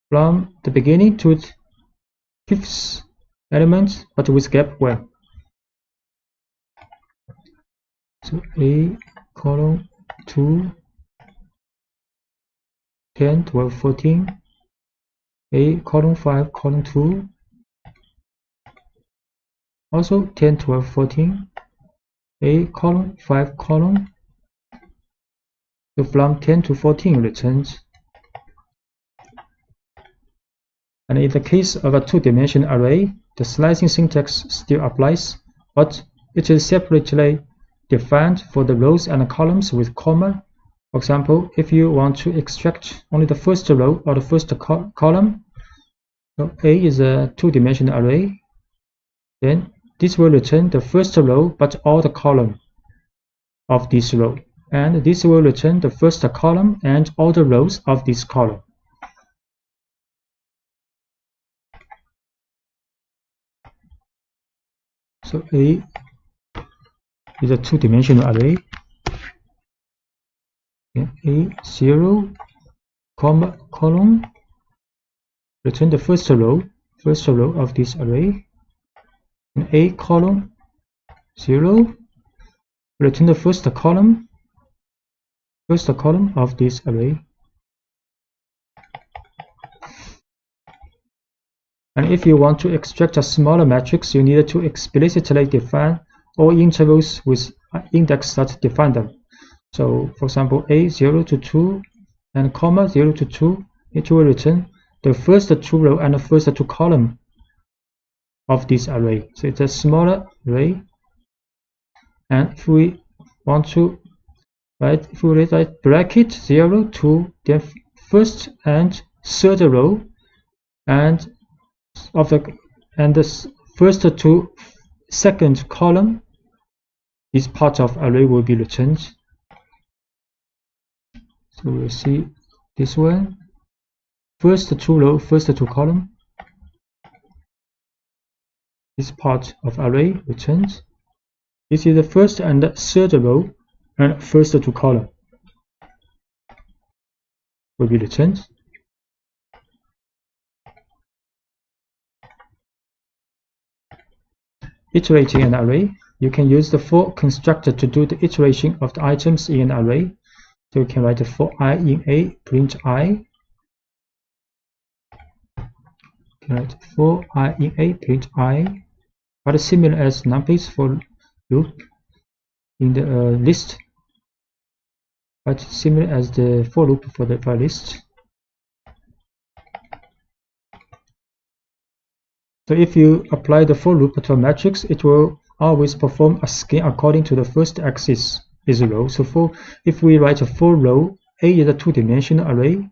from the beginning to the 5th element, but with gap 1. So A, 2, 10, 12, 14. A column 5 column 2, also 10 12 14, A column 5 column. So from 10 to 14 returns. And in the case of a two-dimensional array, the slicing syntax still applies, but it is separately defined for the rows and columns with comma. For example, if you want to extract only the first row or the first column, so A is a two-dimensional array, then this will return the first row but all the column of this row, and this will return the first column and all the rows of this column. So A is a two-dimensional array. A 0, comma, column, return the first row of this array. And A column 0, return the first column of this array. And if you want to extract a smaller matrix, you need to explicitly define all intervals with index that define them. So, for example, A 0 to 2 and comma 0 to 2, it will return the first two row and the first two column of this array. So it's a smaller array. And if we want to write, if we write bracket 0 to the first and third row and the first to second column, this part of array will be returned. So we'll see this one, first two row, first two column, this part of array returns. This is the first and third row and first two column will be returned. Iterating an array, you can use the for constructor to do the iteration of the items in an array. So you can write for I in A, print I. You can write for I in A, print I. But similar as numpy's for loop in the list, but similar as the for loop for the list. So if you apply the for loop to a matrix, it will always perform a scan according to the first axis is a row. So if we write a for row, A is a two-dimensional array,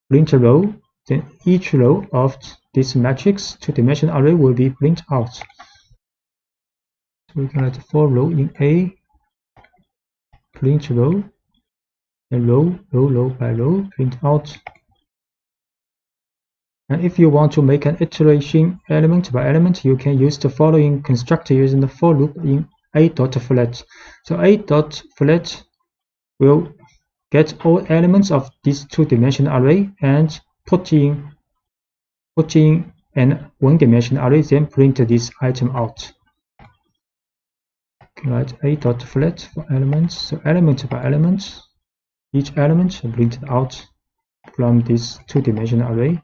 print a row, then each row of this matrix two-dimensional array will be print out. So we can write for row in A, print row, and row by row, print out. And if you want to make an iteration element by element, you can use the following constructor using the for loop in A.flat. So A.flat will get all elements of this two-dimensional array and put in an one-dimensional array, then print this item out. Write A.flat for elements. So element by element, each element printed out from this two-dimensional array.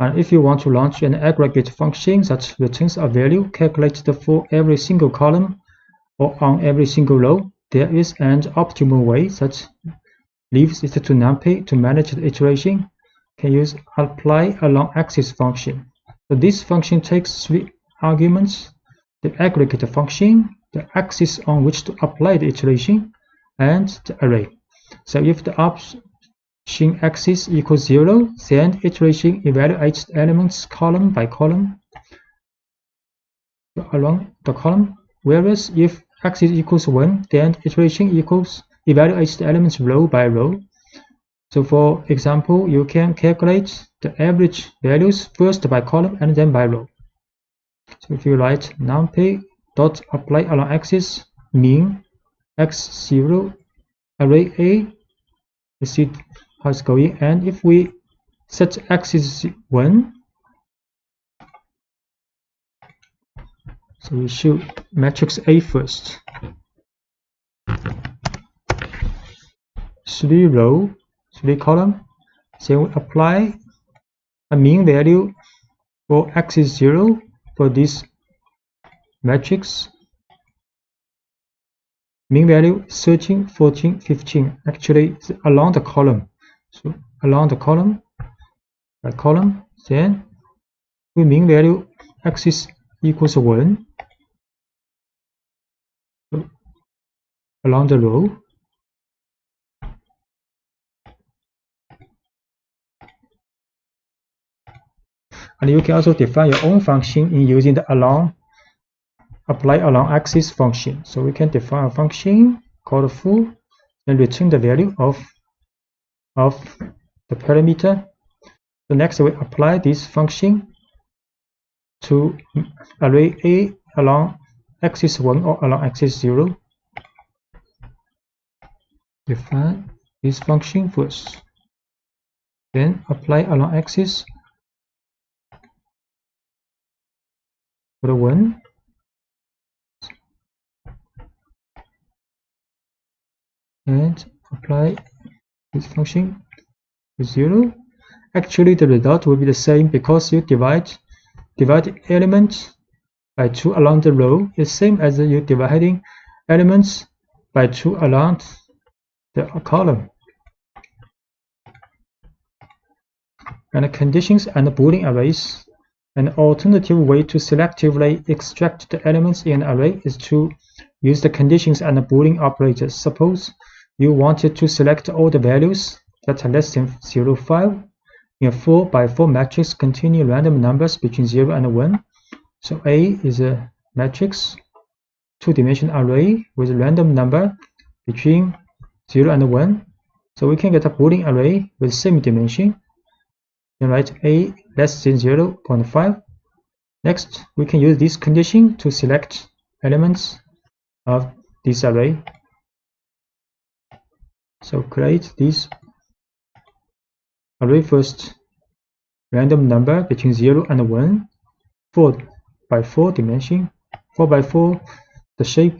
And if you want to launch an aggregate function that returns a value calculated for every single column or on every single row, there is an optimal way that leaves it to numpy to manage the iteration. You can use apply along axis function. So this function takes three arguments: the aggregate function, the axis on which to apply the iteration, and the array. So if the option axis equals 0, then iteration evaluates the elements column by column along the column, whereas if axis equals 1, then iteration evaluates the elements row by row. So for example, you can calculate the average values first by column and then by row. So if you write numpy dot apply along axis mean x0 array A, you see how it's going. And if we set axis 1, so we should matrix A first, 3 row, 3 column, So we apply a mean value for x is 0 for this matrix. Mean value 13, 14, 15. Actually, it's along the column. So along the column, by column, then we mean value x is equals 1. So along the row. And you can also define your own function in using the apply along axis function. So we can define a function called foo and return the value of the parameter. So next we apply this function to array A along axis 1 or along axis 0. Define this function first. Then apply along axis for the 1. And apply this function to 0. Actually, the result will be the same because you divide elements by 2 along the row. It's same as you dividing elements by 2 along the column. And the conditions and the Boolean arrays. An alternative way to selectively extract the elements in an array is to use the conditions and the Boolean operators. Suppose you wanted to select all the values that are less than 0.5 in a 4x4 matrix containing random numbers between 0 and 1. So A is a matrix, two-dimensional array with a random number between 0 and 1. So we can get a Boolean array with same dimension. Then write A less than 0.5. Next, we can use this condition to select elements of this array. So create this array first, random number between 0 and 1, 4x4 dimension, 4x4, the shape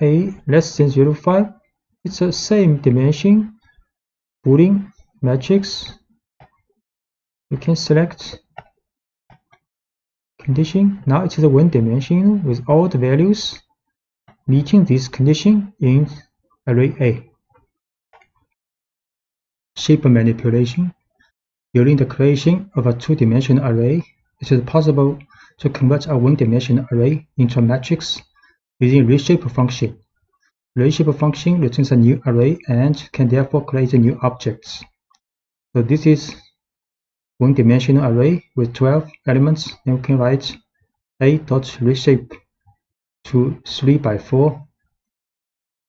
A less than 0.5, it's the same dimension, Boolean matrix. We can select condition. Now it is a one dimensional with all the values meeting this condition in array A. Shape manipulation. During the creation of a two-dimensional array, it is possible to convert a one-dimensional array into a matrix using reshape function. Reshape function returns a new array and can therefore create new objects. So this is one-dimensional array with 12 elements, and we can write A.reshape to 3x4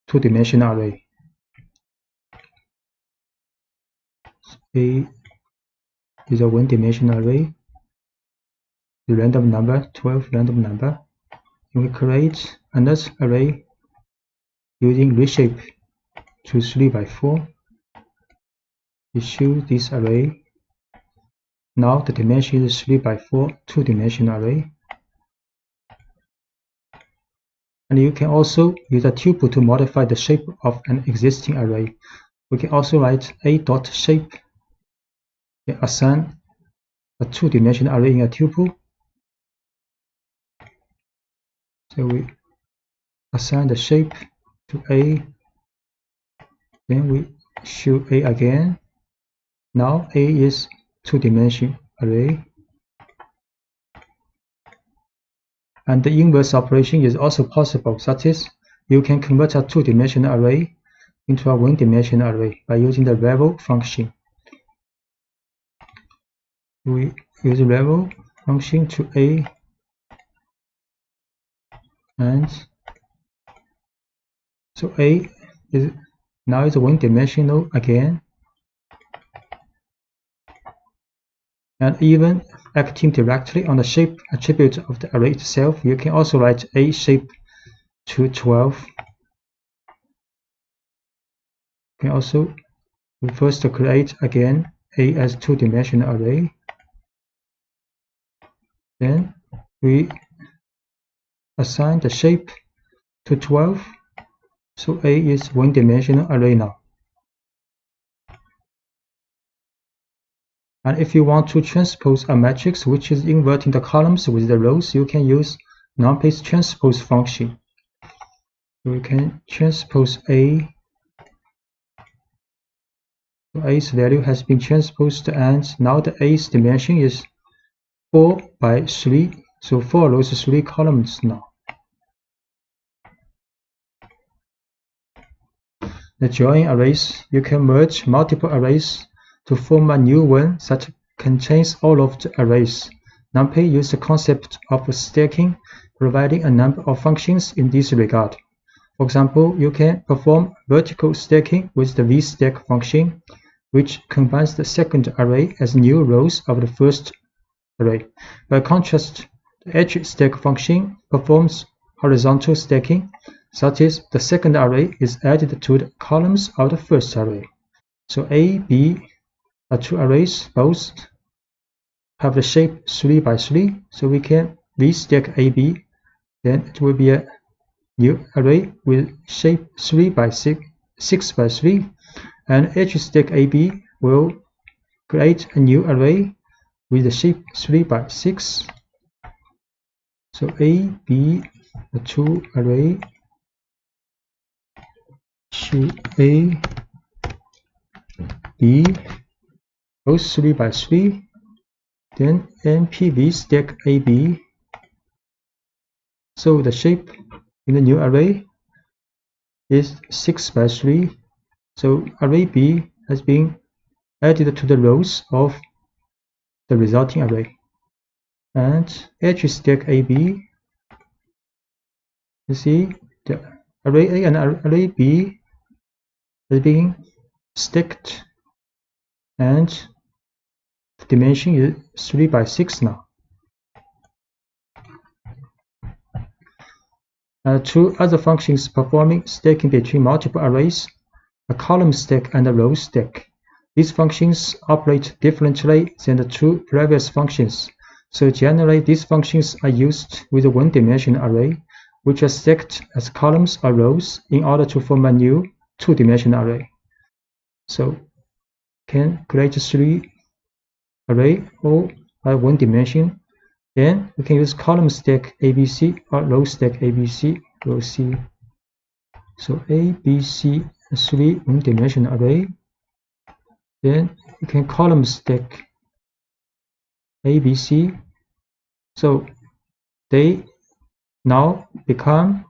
two-dimensional array. A is a one-dimensional array, the random number, 12 random number, and we create another array using reshape to 3x4. We choose this array. Now the dimension is 3x4 two-dimensional array. And you can also use a tuple to modify the shape of an existing array. We can also write A.shape and assign a two-dimensional array in a tuple. So we assign the shape to A, then we show A again. Now A is two-dimensional array, and the inverse operation is also possible, such as you can convert a two-dimensional array into a one-dimensional array by using the level function. We use the level function to A, and so A is now is one-dimensional again. And even acting directly on the shape attribute of the array itself, you can also write A shape to 12. You can also first create again A as two-dimensional array. Then we assign the shape to 12. So A is one-dimensional array now. And if you want to transpose a matrix which is inverting the columns with the rows, you can use numpy's transpose function. We can transpose A. So A's value has been transposed, and now the A's dimension is 4 by 3. So 4 rows, 3 columns now. The join arrays, you can merge multiple arrays to form a new one that contains all of the arrays. NumPy uses the concept of stacking, providing a number of functions in this regard. For example, you can perform vertical stacking with the vstack function, which combines the second array as new rows of the first array. By contrast, the hstack function performs horizontal stacking. That is, the second array is added to the columns of the first array. So A, B are two arrays, both have the shape 3 by 3. So we can vstack AB, then it will be a new array with shape 3 by 6 by 3. And hstack AB will create a new array with the shape 3 by 6. So A, B, the two array. A, B, both 3 by 3, then NP vstack AB. So the shape in the new array is 6 by 3. So array B has been added to the rows of the resulting array. And hstack AB, you see the array A and array B is being stacked, and the dimension is 3 by 6 now. Two other functions performing stacking between multiple arrays, a column stack and a row stack. These functions operate differently than the two previous functions. So generally, these functions are used with a one-dimensional array, which are stacked as columns or rows in order to form a new two-dimensional array. So can create 3 array all by one dimension. Then we can use column stack ABC or row stack ABC, row C. So ABC, 3 one-dimensional array. Then we can column stack ABC. So they now become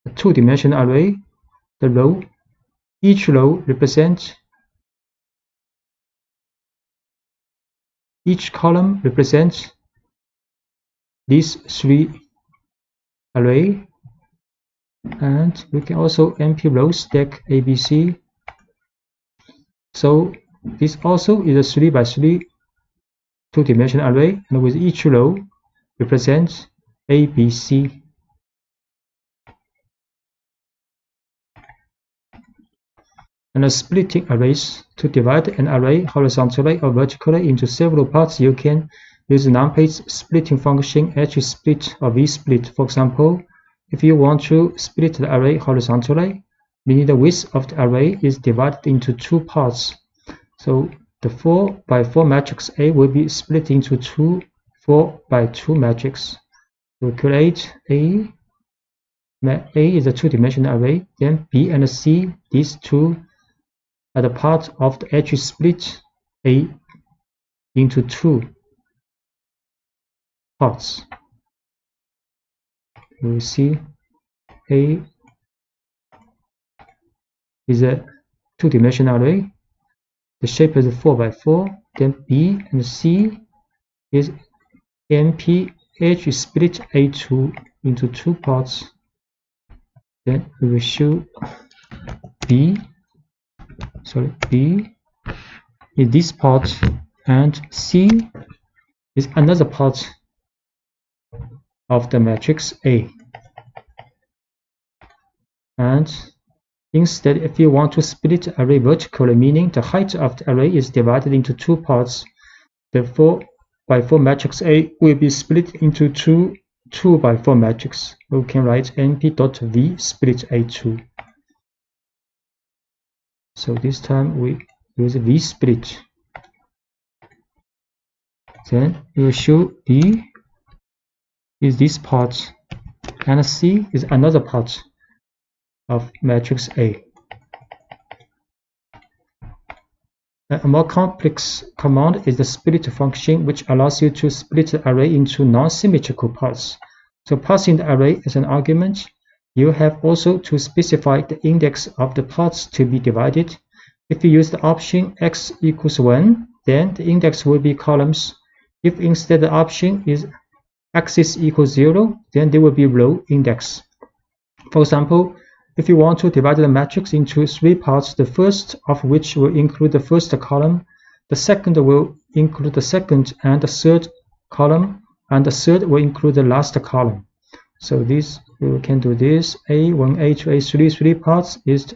a two-dimensional array. The row, each row represents, each column represents these 3 array, and we can also NP row stack ABC. So this also is a 3 by 3 two-dimensional array, and with each row represents ABC. And splitting arrays. To divide an array horizontally or vertically into several parts, you can use NumPy's splitting function hsplit or vsplit. For example, if you want to split the array horizontally, meaning the width of the array is divided into 2 parts. So the 4 by 4 matrix A will be split into 2 4 by 2 matrix. We create A is a two-dimensional array, then B and C, these two are the part of the hsplit A into 2 parts. We see A is a two-dimensional array. The shape is 4 by 4. Then B and C is NP hsplit A2 into 2 parts. Then we will show B is this part, and C is another part of the matrix A. And instead, if you want to split the array vertically, meaning the height of the array is divided into 2 parts, the 4 by 4 matrix A will be split into 2 by 4 matrix. We can write np.v split A2. So this time we use vsplit. then we will show D is this part and C is another part of matrix A. A more complex command is the split function, which allows you to split the array into non-symmetrical parts. So passing the array as an argument, you have also to specify the index of the parts to be divided. If you use the option x equals 1, then the index will be columns. If instead the option is axis equals 0, then there will be row index. For example, if you want to divide the matrix into 3 parts, the first of which will include the first column, the second will include the second and the third column, and the third will include the last column. So this, we can do this. A1, A2, A3, 3 parts is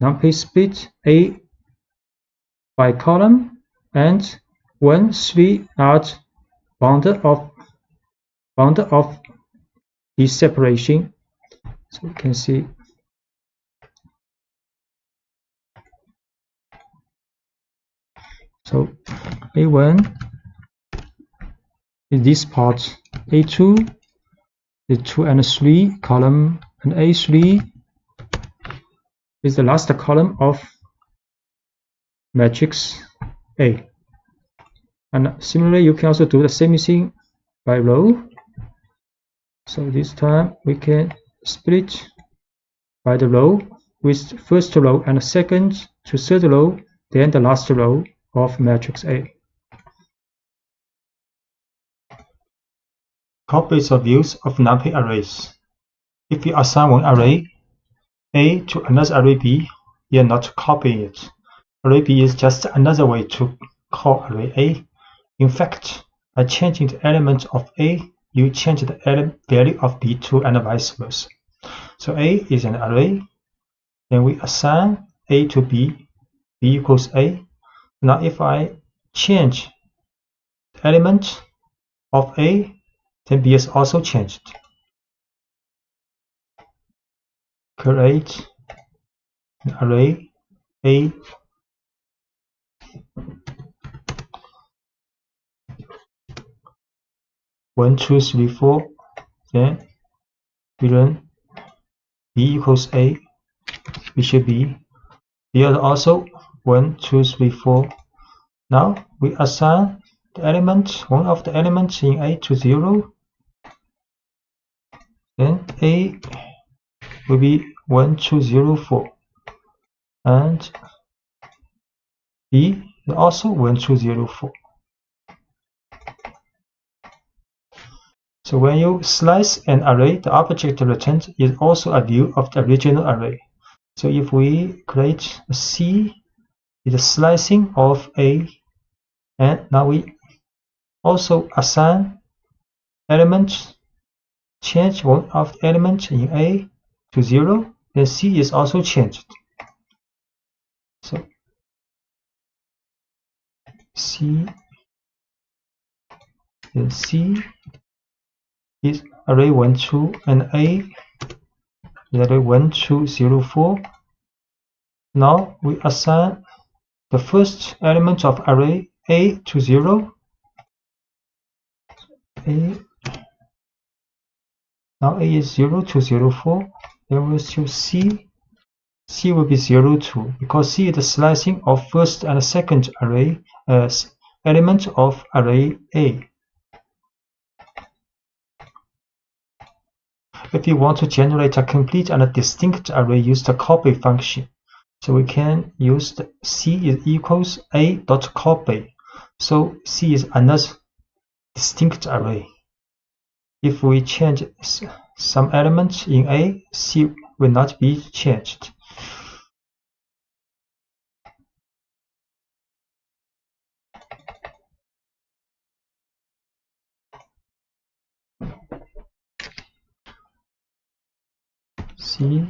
numpy split A by column, and 1, 3 are bounded of this separation. So you can see. So A1 is this part, A2 is 2 and 3 column, and A3 is the last column of matrix A. And similarly, you can also do the same thing by row. So this time we can split by the row, with first row and second to third row, then the last row of matrix A. Copies or views of numpy arrays. If you assign one array A to another array B, you are not copying it. Array B is just another way to call array A. In fact, by changing the element of A, you change the value of B too, and vice versa. So A is an array, then we assign A to B, B equals A. Now if I change the element of A, then B is also changed. Create an array A one, two, three, 4, then we run B equals A, we should be. Here also 1, 2, 3, 4. Now we assign the element, one of the elements in A to 0. Then A will be 1, 2, 0, 4. And B is also 1, 2, 0, 4. So when you slice an array, the object returned is also a view of the original array. So if we create a C, it's a slicing of A, and now we also assign elements, change one of the elements in A to 0, then C is also changed. So C, then C is array 1, 2, and A is array 1, 2, 0, 4. Now we assign the first element of array A to 0. Now A is 0 to 0, 4. Then we'll choose C. C will be 0, 2, because C is the slicing of first and second array element of array A. If you want to generate a complete and a distinct array, use the copy function. So we can use the C is equals A dot copy. So C is another distinct array. If we change some elements in A, C will not be changed. C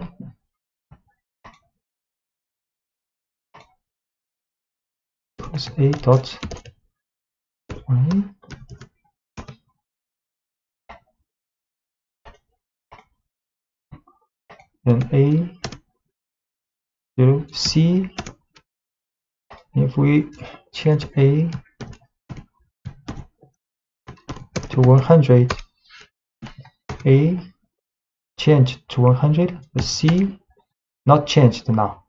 equals A dot 1. Then A 0 C. If we change A to 100, A changed to 100, the C not changed now.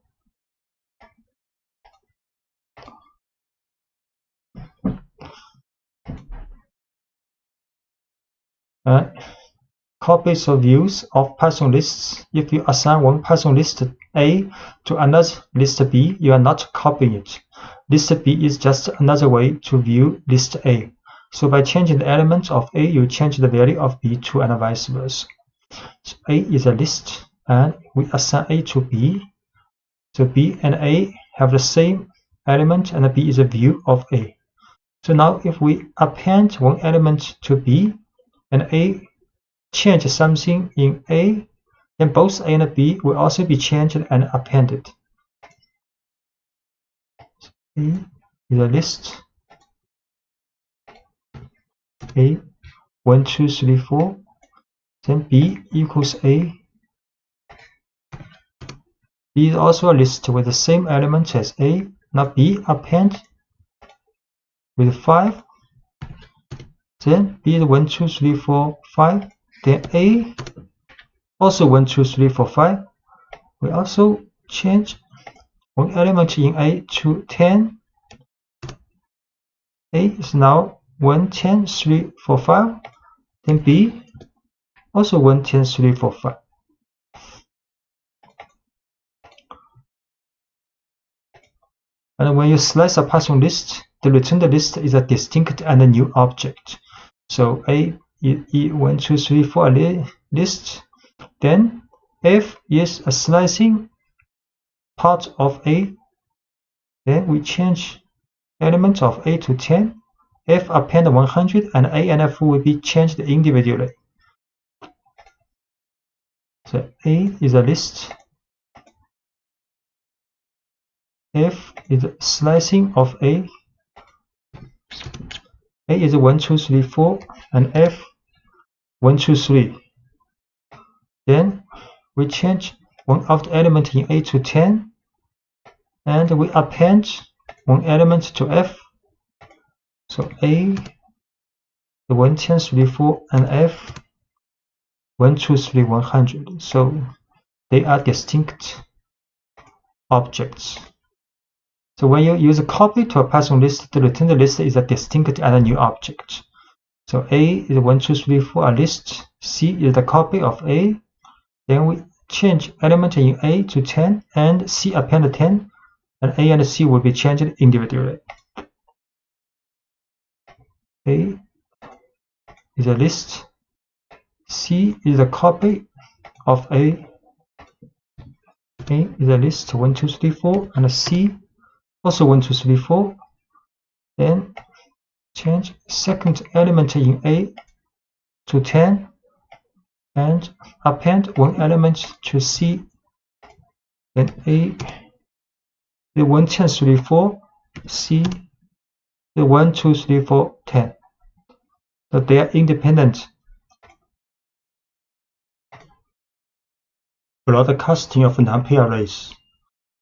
Copies or views of Python lists. If you assign one Python list A to another list B, you are not copying it. List B is just another way to view list A. So by changing the element of A, you change the value of B too, and vice versa. So A is a list, and we assign A to B. So B and A have the same element, and B is a view of A. So now if we append one element to B, and A change something in A, then both A and B will also be changed and appended. So A is a list. A 1, 2, 3, 4. Then B equals A. B is also a list with the same element as A. Now B append with 5. Then B is 1, 2, 3, 4, 5. Then A also 1, 2, 3, 4, 5. We also change one element in A to 10. A is now 1, 10, 3, 4, 5. Then B also 1, 10, 3, 4, 5. And when you slice a Python list, the returned list is a distinct and a new object. So A is 1, 2, 3, 4 list. Then F is a slicing part of A. Then we change element of A to 10. F append 100, and A and F will be changed individually. So A is a list. F is a slicing of A. A is 1, 2, 3, 4, and F 1, 2, 3. Then we change one of the element in A to 10, and we append one element to F. So A, the 1, 10, 3, 4, and F 1, 2, 3, 100. So they are distinct objects. So when you use a copy to a Python list, the returned list is a distinct and a new object. So A is 1, 2, 3, 4 a list. C is the copy of A. Then we change element in A to 10, and C append 10, and A and C will be changed individually. A is a list. C is a copy of A. A is a list 1, 2, 3, 4, and C also 1, 2, 3, 4. Then change second element in A to 10, and append one element to C. Then A the 1, 10, 3, 4, C the 1, 2, 3, 4, 10. So they are independent. Broadcasting of numpy arrays.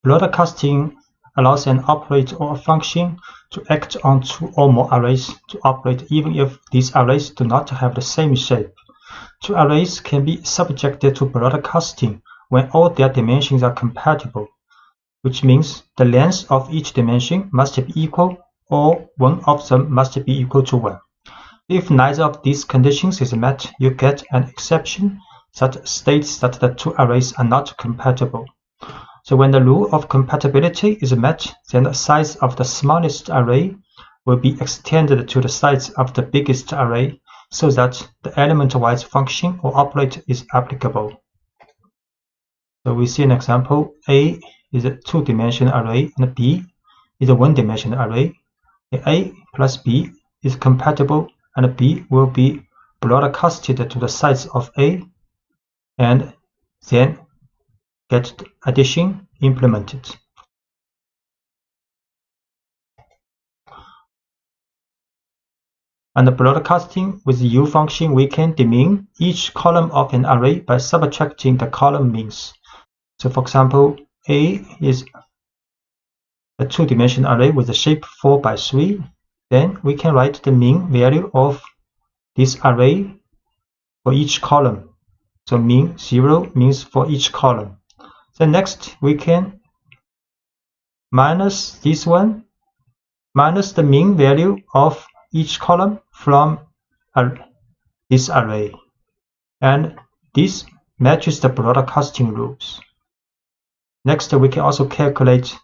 Broadcasting allows an operator or a function to act on 2 or more arrays to operate even if these arrays do not have the same shape. 2 arrays can be subjected to broadcasting when all their dimensions are compatible, which means the length of each dimension must be equal, or one of them must be equal to 1. If neither of these conditions is met, you get an exception that states that the 2 arrays are not compatible. So when the rule of compatibility is met, then the size of the smallest array will be extended to the size of the biggest array, so that the element-wise function or operator is applicable. So we see an example. A is a 2-dimensional array, and B is a 1-dimensional array. A plus B is compatible, and B will be broadcasted to the size of A, and then get addition implemented. And broadcasting with the U function, we can demean each column of an array by subtracting the column means. So for example, A is a 2-dimensional array with a shape 4 by 3. Then we can write the mean value of this array for each column. So mean 0 means for each column. Then next we can minus this one, minus the mean value of each column from this array. And this matches the broadcasting rules. Next, we can also calculate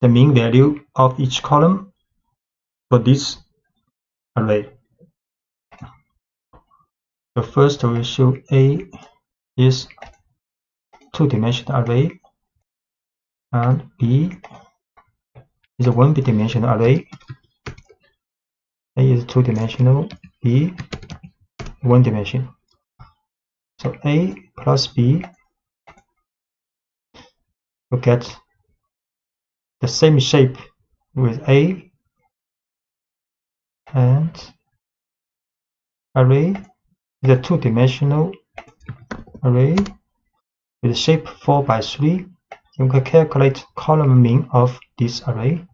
the mean value of each column for this array. So first we show A is two-dimensional array and B is a one-dimensional array. A is two-dimensional, B one-dimensional. So A plus B will get the same shape with A, and array is a two-dimensional array with shape 4 by 3. You can calculate column mean of this array.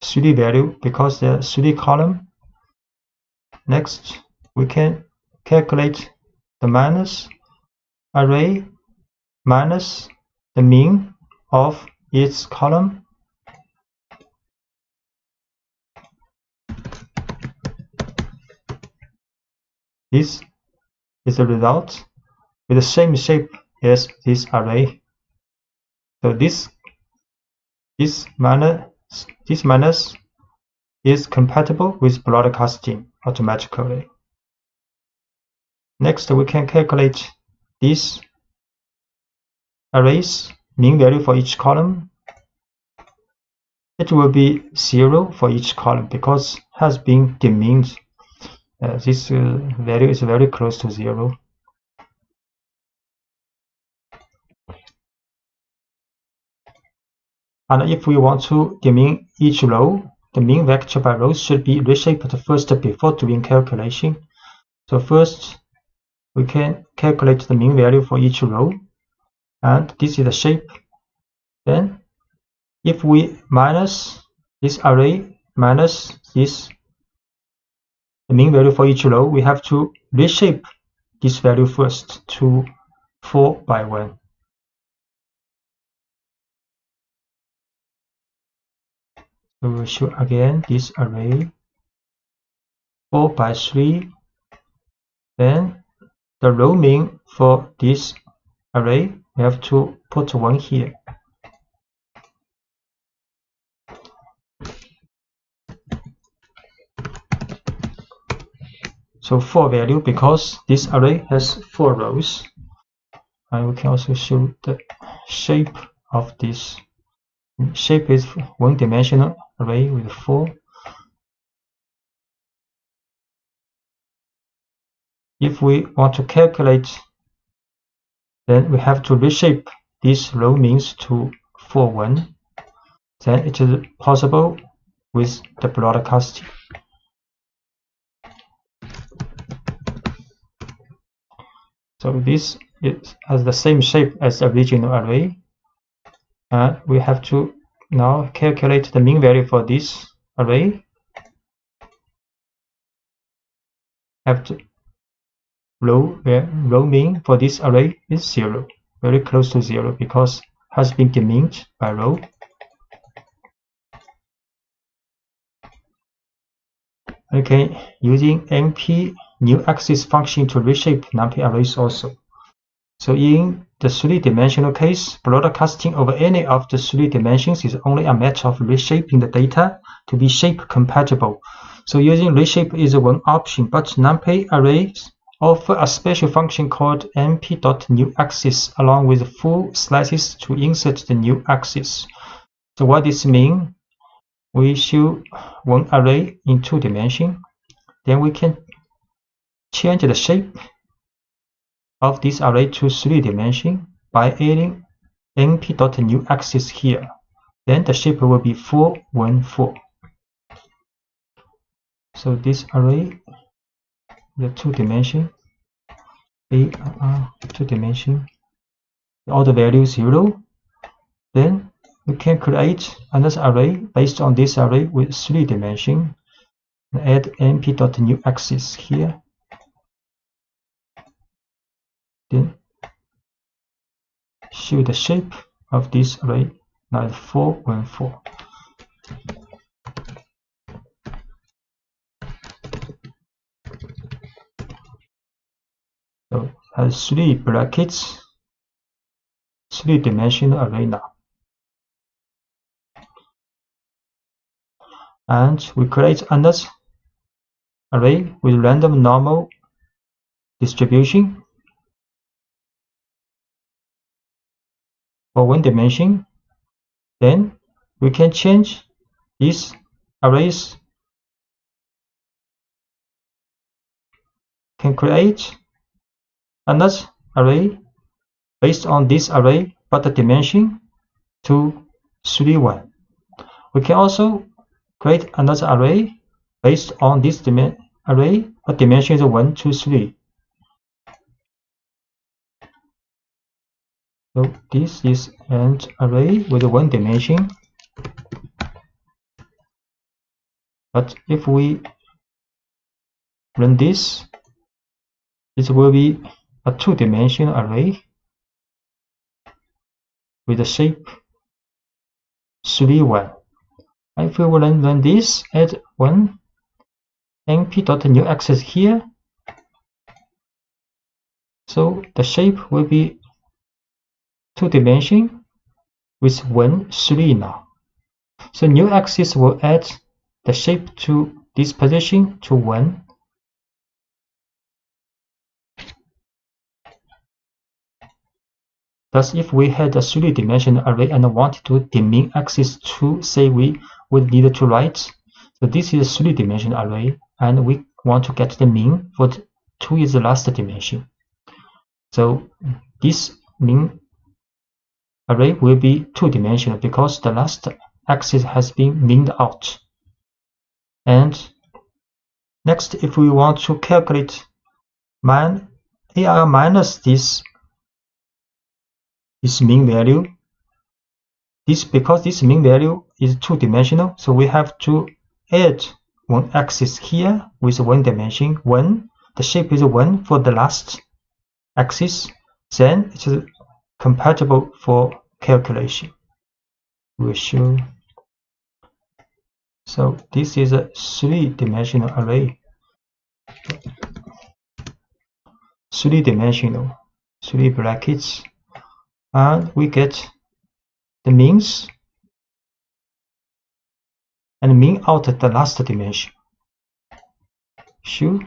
3 value because there are 3 columns. Next, we can calculate the minus array minus the mean of its column. This is the result with the same shape as this array. So this minus is compatible with broadcasting automatically. Next, we can calculate this array's mean value for each column. It will be 0 for each column because it has been demeaned. This value is very close to 0. And if we want to demean each row, the mean vector by row should be reshaped first before doing calculation. So first, we can calculate the mean value for each row, and this is the shape. Then, if we minus this array minus this, the mean value for each row, we have to reshape this value first to 4 by 1. So we'll show again this array 4 by 3. Then the row mean for this array, we have to put 1 here. So 4 value because this array has 4 rows. And we can also show the shape of this. Shape is one-dimensional array with 4. If we want to calculate, then we have to reshape this row means to 4, 1. Then it is possible with the broadcasting. So this has the same shape as the original array. And we have to now calculate the mean value for this array. Have to row mean for this array is 0, very close to 0 because it has been demeaned by row. Okay, using NP new axis function to reshape numpy arrays also. So in the 3-dimensional case, broadcasting over any of the 3 dimensions is only a matter of reshaping the data to be shape compatible. So using reshape is one option, but numpy arrays offer a special function called np.newAxis along with full slices to insert the new axis. So what this means? We show one array in 2 dimensions, then we can change the shape of this array to 3 dimensions by adding np.newAxis here. Then the shape will be 4, 1, 4. So this array, the 2 dimension, 2 dimension, all the values 0. Then we can create another array based on this array with 3 dimensions. Add np.newAxis here. Then show the shape of this array like 4, 1, 4. So it has 3 brackets, 3-dimensional array now. And we create another array with random normal distribution for 1 dimension. Then we can change these arrays, can create another array based on this array, but the dimension to 3, 1. We can also create another array based on this array, but dimension is 1, 2, 3. So this is an array with 1 dimension. But if we run this, it will be a 2-dimensional array with the shape 3, 1. If we run this, add 1 np.newAxis here, so the shape will be 2-dimension with 1, 3 now. So newAxis will add the shape to this position to 1. Thus, if we had a 3-dimensional array and wanted to demin axis 2, say we would need to write. So this is a 3-dimensional array, and we want to get the mean for 2 is the last dimension. So this mean array will be 2-dimensional because the last axis has been meaned out. And next, if we want to calculate AR minus this mean value, because this mean value is 2-dimensional, so we have to add 1 axis here with 1 dimension, 1. The shape is 1 for the last axis, then it is compatible for calculation. We'll show. So this is a 3-dimensional array. 3-dimensional, 3 brackets, and we get the means and mean out at the last dimension. Show.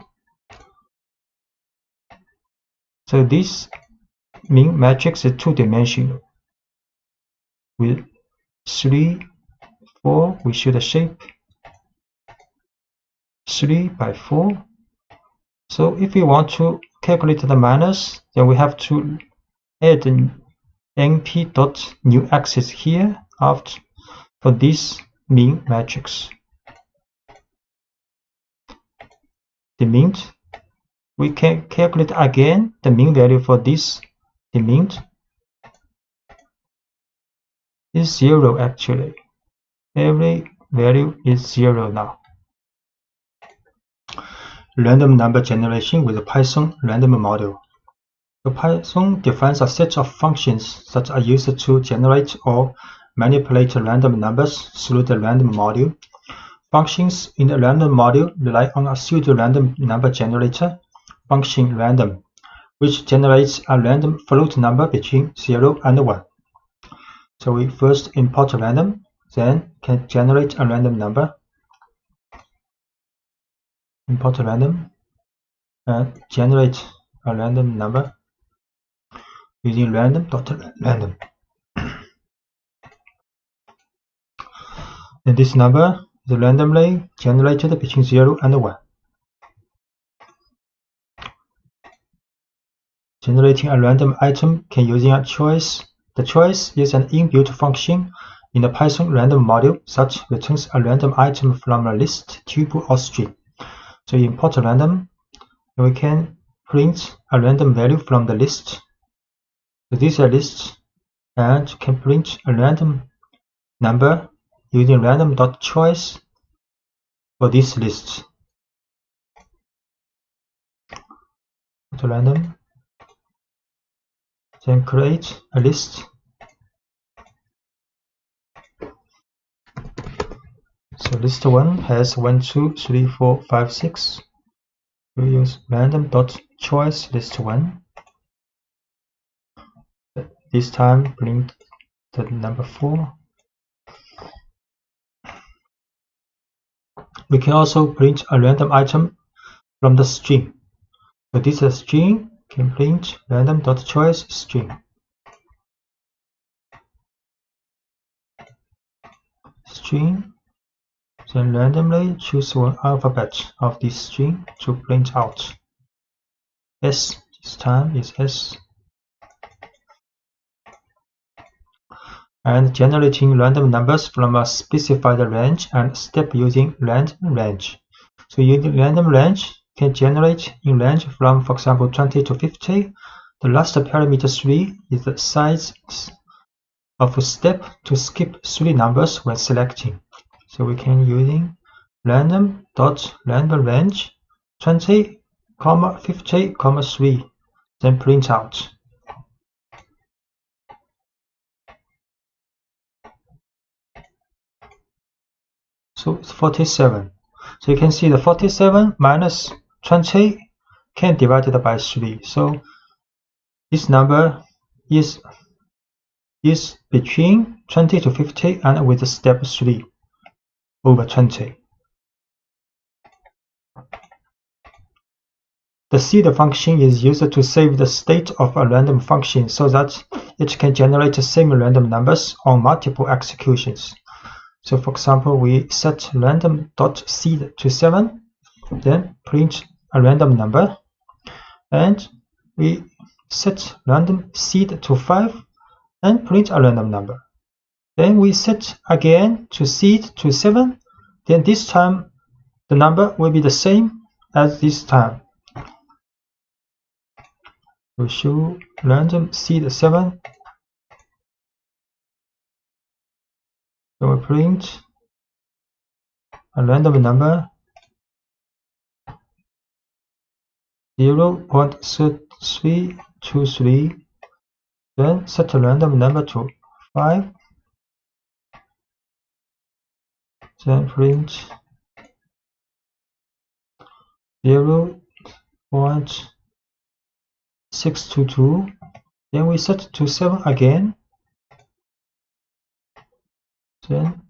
So this mean matrix is 2-dimensional with 3, 4. We show the shape 3 by 4. So if we want to calculate the minus, then we have to add np.newAxis here after for this mean matrix. The mean, we can calculate again the mean value for this. The mean is 0 actually. Every value is 0 now. Random number generation with a Python random model. The Python defines a set of functions that are used to generate or manipulate random numbers through the random module. Functions in the random module rely on a pseudo-random number generator, function random, which generates a random float number between 0 and 1. So we first import random, then can generate a random number. Import random and generate a random number using random.random. And this number is randomly generated between 0 and 1. Generating a random item can using a choice. The choice is an inbuilt function in the Python random module that returns a random item from a list, tuple, or string. So you import random, and we can print a random value from the list. So this is a list, and can print a random number using random.choice for this list. To random, then create a list. So list 1 has 1, 2, 3, 4, 5, 6. We use random.choice list 1. This time print the number 4. We can also print a random item from the string. So this is a string, can print random.choice string. String, then randomly choose one alphabet of this string to print out. S, this time is S. And generating random numbers from a specified range and step using random range. So using random range can generate in range from, for example, 20 to 50. The last parameter 3 is the size of a step to skip 3 numbers when selecting. So we can using random.random range 20, 50, 3, then print out. So it's 47. So you can see the 47 minus 20 can be divided by 3. So this number is between 20 to 50 and with step 3 over 20. The seed function is used to save the state of a random function so that it can generate the same random numbers on multiple executions. So for example, we set random.seed to 7, then print a random number, and we set random seed to 5 and print a random number. Then we set again to seed to 7, then this time the number will be the same as this time. We show random seed 7, then we print a random number 0.3323, then set a random number to 5, then print 0.622, then we set to 7 again, then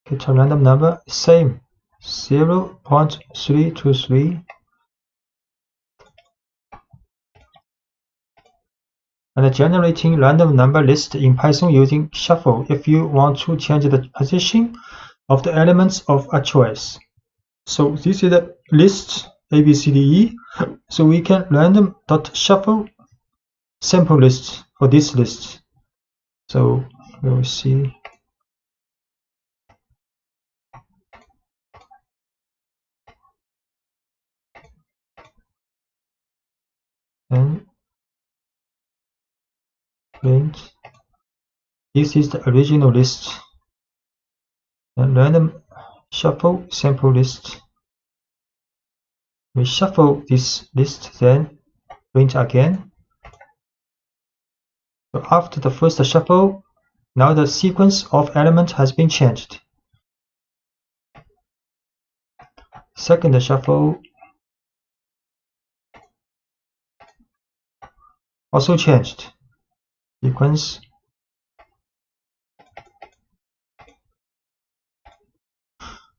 get a random number, same 0.323, and generating random number list in Python using shuffle if you want to change the position of the elements of a choice. So this is the list ABCDE. So we can random.shuffle sample list for this list. So we will see. And print. This is the original list. And random shuffle sample list. We shuffle this list, then print again. So after the first shuffle, now the sequence of elements has been changed. Second shuffle also changed. Sequence.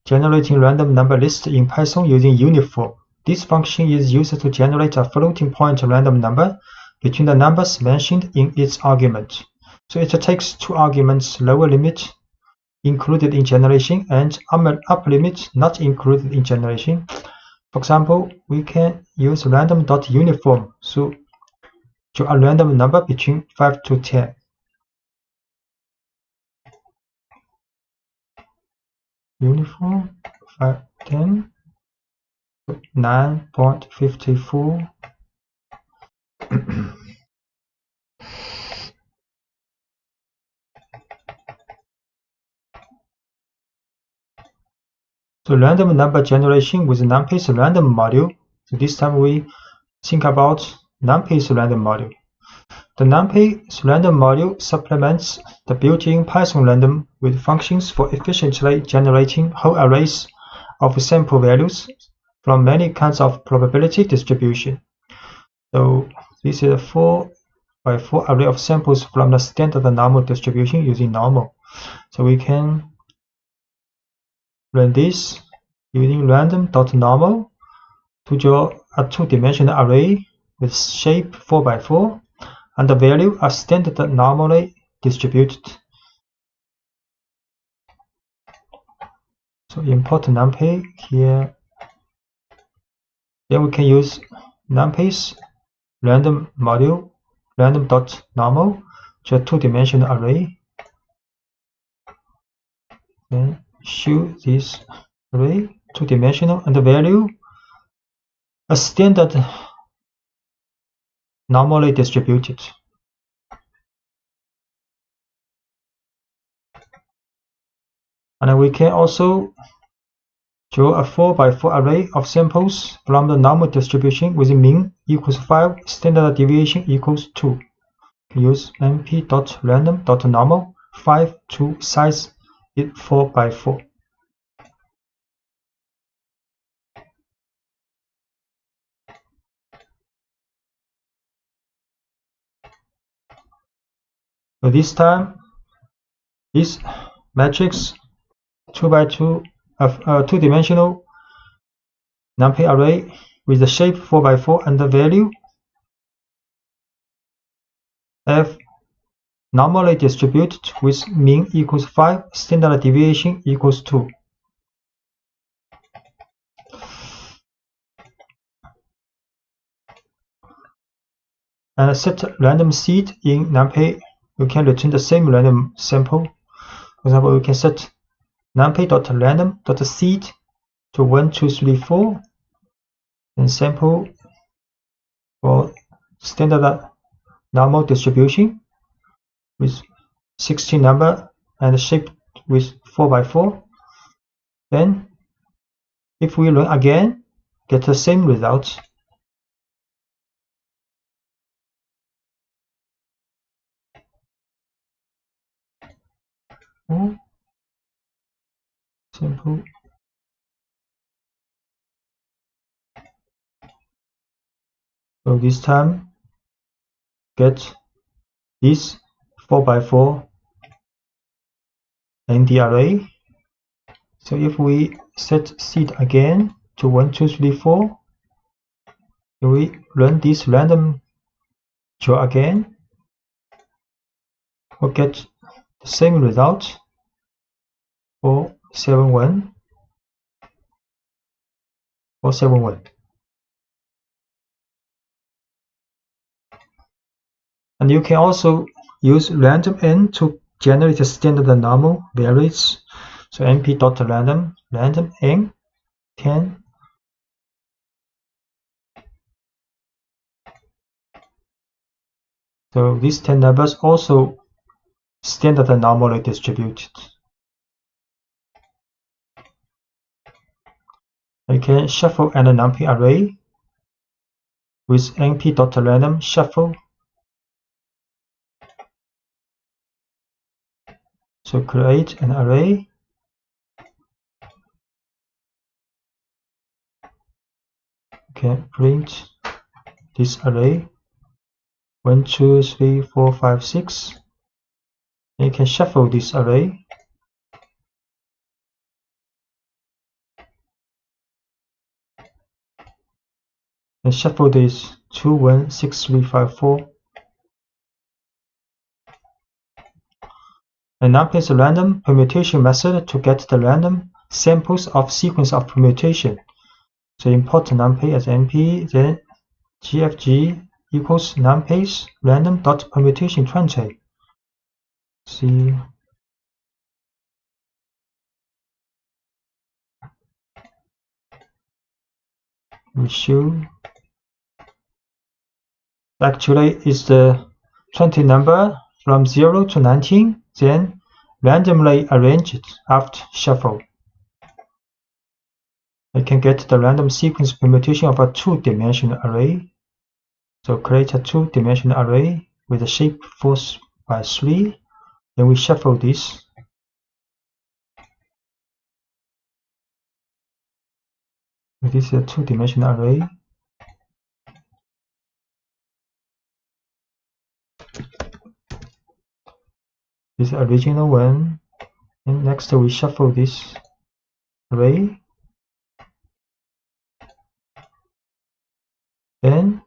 Generating random number list in Python using uniform. This function is used to generate a floating point random number between the numbers mentioned in its argument. So it takes 2 arguments, lower limit included in generation and upper limit not included in generation. For example, we can use random.uniform to draw a random number between 5 to 10. Uniform 5, 10, 9.54. So random number generation with numpy's random module. So this time we think about numpy's random module. The numpy's random module supplements the built-in Python random with functions for efficiently generating whole arrays of sample values from many kinds of probability distribution. So this is a 4x4 array of samples from the standard normal distribution using normal. So we can run this using random.normal to draw a two-dimensional array with shape 4x4 and the value are standard normally distributed. So import numpy here. Then we can use numpy's random module random.normal to a two-dimensional array. Then show this array two-dimensional and the value a standard normally distributed. And we can also draw a 4x4 array of samples from the normal distribution with mean equals 5, standard deviation equals 2. Use np.random.normal 5 to size it 4x4. So this time, this matrix 2x2 two-dimensional numpy array with the shape 4x4 and the value f normally distributed with mean equals 5, standard deviation equals 2. And set random seed in numpy. We can return the same random sample. For example, we can set numpy.random.seed to 1, 2, 3, 4, and sample for standard normal distribution with 16 number and shape with 4x4. Then, if we run again, get the same result. Simple. So this time, get this 4x4 in the array. So if we set seed again to 1, 2, 3, 4, we run this random draw again, we'll get the same result for 471. And you can also use random n to generate a standard normal values. So np.random random n 10. So these 10 numbers also standard normally distributed. You can shuffle an numpy array with np.random shuffle. So create an array. You can print this array 1, 2, 3, 4, 5, 6. And you can shuffle this array. And shuffle this 2, 1, 6, 3, 5, 4. And numpy's random permutation method to get the random samples of sequence of permutation. So import numpy as np, then gfg equals numpy's random.permutation 20. See. We show. Actually, it's the 20 number from 0 to 19, then randomly arranged after shuffle. I can get the random sequence permutation of a two-dimensional array. So create a two-dimensional array with a shape 4x3. Then we shuffle this. This is a two-dimensional array. This is the original one. And next we shuffle this array. Then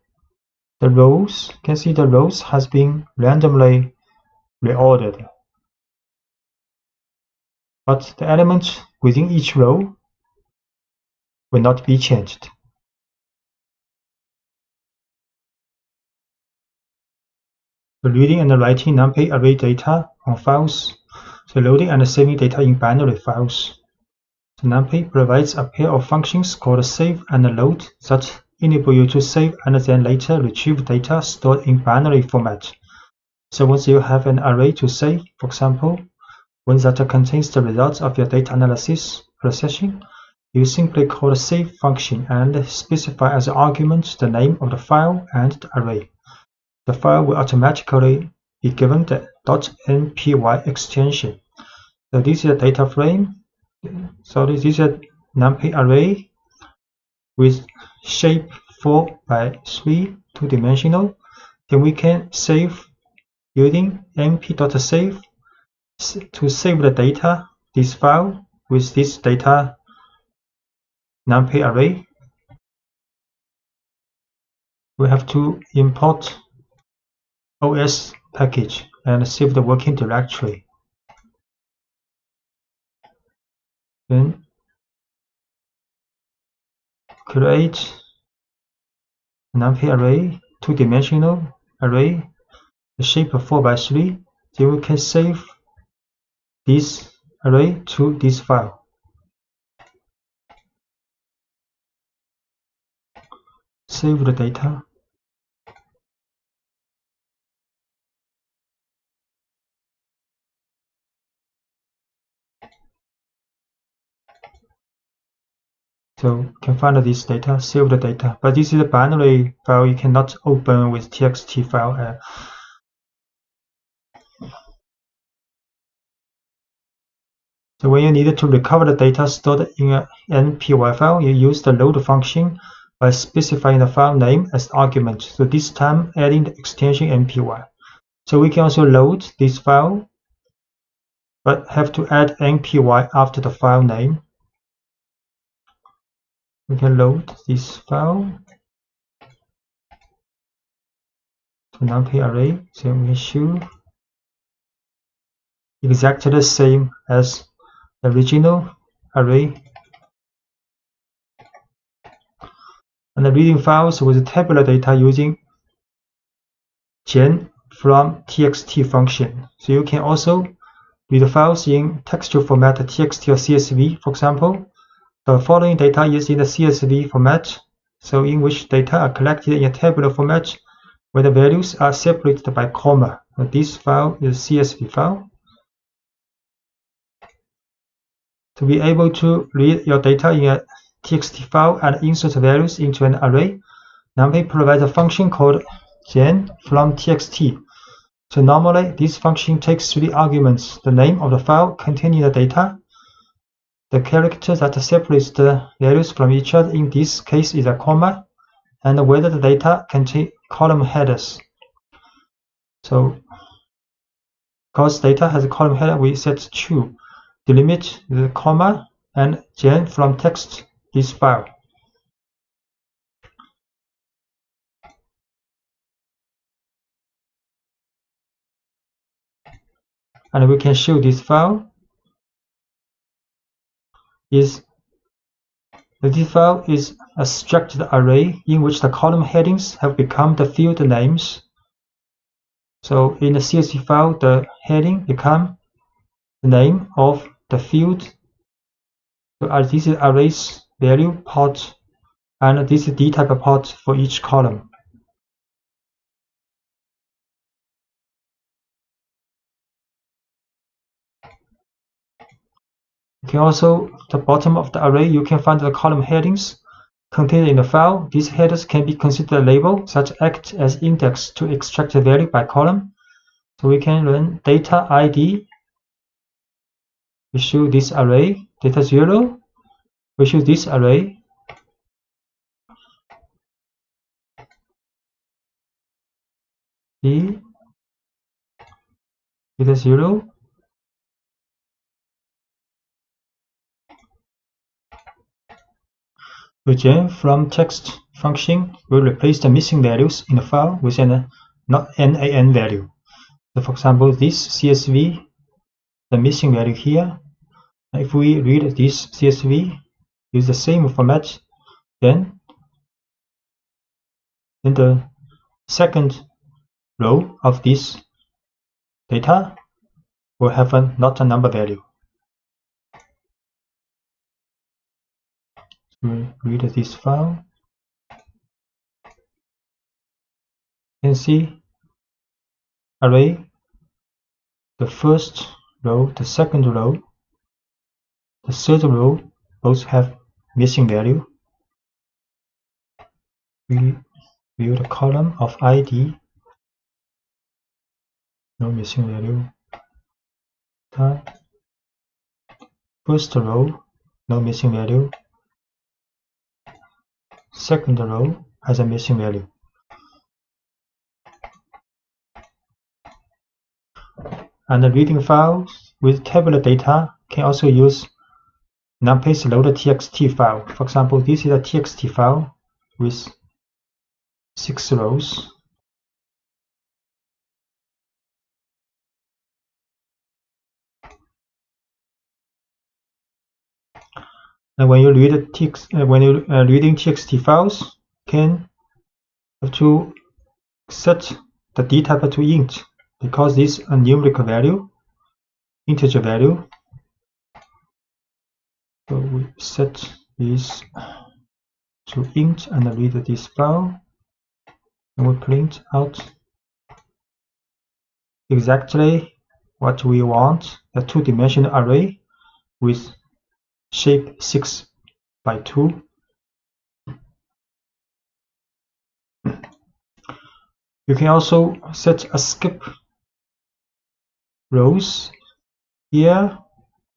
the rows, you can see the rows has been randomly reordered. But the elements within each row will not be changed. So reading and writing numpy array data on files. So loading and saving data in binary files. So numpy provides a pair of functions called save and load that enable you to save and then later retrieve data stored in binary format. So once you have an array to save, for example, one that contains the results of your data analysis processing, you simply call the save function and specify as an argument the name of the file and the array. The file will automatically be given the .npy extension. So this is a data frame. So this is a numpy array with shape 4x3, two-dimensional. Then we can save using np.save to save the data, this file with this data numpy array. We have to import OS package and save the working directory. Then create numpy array, two-dimensional array, the shape of 4x3. Then we can save this array to this file. Save the data. So you can find this data, save the data, but this is a binary file you cannot open with txt file. So when you need to recover the data stored in an npy file, you use the load function by specifying the file name as argument. So this time adding the extension npy. So we can also load this file, but have to add npy after the file name. We can load this file to numpy array. So we show exactly the same as the original array. And the reading files with tabular data using gen from txt function. So you can also read files in textual format txt or csv. For example, the following data is in the csv format, so in which data are collected in a tabular format where the values are separated by comma. This file is csv file. To be able to read your data in a txt file and insert values into an array, numpy provides a function called gen from txt. So normally this function takes three arguments: the name of the file containing the data, the character that separates the values from each other, in this case is a comma, and whether the data contain column headers. So because data has a column header, we set true. Delimit the comma and gen from text this file. And we can show this file is a structured array in which the column headings have become the field names. So in the CSV file, the heading become the name of the field. So this is arrays value part, and this is dtype part for each column. You can also, at the bottom of the array, you can find the column headings contained in the file. These headers can be considered a label, such act as index to extract the value by column. So we can run data ID. We show this array, data 0. We show this array. D, data 0. The gen from text function will replace the missing values in the file with an NaN value. So for example, this CSV, the missing value here. If we read this CSV, use the same format, then the second row of this data will have not a number value. We read this file. You can see array, the first row, the second row, the third row both have missing value. We view the column of ID, no missing value. First row, no missing value. Second row has a missing value. And the reading files with tabular data can also use numpy's load.txt file. For example, this is a txt file with 6 rows. And when you read text, when you're reading txt files, can have to set the d type to int, because this is a numerical value, integer value. So we set this to int and read this file, and we print out exactly what we want, a two-dimensional array with shape 6 by 2. You can also set a skip rows here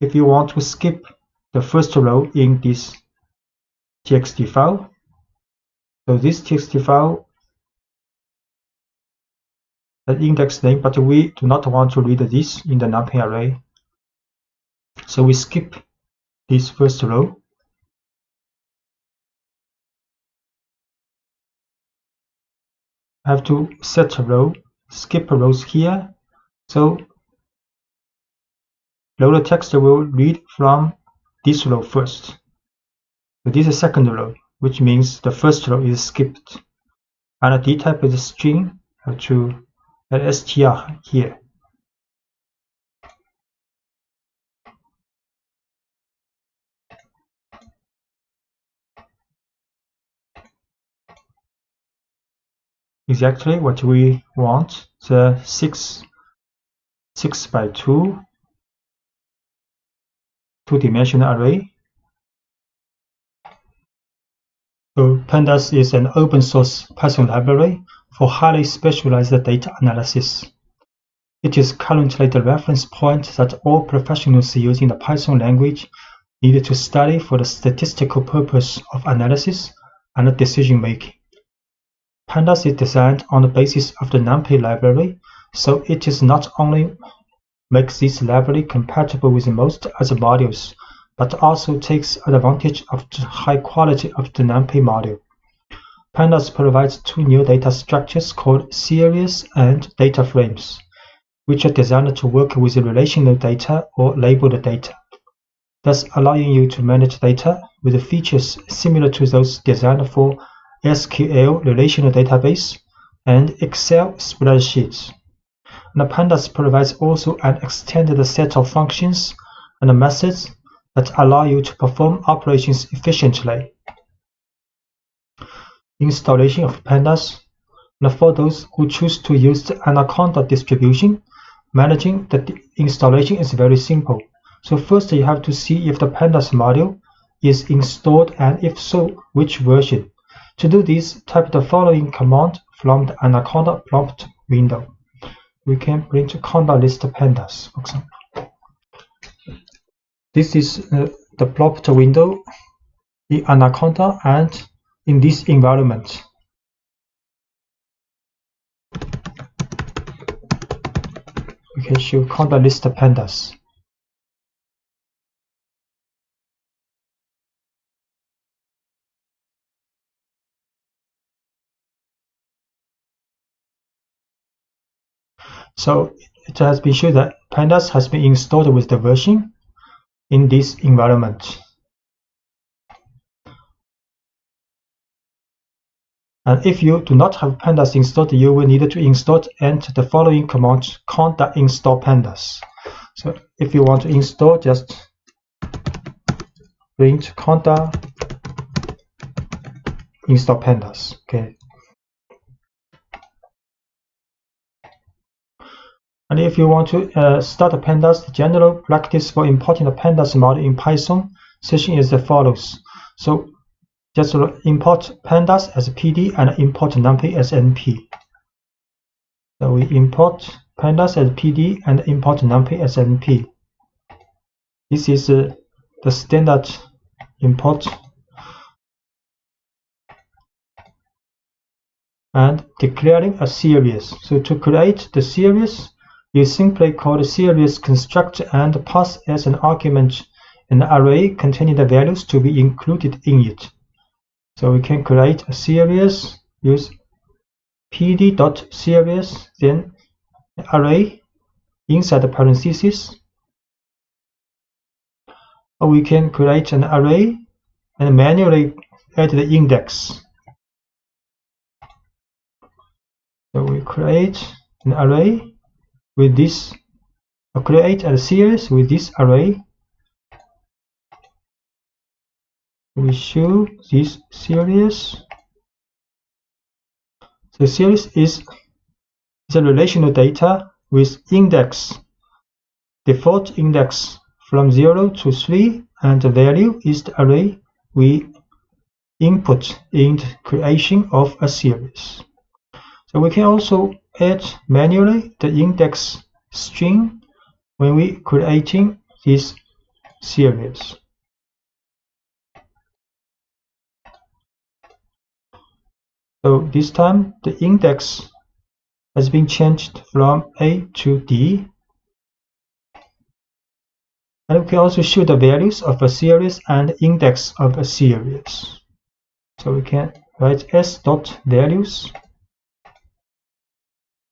if you want to skip the first row in this txt file. So this txt file has index name, but we do not want to read this in the numpy array. So we skip this first row. I have to set a row, skip rows here. So load text will read from this row first. So this is second row, which means the first row is skipped. And the d type is a string. I have to add str here. Exactly what we want, the 6 by 2 two-dimensional array. So pandas is an open source Python library for highly specialized data analysis. It is currently the reference point that all professionals using the Python language need to study for the statistical purpose of analysis and decision making. Pandas is designed on the basis of the numpy library, so it is not only makes this library compatible with most other modules, but also takes advantage of the high quality of the numpy module. Pandas provides two new data structures called series and data frames, which are designed to work with relational data or labeled data, thus allowing you to manage data with features similar to those designed for SQL relational database and Excel spreadsheets. And Pandas provides also an extended set of functions and methods that allow you to perform operations efficiently. Installation of Pandas. And for those who choose to use the Anaconda distribution, managing the installation is very simple. So first you have to see if the pandas module is installed, and if so, which version. To do this, type the following command from the Anaconda prompt window. We can print conda list pandas, for example. This is the prompt window in Anaconda and in this environment. We can show conda list pandas. So it has been shown that pandas has been installed with the version in this environment. And if you do not have pandas installed, you will need to install and the following command conda install pandas. So if you want to install, just print conda install pandas. Okay. And if you want to start a pandas, the general practice for importing the pandas module in Python session is as follows. So just import pandas as PD and import numpy as NP. So we import pandas as PD and import numpy as NP. This is the standard import. And declaring a series. So to create the series, you simply call the series construct and pass as an argument an array containing the values to be included in it. So we can create a series, use pd.series, then array inside the parentheses. Or we can create an array and manually add the index. So we create an array with this, or create a series with this array. We show this series. The series is a relational data with index, default index from 0 to 3, and the value is the array we input in the creation of a series. So we can also add manually the index string when we creating this series. So this time the index has been changed from A to D. And we can also show the values of a series and index of a series. So we can write s.values.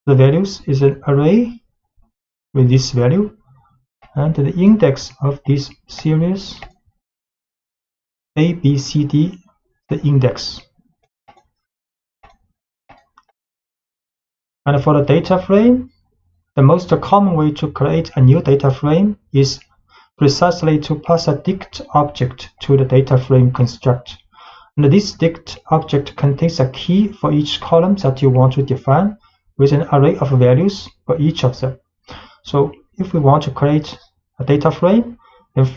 The values is an array with this value, and the index of this series A, B, C, D, the index. And for the data frame, the most common way to create a new data frame is precisely to pass a dict object to the data frame construct. And this dict object contains a key for each column that you want to define with an array of values for each of them. So if we want to create a data frame, then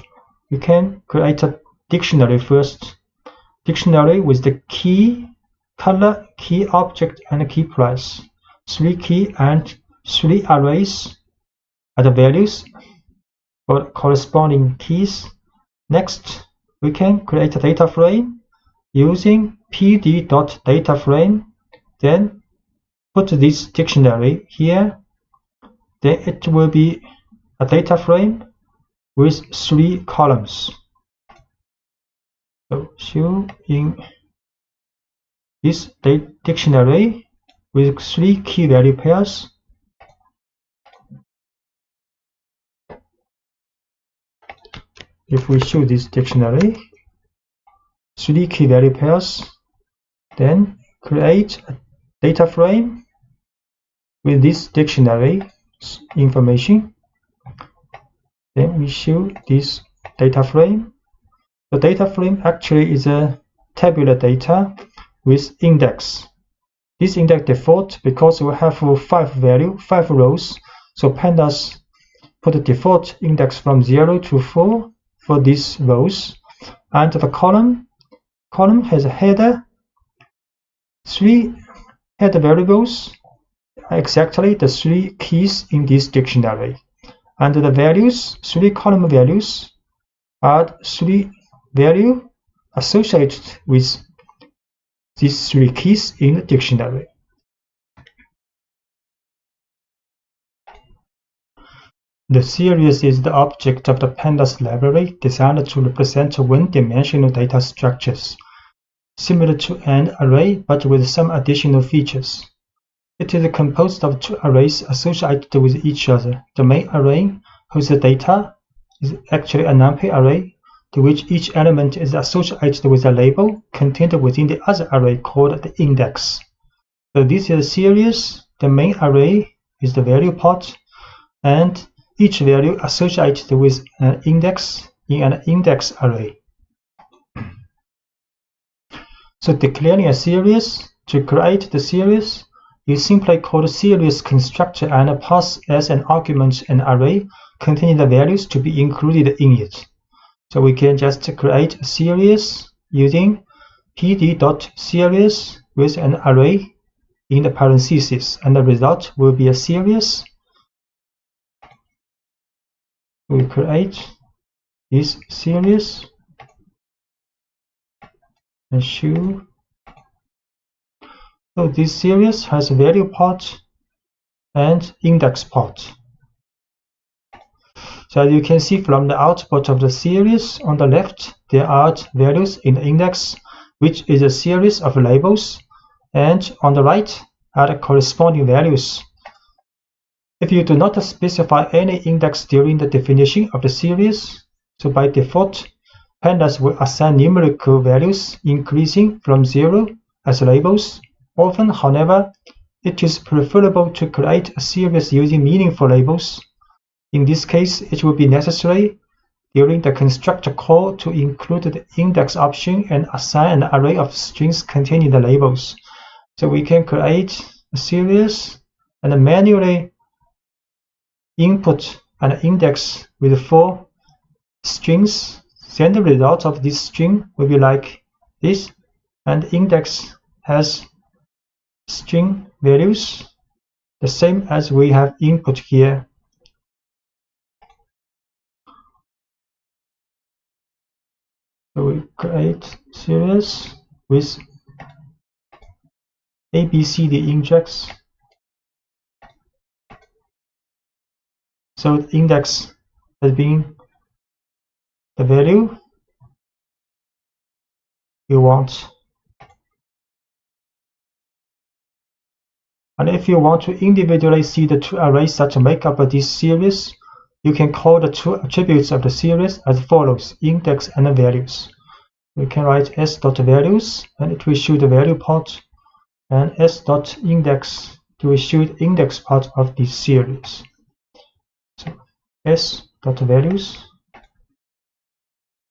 we can create a dictionary first. Dictionary with the key, color, key object, and key price. 3 key and 3 arrays are the values for corresponding keys. Next, we can create a data frame using pd.dataframe, then put this dictionary here. Then it will be a data frame with 3 columns. So show in this dictionary with 3 key value pairs. If we show this dictionary, 3 key value pairs, then create a data frame with this dictionary information. Then we show this data frame. The data frame actually is a tabular data with index. This index default because we have 5 rows. So pandas put the default index from 0 to 4 for these rows, and the column has a header, 3 header variables, exactly the 3 keys in this dictionary, and the values, 3 column values, are 3 values associated with these 3 keys in the dictionary. The series is the object of the pandas library designed to represent one-dimensional data structures, similar to an array but with some additional features. It is composed of 2 arrays associated with each other. The main array, whose data is actually a numpy array, to which each element is associated with a label contained within the other array called the index. So this is a series. The main array is the value part, and each value associated with an index in an index array. So declaring a series, to create the series, you simply call the series constructor and pass as an argument an array containing the values to be included in it. So we can just create a series using pd.series with an array in the parentheses, and the result will be a series. We create this series and show. So this series has a value part and index part. So as you can see from the output of the series, on the left there are values in the index, which is a series of labels, and on the right are the corresponding values. If you do not specify any index during the definition of the series, so by default, pandas will assign numerical values increasing from 0 as labels. Often, however, it is preferable to create a series using meaningful labels. In this case, it will be necessary during the constructor call to include the index option and assign an array of strings containing the labels. So we can create a series and manually input an index with 4 strings. Then the result of this string will be like this, and the index has string values the same as we have input here. So we create series with ABCD index. So the index has been the value you want. And if you want to individually see the 2 arrays that make up this series, you can call the 2 attributes of the series as follows: index and values. We can write s.values, and it will show the value part, and s.index to show the index part of this series. So s.values,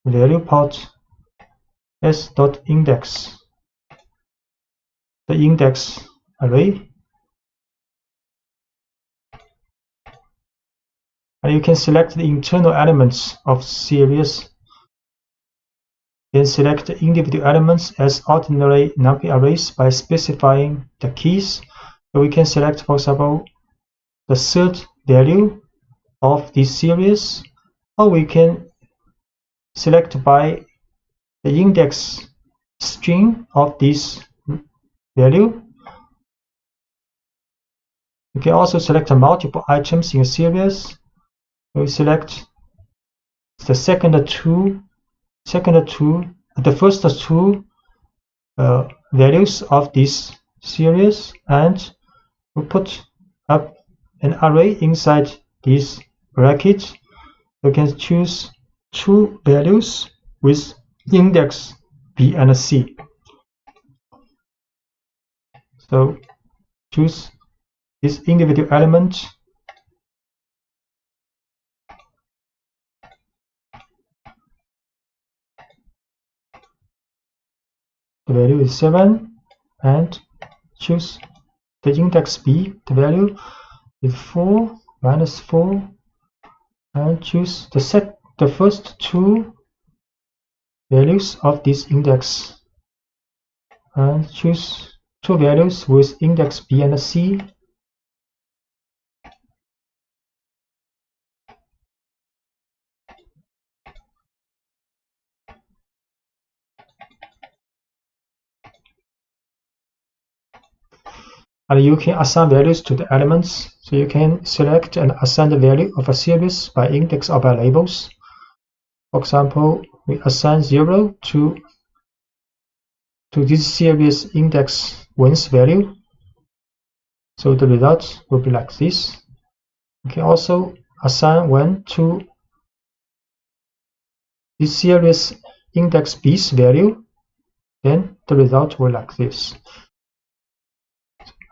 value part, s.index, the index array. And you can select the internal elements of series. Then select the individual elements as ordinary numpy arrays by specifying the keys. So we can select, for example, the 3rd value of this series, or we can select by the index string of this value. You can also select multiple items in a series. We select the the first two values of this series, and we put up an array inside this bracket. You can choose 2 values with index B and C. So choose this individual element. The value is 7, and choose the index B. The value is 4 minus 4, and choose the first two values of this index, and choose two values with index B and C. And you can assign values to the elements. So you can select and assign the value of a series by index or by labels. For example, we assign 0 to this series index 1's value. So the result will be like this. You can also assign 1 to this series index B's value. Then the result will be like this.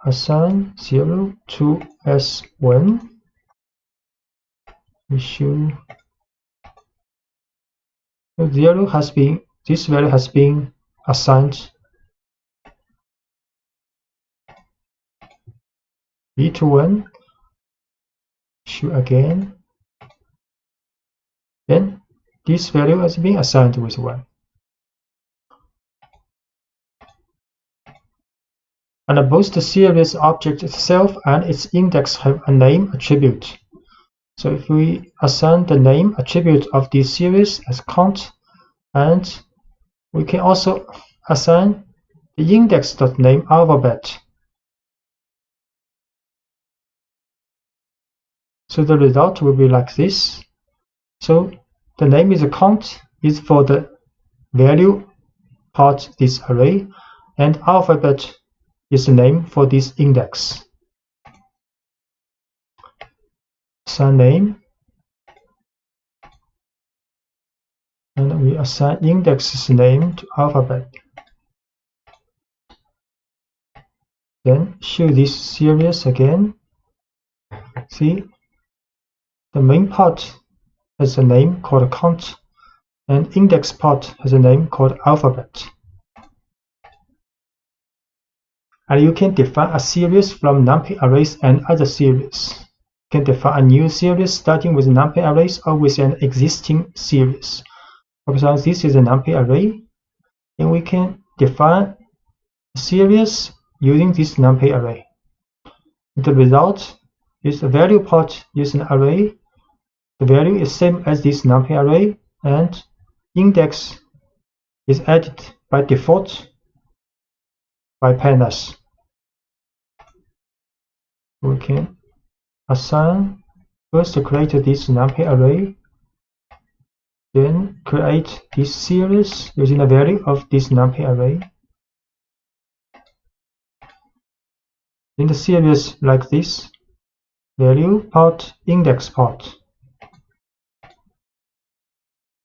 Assign 0 to S1. We should this value has been assigned B to 1. Should again. Then this value has been assigned with 1. And both the series object itself and its index have a name attribute. So if we assign the name attribute of this series as count, and we can also assign the index.name alphabet. So the result will be like this. So the name is a count is for the value part of this array, and alphabet is the name for this index. Assign name, and we assign index's name to alphabet. Then show this series again. See, the main part has a name called count, and index part has a name called alphabet. And you can define a series from numpy arrays and other series. You can define a new series starting with numpy arrays or with an existing series. For example, this is a numpy array, and we can define a series using this numpy array. The result is the value part is an array. The value is same as this numpy array, and index is added by default by pandas. We can assign first to create this numpy array, then create this series using the value of this numpy array. In the series like this, value part, index part.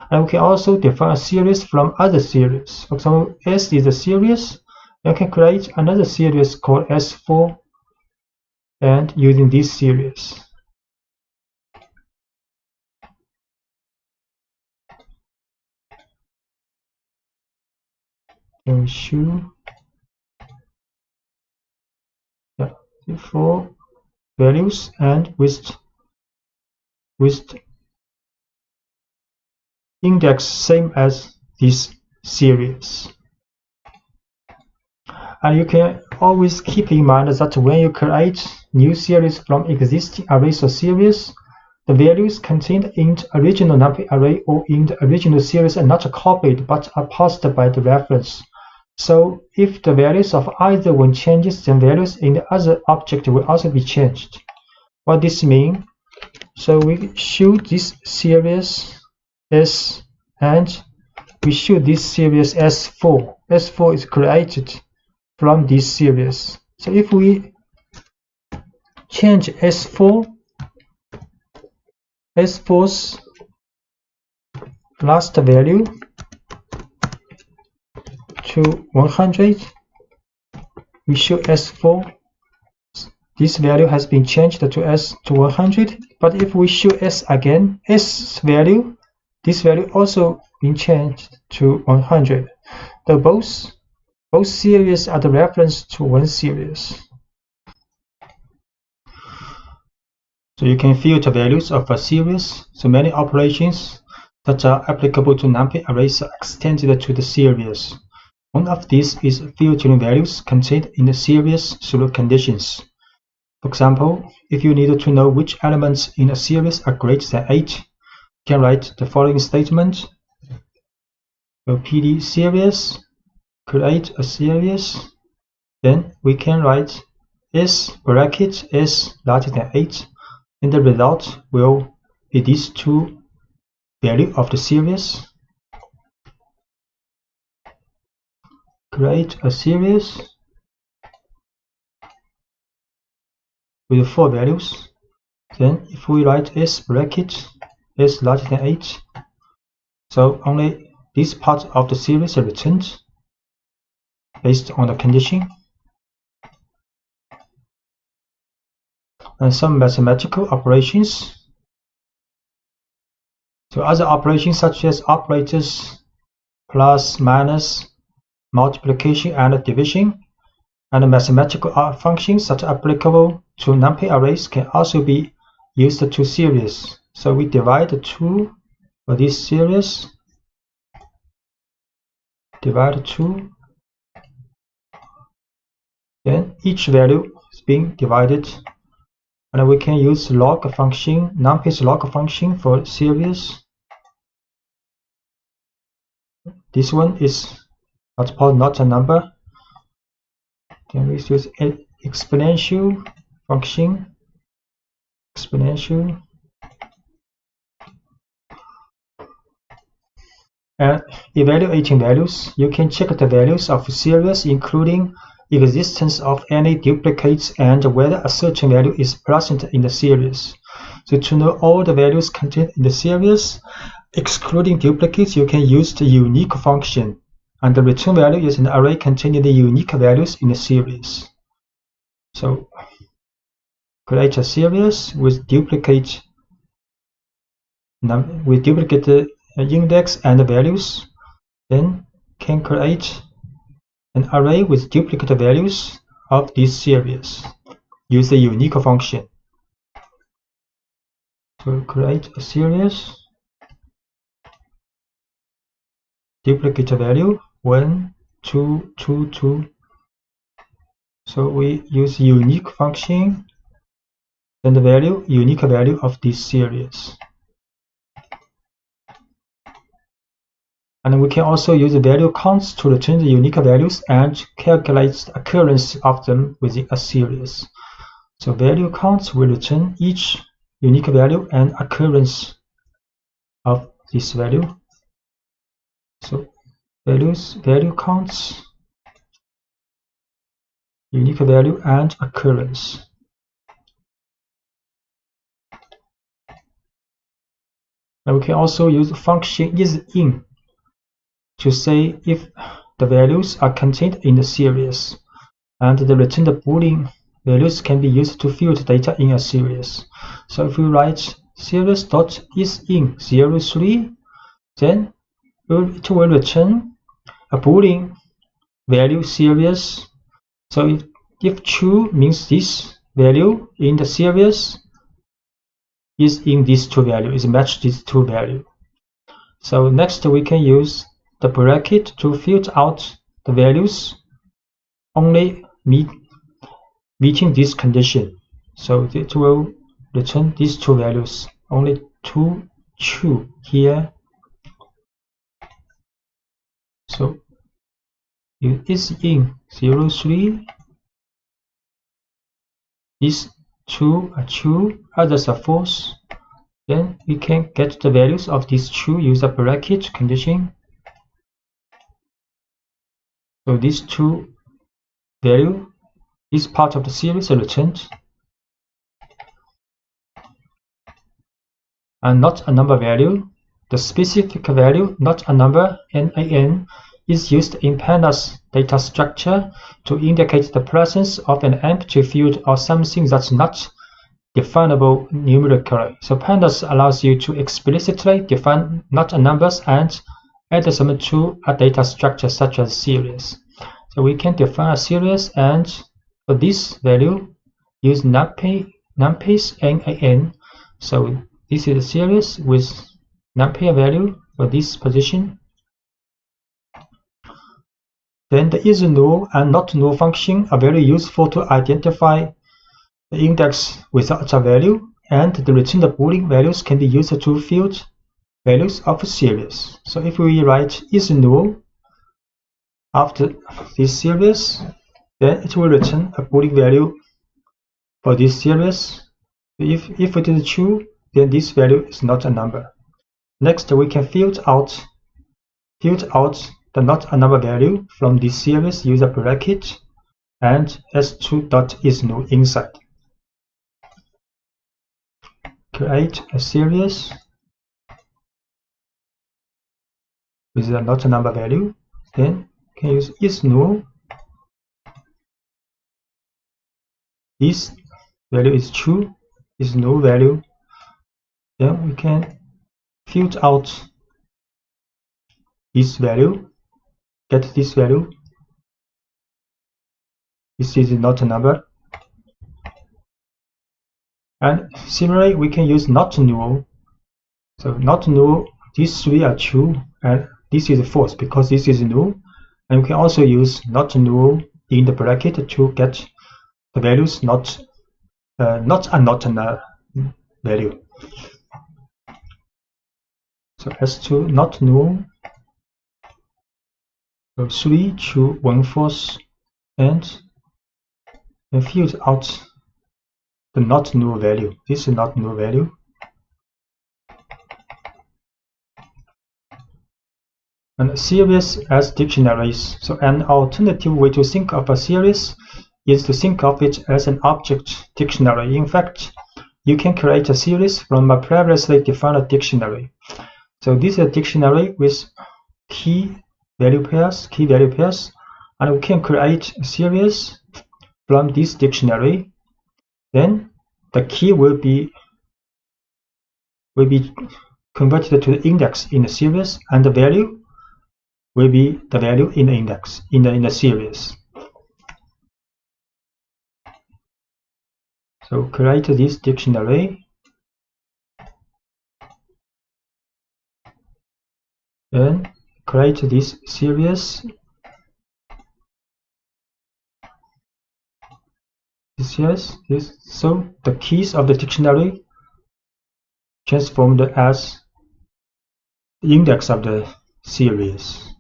And we can also define a series from other series. For example, S is a series. You can create another series called S4, and using this series. Then we show four values and with index same as this series. And you can always keep in mind that when you create new series from existing arrays or series, the values contained in the original numpy array or in the original series are not copied but are passed by the reference. So if the values of either one changes, then values in the other object will also be changed. What this means? So we show this series S, and we show this series S4. S4 is created from this series. So if we change S4, S4's last value to 100, we show S4. This value has been changed to S to 100, but if we show S again, S value, this value also been changed to 100. So both series are the reference to one series. So you can filter values of a series. So many operations that are applicable to numpy arrays are extended to the series. One of these is filtering values contained in the series through conditions. For example, if you need to know which elements in a series are greater than 8, you can write the following statement. PD series, create a series, then we can write s bracket s larger than 8, and the result will be these two values of the series. Create a series with 4 values. Then if we write s bracket s larger than 8, so only this part of the series is returned based on the condition. And some mathematical operations. So other operations such as operators, plus, minus, multiplication and division, and mathematical functions that are applicable to numpy arrays can also be used to series. So we divide the 2 for this series, divide 2, then each value is being divided, and we can use log function, numpy's log function for series. This one is not a number. Then we use an exponential function, exponential, and evaluating values. You can check the values of series, including existence of any duplicates and whether a certain value is present in the series. So to know all the values contained in the series, excluding duplicates, you can use the unique function, and the return value is an array containing the unique values in the series. So create a series with duplicate index and values, then can create an array with duplicate values of this series. Use the unique function. So create a series, duplicate value 1, 2, 2, 2. So we use unique function and the value, unique value of this series. And we can also use the value counts to return the unique values and calculate the occurrence of them within a series. So value counts will return each unique value and occurrence of this value. So value counts, unique value and occurrence. And we can also use function isIn to say if the values are contained in the series, and the returned Boolean values can be used to filter data in a series. So if we write series.isIn03, then it will return a Boolean value series. So if true means this value in the series is in these two values, is matched these two values. So next we can use the bracket to filter out the values only meeting this condition. So it will return these two values, only two true here. So isIn 03, these two are true, others are false. Then we can get the values of these true, use a bracket condition. So these two value, this part of the series are returned, and not a number value. The specific value, not a number, NaN, is used in pandas data structure to indicate the presence of an empty field or something that's not definable numerically. So pandas allows you to explicitly define not a numbers and add them to a data structure such as series. So we can define a series, and for this value use numpy numpys NaN. So this is a series with numpy value for this position. Then the isNull and notNull function are very useful to identify the index without a value, and the returned Boolean values can be used to field values of a series. So if we write isNull after this series, then it will return a Boolean value for this series. If it is true, then this value is not a number. Next, we can field out the not a number value from this series, use a bracket and s2.isNull inside. Create a series with a not a number value. Then you can use isNull. This value is true, isNull value. Then we can field out this value, get this value. This is not a number. And similarly, we can use notNull. So notNull, these three are true, and this is false because this is null. And we can also use notNull in the bracket to get the values not a value. So S2 not null. So 3 true, 1 false, and field out the not null value. This is not null value. And series as dictionaries. So an alternative way to think of a series is to think of it as an object dictionary. In fact, you can create a series from a previously defined dictionary. So this is a dictionary with key value pairs, and we can create a series from this dictionary. Then the key will be converted to the index in the series, and the value will be the value in the index in the series. So create this dictionary, then create this series. So the keys of the dictionary transformed as the index of the series.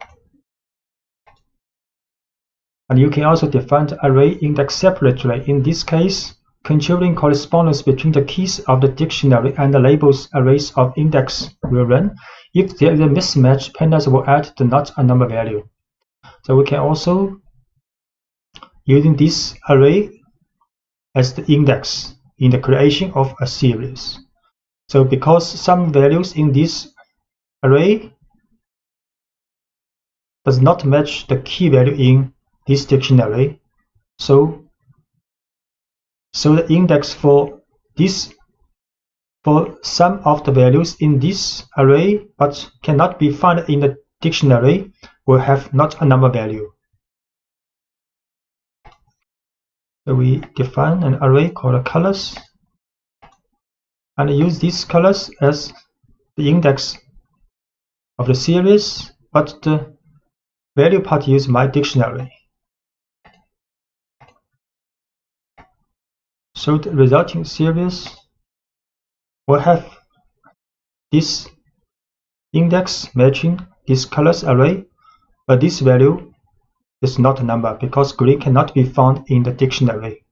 And you can also define the array index separately. In this case, controlling correspondence between the keys of the dictionary and the labels arrays of index will run. If there is a mismatch, pandas will add the not a number value. So we can also using this array as the index in the creation of a series. So because some values in this array does not match the key value in this dictionary, so the index for some of the values in this array but cannot be found in the dictionary will have not a number value. So we define an array called colors and use these colors as the index of the series, but the value part use my dictionary. So the resulting series will have this index matching this colors array, but this value is not a number because green cannot be found in the dictionary.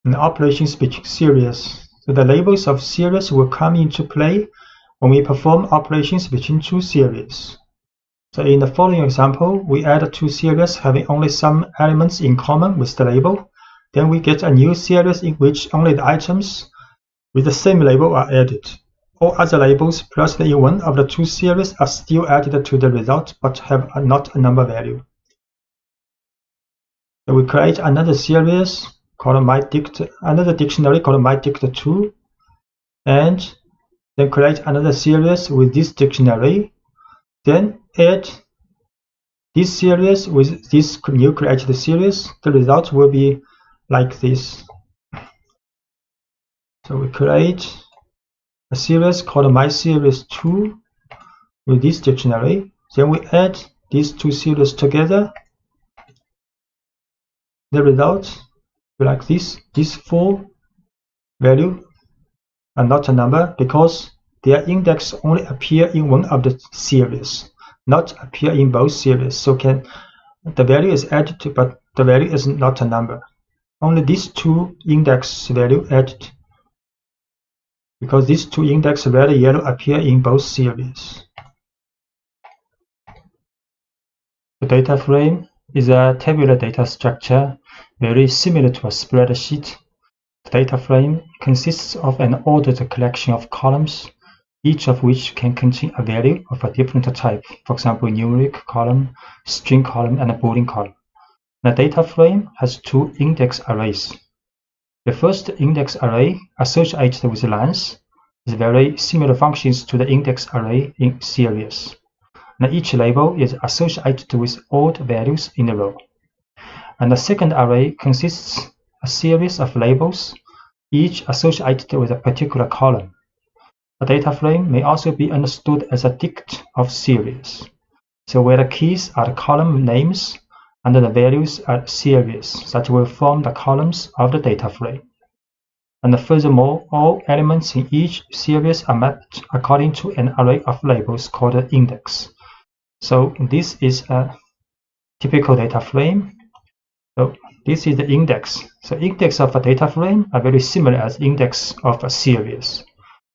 And operations between series. So the labels of series will come into play when we perform operations between two series. So in the following example, we add two series having only some elements in common with the label. Then we get a new series in which only the items with the same label are added. All other labels present in one of the two series are still added to the result but have not a number value. So we create another series called another dictionary called myDict2, and then create another series with this dictionary. Then add this series with this new created series, the result will be like this. So we create a series called mySeries2 with this dictionary. Then we add these two series together. The result will like this. These four values are not a number because their index only appear in one of the series, not appear in both series. So the value is added, but the value is not a number. Only these two index value added, because these two index red and yellow appear in both series. The data frame is a tabular data structure very similar to a spreadsheet. The data frame consists of an ordered collection of columns, each of which can contain a value of a different type, for example, numeric column, string column, and a Boolean column. The data frame has two index arrays. The first index array associated with lines has very similar functions to the index array in series. And each label is associated with odd values in a row. And the second array consists of a series of labels, each associated with a particular column. A data frame may also be understood as a dict of series. So where the keys are the column names and the values are series that will form the columns of the data frame. And furthermore, all elements in each series are mapped according to an array of labels called an index. So this is a typical data frame. So this is the index. So index of a data frame are very similar as index of a series.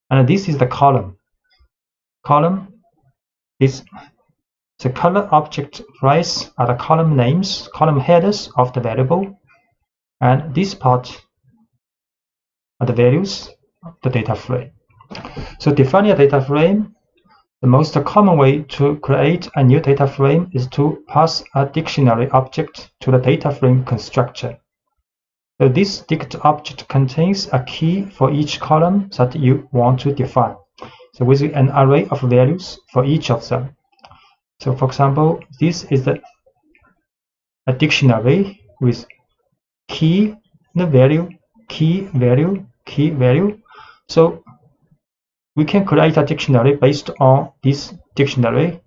And this is the column. Column is the color object price are the column names, column headers of the variable, and this part are the values of the data frame. So defining a data frame, the most common way to create a new data frame is to pass a dictionary object to the data frame constructor. So this dict object contains a key for each column that you want to define. So with an array of values for each of them. So for example, this is a dictionary with key, the value, key, value, key, value. So we can create a dictionary based on this dictionary.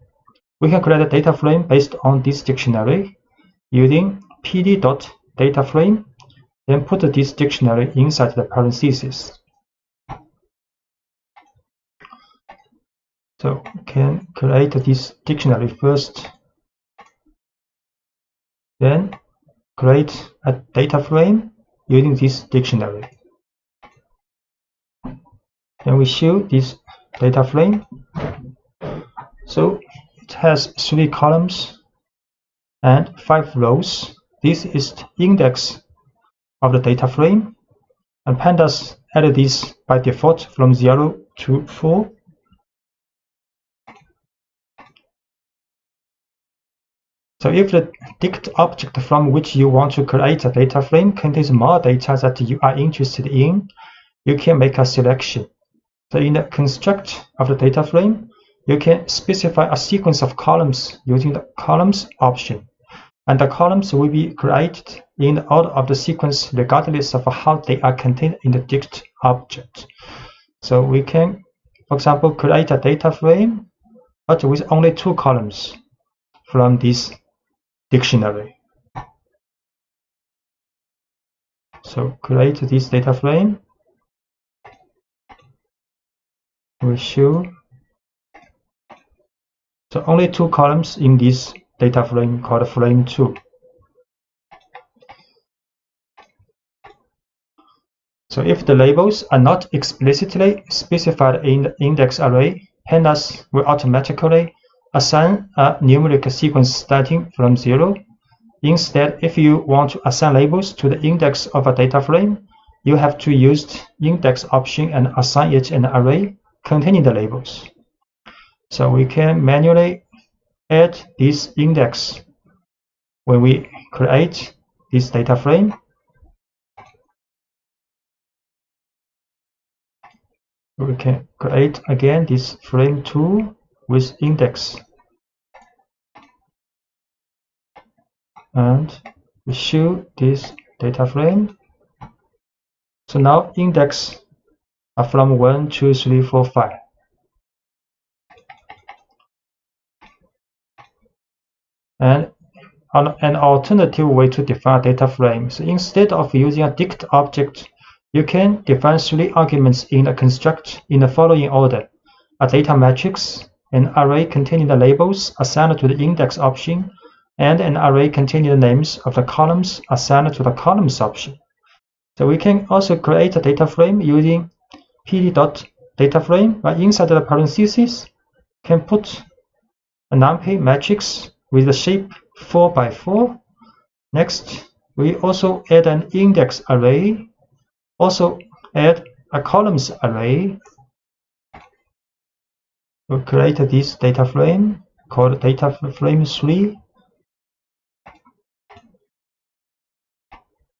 We can create a data frame based on this dictionary using pd.dataframe, then put this dictionary inside the parentheses. So we can create this dictionary first, then create a data frame using this dictionary. Then we show this data frame. So it has 3 columns and 5 rows. This is the index of the data frame, and pandas added this by default from 0 to 4. So if the dict object from which you want to create a data frame contains more data that you are interested in, you can make a selection. So in the construct of the data frame, you can specify a sequence of columns using the columns option. And the columns will be created in the order of the sequence regardless of how they are contained in the dict object. So we can, for example, create a data frame, but with only 2 columns from this dictionary. So create this data frame. We show so only 2 columns in this data frame called frame 2. So if the labels are not explicitly specified in the index array, pandas will automatically assign a numeric sequence starting from 0. Instead, if you want to assign labels to the index of a data frame, you have to use the index option and assign it an array containing the labels. So we can manually add this index when we create this data frame. We can create again this frame 2 with index. and we show this data frame. So now index are from 1, 2, 3, 4, 5. And an alternative way to define a data frame. So instead of using a dict object, you can define 3 arguments in a construct in the following order: a data matrix, an array containing the labels assigned to the index option, and an array containing the names of the columns assigned to the columns option. So we can also create a data frame using pd.dataframe, but inside the parentheses can put a numpy matrix with the shape 4 by 4. Next, we also add an index array, also add a columns array. We'll create this data frame called data frame 3.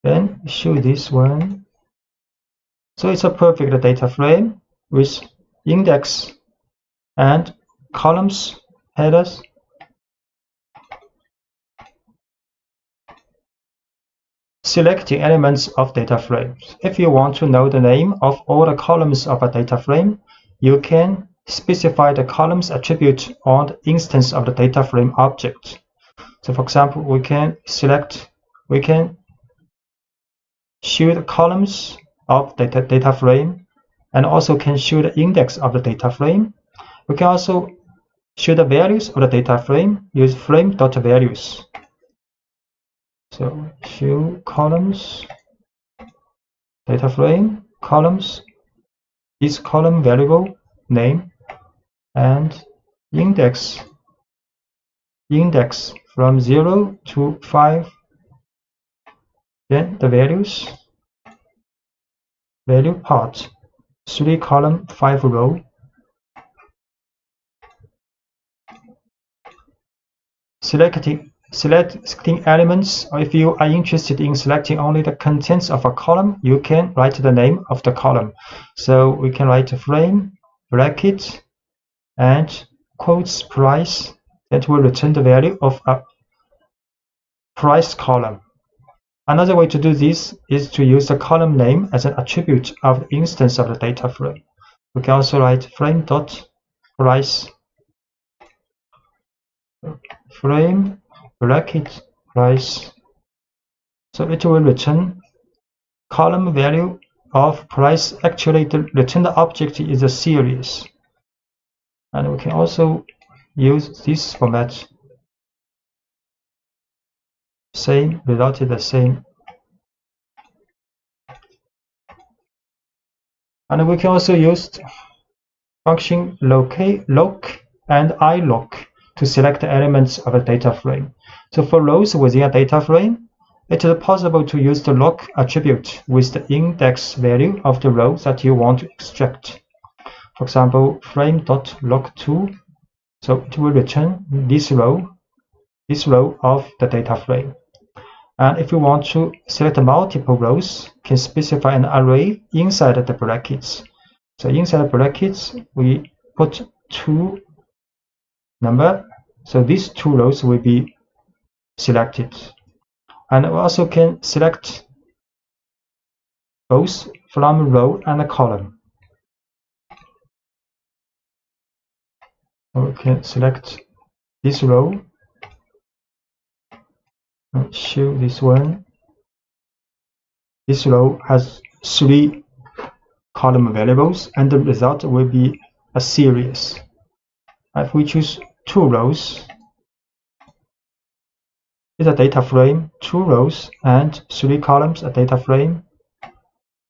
Then show this one. So it's a perfect data frame with index and columns headers. Selecting elements of data frames. If you want to know the name of all the columns of a data frame, you can specify the columns attribute on the instance of the data frame object. So for example, we can show the columns of the data frame and also can show the index of the data frame. We can also show the values of the data frame, use frame.values. So show columns, data frame, columns, this column variable name, and index from 0 to 5. Then the values, value part, 3 column, 5 row. Selecting elements, or if you are interested in selecting only the contents of a column, you can write the name of the column. So we can write frame, bracket, and quotes price. That will return the value of a price column. Another way to do this is to use the column name as an attribute of the instance of the data frame. We can also write frame.price, frame, bracket, price. So it will return column value of price. Actually, the returned object is a series. And we can also use this format. Same, result is the same. And we can also use function loc and iloc to select the elements of a data frame. So for rows within a data frame, it is possible to use the loc attribute with the index value of the row that you want to extract. For example, frame.loc2. So it will return this row of the data frame. And if you want to select multiple rows, can specify an array inside the brackets. So inside the brackets, we put 2 number. So these 2 rows will be selected. And we also can select both from row and column. So we can select this row. Show this one. This row has 3 column variables, and the result will be a series. If we choose 2 rows, it's a data frame, 2 rows and 3 columns, a data frame.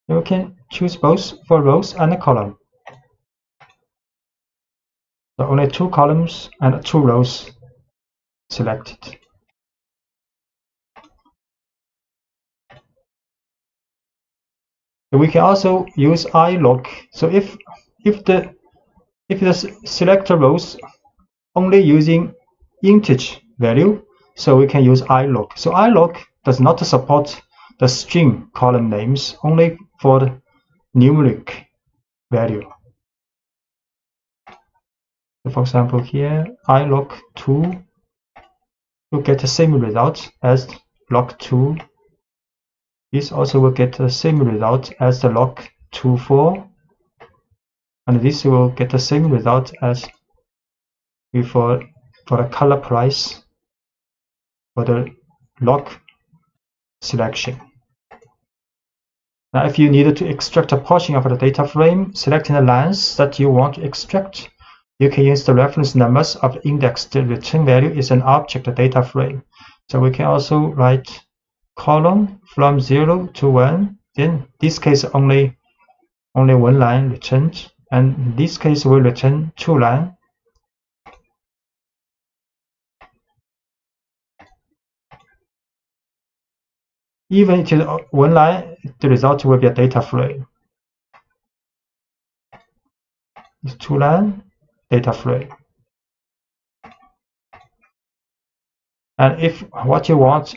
You can choose both for rows and a column. So only 2 columns and 2 rows selected. We can also use iloc. So if the selector rows only using integer value, so we can use iloc. So iloc does not support the string column names, only for the numeric value. So for example, here iloc2 will get the same result as log2. This also will get the same result as the log24, and this will get the same result as before for the color price for the log selection. Now, if you needed to extract a portion of the data frame, selecting the lines that you want to extract, you can use the reference numbers of the index. The return value is an object data frame. So we can also write column from 0 to 1. Then in this case only one line returned, and in this case will return 2 lines. Even if it is one line, the result will be a data frame. It's 2 line data frame. And if what you want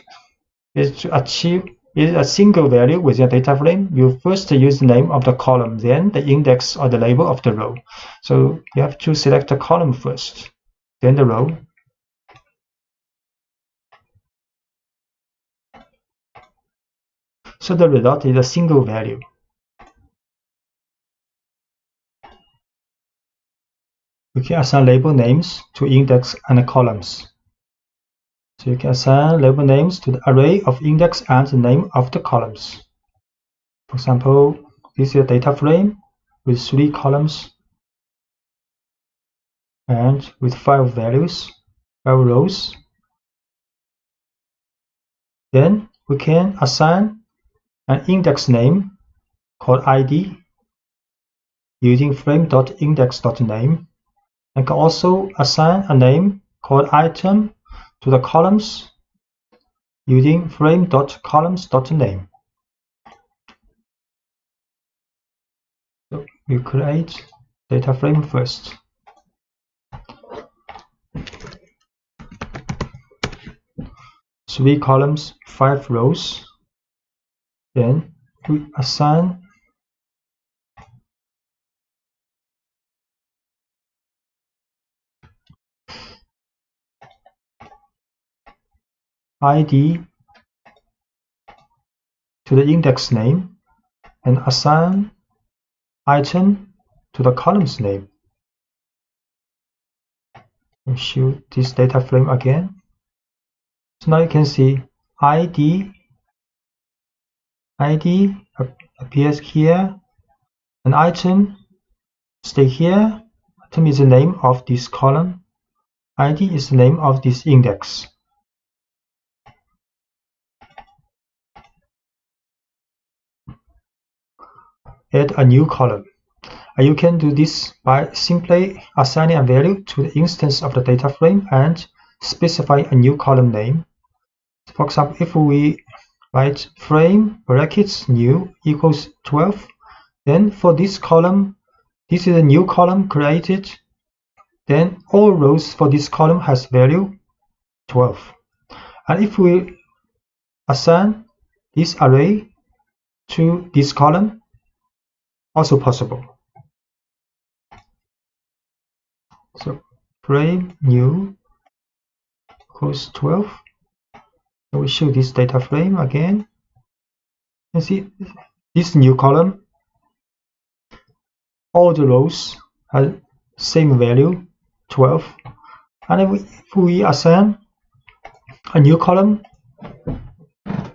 is to achieve is a single value within a data frame, you first use the name of the column, then the index or the label of the row. So you have to select the column first, then the row. So the result is a single value. We can assign label names to index and columns. So you can assign label names to the array of index and the name of the columns. For example, this is a data frame with 3 columns and with 5 values, 5 rows. Then we can assign an index name called ID using frame.index.name, and can also assign a name called item to the columns using frame.columns.name. So we create data frame first. Three columns, 5 rows. Then we assign ID to the index name and assign item to the column's name. We'll show this data frame again. So now you can see ID appears here, an item stay here. Item is the name of this column. ID is the name of this index. Add a new column. And you can do this by simply assigning a value to the instance of the data frame and specify a new column name. For example, if we write frame brackets new equals 12, then for this column, this is a new column created, then all rows for this column has value 12. And if we assign this array to this column, also possible. So frame new equals 12. So we show this data frame again. You see this new column, all the rows have same value 12. And if we assign a new column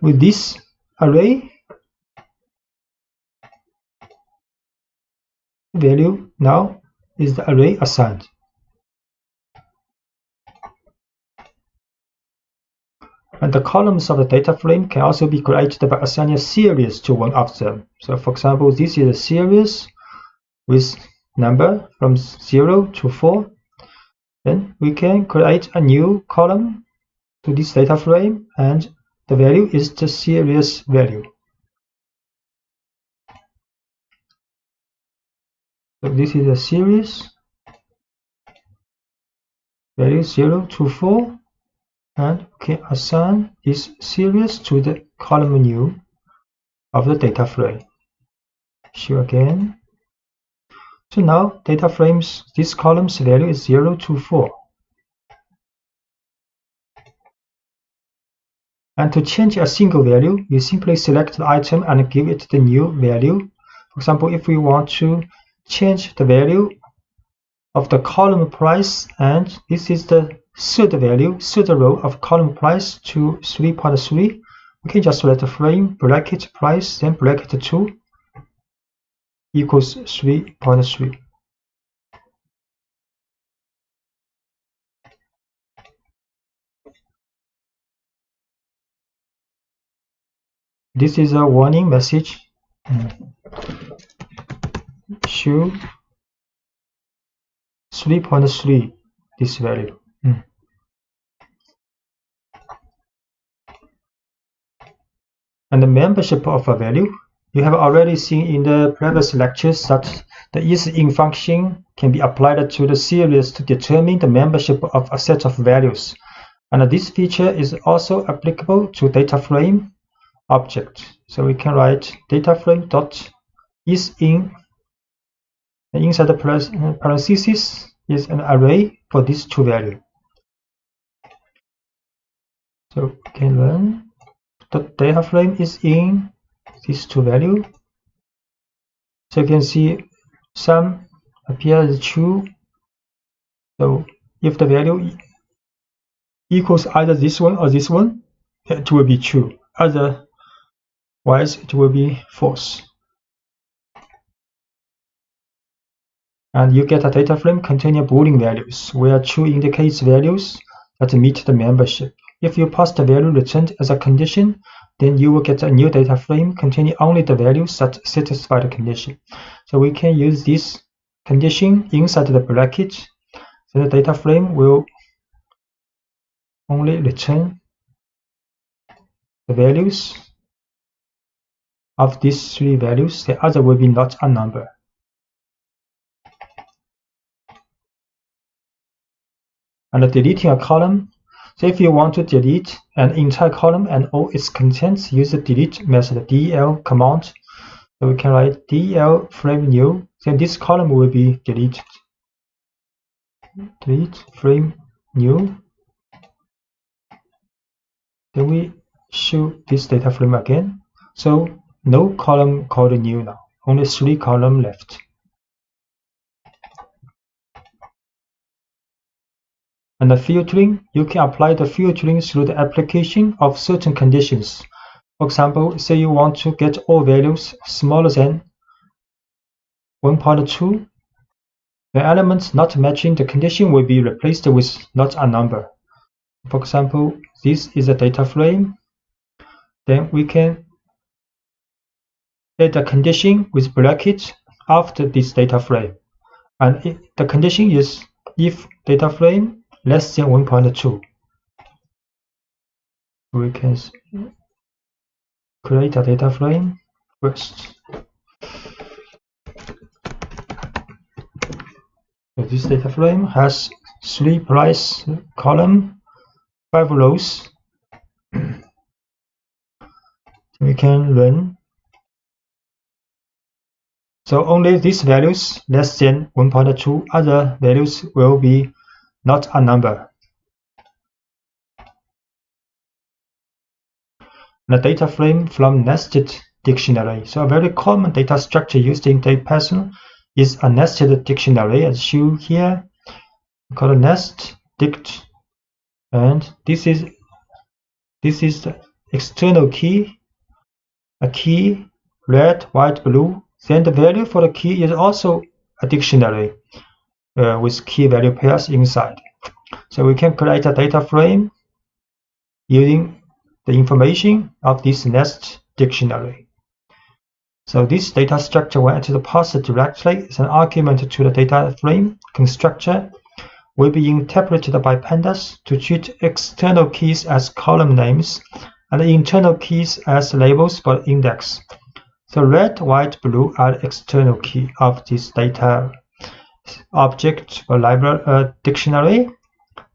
with this array, value now is the array assigned. And the columns of the data frame can also be created by assigning a series to one of them. So for example, this is a series with number from 0 to 4. Then we can create a new column to this data frame, and the value is the series value. So this is a series, value 0 to 4, and we can assign this series to the column new of the data frame. Show again. So now data frames, this column's value is 0 to 4. And to change a single value, you simply select the item and give it the new value. For example, if we want to change the value of the column price, and this is the third value, third row of column price to 3.3, we can just write the frame bracket price, then bracket 2 equals 3.3. This is a warning message. Show 3.3 this value. And the membership of a value, you have already seen in the previous lectures that the is-in function can be applied to the series to determine the membership of a set of values. And this feature is also applicable to data frame object. So we can write data frame dot is-in, and inside the parentheses is an array for these two values. So we can learn the data frame is in these two values. So you can see some appear as true. So if the value equals either this one or this one, it will be true. Otherwise, it will be false. And you get a data frame containing Boolean values, where true indicates values that meet the membership. If you pass the value returned as a condition, then you will get a new data frame containing only the values that satisfy the condition. So we can use this condition inside the bracket. So the data frame will only return the values of these three values. The other will be not a number. And deleting a column. So if you want to delete an entire column and all its contents, use the delete method, del command. So we can write del frame new, then this column will be deleted. Delete frame new. Then we show this data frame again. So no column called new now, only 3 columns left. And the filtering, you can apply the filtering through the application of certain conditions. For example, say you want to get all values smaller than 1.2. The element not matching the condition will be replaced with not a number. For example, this is a data frame. Then we can add a condition with bracket after this data frame. And the condition is if data frame less than 1.2. We can create a data frame first. So this data frame has 3 price columns, 5 rows. We can run. So only these values less than 1.2, other values will be not a number. The data frame from nested dictionary. So a very common data structure used in Python is a nested dictionary, as shown here, called nest dict. And this is the external key, a key, red, white, blue. Then the value for the key is also a dictionary with key value pairs inside. So we can create a data frame using the information of this nest dictionary. So this data structure, when it is passed directly as an argument to the data frame constructor, will be interpreted by pandas to treat external keys as column names and internal keys as labels for index. So red, white, blue are external key of this data object or library dictionary.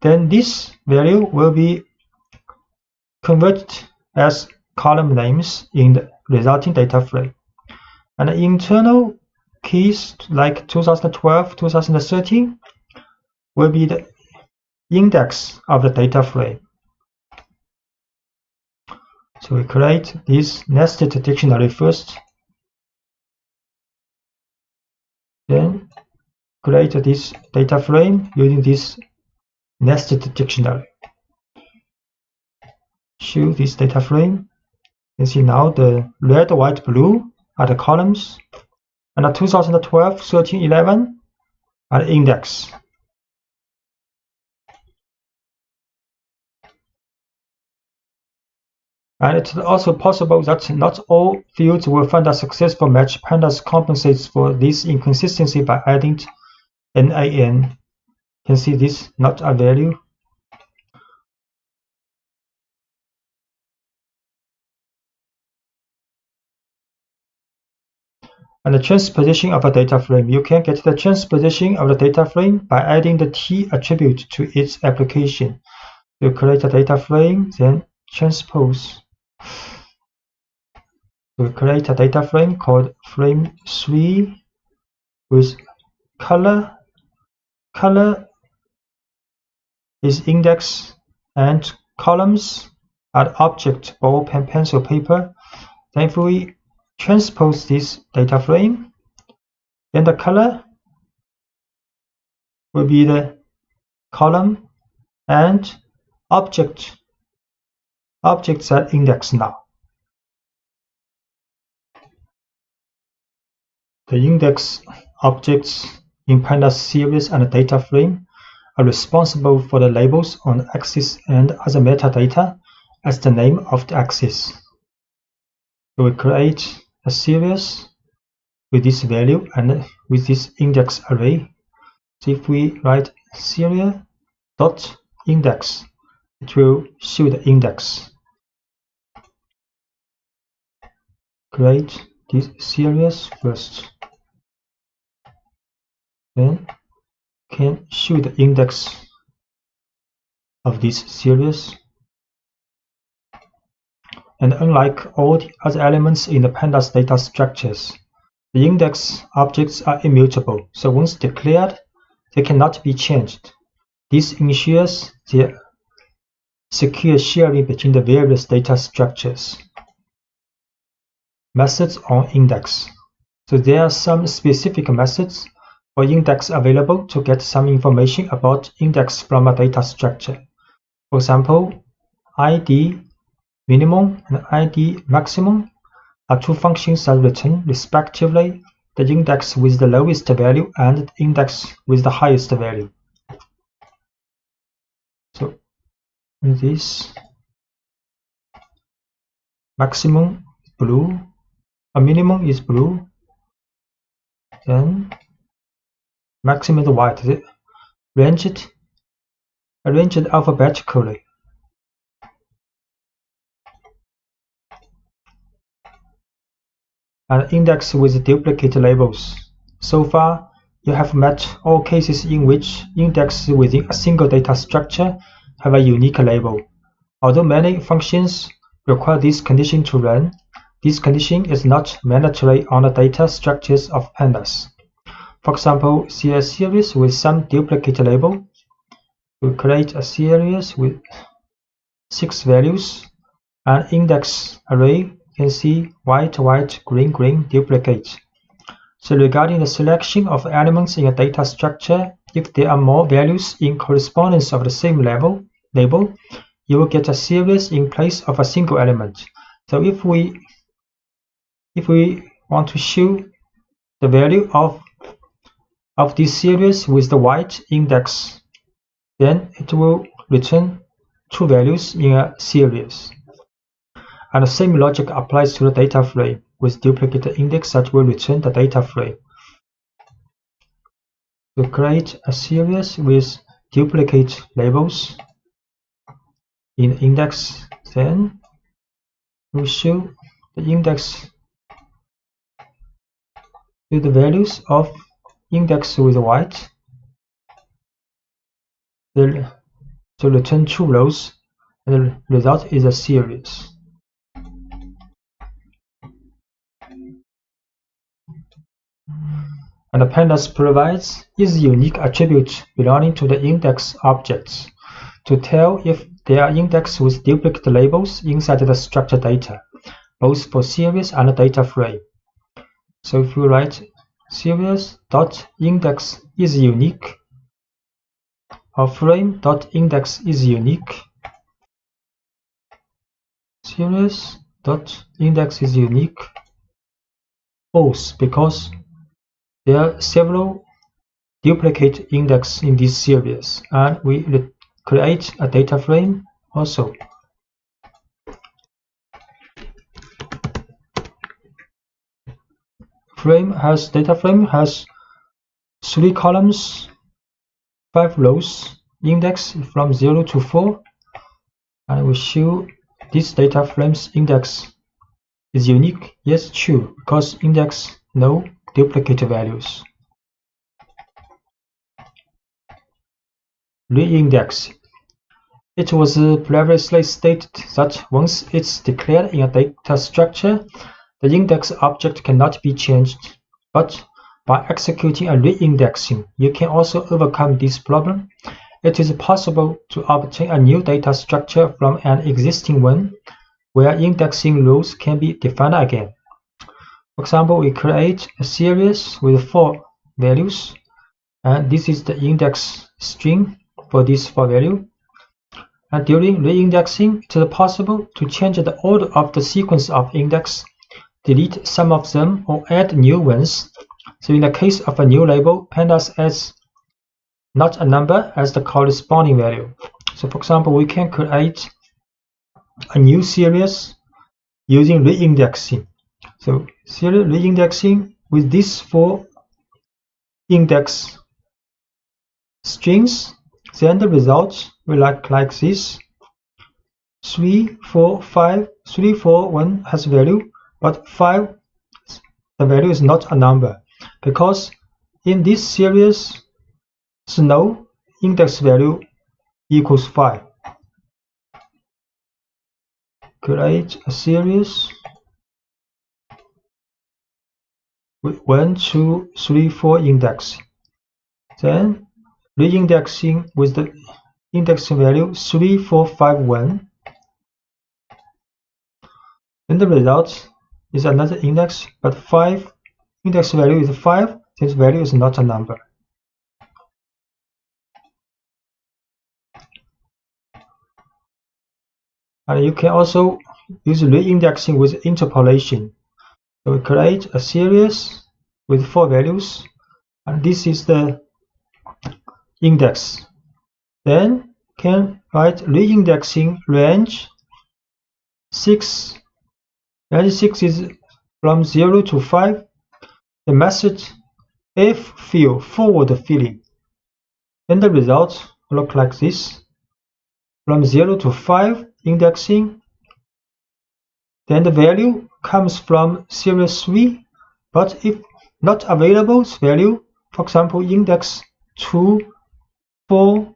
Then this value will be converted as column names in the resulting data frame. And the internal keys like 2012, 2013 will be the index of the data frame. So we create this nested dictionary first, then create this data frame using this nested dictionary. Show this data frame. You can see now the red, white, blue are the columns, and the 2012, 13, 11 are the index. And it's also possible that not all fields will find a successful match. Pandas compensates for this inconsistency by adding NaN. You can see this not a value. And the transposition of a data frame. You can get the transposition of the data frame by adding the T attribute to its application. You create a data frame, then transpose. We create a data frame called frame3 with color. Color is index and columns are object, ball, pen, pencil, paper. Then if we transpose this data frame, then the color will be the column and objects are index now. The index objects in pandas series and data frame are responsible for the labels on the axis and other metadata as the name of the axis. So we create a series with this value and with this index array. So if we write serial.index, it will show the index. Create this series first. Then can show the index of this series. And unlike all the other elements in the pandas data structures, the index objects are immutable, so once declared, they cannot be changed. This ensures the secure sharing between the various data structures. Methods on index. So there are some specific methods for index available to get some information about index from a data structure. For example, ID minimum and ID maximum are two functions that return respectively the index with the lowest value and the index with the highest value. So this maximum is blue, a minimum is blue, then maximum is white. Arranged alphabetically. And index with duplicate labels. So far, you have met all cases in which indexes within a single data structure have a unique label. Although many functions require this condition to run, this condition is not mandatory on the data structures of pandas. For example, see a series with some duplicate label. We create a series with 6 values. An index array, you can see white, white, green, green, duplicate. So regarding the selection of elements in a data structure, if there are more values in correspondence of the same label, you will get a series in place of a single element. So if we want to show the value of this series with the white index, then it will return 2 values in a series. And the same logic applies to the data frame with duplicate index that will return the data frame. We create a series with duplicate labels in index, then we show the index with the values of index with white. To return 2 rows, and the result is a series. And the pandas provides is unique attribute belonging to the index objects to tell if they are indexed with duplicate labels inside the structured data, both for series and data frame. So if you write series.index is unique or frame.index is unique, series.index is unique, false, because there are several duplicate index in this series, and we create a data frame also. Data frame has 3 columns, 5 rows, index from 0 to 4, and we show this data frame's index is unique. Yes, true, because index no duplicate values. Reindexing. It was previously stated that once it's declared in a data structure, the index object cannot be changed, but by executing a reindexing, you can also overcome this problem. It is possible to obtain a new data structure from an existing one, where indexing rules can be defined again. For example, we create a series with 4 values, and this is the index string for this 4 value. And during reindexing, it is possible to change the order of the sequence of index, delete some of them, or add new ones. So in the case of a new label, pandas adds not a number as the corresponding value. So for example, we can create a new series using reindexing. So series reindexing with these 4 index strings, then the result will look like this. 3, 4, 5, 3, 4, 1 has value, but 5, the value is not a number, because in this series, no index value equals 5. Create a series with 1, 2, 3, 4 index. Then reindexing with the indexing value 3, 4, 5, 1. Then the result is another index, but 5 index value is 5, since value is not a number. And you can also use reindexing with interpolation. So we create a series with 4 values, and this is the index. Then can write reindexing range 6. Range 6 is from 0 to 5. The method ffill forward filling. Then the result will look like this. From 0 to 5 indexing. Then the value comes from series 3, but if not available value, for example, index 2, 4,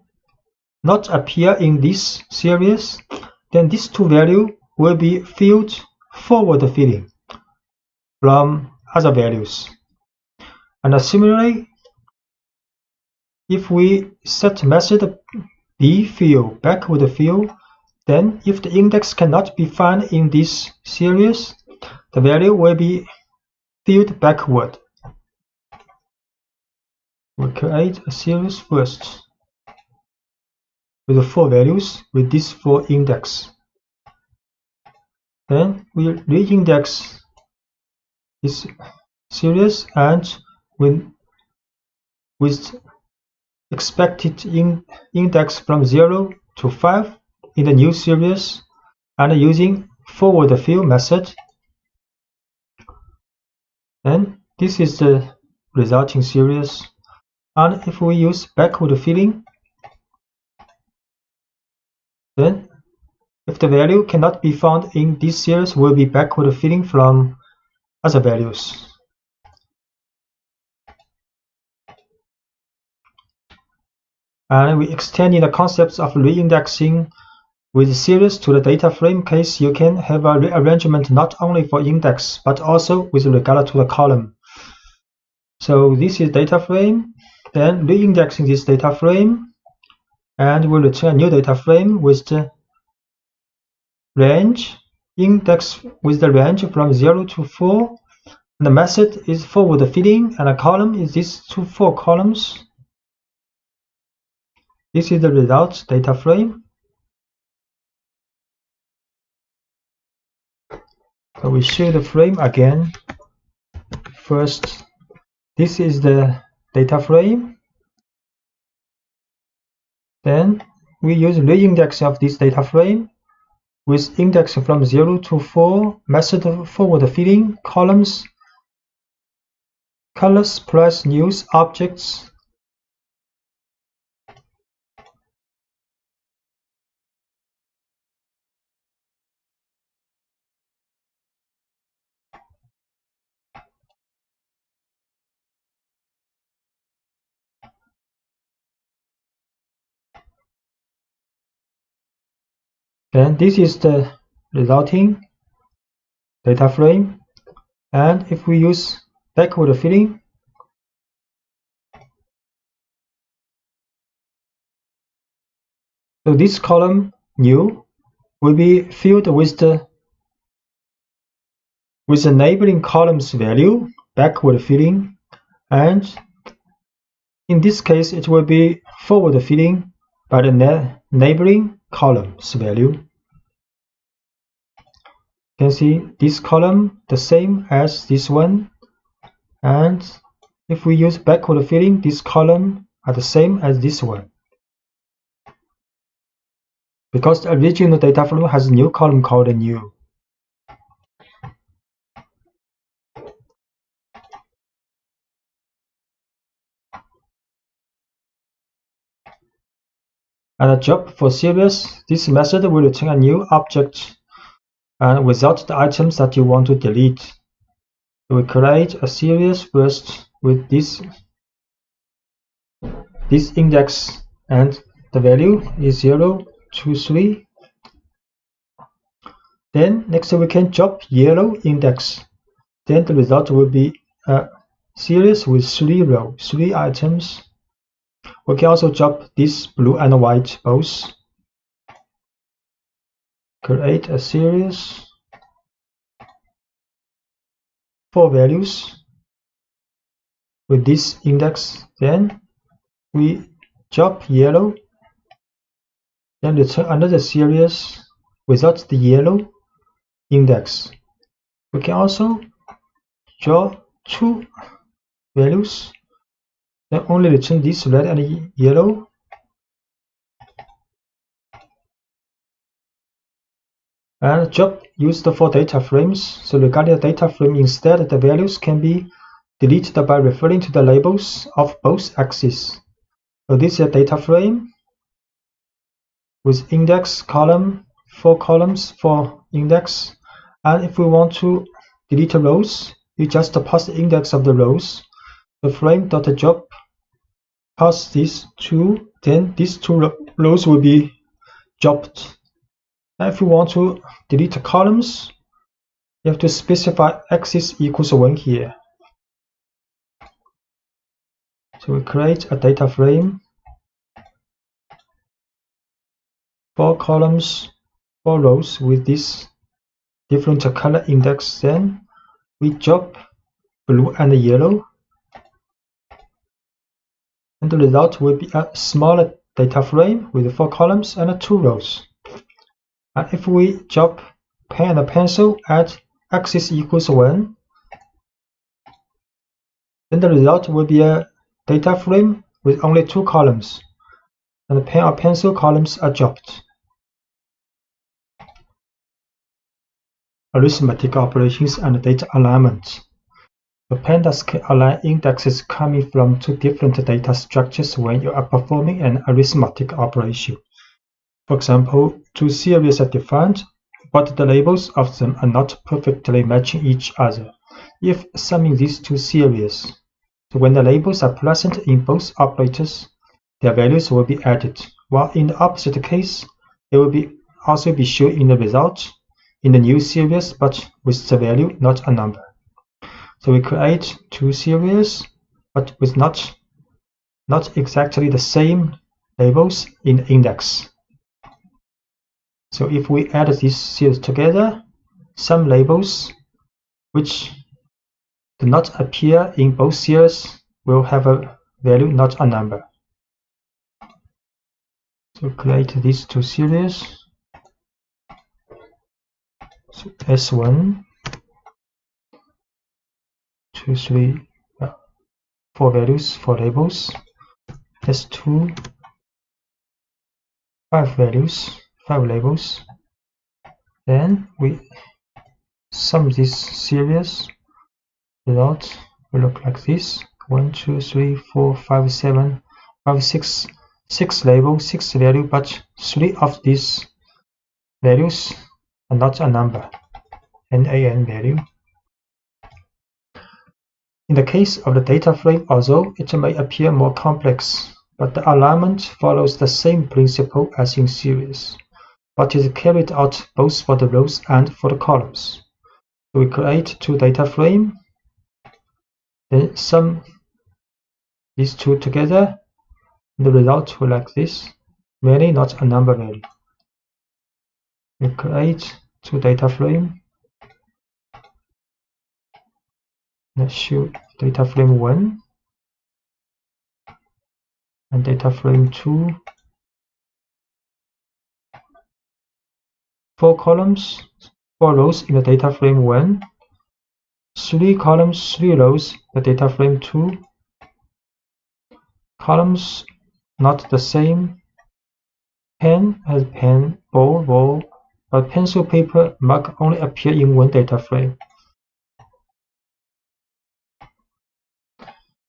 not appear in this series, then these 2 values will be filled forward filling from other values. And similarly, if we set method bfill backward fill, then if the index cannot be found in this series, the value will be filled backward. We'll create a series first with 4 values with these 4 index. Then we reindex this series, and with expected index from 0 to 5 in the new series, and using forward fill method. And this is the resulting series. And if we use backward filling, then if the value cannot be found in this series, will be backward filling from other values. And we extending the concepts of reindexing with series to the data frame case. You can have a rearrangement not only for index, but also with regard to the column. So this is data frame, then reindexing this data frame, and we'll return a new data frame with the range, index with the range from 0 to 4. And the method is forward filling, and a column is these 2 4 columns. This is the result data frame. So we show the frame again. First, this is the data frame. Then we use reindex of this data frame with index from 0 to 4, method forward filling, columns, colors plus news objects. Then this is the resulting data frame. And if we use backward filling, so this column new will be filled with the neighboring column's value, backward filling, and in this case it will be forward filling by the neighboring column's value. You can see this column the same as this one, and if we use backward filling, this column are the same as this one. Because the original data frame has a new column called new. And a job for series, this method will return a new object and without the items that you want to delete. We create a series first with this index, and the value is 0 to 3. Then next we can drop yellow index. Then the result will be a series with 3 rows, 3 items. We can also drop this blue and white both. Create a series, 4 values with this index. Then we drop yellow, then return another series without the yellow index. We can also draw 2 values, then only return this red and yellow. And job used for data frames. So regarding the data frame, instead the values can be deleted by referring to the labels of both axes. So this is a data frame with index column, 4 columns for index. And if we want to delete rows, you just pass the index of the rows. The frame.job pass these 2, then these 2 rows will be dropped. And if you want to delete columns, you have to specify axis equals 1 here. So we create a data frame, 4 columns, 4 rows with this different color index. Then we drop blue and yellow, and the result will be a smaller data frame with 4 columns and 2 rows. And if we drop pen and pencil at axis equals 1, then the result will be a data frame with only 2 columns, and the pen or pencil columns are dropped. Arithmetic operations and data alignment. The pandas can align indexes coming from 2 different data structures when you are performing an arithmetic operation. For example, 2 series are defined, but the labels of them are not perfectly matching each other. If summing these 2 series, so when the labels are present in both operators, their values will be added, while in the opposite case, they will also be shown in the result in the new series, but with the value not a number. So we create 2 series, but with not exactly the same labels in the index. So if we add these series together, some labels which do not appear in both series will have a value, not a number. So create these two series. So S1, 2, 3, 4 values, 4 labels. S2, 5 values, 5 labels. Then we sum this series. Result will look like this: 1, 2, 3, 4, 5, 7, 5, 6, 6 labels, 6 value, but 3 of these values are not a number, NaN value. In the case of the data frame, although it may appear more complex, but the alignment follows the same principle as in series, but is carried out both for the rows and for the columns. So we create two data frames, then sum these two together. The result will like this: many, not a number value. We create two data frames. Let's show data frame 1 and data frame 2. 4 columns, 4 rows in the data frame 1. 3 columns, 3 rows in the data frame 2. Columns not the same. Pen has pen, ball, but pencil, paper, mug only appear in one data frame.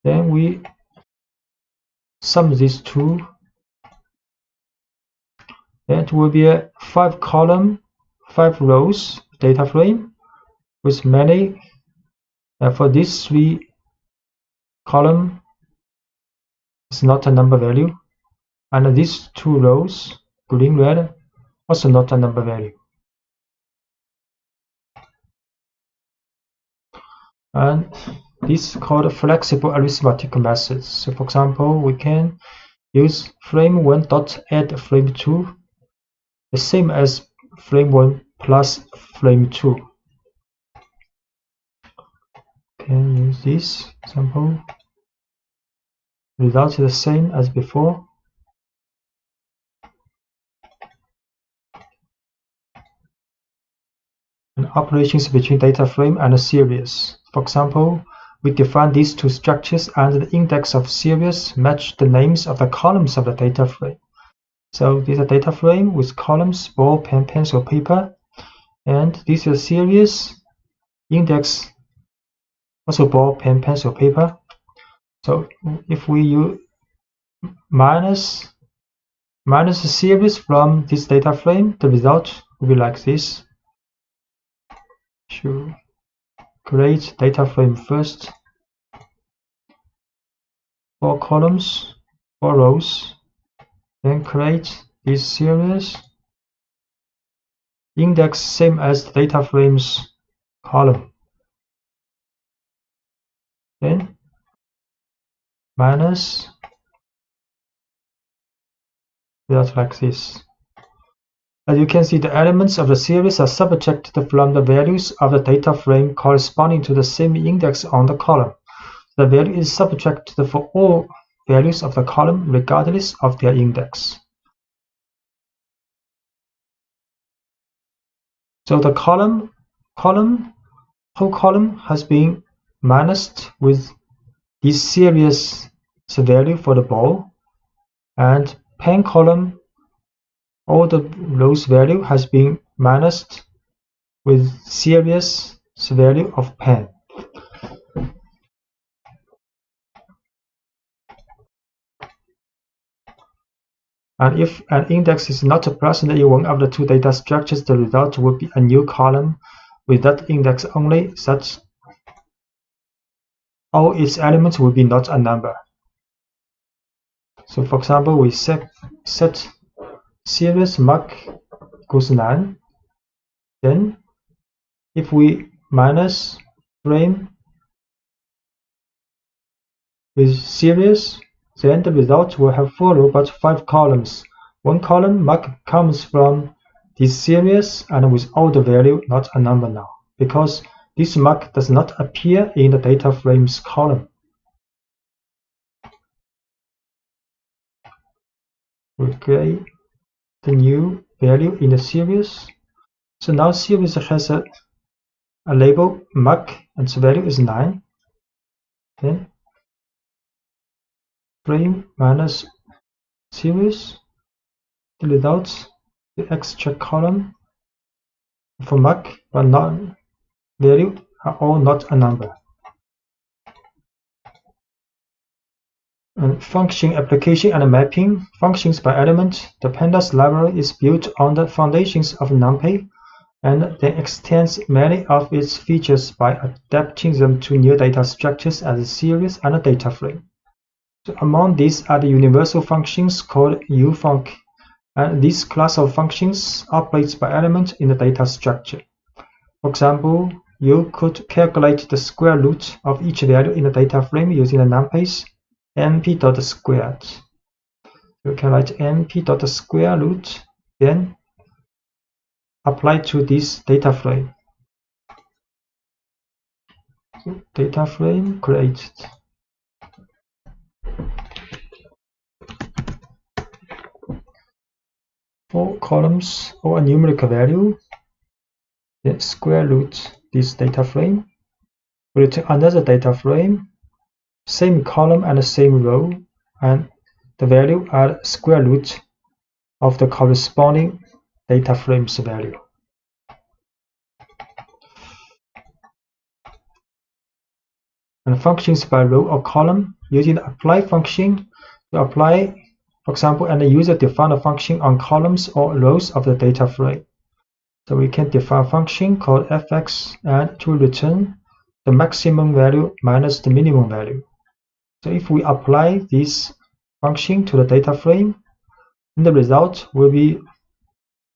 Then we sum these two. That will be a 5 column, 5 rows data frame with many. For these 3 column is not a number value, and these 2 rows, green, red, also not a number value. And this is called flexible arithmetic methods. So for example, we can use frame 1 dot add frame 2, the same as frame 1 plus frame 2. Can use this example. Result is the same as before. And operations between data frame and a series. For example, we define these two structures, and the index of series match the names of the columns of the data frame. So this is a data frame with columns, ball, pen, pencil, paper, and this is a series, index also ball, pen, pencil, paper. So if we use minus the series from this data frame, the result will be like this. To create data frame first, 4 columns, 4 rows, then create this series, index same as the data frame's column, then minus, result like this. As you can see, the elements of the series are subtracted from the values of the data frame corresponding to the same index on the column. The value is subtracted for all values of the column regardless of their index. So the whole column has been minused with this series value for the ball, and pen column, all the rows value has been minused with series value of pen. And if an index is not present in one of the two data structures, the result will be a new column with that index only, such all its elements will be not a number. So for example, we set series mark equals none. Then if we minus frame with series, then the result will have 4 rows but 5 columns. 1 column mark comes from this series and without the value, not a number now, because this mark does not appear in the data frames column. We create the new value in the series. So now series has a label mark and the value is 9. Then frame minus series. The results, the extra column for mark but not value are all not a number. And function application and mapping functions by element. The pandas library is built on the foundations of numpy and then extends many of its features by adapting them to new data structures as a series and a data frame. So among these are the universal functions called ufunc, and this class of functions operates by element in the data structure. For example, you could calculate the square root of each value in the data frame using the numpys np.squared. You can write np.square root, then apply to this data frame. So data frame created. For columns or a numerical value, then square root this data frame. We return another data frame, same column and the same row, and the value are square root of the corresponding data frame's value. And functions by row or column, using the apply function to apply, for example, and the user define a function on columns or rows of the data frame. So we can define a function called fx and to return the maximum value minus the minimum value. So if we apply this function to the data frame, then the result will be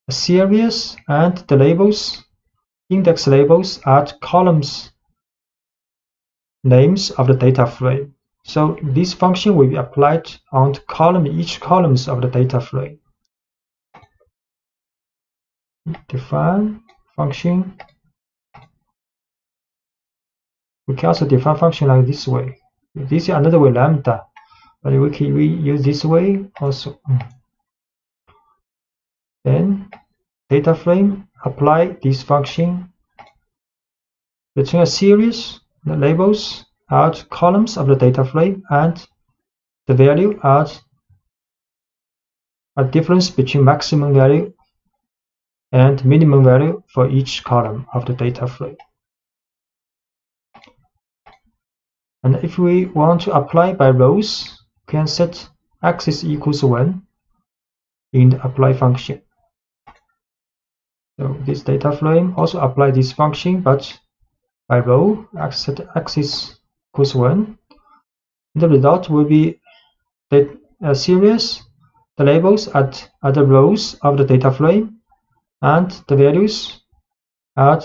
a series and the labels, index labels are columns names of the data frame. So this function will be applied on each columns of the data frame. Define function. We can also define function like this way. This is another way, lambda, but we use this way also. Then data frame, apply this function, return a series. The labels are columns of the data frame and the value are a difference between maximum value and minimum value for each column of the data frame. And if we want to apply by rows, we can set axis equals 1 in the apply function. So this data frame also apply this function, but by row, set axis equals 1. The result will be the series, the labels are the rows of the data frame, and the values are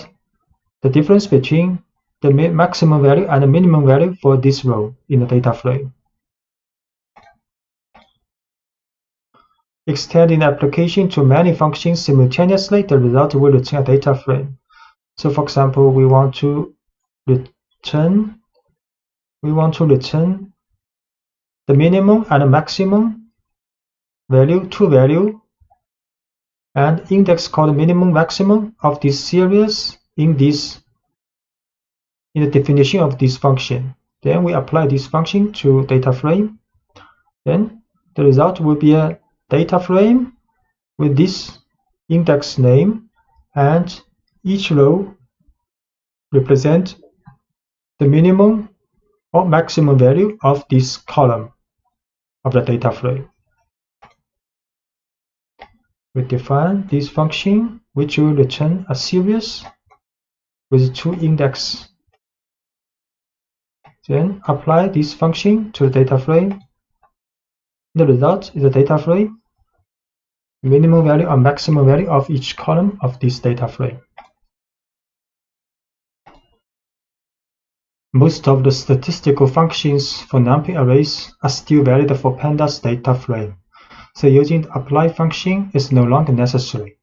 the difference between the maximum value and the minimum value for this row in the data frame. Extending the application to many functions simultaneously, the result will return a data frame. So for example, we want to return the minimum and the maximum value, two value, and index called minimum maximum of this series in the definition of this function. Then we apply this function to data frame. Then the result will be a data frame with this index name, and each row represent the minimum or maximum value of this column of the data frame. We define this function which will return a series with two indexes. Then apply this function to the data frame. The result is a data frame, minimum value or maximum value of each column of this data frame. Most of the statistical functions for numpy arrays are still valid for pandas data frame, so using the apply function is no longer necessary.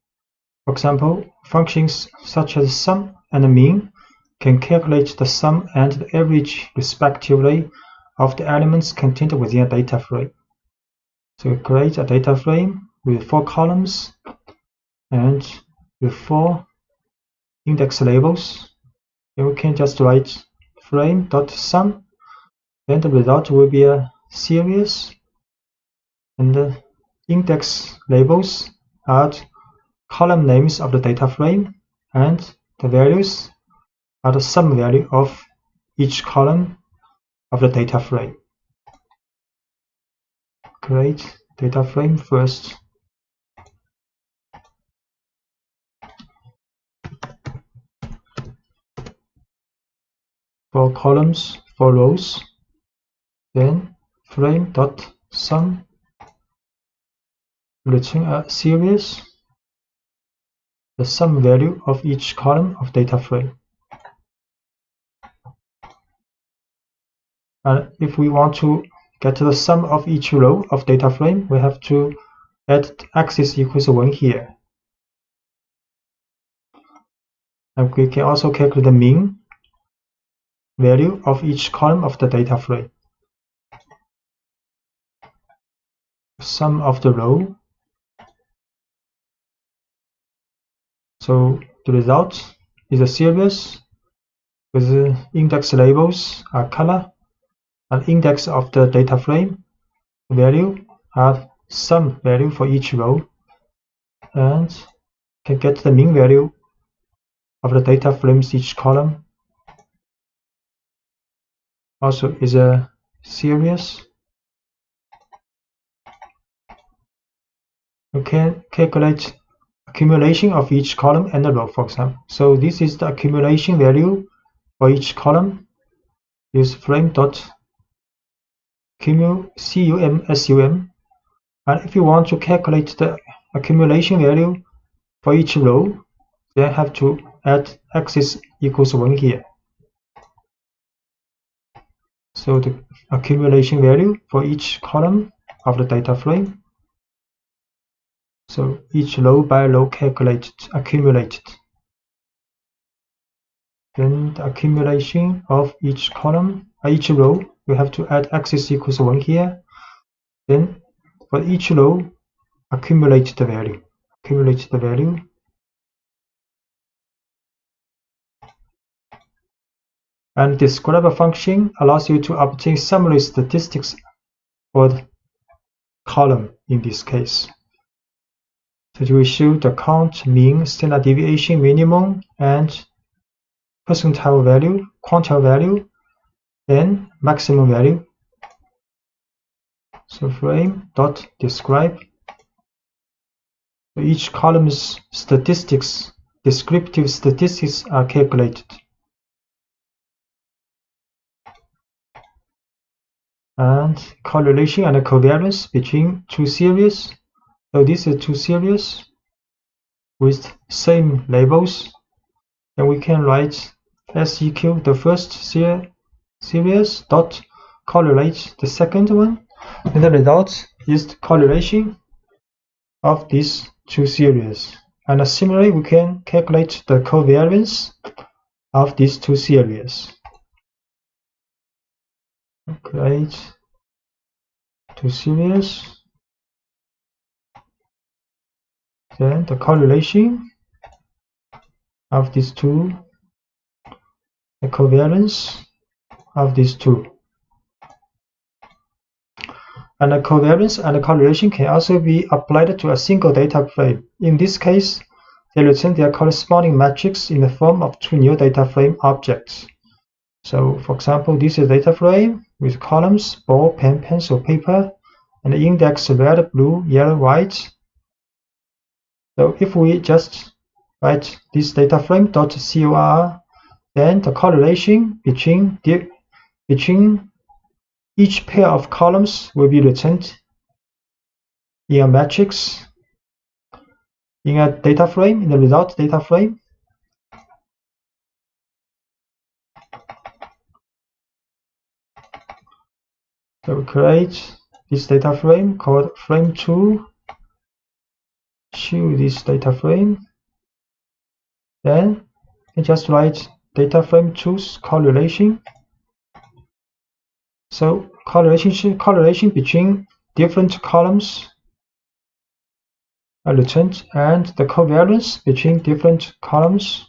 For example, functions such as sum and mean can calculate the sum and the average respectively of the elements contained within a data frame. So we create a data frame with 4 columns and with 4 index labels. And we can just write frame.sum. Then the result will be a series, and the index labels are column names of the data frame, and the values are the sum value of each column of the data frame. Create data frame first. For columns, for rows, then frame.sum, return a series, the sum value of each column of data frame. And if we want to get the sum of each row of data frame, we have to add axis equals 1 here. And we can also calculate the mean value of each column of the data frame. Sum of the row. So the result is a series with the index labels are color, and index of the data frame value are sum value for each row, and can get the mean value of the data frames each column. Also is a series. We can calculate accumulation of each column and the row, for example. So this is the accumulation value for each column. Use frame.cum, and if you want to calculate the accumulation value for each row, then have to add axis equals 1 here. So the accumulation value for each column of the data frame. So each row by row calculated, accumulated. Then the accumulation of each column, each row, we have to add axis equals 1 here. Then for each row, accumulate the value. Accumulate the value. And describe function allows you to obtain summary statistics for the column in this case. So it will show the count, mean, standard deviation, minimum, and percentile value, quantile value, and maximum value. So frame.describe. So each column's statistics, descriptive statistics are calculated. And correlation and covariance between 2 series. So this is 2 series with same labels. And we can write SEQ, the first series, dot correlate the second one. And the result is the correlation of these 2 series. And similarly, we can calculate the covariance of these 2 series. Create 2 series. Then the correlation of these 2, the covariance of these 2. And the covariance and the correlation can also be applied to a single data frame. In this case, they return their corresponding metrics in the form of 2 new data frame objects. So, for example, this is a data frame with columns, ball, pen, pencil, paper, and the index red, blue, yellow, white. So if we just write this data frame .cor, then the correlation between each pair of columns will be returned in a matrix in a data frame, in the result data frame. So we create this data frame called frame2. Choose this data frame Then you just write data frame choose correlation. So correlation between different columns are returned, and the covariance between different columns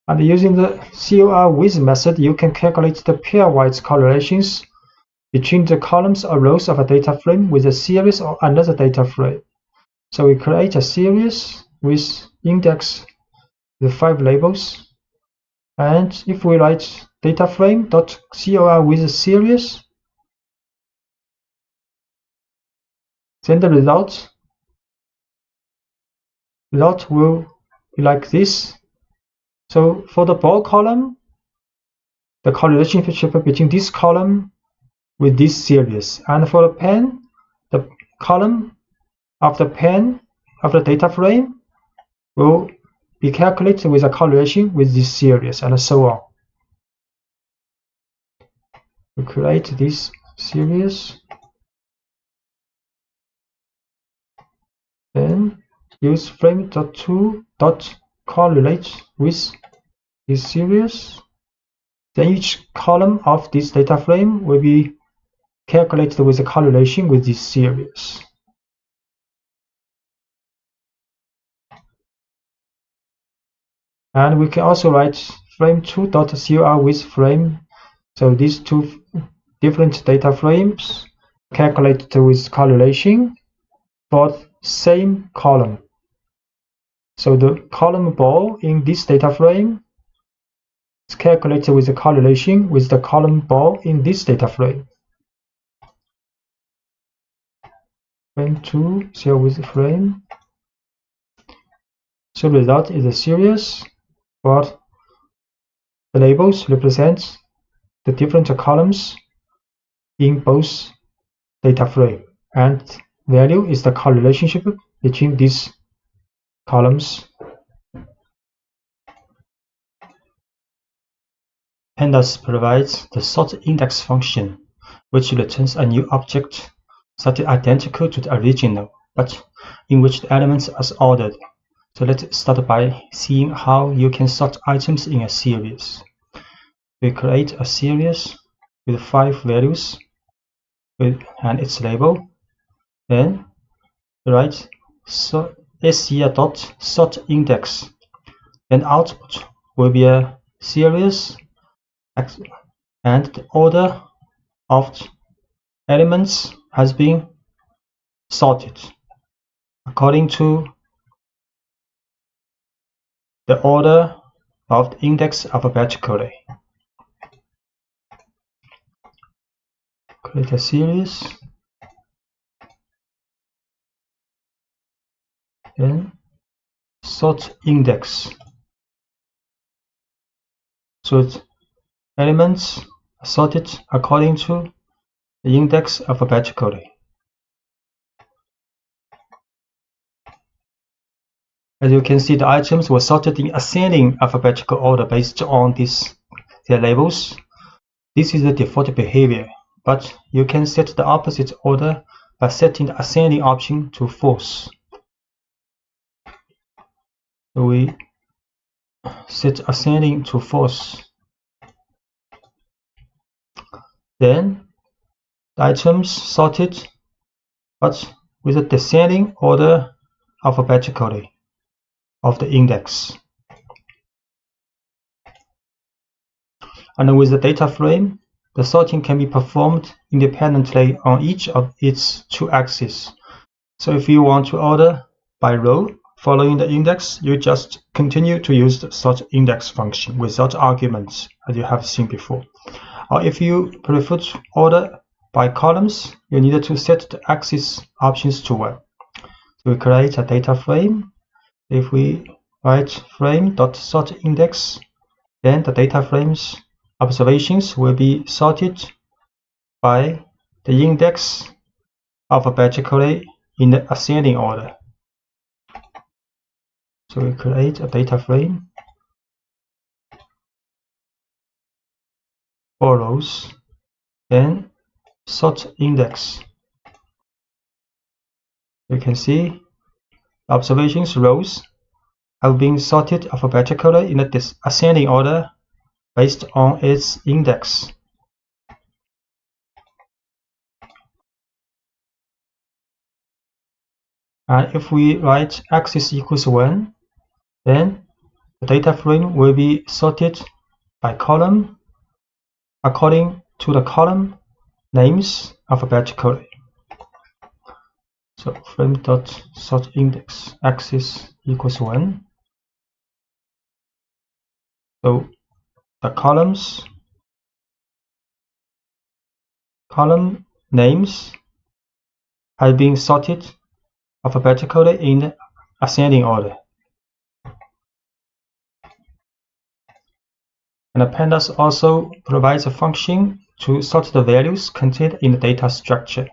And using the COR with method, you can calculate the pairwise correlations between the columns or rows of a data frame with a series or another data frame. So we create a series with index with 5 labels, and if we write data frame.cor with a series, then the result will be like this. So for the ball column, the correlation between this column with this series, and for the pen, the column of the pen of the data frame will be calculated with a correlation with this series, and so on. We create this series, then use frame.to.correlate with this series. Then each column of this data frame will be calculated with a correlation with this series. And we can also write frame2.cor with frame. So these two different data frames calculated with correlation for the same column. So the column ball in this data frame is calculated with a correlation with the column ball in this data frame. Frame2 CR with frame. So the result is a series, but the labels represent the different columns in both data frame, and value is the correlationship between these columns. Pandas provides the sort index function, which returns a new object that is identical to the original, but in which the elements are ordered. So let's start by seeing how you can sort items in a series. We create a series with 5 values and its label. Then write SCR.sortIndex. Then output will be a series, and the order of the elements has been sorted according to the order of the index alphabetically. Create a series, then sort index. So the elements are sorted according to the index alphabetically. As you can see, the items were sorted in ascending alphabetical order based on their labels. This is the default behavior, but you can set the opposite order by setting the ascending option to false. So we set ascending to false. Then the items sorted, but with a descending order alphabetically of the index. And with the data frame, the sorting can be performed independently on each of its 2 axes. So if you want to order by row following the index, you just continue to use the sort index function without arguments, as you have seen before. Or if you prefer to order by columns, you need to set the axis options to 1. So we create a data frame. If we write frame.sortIndex, then the data frame's observations will be sorted by the index alphabetically in the ascending order. So we create a data frame, 4 rows, then sort index. You can see observations rows have been sorted alphabetically in the ascending order based on its index. And if we write axis equals 1, then the data frame will be sorted by column according to the column names alphabetically. So frame.sortIndex axis equals 1. So the column names have been sorted alphabetically in ascending order. And the pandas also provides a function to sort the values contained in the data structure.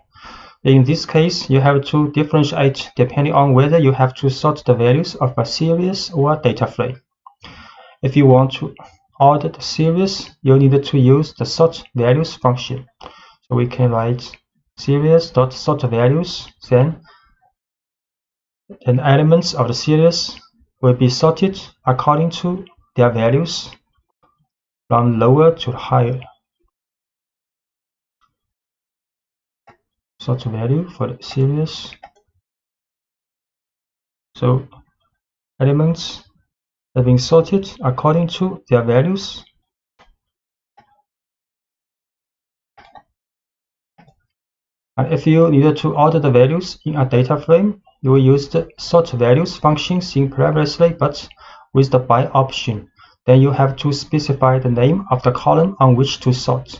In this case, you have to differentiate depending on whether you have to sort the values of a series or data frame. If you want to order the series, you need to use the sort values function. So we can write series.sortValues, then elements of the series will be sorted according to their values from lower to higher. Sort value for the series. So elements have been sorted according to their values. And if you needed to order the values in a data frame, you will use the sort values function seen previously, but with the by option. Then you have to specify the name of the column on which to sort.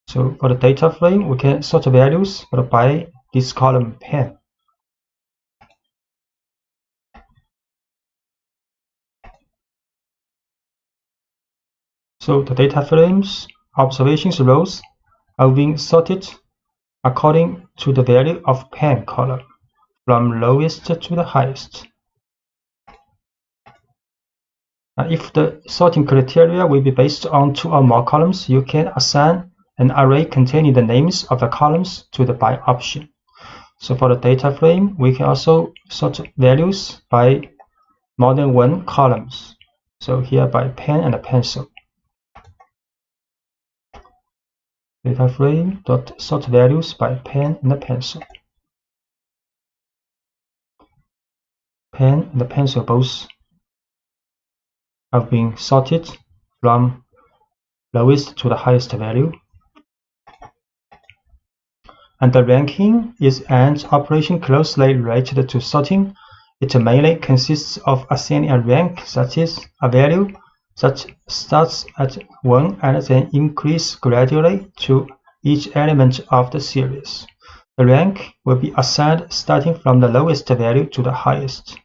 So for the data frame, we can sort values by this column pen. So the data frame's observations rows are being sorted according to the value of pen column, from lowest to the highest. And if the sorting criteria will be based on 2 or more columns, you can assign an array containing the names of the columns to the by option. So for the data frame, we can also sort values by more than 1 columns. So here by pen and a pencil. Data frame dot sort values by pen and a pencil. Pen and the pencil both have been sorted from lowest to the highest value. And the ranking is an operation closely related to sorting. It mainly consists of assigning a rank, that is, a value that starts at 1 and then increases gradually to each element of the series. The rank will be assigned starting from the lowest value to the highest.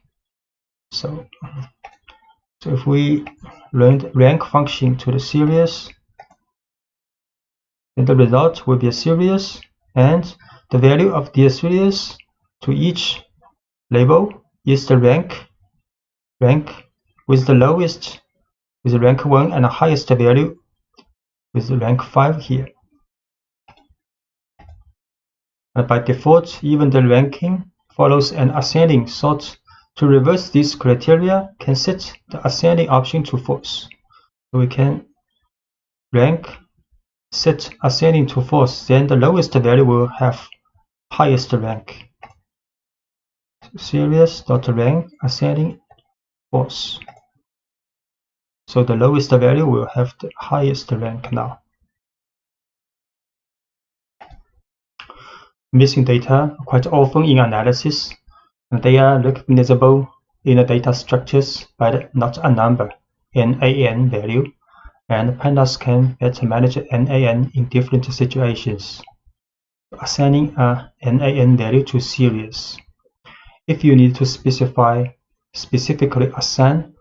So if we run the rank function to the series, then the result will be a series, and the value of the series to each label is the rank with the lowest with rank 1 and the highest value with rank 5 here. And by default, even the ranking follows an ascending sort. To reverse this criteria, can set the ascending option to false. So we can rank set ascending to false, then the lowest value will have highest rank. So series.rank ascending false. So the lowest value will have the highest rank now. Missing data are quite often in analysis, and they are recognizable in the data structures by the not a number NaN value, and pandas can better manage NaN in different situations. Assigning a NaN value to series. If you need to specifically assign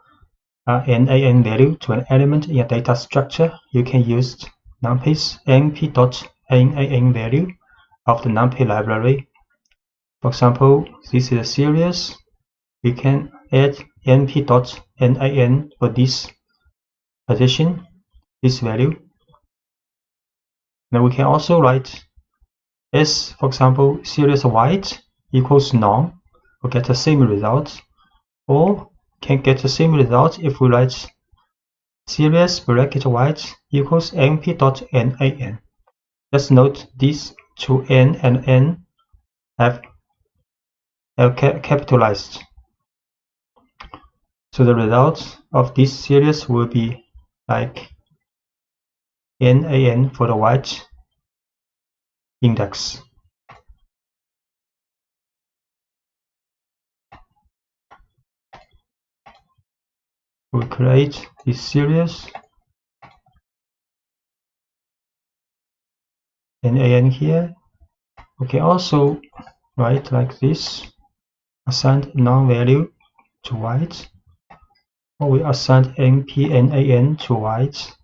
a NaN value to an element in a data structure, you can use numpy's np.nan value of the numpy library. For example, this is a series. We can add np.nan for this position, this value. Now we can also write as, for example, series white equals none, we'll get the same result, or can get the same result if we write series bracket white equals np.nan. Just note these two n and n have capitalized. So the result of this series will be like nan for the white index. We create this series nan here. We can also write like this, assign non-value to white, or we assign np_nan to white,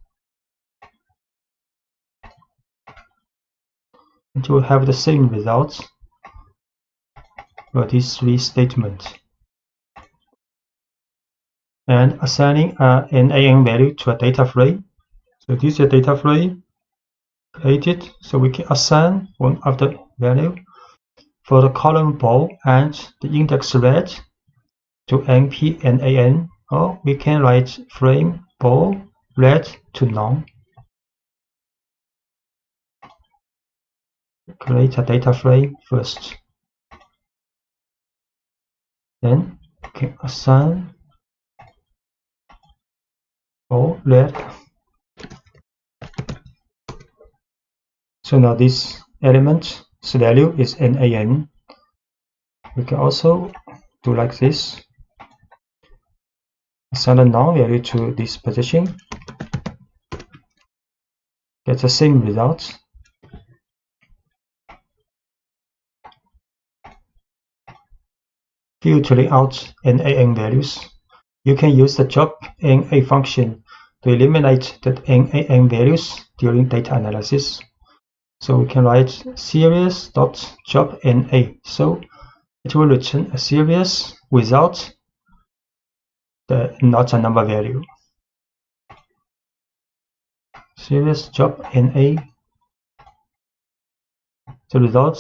and to have the same result for these three statements. And assigning an nan value to a data frame. So this is a data frame created, so we can assign one of the value for the column ball and the index red to np and nan, or we can write frame ball red to none. Create a data frame first. Then we can assign ball red. So now this element's value is nan. We can also do like this. Assign a null value to this position. Get the same result. Filtering out nan values. You can use the job na function to eliminate the nan values during data analysis. So we can write series.jobNA. So it will return a series without not a number value. Series.jobNA. The result